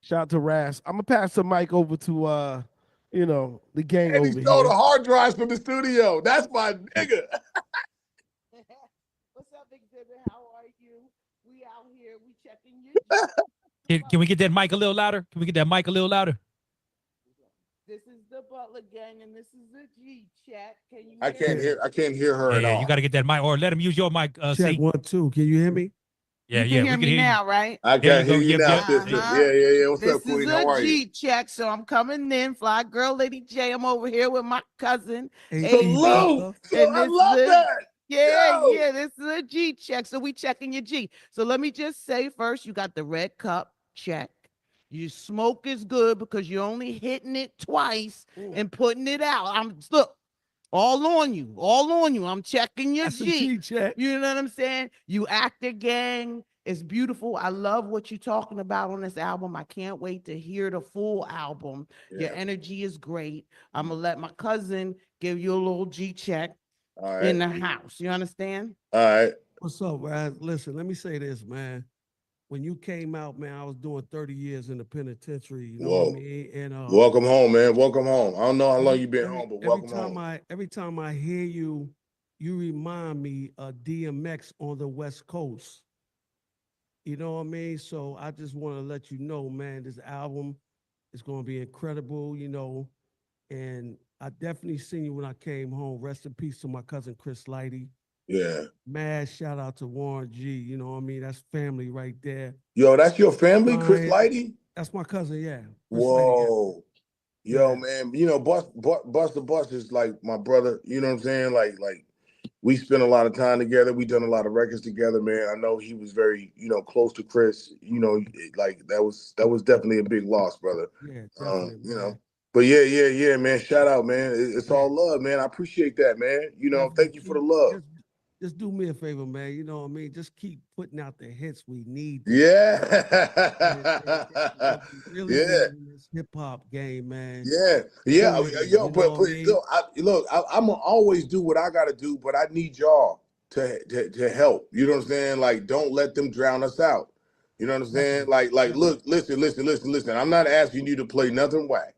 Shout out to Raz. I'm gonna pass the mic over to you know, the gang And he over stole here. the hard drives from the studio. That's my nigga. What's up, Xzibit? How are you? We out here. We checking you. Can we get that mic a little louder? Can we get that mic a little louder? This is the Butler Gang, and this is the G chat. Can you? I can't hear her at Yeah, all. you got to get that mic, or let him use your mic. Check C. 1 2. Can you hear me? Yeah, You yeah, can hear we me can now, right? I There can't you hear go. you Yep, now, yep. sister. Uh-huh. Yeah. What's This up, Queen? is How a are you? G check, so I'm coming in. Fly girl, Lady J. I'm over here with my cousin. Hey, Salute. And I this love is that. yeah. This is a G check. So we checking your G. So let me just say first, you got the red cup check. You smoke is good because you're only hitting it twice and putting it out. Look. All on you. I'm checking your That's a G. G check. You know what I'm saying? You actor gang. It's beautiful. I love what you're talking about on this album. I can't wait to hear the full album. Your energy is great. I'm gonna let my cousin give you a little G check in the house. You understand? All right. What's up, Raz? Listen, let me say this, man. When you came out, man, I was doing 30 years in the penitentiary. You know what I mean? And welcome home, man. Welcome home. I don't know how long you've been home, but welcome home. Every time I hear you, you remind me of DMX on the West Coast. You know what I mean? So I just want to let you know, man, this album is going to be incredible, you know. And I definitely seen you when I came home. Rest in peace to my cousin Chris Lighty. Yeah. Mad shout out to Warren G. You know what I mean? That's family right there. Yo, that's your family, Chris Lighty? That's my cousin, yeah. Whoa. Yo, man, you know, Buster Bus is like my brother. You know what I'm saying? Like we spent a lot of time together. We done a lot of records together, man. I know he was very, you know, close to Chris. You know, like that was definitely a big loss, brother. Yeah, definitely. You know. But yeah, man. Shout out, man. It's all love, man. I appreciate that, man. You know, thank you for the love. Just do me a favor, man. You know what I mean? Just keep putting out the hits we need. Yeah. Really Yeah. in this hip hop game, man. Yeah. Yo, but look, I'm gonna always do what I gotta do, but I need y'all to help. You know what I'm saying? Like, don't let them drown us out. You know what I'm saying? Like, look, listen. I'm not asking you to play nothing whack.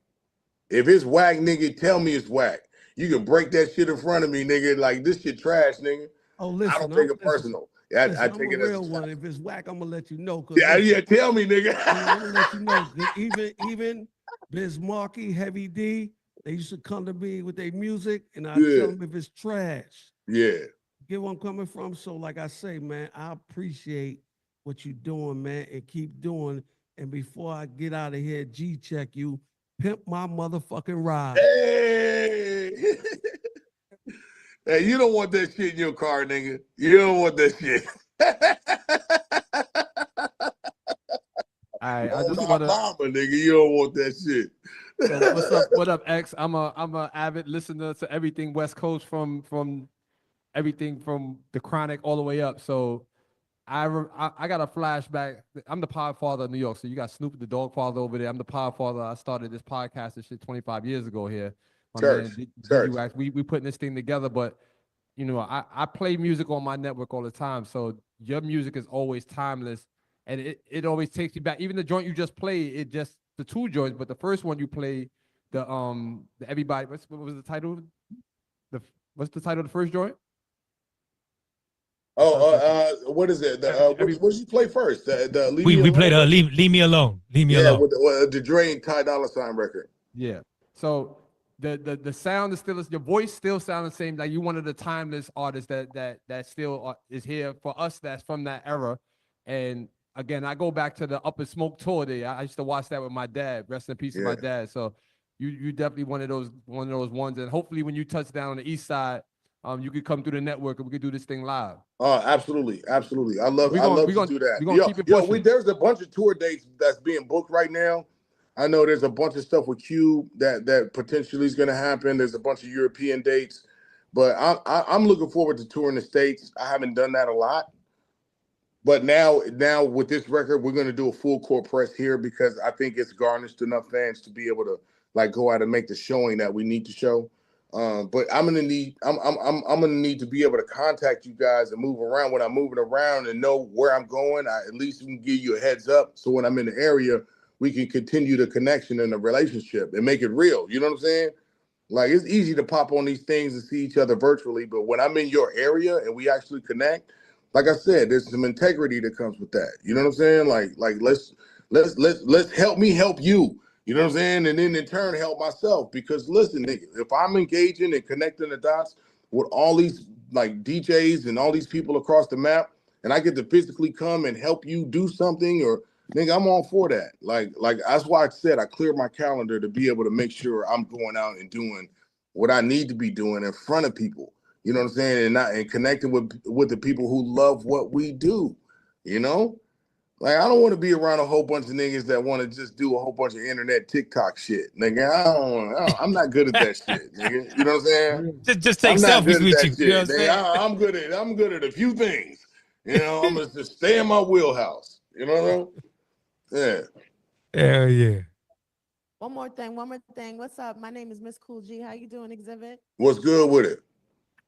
If it's whack, nigga, tell me it's whack. You can break that shit in front of me, nigga. Like, this shit trash, nigga. Oh, listen, I don't take it personal. I take it a as real one. If it's whack, I'm gonna let you know. Yeah, tell me, nigga. I'm gonna let you know. 'Cause even Biz Markie, Heavy D, they used to come to me with their music, and I tell them if it's trash. Yeah. Get where I'm coming from. So, like I say, man, I appreciate what you're doing, man, and keep doing. And before I get out of here, G check you, pimp my motherfucking ride. Hey. Hey, you don't want that shit in your car, nigga. You don't want that shit. All right, I just want to. Nigga, you don't want that shit. So what's up? What up, X? I'm a avid listener to everything West Coast from everything from the Chronic all the way up. So I got a flashback. I'm the podfather of New York. So you got Snoop the dog father over there. I'm the podfather. I started this podcast and shit 25 years ago here. Digiwaxx. We putting this thing together, but you know, I play music on my network all the time. So your music is always timeless, and it always takes you back. Even the joint you just played, it just the two joints, but the first one you played, the everybody. What was the title? What's the title of the first joint? What is it? What did you play first? We played Leave Me Alone. Leave Me Alone. With the Dre and Ty Dolla $ign record. Yeah. So the sound is still, your voice still sounds the same. Like you one of the timeless artists that still is here for us. That's from that era. And again, I go back to the Up in Smoke tour there. I used to watch that with my dad. Rest in peace to my dad. So you definitely one of those ones. And hopefully when you touch down on the East Side, you could come through the network and we could do this thing live. Absolutely. I love to do that. We're gonna keep it pushing. There's a bunch of tour dates that's being booked right now. I know there's a bunch of stuff with Cube that potentially is going to happen. There's a bunch of European dates, but I'm looking forward to touring the States. I haven't done that a lot, but now with this record, we're going to do a full court press here because I think it's garnished enough fans to be able to like go out and make the showing that we need to show. But I'm gonna need to be able to contact you guys and move around when I'm moving around and know where I'm going. At least we can give you a heads up so when I'm in the area, we can continue the connection and the relationship and make it real. You know what I'm saying? Like it's easy to pop on these things and see each other virtually, but when I'm in your area and we actually connect, like I said, there's some integrity that comes with that. You know what I'm saying? Like let's help me help you. You know what I'm saying? And then in turn help myself. Because listen, nigga, if I'm engaging and connecting the dots with all these like DJs and all these people across the map, and I get to physically come and help you do something, or nigga, I'm all for that. Like that's why I said I cleared my calendar to be able to make sure I'm going out and doing what I need to be doing in front of people. You know what I'm saying? And connecting with the people who love what we do. You know? Like, I don't want to be around a whole bunch of niggas that want to just do a whole bunch of internet TikTok shit. Nigga, I'm not good at that shit, nigga. You know what I'm saying? Just take selfies with you. You know what I'm saying? I'm good at a few things. You know, I'm gonna just stay in my wheelhouse. You know what I mean? Yeah. Hell yeah. One more thing. What's up? My name is Miss Cool G. How you doing, Xzibit? What's good with it?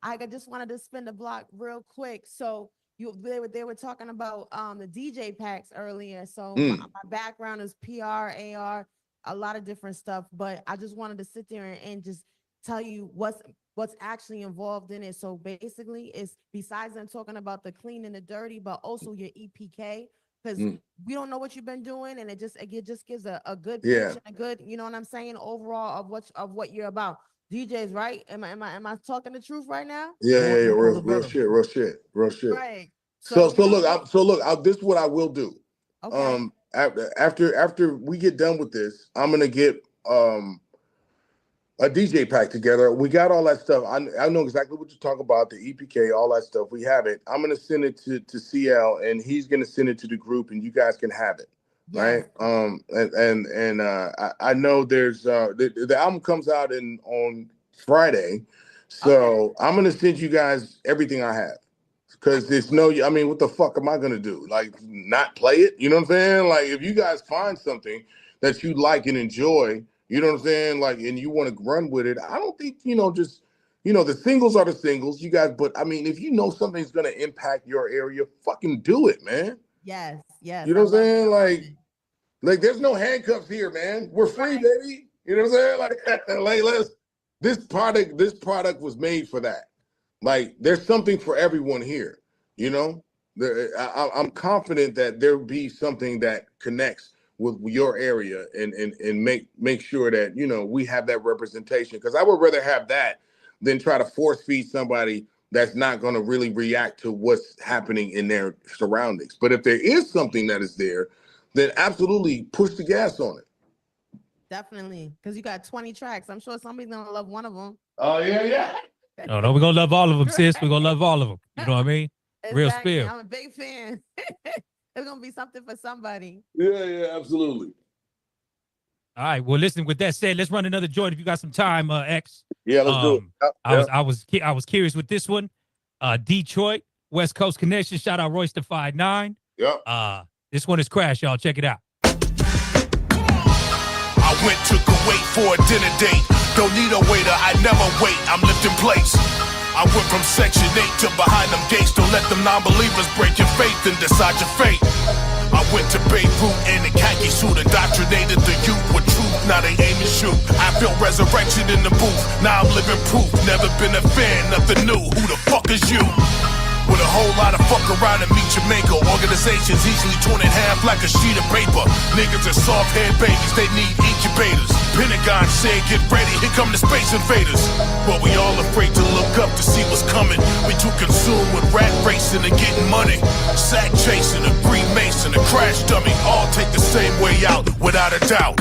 I just wanted to spin the block real quick. So they were talking about the DJ packs earlier. So my background is PR, AR, a lot of different stuff. But I just wanted to sit there and just tell you what's actually involved in it. So basically, it's besides them talking about the clean and the dirty, but also your EPK. Because we don't know what you've been doing, and it just gives a good picture, a good, you know what I'm saying, overall of what you're about. DJs, right? Am I talking the truth right now? Yeah, real shit. Right. So look, this is what I will do. Okay. After we get done with this, I'm gonna get a DJ pack together. We got all that stuff. I know exactly what you're talking about, the EPK, all that stuff. We have it. I'm going to send it to CL, and he's going to send it to the group, and you guys can have it, right? I know there's the album comes out on Friday, so I'm going to send you guys everything I have. Because what the fuck am I going to do? Like, not play it? You know what I'm saying? Like, if you guys find something that you like and enjoy, you know what I'm saying? Like, and you want to run with it. I don't think, the singles are the singles, you guys. But I mean, if you know something's going to impact your area, fucking do it, man. Yes. You know what I'm saying? Like there's no handcuffs here, man. We're free, baby. You know what I'm saying? This product was made for that. Like, there's something for everyone here, you know? I'm confident that there'll be something that connects with your area and make sure that, we have that representation. Because I would rather have that than try to force feed somebody that's not going to really react to what's happening in their surroundings. But if there is something that is there, then absolutely push the gas on it. Definitely. Because you got 20 tracks. I'm sure somebody's going to love one of them. Oh, yeah. No, we're going to love all of them, sis. We're going to love all of them. You know what I mean? Exactly. Real spill. I'm a big fan. It's going to be something for somebody. Yeah, absolutely. All right. Well, listen, with that said, let's run another joint if you got some time, X. Yeah, let's do it. I was curious with this one. Detroit, West Coast Connection. Shout out Royce the 5'9". Yep. This one is Crash, y'all. Check it out. I went to Kuwait for a dinner date. Don't need a waiter, I never wait. I'm lifting plates. I went from Section 8 to behind them gates. Don't let them non-believers break your faith and decide your fate. I went to Beirut in a khaki suit, indoctrinated the youth with truth. Now they aim and shoot. I feel resurrection in the booth. Now I'm living proof. Never been a fan, nothing new. Who the fuck is you? with a whole lot of fuck around and meet Jamaica. Organizations easily torn in half like a sheet of paper. Niggas are soft head babies, they need incubators. Pentagon said, get ready, here come the space invaders. But we all afraid to look up to see what's coming. We too consumed with rat racing and getting money. Sack chasing, a Freemason, a crash dummy, all take the same way out, without a doubt.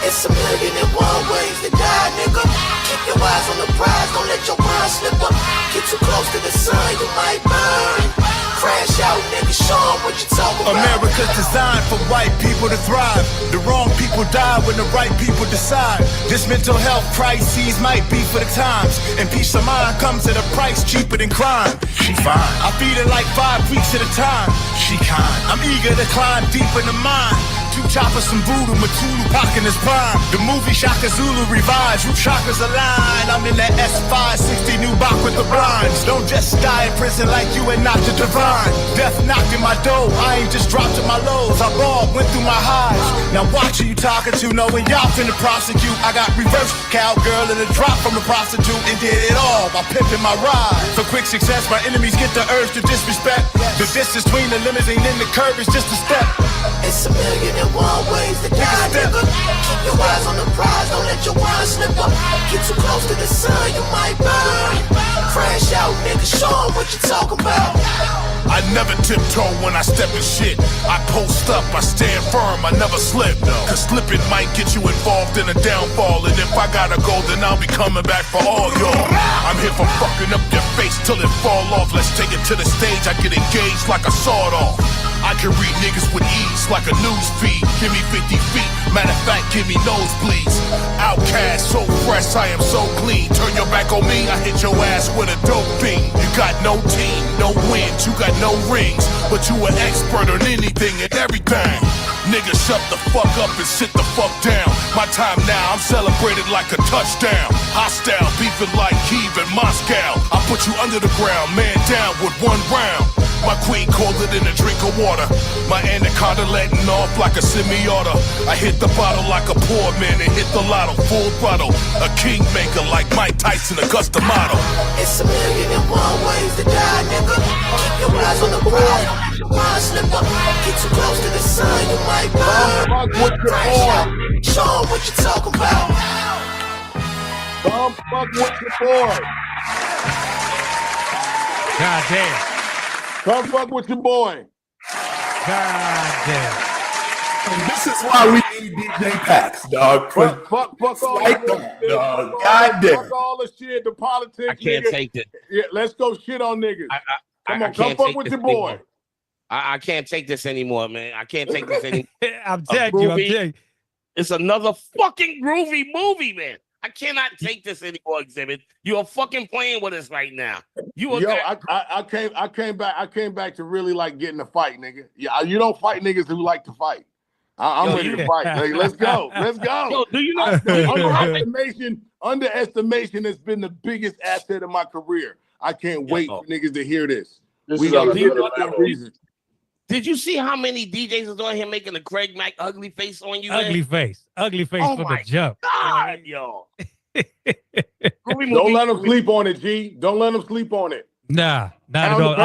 It's a million and one ways to die, nigga. Keep your eyes on the prize, don't let your mind slip up. Get too close to the sun, you might burn. Crash out, nigga, show 'em what you talking about. America's designed for white people to thrive. The wrong people die when the right people decide. This mental health crisis might be for the times, and peace of mind comes at a price cheaper than crime. She fine. I feed her like 5 weeks at a time. She kind. I'm eager to climb deep in the mind. 2 choppers, some voodoo, Matulu pocking his prime. The movie Shaka Zulu revives, root chakras align. I'm in that S560 new Bach with the blinds. Don't just die in prison like you and not the divine. Death knocked in my door, I ain't just dropped in my lows. I balled, went through my highs. Now watch who you talking to, knowing y'all finna prosecute. I got reverse cowgirl and a drop from a prostitute, and did it all by pimping my ride. For quick success, my enemies get the urge to disrespect. The distance between the limousine and the curb is just a step. It's a million and one ways to die, nigga. Keep your eyes on the prize, don't let your mind slip up. Get too close to the sun, you might burn. Crash out, nigga, show 'em what you talking about. I never tiptoe when I step in shit. I post up, I stand firm, I never slip. Cause slipping might get you involved in a downfall. And if I gotta go, then I'll be coming back for all y'all. I'm here for fucking up your face till it fall off. Let's take it to the stage, I get engaged like a sawed off. I can read niggas with ease like a news feed. Give me 50 feet, matter of fact, give me nosebleeds. Outcast, so fresh, I am so clean. Turn your back on me, I hit your ass with a dope beam. You got no team, no wins, you got no rings, but you an expert on anything and everything. Nigga, shut the fuck up and sit the fuck down. My time now, I'm celebrated like a touchdown. Hostile, beefing like Kiev and Moscow. I put you under the ground, man down with 1 round. My queen called it in a drink of water. My anaconda letting off like a semi-auto. I hit the bottle like a poor man and hit the lotto full throttle. A kingmaker like Mike Tyson, Augusta model. It's a million and one ways to die, nigga. Keep your eyes on the prize, don't let your mind slip up. Get too close to the sun, you might burn. Crash out, show 'em what you talking about. Come fuck with your boy. God damn. Come fuck with your boy. God damn. And this is why we need DJ Packs, dog. Fuck all like that, dog. God damn. Fuck all the shit, the politics. I can't nigga. take it. Yeah, let's go shit on niggas. Come on, can't come fuck take with this your boy. anymore. I can't take this anymore, man. I can't take this anymore. I'm telling you, I'm telling you. It's another fucking groovy movie, man. I cannot take this anymore, Xzibit. You are fucking playing with us right now. You are. Yo, I came back to really like getting a fight, nigga. Yeah, you don't fight niggas who like to fight. I'm ready to fight. Like, let's go. Let's go. Yo, do you know? Underestimation has been the biggest asset of my career. I can't wait for niggas to hear this. This We is got a- to do it for that reason. Did you see how many DJs is on here making a Craig Mack ugly face on you? Ugly man? face Oh for my the jump. God, yo. Don't let them sleep on it, G. Don't let them sleep on it. Nah, not at all.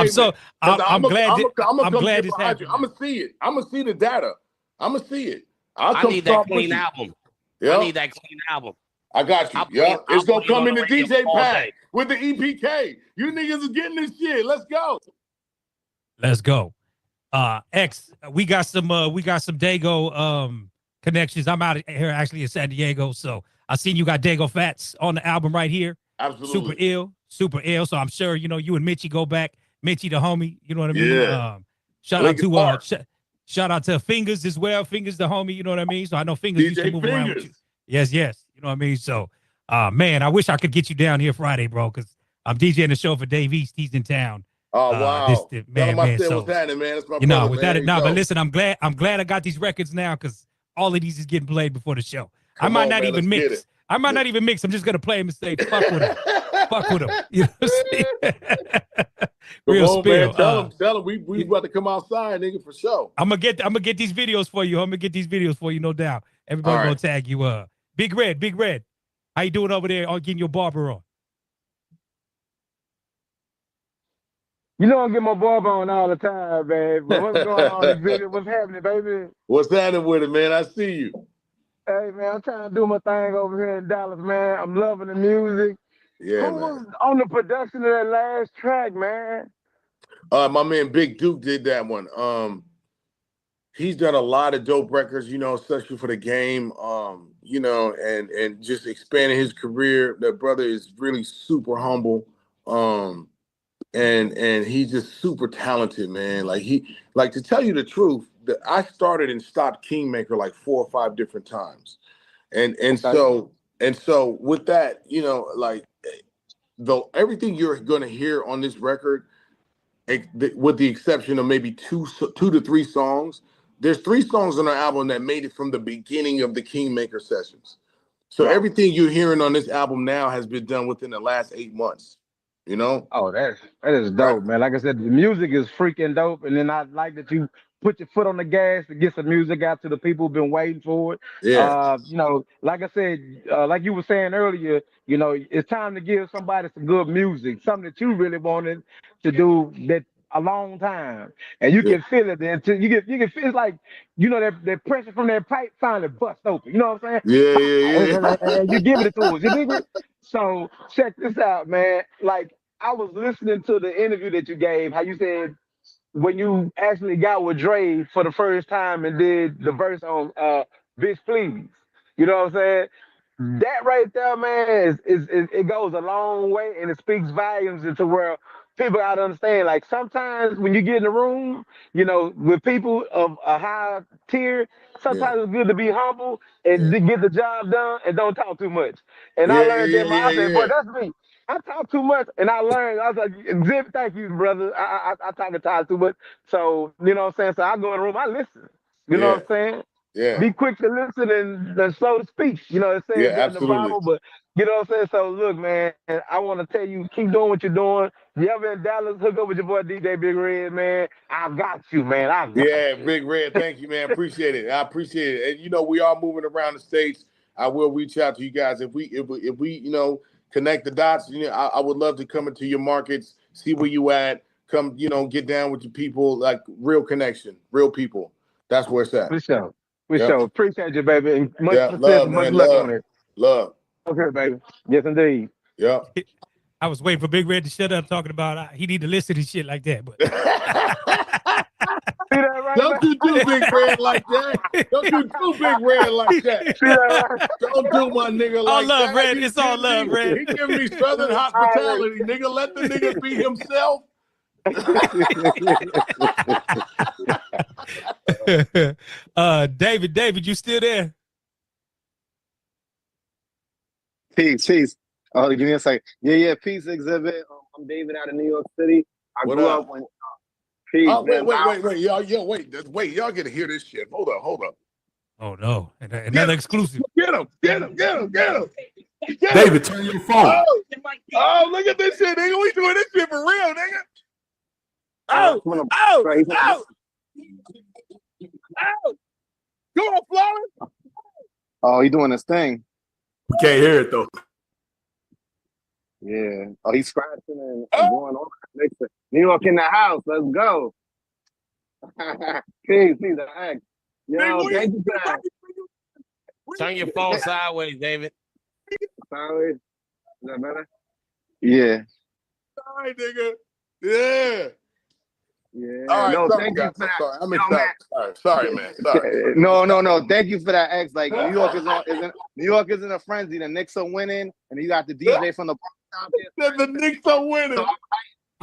I'm glad. I'm glad it's happening. I'm gonna see it. I'm gonna see the data. I'm gonna see it. I need that clean album. Yeah. I need that clean album. I got you. I'll Yeah, play- it's I'll gonna play come it in the on the radio DJ all pack day. with the EPK. You niggas is getting this shit. Let's go. Let's go. X, we got some Dago connections. I'm out here actually in San Diego, so I seen you got Dago Fats on the album right here. Absolutely. Super ill. So I'm sure you know you and Mitchie go back. Mitchie the homie, you know what I mean? Yeah. Shout Lincoln out Park. to shout out to Fingers as well. Fingers the homie, you know what I mean? So I know Fingers used to DJ move around with you. Fingers. Yes. You know what I mean? So man, I wish I could get you down here Friday, bro, because I'm DJing the show for Dave East. He's in town. Oh wow. Tell him I said so, what's happening, man. That's my you know, brother, without man. it, but listen, I'm glad I got these records now because all of these is getting played before the show. I Come might on, not man, even let's get mix. it. I might not even mix. I'm just gonna play them and say, fuck with them. Fuck with them. You know what I'm saying? Real Come on, spill. man. Tell him we about to come outside, nigga, for sure. I'm gonna get these videos for you. I'm gonna get these videos for you, no doubt. Everybody All right. gonna tag you. Big Red. How you doing over there? On getting your barber on? You know I get my barber on all the time, man. But what's going on, Xzibit? What's happening, baby? What's happening with it, man? I see you. Hey, man, I'm trying to do my thing over here in Dallas, man. I'm loving the music. Yeah, Who man. was on the production of that last track, man? My man Big Duke did that one. He's done a lot of dope records, you know, especially for the game, you know, and just expanding his career. That brother is really super humble. And he's just super talented, man. Like to tell you the truth, I started and stopped Kingmaker like 4 or 5 different times. And so with that, you know, like though everything you're gonna hear on this record, with the exception of maybe two to three songs, there's 3 songs on the album that made it from the beginning of the Kingmaker sessions. So everything you're hearing on this album now has been done within the last 8 months. You know? Oh, that is dope, man. Like I said, the music is freaking dope. And then I like that you put your foot on the gas to get some music out to the people who've been waiting for it. Yeah. You know, like I said, like you were saying earlier, you know, it's time to give somebody some good music, something that you really wanted to do that a long time. And you can feel it then. You can feel it's like, you know, that pressure from that pipe finally bust open. You know what I'm saying? Yeah. And you give it to us. You dig it? So check this out, man. Like I was listening to the interview that you gave, how you said when you actually got with Dre for the first time and did the verse on Bitch Please. You know what I'm saying? That right there, man, is it goes a long way and it speaks volumes into where people gotta understand. Like sometimes when you get in the room, you know, with people of a high tier, sometimes it's good to be humble and to get the job done and don't talk too much. And I learned that. I said, boy, that's me. I talk too much, and I learned. I was like, Xzibit, thank you, brother. I talk too much. So you know what I'm saying. So I go in the room, I listen. You know what I'm saying. Yeah. Be quick to listen and slow to speak. You know, it says that in the Bible, but you know what I'm saying? So look, man, I want to tell you, keep doing what you're doing. You ever in Dallas, hook up with your boy DJ Big Red, man. I got you, man. I got you. Big Red, thank you, man. Appreciate it. I appreciate it. And you know, we are moving around the states. I will reach out to you guys if we you know, connect the dots. You know, I would love to come into your markets, see where you at, come, you know, get down with your people, like real connection, real people. That's where it's at. For sure. For sure. Appreciate you, baby. And much success love, and much man, luck love, on it. Love. Okay, baby. Yes, indeed. Yeah. I was waiting for Big Red to shut up talking about he need to listen to shit like that. But don't you do Big Red like that. Don't you do Big Red like that. Don't do my nigga like that. All love, Red. It's all love, Red. He give me Southern hospitality, nigga. Let the nigga be himself. David, you still there? Peace. Oh, give me a second. Yeah. Peace, Xzibit. I'm David out of New York City. I grew up when. Peace. Wait, wait. Y'all get to hear this shit. Hold up. Oh no, another exclusive. Get him. David, turn your phone. Oh, look at this shit, nigga. We doing this shit for real, nigga. Oh. Come on, Florence. Oh, he doing his thing. We can't hear it though. Yeah. Oh, he's scratching and going on. New York in the house. Let's go. Peace, X. Yo, thank you for that. Turn your phone sideways, David. Sideways? Is that better? Yeah. Sorry, nigga. Yeah. Yeah. All right, no, sorry, thank guys. you for that. Sorry. I'm excited. Sorry, man. Sorry. No. Thank you for that, X. Like New York is in a frenzy. The Knicks are winning, and you got the DJ from the The Knicks are winning. So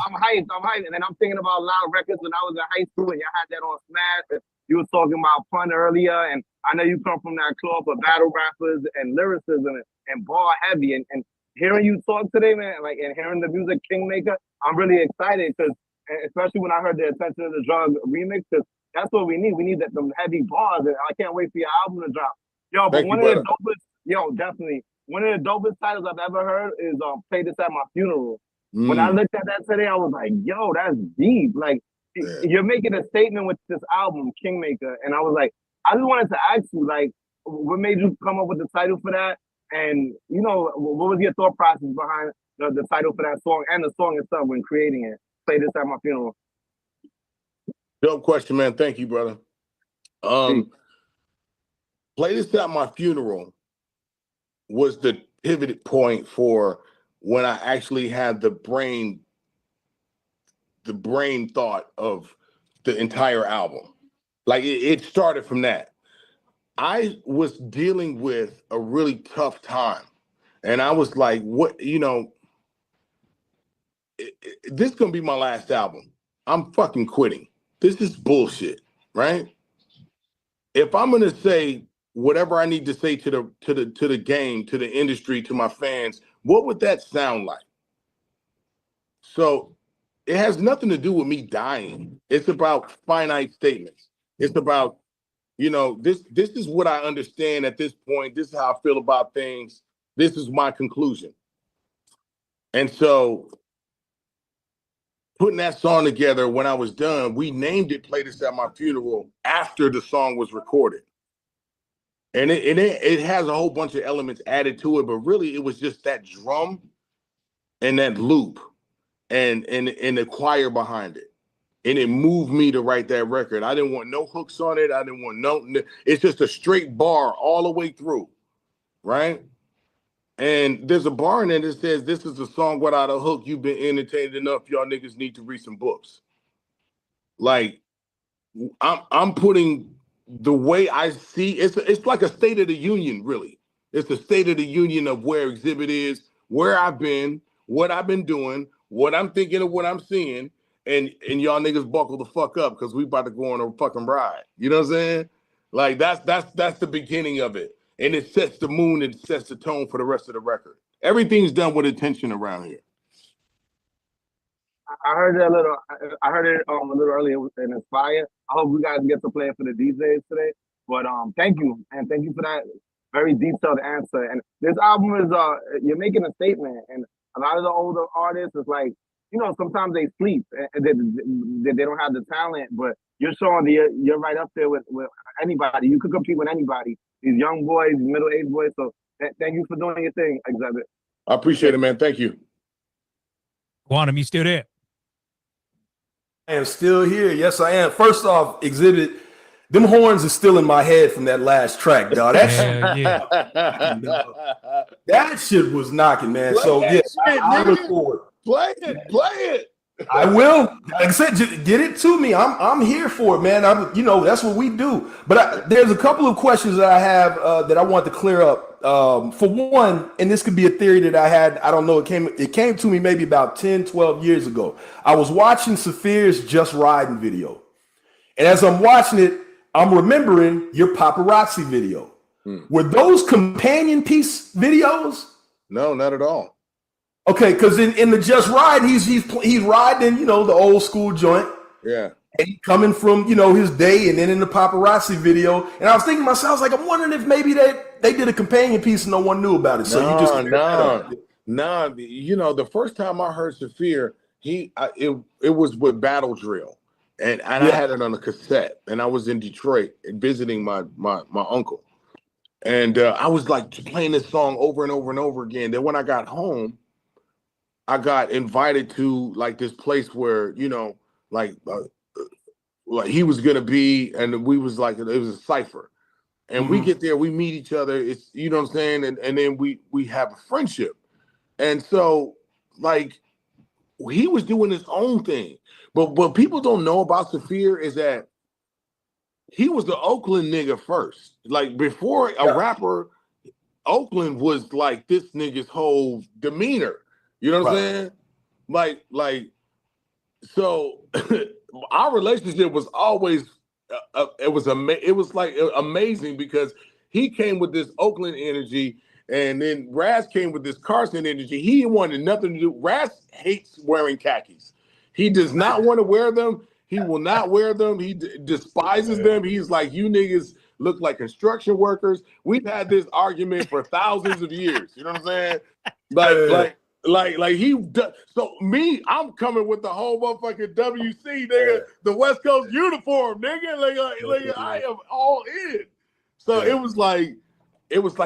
I'm hyped. And then I'm thinking about Loud Records when I was in high school, and y'all had that on Smash. You were talking about Pun earlier, and I know you come from that club of battle rappers and lyricism and bar heavy. And hearing you talk today, man, like, and hearing the music Kingmaker, I'm really excited because, especially when I heard the Attention to the Drug remix, because that's what we need. We need them heavy bars, and I can't wait for your album to drop. Yo, but one of the dopest titles I've ever heard is Play This at My Funeral. When I looked at that today, I was like, yo, that's deep. Like, you're making a statement with this album, Kingmaker. And I was like, I just wanted to ask you, like, what made you come up with the title for that? And, you know, what was your thought process behind the title for that song and the song itself when creating it? play this at my funeral? Dope question, man. Thank you, brother. Play this at my funeral was the pivot point for when I actually had the brain thought of the entire album. Like it started from that. I was dealing with a really tough time. And I was like, what, you know, this is going to be my last album. I'm fucking quitting. This is bullshit, right? If I'm going to say whatever I need to say to the game, to the industry, to my fans, what would that sound like? So it has nothing to do with me dying. It's about finite statements. It's about, you know, this is what I understand at this point. This is how I feel about things. This is my conclusion. And so putting that song together, when I was done, we named it Play This at My Funeral after the song was recorded. And it has a whole bunch of elements added to it, but really it was just that drum and that loop and the choir behind it. And it moved me to write that record. I didn't want no hooks on it. I didn't want no, it's just a straight bar all the way through, right? And there's a bar in there that says, this is a song without a hook. You've been entertained enough. Y'all niggas need to read some books. Like, I'm putting the way I see, it's like a state of the union, really. It's the state of the union of where Xzibit is, where I've been, what I've been doing, what I'm thinking of what I'm seeing, and y'all niggas buckle the fuck up because we about to go on a fucking ride. You know what I'm saying? Like, that's the beginning of it. And it sets the mood and sets the tone for the rest of the record. Everything's done with intention around here. I heard it a little earlier in Inspire. I hope you guys get to play it for the DJs today. But thank you, and thank you for that very detailed answer. And this album is you're making a statement, and a lot of the older artists is like, you know, sometimes they sleep and they don't have the talent, but you're showing you're right up there with anybody. You could compete with anybody. These young boys, middle-aged boys. So thank you for doing your thing, Xzibit. I appreciate it, man. Thank you. Quantum, you still there? I am still here. Yes, I am. First off, Xzibit, them horns are still in my head from that last track, dog. That that shit was knocking, man. So yeah, I look forward. Play it. I will. Like I said, just get it to me. I'm here for it, man. You know, that's what we do. But there's a couple of questions that I have that I want to clear up. For one, and this could be a theory that I had. I don't know. It came to me maybe about 10, 12 years ago. I was watching Saphir's Just Riding video, and as I'm watching it, I'm remembering your paparazzi video. Were those companion piece videos? No, not at all. Okay, because in the Just Ride, he's riding, you know, the old school joint. Yeah. And he coming from, you know, his day, and then in the paparazzi video. And I was thinking to myself, I was like, I'm wondering if maybe they did a companion piece and no one knew about it. So you just no. You know, the first time I heard Saphir, it was with Battle Drill. And I had it on a cassette, and I was in Detroit visiting my uncle. And I was like playing this song over and over and over again. Then when I got home, I got invited to like this place where, you know, like he was gonna be, and we was like, it was a cipher. And we get there, we meet each other, it's, you know what I'm saying? And then we have a friendship. And so like he was doing his own thing. But what people don't know about Saphir is that he was the Oakland nigga first. Like before a rapper, Oakland was like this nigga's whole demeanor. You know what I'm saying? Like, so our relationship was always it was like amazing because he came with this Oakland energy, and then Raz came with this Carson energy. He wanted nothing to do. Raz hates wearing khakis. He does not want to wear them. He will not wear them. He despises them. He's like, you niggas look like construction workers. We've had this argument for thousands of years. You know what I'm saying? Like he does. So me, I'm coming with the whole motherfucking WC, nigga, the West Coast uniform, nigga. Like I am all in. So it was like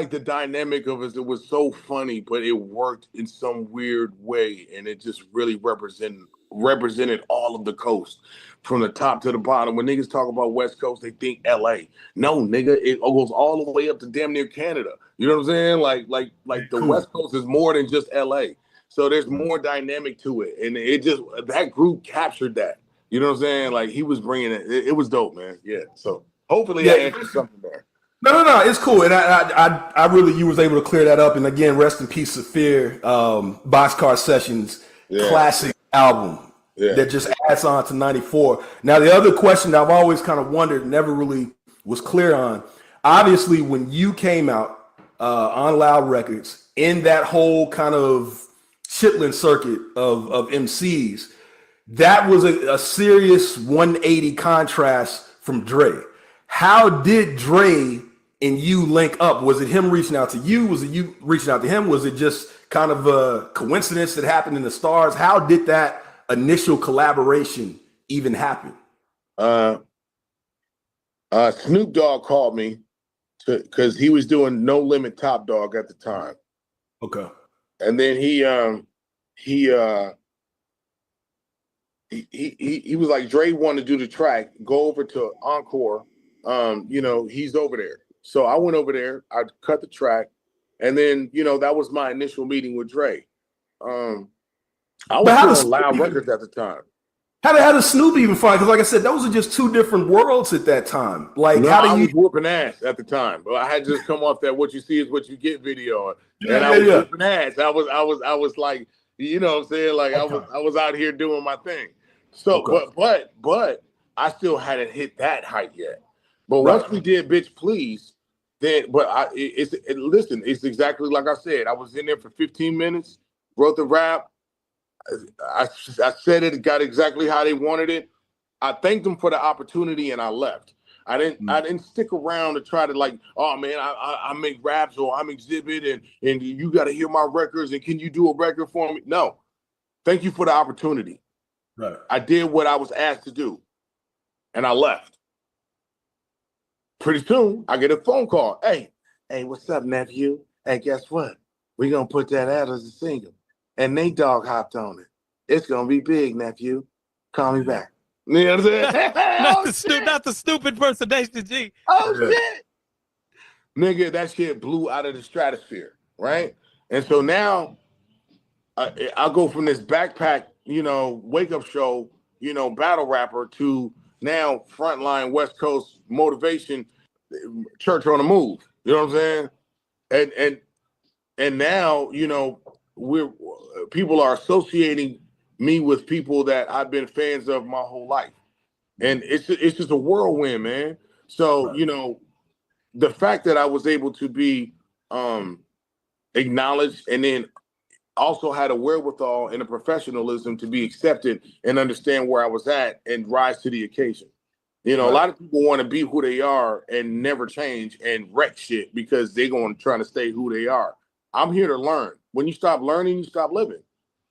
the dynamic of it. It was so funny, but it worked in some weird way, and it just really represented represented all of the coast from the top to the bottom. When niggas talk about West Coast, they think LA. No, nigga, it goes all the way up to damn near Canada. You know what I'm saying? Like the West Coast is more than just LA. So there's more dynamic to it. And it just, that group captured that. You know what I'm saying? Like he was bringing it. It was dope, man. Yeah. So hopefully I answered something there. No, it's cool. And I really, you was able to clear that up. And again, rest in peace, Saphir, Boxcar Sessions, classic album that just adds on to 94. Now, the other question that I've always kind of wondered, never really was clear on, obviously when you came out on Loud Records in that whole kind of Chitlin circuit of MCs, that was a serious 180 contrast from Dre. How did Dre and you link up? Was it him reaching out to you? Was it you reaching out to him? Was it just kind of a coincidence that happened in the stars? How did that initial collaboration even happen? Snoop Dogg called me because he was doing No Limit Top Dog at the time. Okay. And then he was like, Dre wanted to do the track, go over to Encore. He's over there. So I went over there, I cut the track, and then, that was my initial meeting with Dre. I was doing Loud Records at the time. How does Snoop even find? Because like I said, those are just two different worlds at that time. Like, no, how do I you was whooping ass at the time. But I had just come off that "What You See Is What You Get" video, and I was whooping ass. I was like, you know what I'm saying? Like I was out here doing my thing. So, but I still hadn't hit that height yet. But once we did "Bitch Please," then listen, it's exactly like I said. I was in there for 15 minutes, wrote the rap. I said it, got exactly how they wanted it. I thanked them for the opportunity and I left. I didn't stick around to try to like, oh man, I make raps or I'm Xzibit and you got to hear my records and can you do a record for me? No, thank you for the opportunity. Right. I did what I was asked to do and I left. Pretty soon I get a phone call. Hey, what's up, nephew? Hey, guess what? We're going to put that out as a single. And Nate Dogg hopped on it. It's gonna be big, nephew. Call me back. You know what I'm saying? not the stupid impersonation, G. Oh shit, nigga, that shit blew out of the stratosphere, right? And so now I go from this backpack, wake up show, battle rapper to now frontline West Coast motivation, church on the move. You know what I'm saying? And now people are associating me with people that I've been fans of my whole life. And it's just a whirlwind, man. So, the fact that I was able to be acknowledged and then also had a wherewithal and a professionalism to be accepted and understand where I was at and rise to the occasion. A lot of people want to be who they are and never change and wreck shit because they're going to try to stay who they are. I'm here to learn. When you stop learning, you stop living.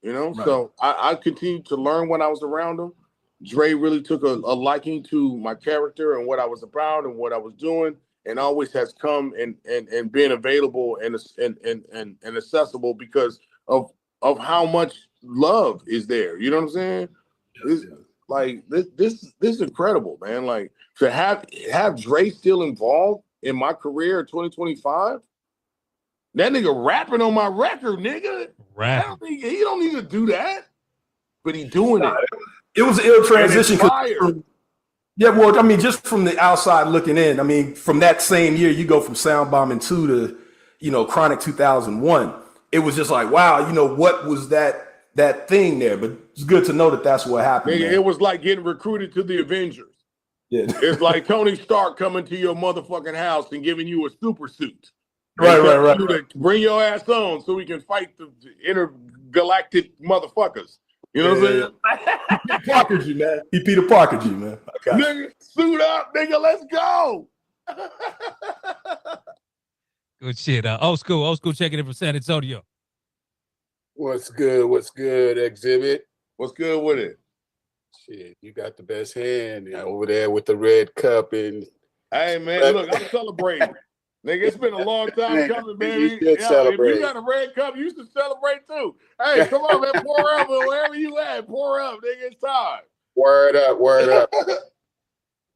Right. So I continued to learn when I was around him. Dre really took a liking to my character and what I was about and what I was doing, and always has come and been available and accessible because of how much love is there. You know what I'm saying? Like this is incredible, man. Like to have Dre still involved in my career in 2025. That nigga rapping on my record, nigga. He don't need to do that, but he doing it. It was an ill transition. Well, I mean, just from the outside looking in, I mean, from that same year, you go from Sound Bombing 2 to, Chronic 2001. It was just like, wow, what was that thing there? But it's good to know that that's what happened. Nigga, it was like getting recruited to the Avengers. Yeah. It's like Tony Stark coming to your motherfucking house and giving you a super suit. Right. Bring your ass on so we can fight the intergalactic motherfuckers. You know what I'm saying? Peter Parker'd you, man. He Peter Parker'd you, man. Nigga, suit up, nigga. Let's go. Good shit. Old school checking in from San Antonio. What's good, Xzibit? What's good with it? Shit, you got the best hand over there with the red cup and. Hey man, look, I'm celebrating. Nigga, it's been a long time coming, baby. You should celebrate. If you got a red cup, you should celebrate too. Hey, come on, man. Pour up wherever you at. Pour up, nigga. It's time. Word up, word up.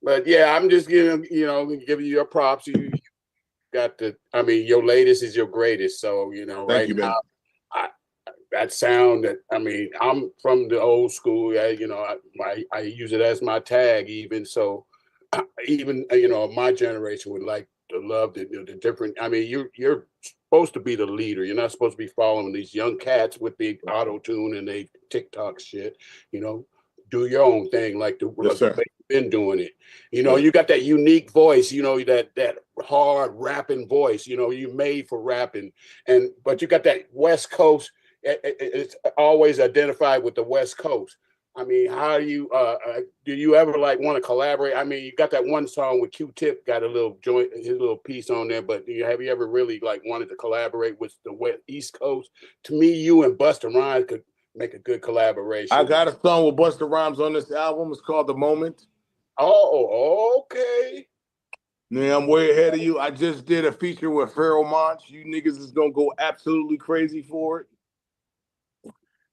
But yeah, I'm just giving you your props. You got your latest is your greatest. So, Thank you, man. That sound I'm from the old school. I use it as my tag even. So even, my generation would like to love the different. You're supposed to be the leader. You're not supposed to be following these young cats with the auto tune and they TikTok shit. Do your own thing like the way you've been doing it. You got that unique voice, that hard rapping voice, you made for rapping. But you got that West Coast, it's always identified with the West Coast. How do you ever want to collaborate? You got that one song with Q-Tip, got a little joint, his little piece on there, but have you ever really wanted to collaborate with the East Coast? To me, you and Busta Rhymes could make a good collaboration. I got a song with Busta Rhymes on this album. It's called The Moment. Oh, okay. Man, I'm way ahead of you. I just did a feature with Pharoah Monch. You niggas is gonna go absolutely crazy for it.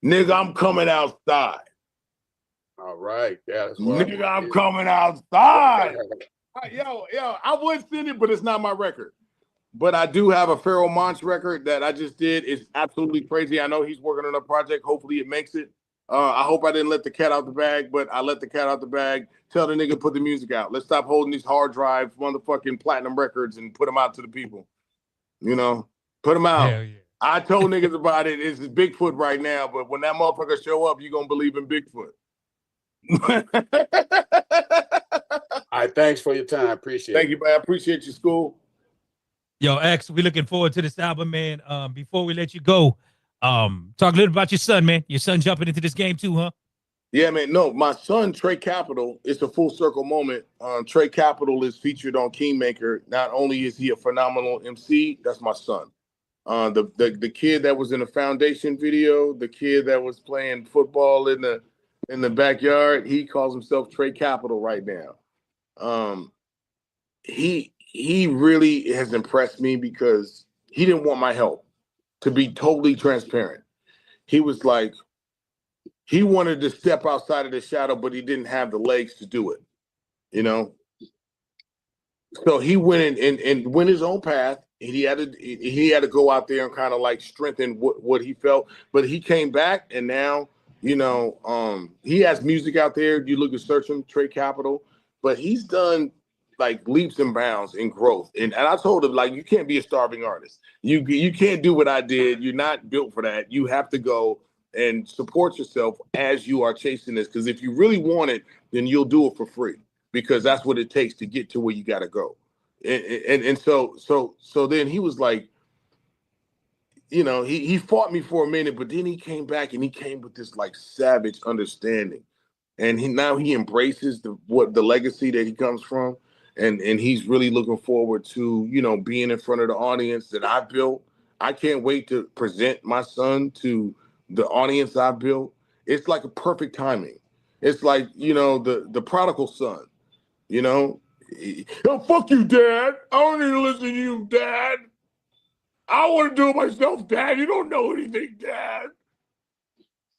Nigga, I'm coming outside. All right. Yeah, that's nigga, I'm coming outside. Yo, I would send it, but it's not my record. But I do have a Pharoah Monch record that I just did. It's absolutely crazy. I know he's working on a project. Hopefully it makes it. I hope I didn't let the cat out the bag, but I let the cat out the bag. Tell the nigga put the music out. Let's stop holding these hard drive motherfucking platinum records and put them out to the people. Put them out. Hell yeah. I told niggas about it. It's Bigfoot right now, but when that motherfucker show up, you're going to believe in Bigfoot. All right, thanks for your time. Appreciate it. Thank you, man. I appreciate your school. Yo, X, we're looking forward to this album, man. Before we let you go, talk a little about your son, man. Your son jumping into this game too, huh? Yeah, man. No, my son, Trey Capital, it's a full circle moment. Trey Capital is featured on Kingmaker. Not only is he a phenomenal MC, that's my son. The kid that was in the Foundation video, the kid that was playing football in the backyard, he calls himself Trey Capital right now. He really has impressed me because he didn't want my help, to be totally transparent. He was like, he wanted to step outside of the shadow, but he didn't have the legs to do it, So he went and went his own path. He had to go out there and kind of strengthen what he felt. But he came back, and now, he has music out there. You look at search him, Trey Capital, but he's done leaps and bounds in growth. And I told him, you can't be a starving artist. You can't do what I did. You're not built for that. You have to go and support yourself as you are chasing this. Because if you really want it, then you'll do it for free, because that's what it takes to get to where you got to go. And so then he was like, he fought me for a minute, but then he came back and he came with this savage understanding. And now he embraces the legacy that he comes from. And he's really looking forward to, being in front of the audience that I built. I can't wait to present my son to the audience I built. It's like a perfect timing. It's like, the prodigal son, Oh, fuck you, Dad. I don't need to listen to you, Dad. I want to do it myself, Dad. You don't know anything, Dad.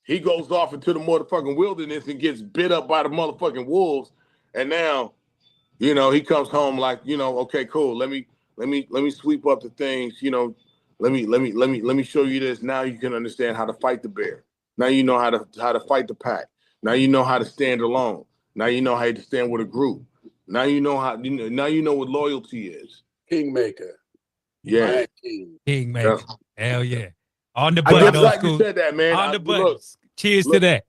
He goes off into the motherfucking wilderness and gets bit up by the motherfucking wolves. And now, he comes home okay, cool. Let me sweep up the things, let me show you this. Now you can understand how to fight the bear. Now you know how to fight the pack. Now you know how to stand alone. Now you know how to stand with a group. Now you know what loyalty is. Kingmaker. Yeah. Kingmaker. Hell yeah. On the I button. just like you said that, man. On the button. Cheers to that.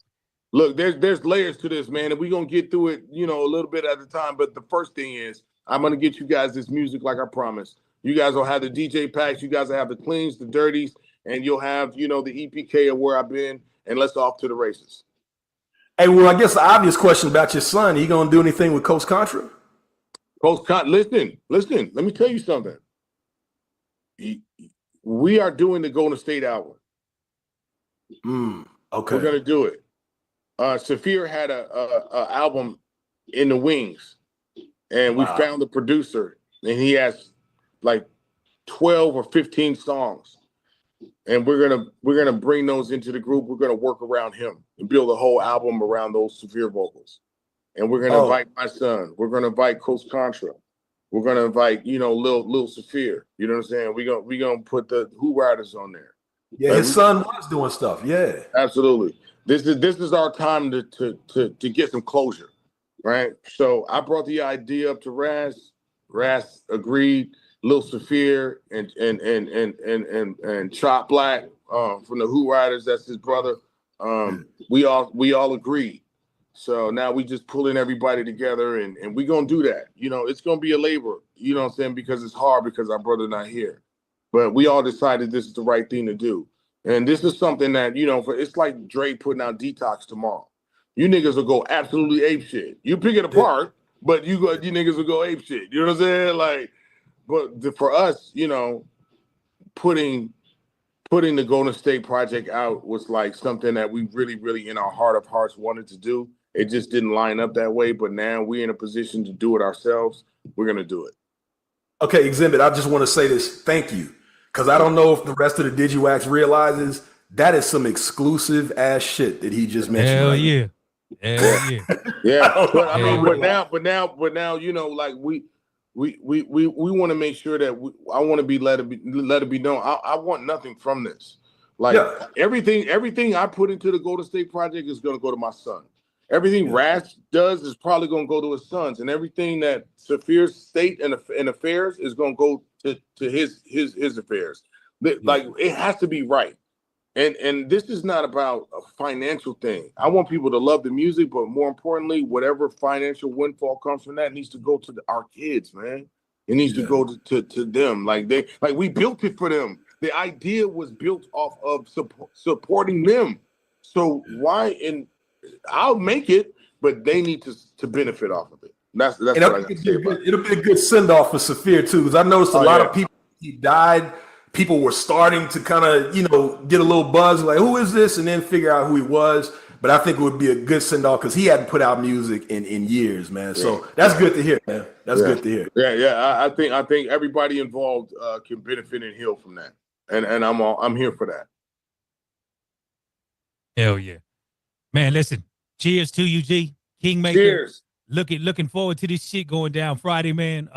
Look, there's layers to this, man, and we're gonna get through it, a little bit at a time. But the first thing is, I'm gonna get you guys this music like I promised. You guys will have the DJ packs, you guys will have the cleans, the dirties, and you'll have, the EPK of where I've been, and let's off to the races. Hey, well, I guess the obvious question about your son, you gonna do anything with Coach Contra? Listen, let me tell you something. We are doing the Golden State album. Okay. We're gonna do it. Saphir had a album in the wings, and we found the producer, and he has 12 or 15 songs. And we're gonna bring those into the group. We're gonna work around him and build a whole album around those severe vocals. And we're gonna invite my son. We're gonna invite Coach Contra. We're gonna invite, Lil Saphir. You know what I'm saying? We gonna put the Who Riders on there. Yeah, his son was doing stuff. Yeah, absolutely. This is our time to get some closure, right? So I brought the idea up to Raz. Raz agreed. Lil Saphir and Chop Black from the Who Riders, that's his brother. We all agreed. So now we just pulling everybody together and we gonna do that. It's gonna be a labor, you know what I'm saying, because it's hard because our brother not here. But we all decided this is the right thing to do. And this is something that, it's like Dre putting out Detox tomorrow. You niggas will go absolutely ape shit. You pick it apart, but you niggas will go ape shit. You know what I'm saying? Like, but for us, putting the Golden State Project out was like something that we really, really in our heart of hearts wanted to do. It just didn't line up that way. But now we're in a position to do it ourselves. We're going to do it. Okay, Xzibit, I just want to say this. Thank you. Because I don't know if the rest of the Digiwaxx realizes that is some exclusive ass shit that he just mentioned. Hell right yeah. Hell yeah. Yeah. But now, like we want to make sure that I want to be let it be known. I want nothing from this. Like everything I put into the Golden State Project is going to go to my son. Everything Raz does is probably going to go to his sons, and everything that Saphir's state and affairs is going to go to his affairs. Like it has to be right. And this is not about a financial thing. I want people to love the music, but more importantly, whatever financial windfall comes from that needs to go to our kids, man. It needs to go to them. Like we built it for them. The idea was built off of supporting them. So why? And I'll make it, but they need to benefit off of it. That's what I got to say about it. It'll be a good send off for Saphir too, because I noticed a lot of people. He died. People were starting to kind of, get a little buzz, like, who is this? And then figure out who he was. But I think it would be a good send-off because he hadn't put out music in years, man. So that's good to hear, man. That's good to hear. Yeah. I think everybody involved can benefit and heal from that. And I'm here for that. Hell yeah. Man, listen. Cheers to you, G. Kingmaker. Cheers. Looking forward to this shit going down Friday, man.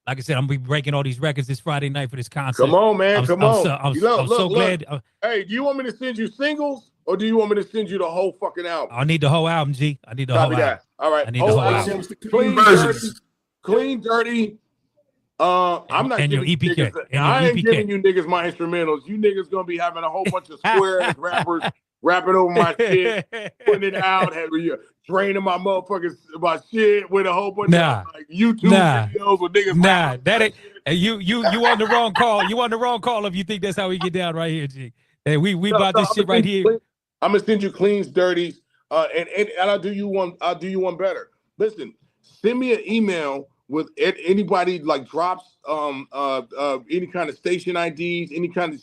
Like I said, I'm gonna be breaking all these records this Friday night for this concert. Come on, man. Come on. I'm so glad. Hey, do you want me to send you singles or do you want me to send you the whole fucking album? I need the whole album, G. I need the whole album. All right. I need the whole album. Clean, dirty. I'm not giving you niggas. I ain't giving you niggas my instrumentals. You niggas gonna be having a whole bunch of square ass rappers rapping over my shit, putting it out, draining my motherfuckers my shit with a whole bunch of YouTube videos with niggas. That ain't you on the wrong call. You on the wrong call if you think that's how we get down right here, G. Hey, we about this shit right here. I'm gonna send you cleans, dirties, and I'll do you one. I'll do you one better. Listen, send me an email with anybody like drops, any kind of station IDs,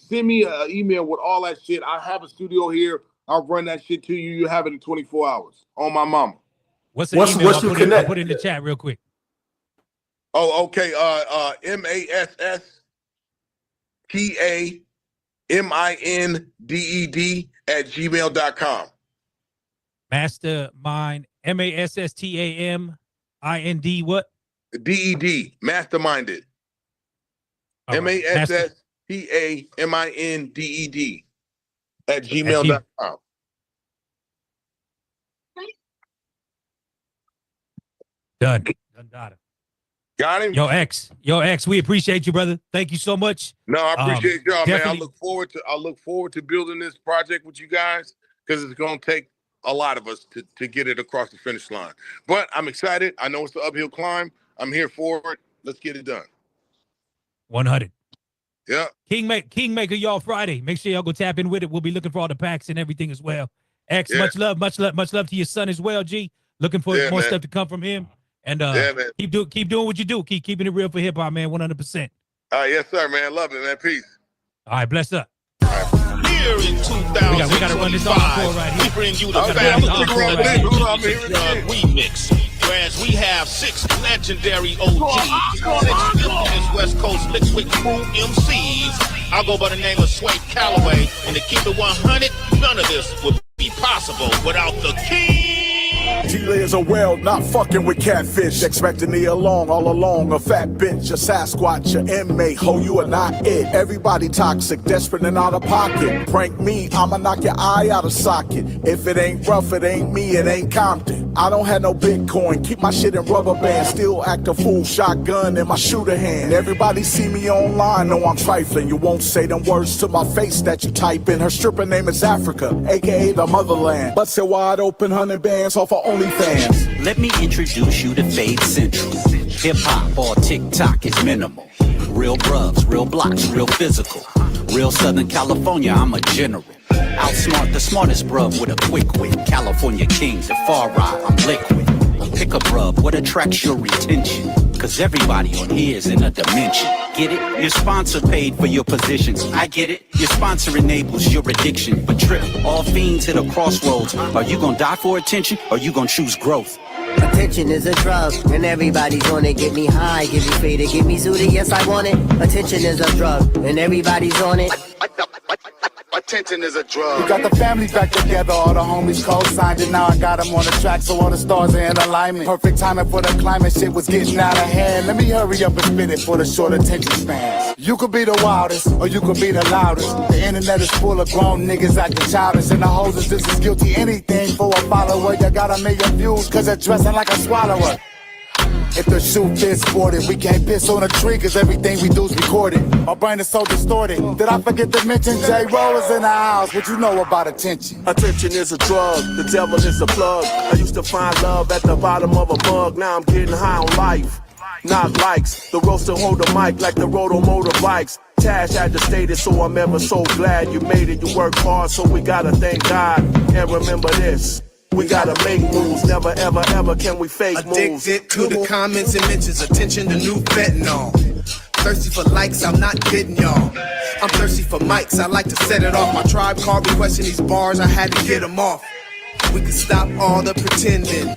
send me an email with all that shit. I have a studio here. I'll run that shit to you. You have it in 24 hours on my mama. What's your connect? I'll put it in the chat real quick. Oh, okay. MASSTAMINDED Mastermind, MASSTAMIND what? DED, masterminded. MASSTAMINDED @gmail.com. Done. Got him. Yo, X, we appreciate you, brother. Thank you so much. No, I appreciate y'all, man. definitely- I look forward to building this project with you guys because it's gonna take a lot of us to get it across the finish line. But I'm excited. I know it's an uphill climb. I'm here for it. Let's get it done. 100. Yeah. Kingmaker, y'all Friday. Make sure y'all go tap in with it. We'll be looking for all the packs and everything as well. X, much love to your son as well, G. Looking for more stuff to come from him. And keep doing what you do. Keep keeping it real for hip hop, man. 100%. Yes, sir, man. Love it, man. Peace. All right, bless up. Here in 2025, we gotta run this encore right here. we bring you the Fabulous Drug Remix. Whereas we have 6 legendary OGs, 6 infamous West Coast liquid crew MCs. I'll go by the name of Sway Calloway, and to keep it 100, none of this would be possible without the king. G-layers are well, not fucking with catfish. Expecting me along, all along, a fat bitch, a Sasquatch, a inmate. Ho, you are not it. Everybody toxic, desperate and out of pocket. Prank me, I'ma knock your eye out of socket. If it ain't rough, it ain't me, it ain't Compton. I don't have no Bitcoin, keep my shit in rubber bands. Still act a fool, shotgun in my shooter hand. Everybody see me online, know I'm trifling. You won't say them words to my face that you type in. Her stripper name is Africa, aka the motherland. Bust it wide open, 100 bands off of OnlyFans. Let me introduce you to Fade Central. Hip hop or TikTok is minimal. Real brubs, real blocks, real physical. Real Southern California, I'm a general. Outsmart the smartest brub with a quick wit. California king, the far right, I'm liquid. Pick a brub, what attracts your retention? Cause everybody on here is in a dimension. Get it? Your sponsor paid for your positions. I get it. Your sponsor enables your addiction. But trip, all fiends hit a crossroads. Are you gonna die for attention, or you gonna choose growth? Attention is a drug, and everybody's on it. Get me high, get me faded, get me zooted, yes I want it. Attention is a drug, and everybody's on it. Attention is a drug. We got the family back together, all the homies co-signed it. Now I got them on the track, so all the stars are in alignment. Perfect timing for the climate, shit was getting out of hand. Let me hurry up and spin it for the short attention spans. You could be the wildest, or you could be the loudest. The internet is full of grown niggas acting childish, and the hoes is just as guilty anything for a follower. You got a million views, cause they're dressing like a swallower. If the shoe fits sported, we can't piss on a tree, cause everything we do's recorded. My brain is so distorted. Did I forget to mention J-Roll is in the house? What you know about attention? Attention is a drug, the devil is a plug. I used to find love at the bottom of a mug. Now I'm getting high on life, not likes. The roaster hold the mic like the roto motorbikes. Tash had to state it, so I'm ever so glad you made it. You worked hard, so we gotta thank God. And remember this, we gotta make moves, never ever ever can we fake moves. Addicted to the comments and mentions, attention to new fentanyl. Thirsty for likes, I'm not kidding y'all. I'm thirsty for mics, I like to set it off. My tribe called requesting these bars, I had to get them off. We could stop all the pretending.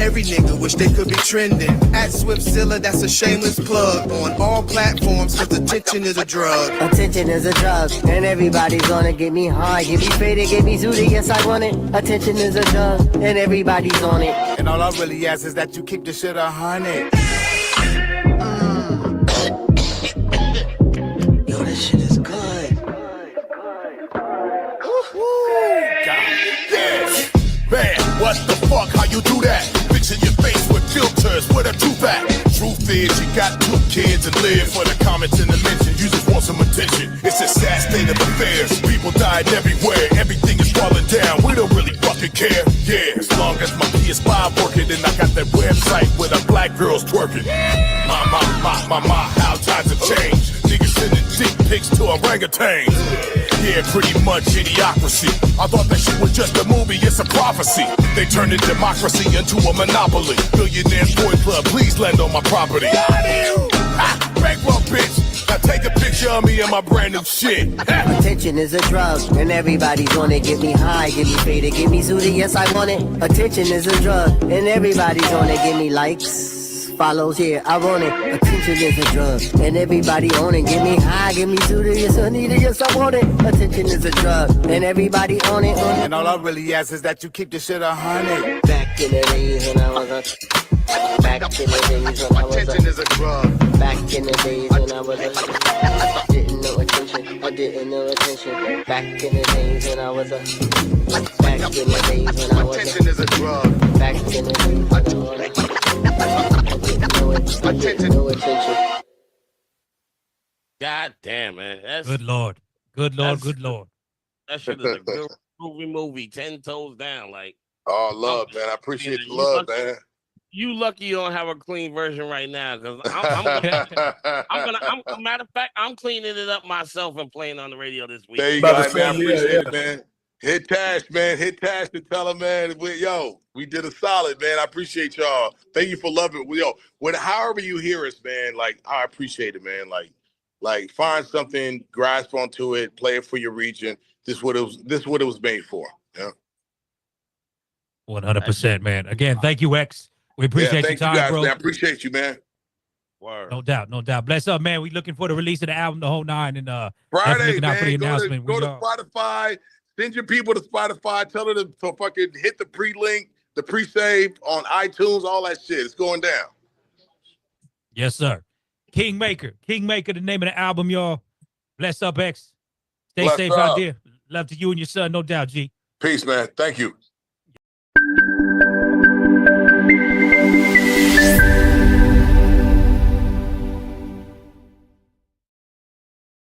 Every nigga wish they could be trending. At Swiftzilla, that's a shameless plug. On all platforms, cause attention is a drug. Attention is a drug, and everybody's on it. Get me high, get me faded, get me zooted, yes I want it. Attention is a drug, and everybody's on it. And all I really ask is that you keep the shit 100. Yo, this shit is good. Man, what the fuck? How you do that? Fixing your face with filters, with a two-pack. Truth is, you got 2 kids and live for the comments and the mentions. You just want some attention. It's a sad state of affairs. People dying everywhere. Everything is falling down. We don't really fucking care. Yeah, as long as my PS5 working, and I got that website with the black girls twerking. My, how times have changed. Niggas sending dick pics to orangutans. Yeah, pretty much idiocracy. I thought that shit was just a movie, it's a prophecy. They turned the democracy into a monopoly. Billionaire boy club, please land on my property. Ha! Bankrupt bitch. Now take a picture of me and my brand new shit. Attention is a drug, and everybody's on it. Get me high, get me faded, get me zooted, yes I want it. Attention is a drug, and everybody's on it. Give me likes, follows, yeah, I want it. Attention is a drug, and everybody on it. Get me high, get me zooted, yes I need it, yes I want it. Attention is a drug, and everybody on it. And all I really ask is that you keep the shit 100. Back in the days when I was a... Back in the days when I was attention is a drug. Back in the days when I was a... Didn't know attention, I didn't know attention. Back in the days when I was a... Back in the days when I was a... Attention is a drug. Back in the days when I was a... I didn't know attention. God damn, man. That's Good Lord. Good Lord. Good Lord. That shit is a good movie, 10 toes down. Like, oh, love, man. I appreciate the love, man. You lucky you don't have a clean version right now, because matter of fact, I'm cleaning it up myself and playing on the radio this week. There you go, man. I appreciate it, man. Hit Tash, man. Hit Tash to tell him, man. We did a solid, man. I appreciate y'all. Thank you for loving it. However you hear us, man, like, I appreciate it, man. Like find something, grasp onto it, play it for your region. This is what it was made for. Yeah. 100%, man. Again, thank you, X. We appreciate thank your time, you guys, bro. man. I appreciate you, man. Word. No doubt, no doubt. Bless up, man. We looking for the release of the album, the whole nine, and Friday, looking out for the man. announcement. Go to Spotify. Send your people to Spotify. Tell them to fucking hit the pre-link, the pre-save on iTunes, all that shit. It's going down. Yes, sir. Kingmaker, the name of the album, y'all. Bless up, X. Stay Bless safe up. out there. Love to you and your son, no doubt, G. Peace, man. Thank you.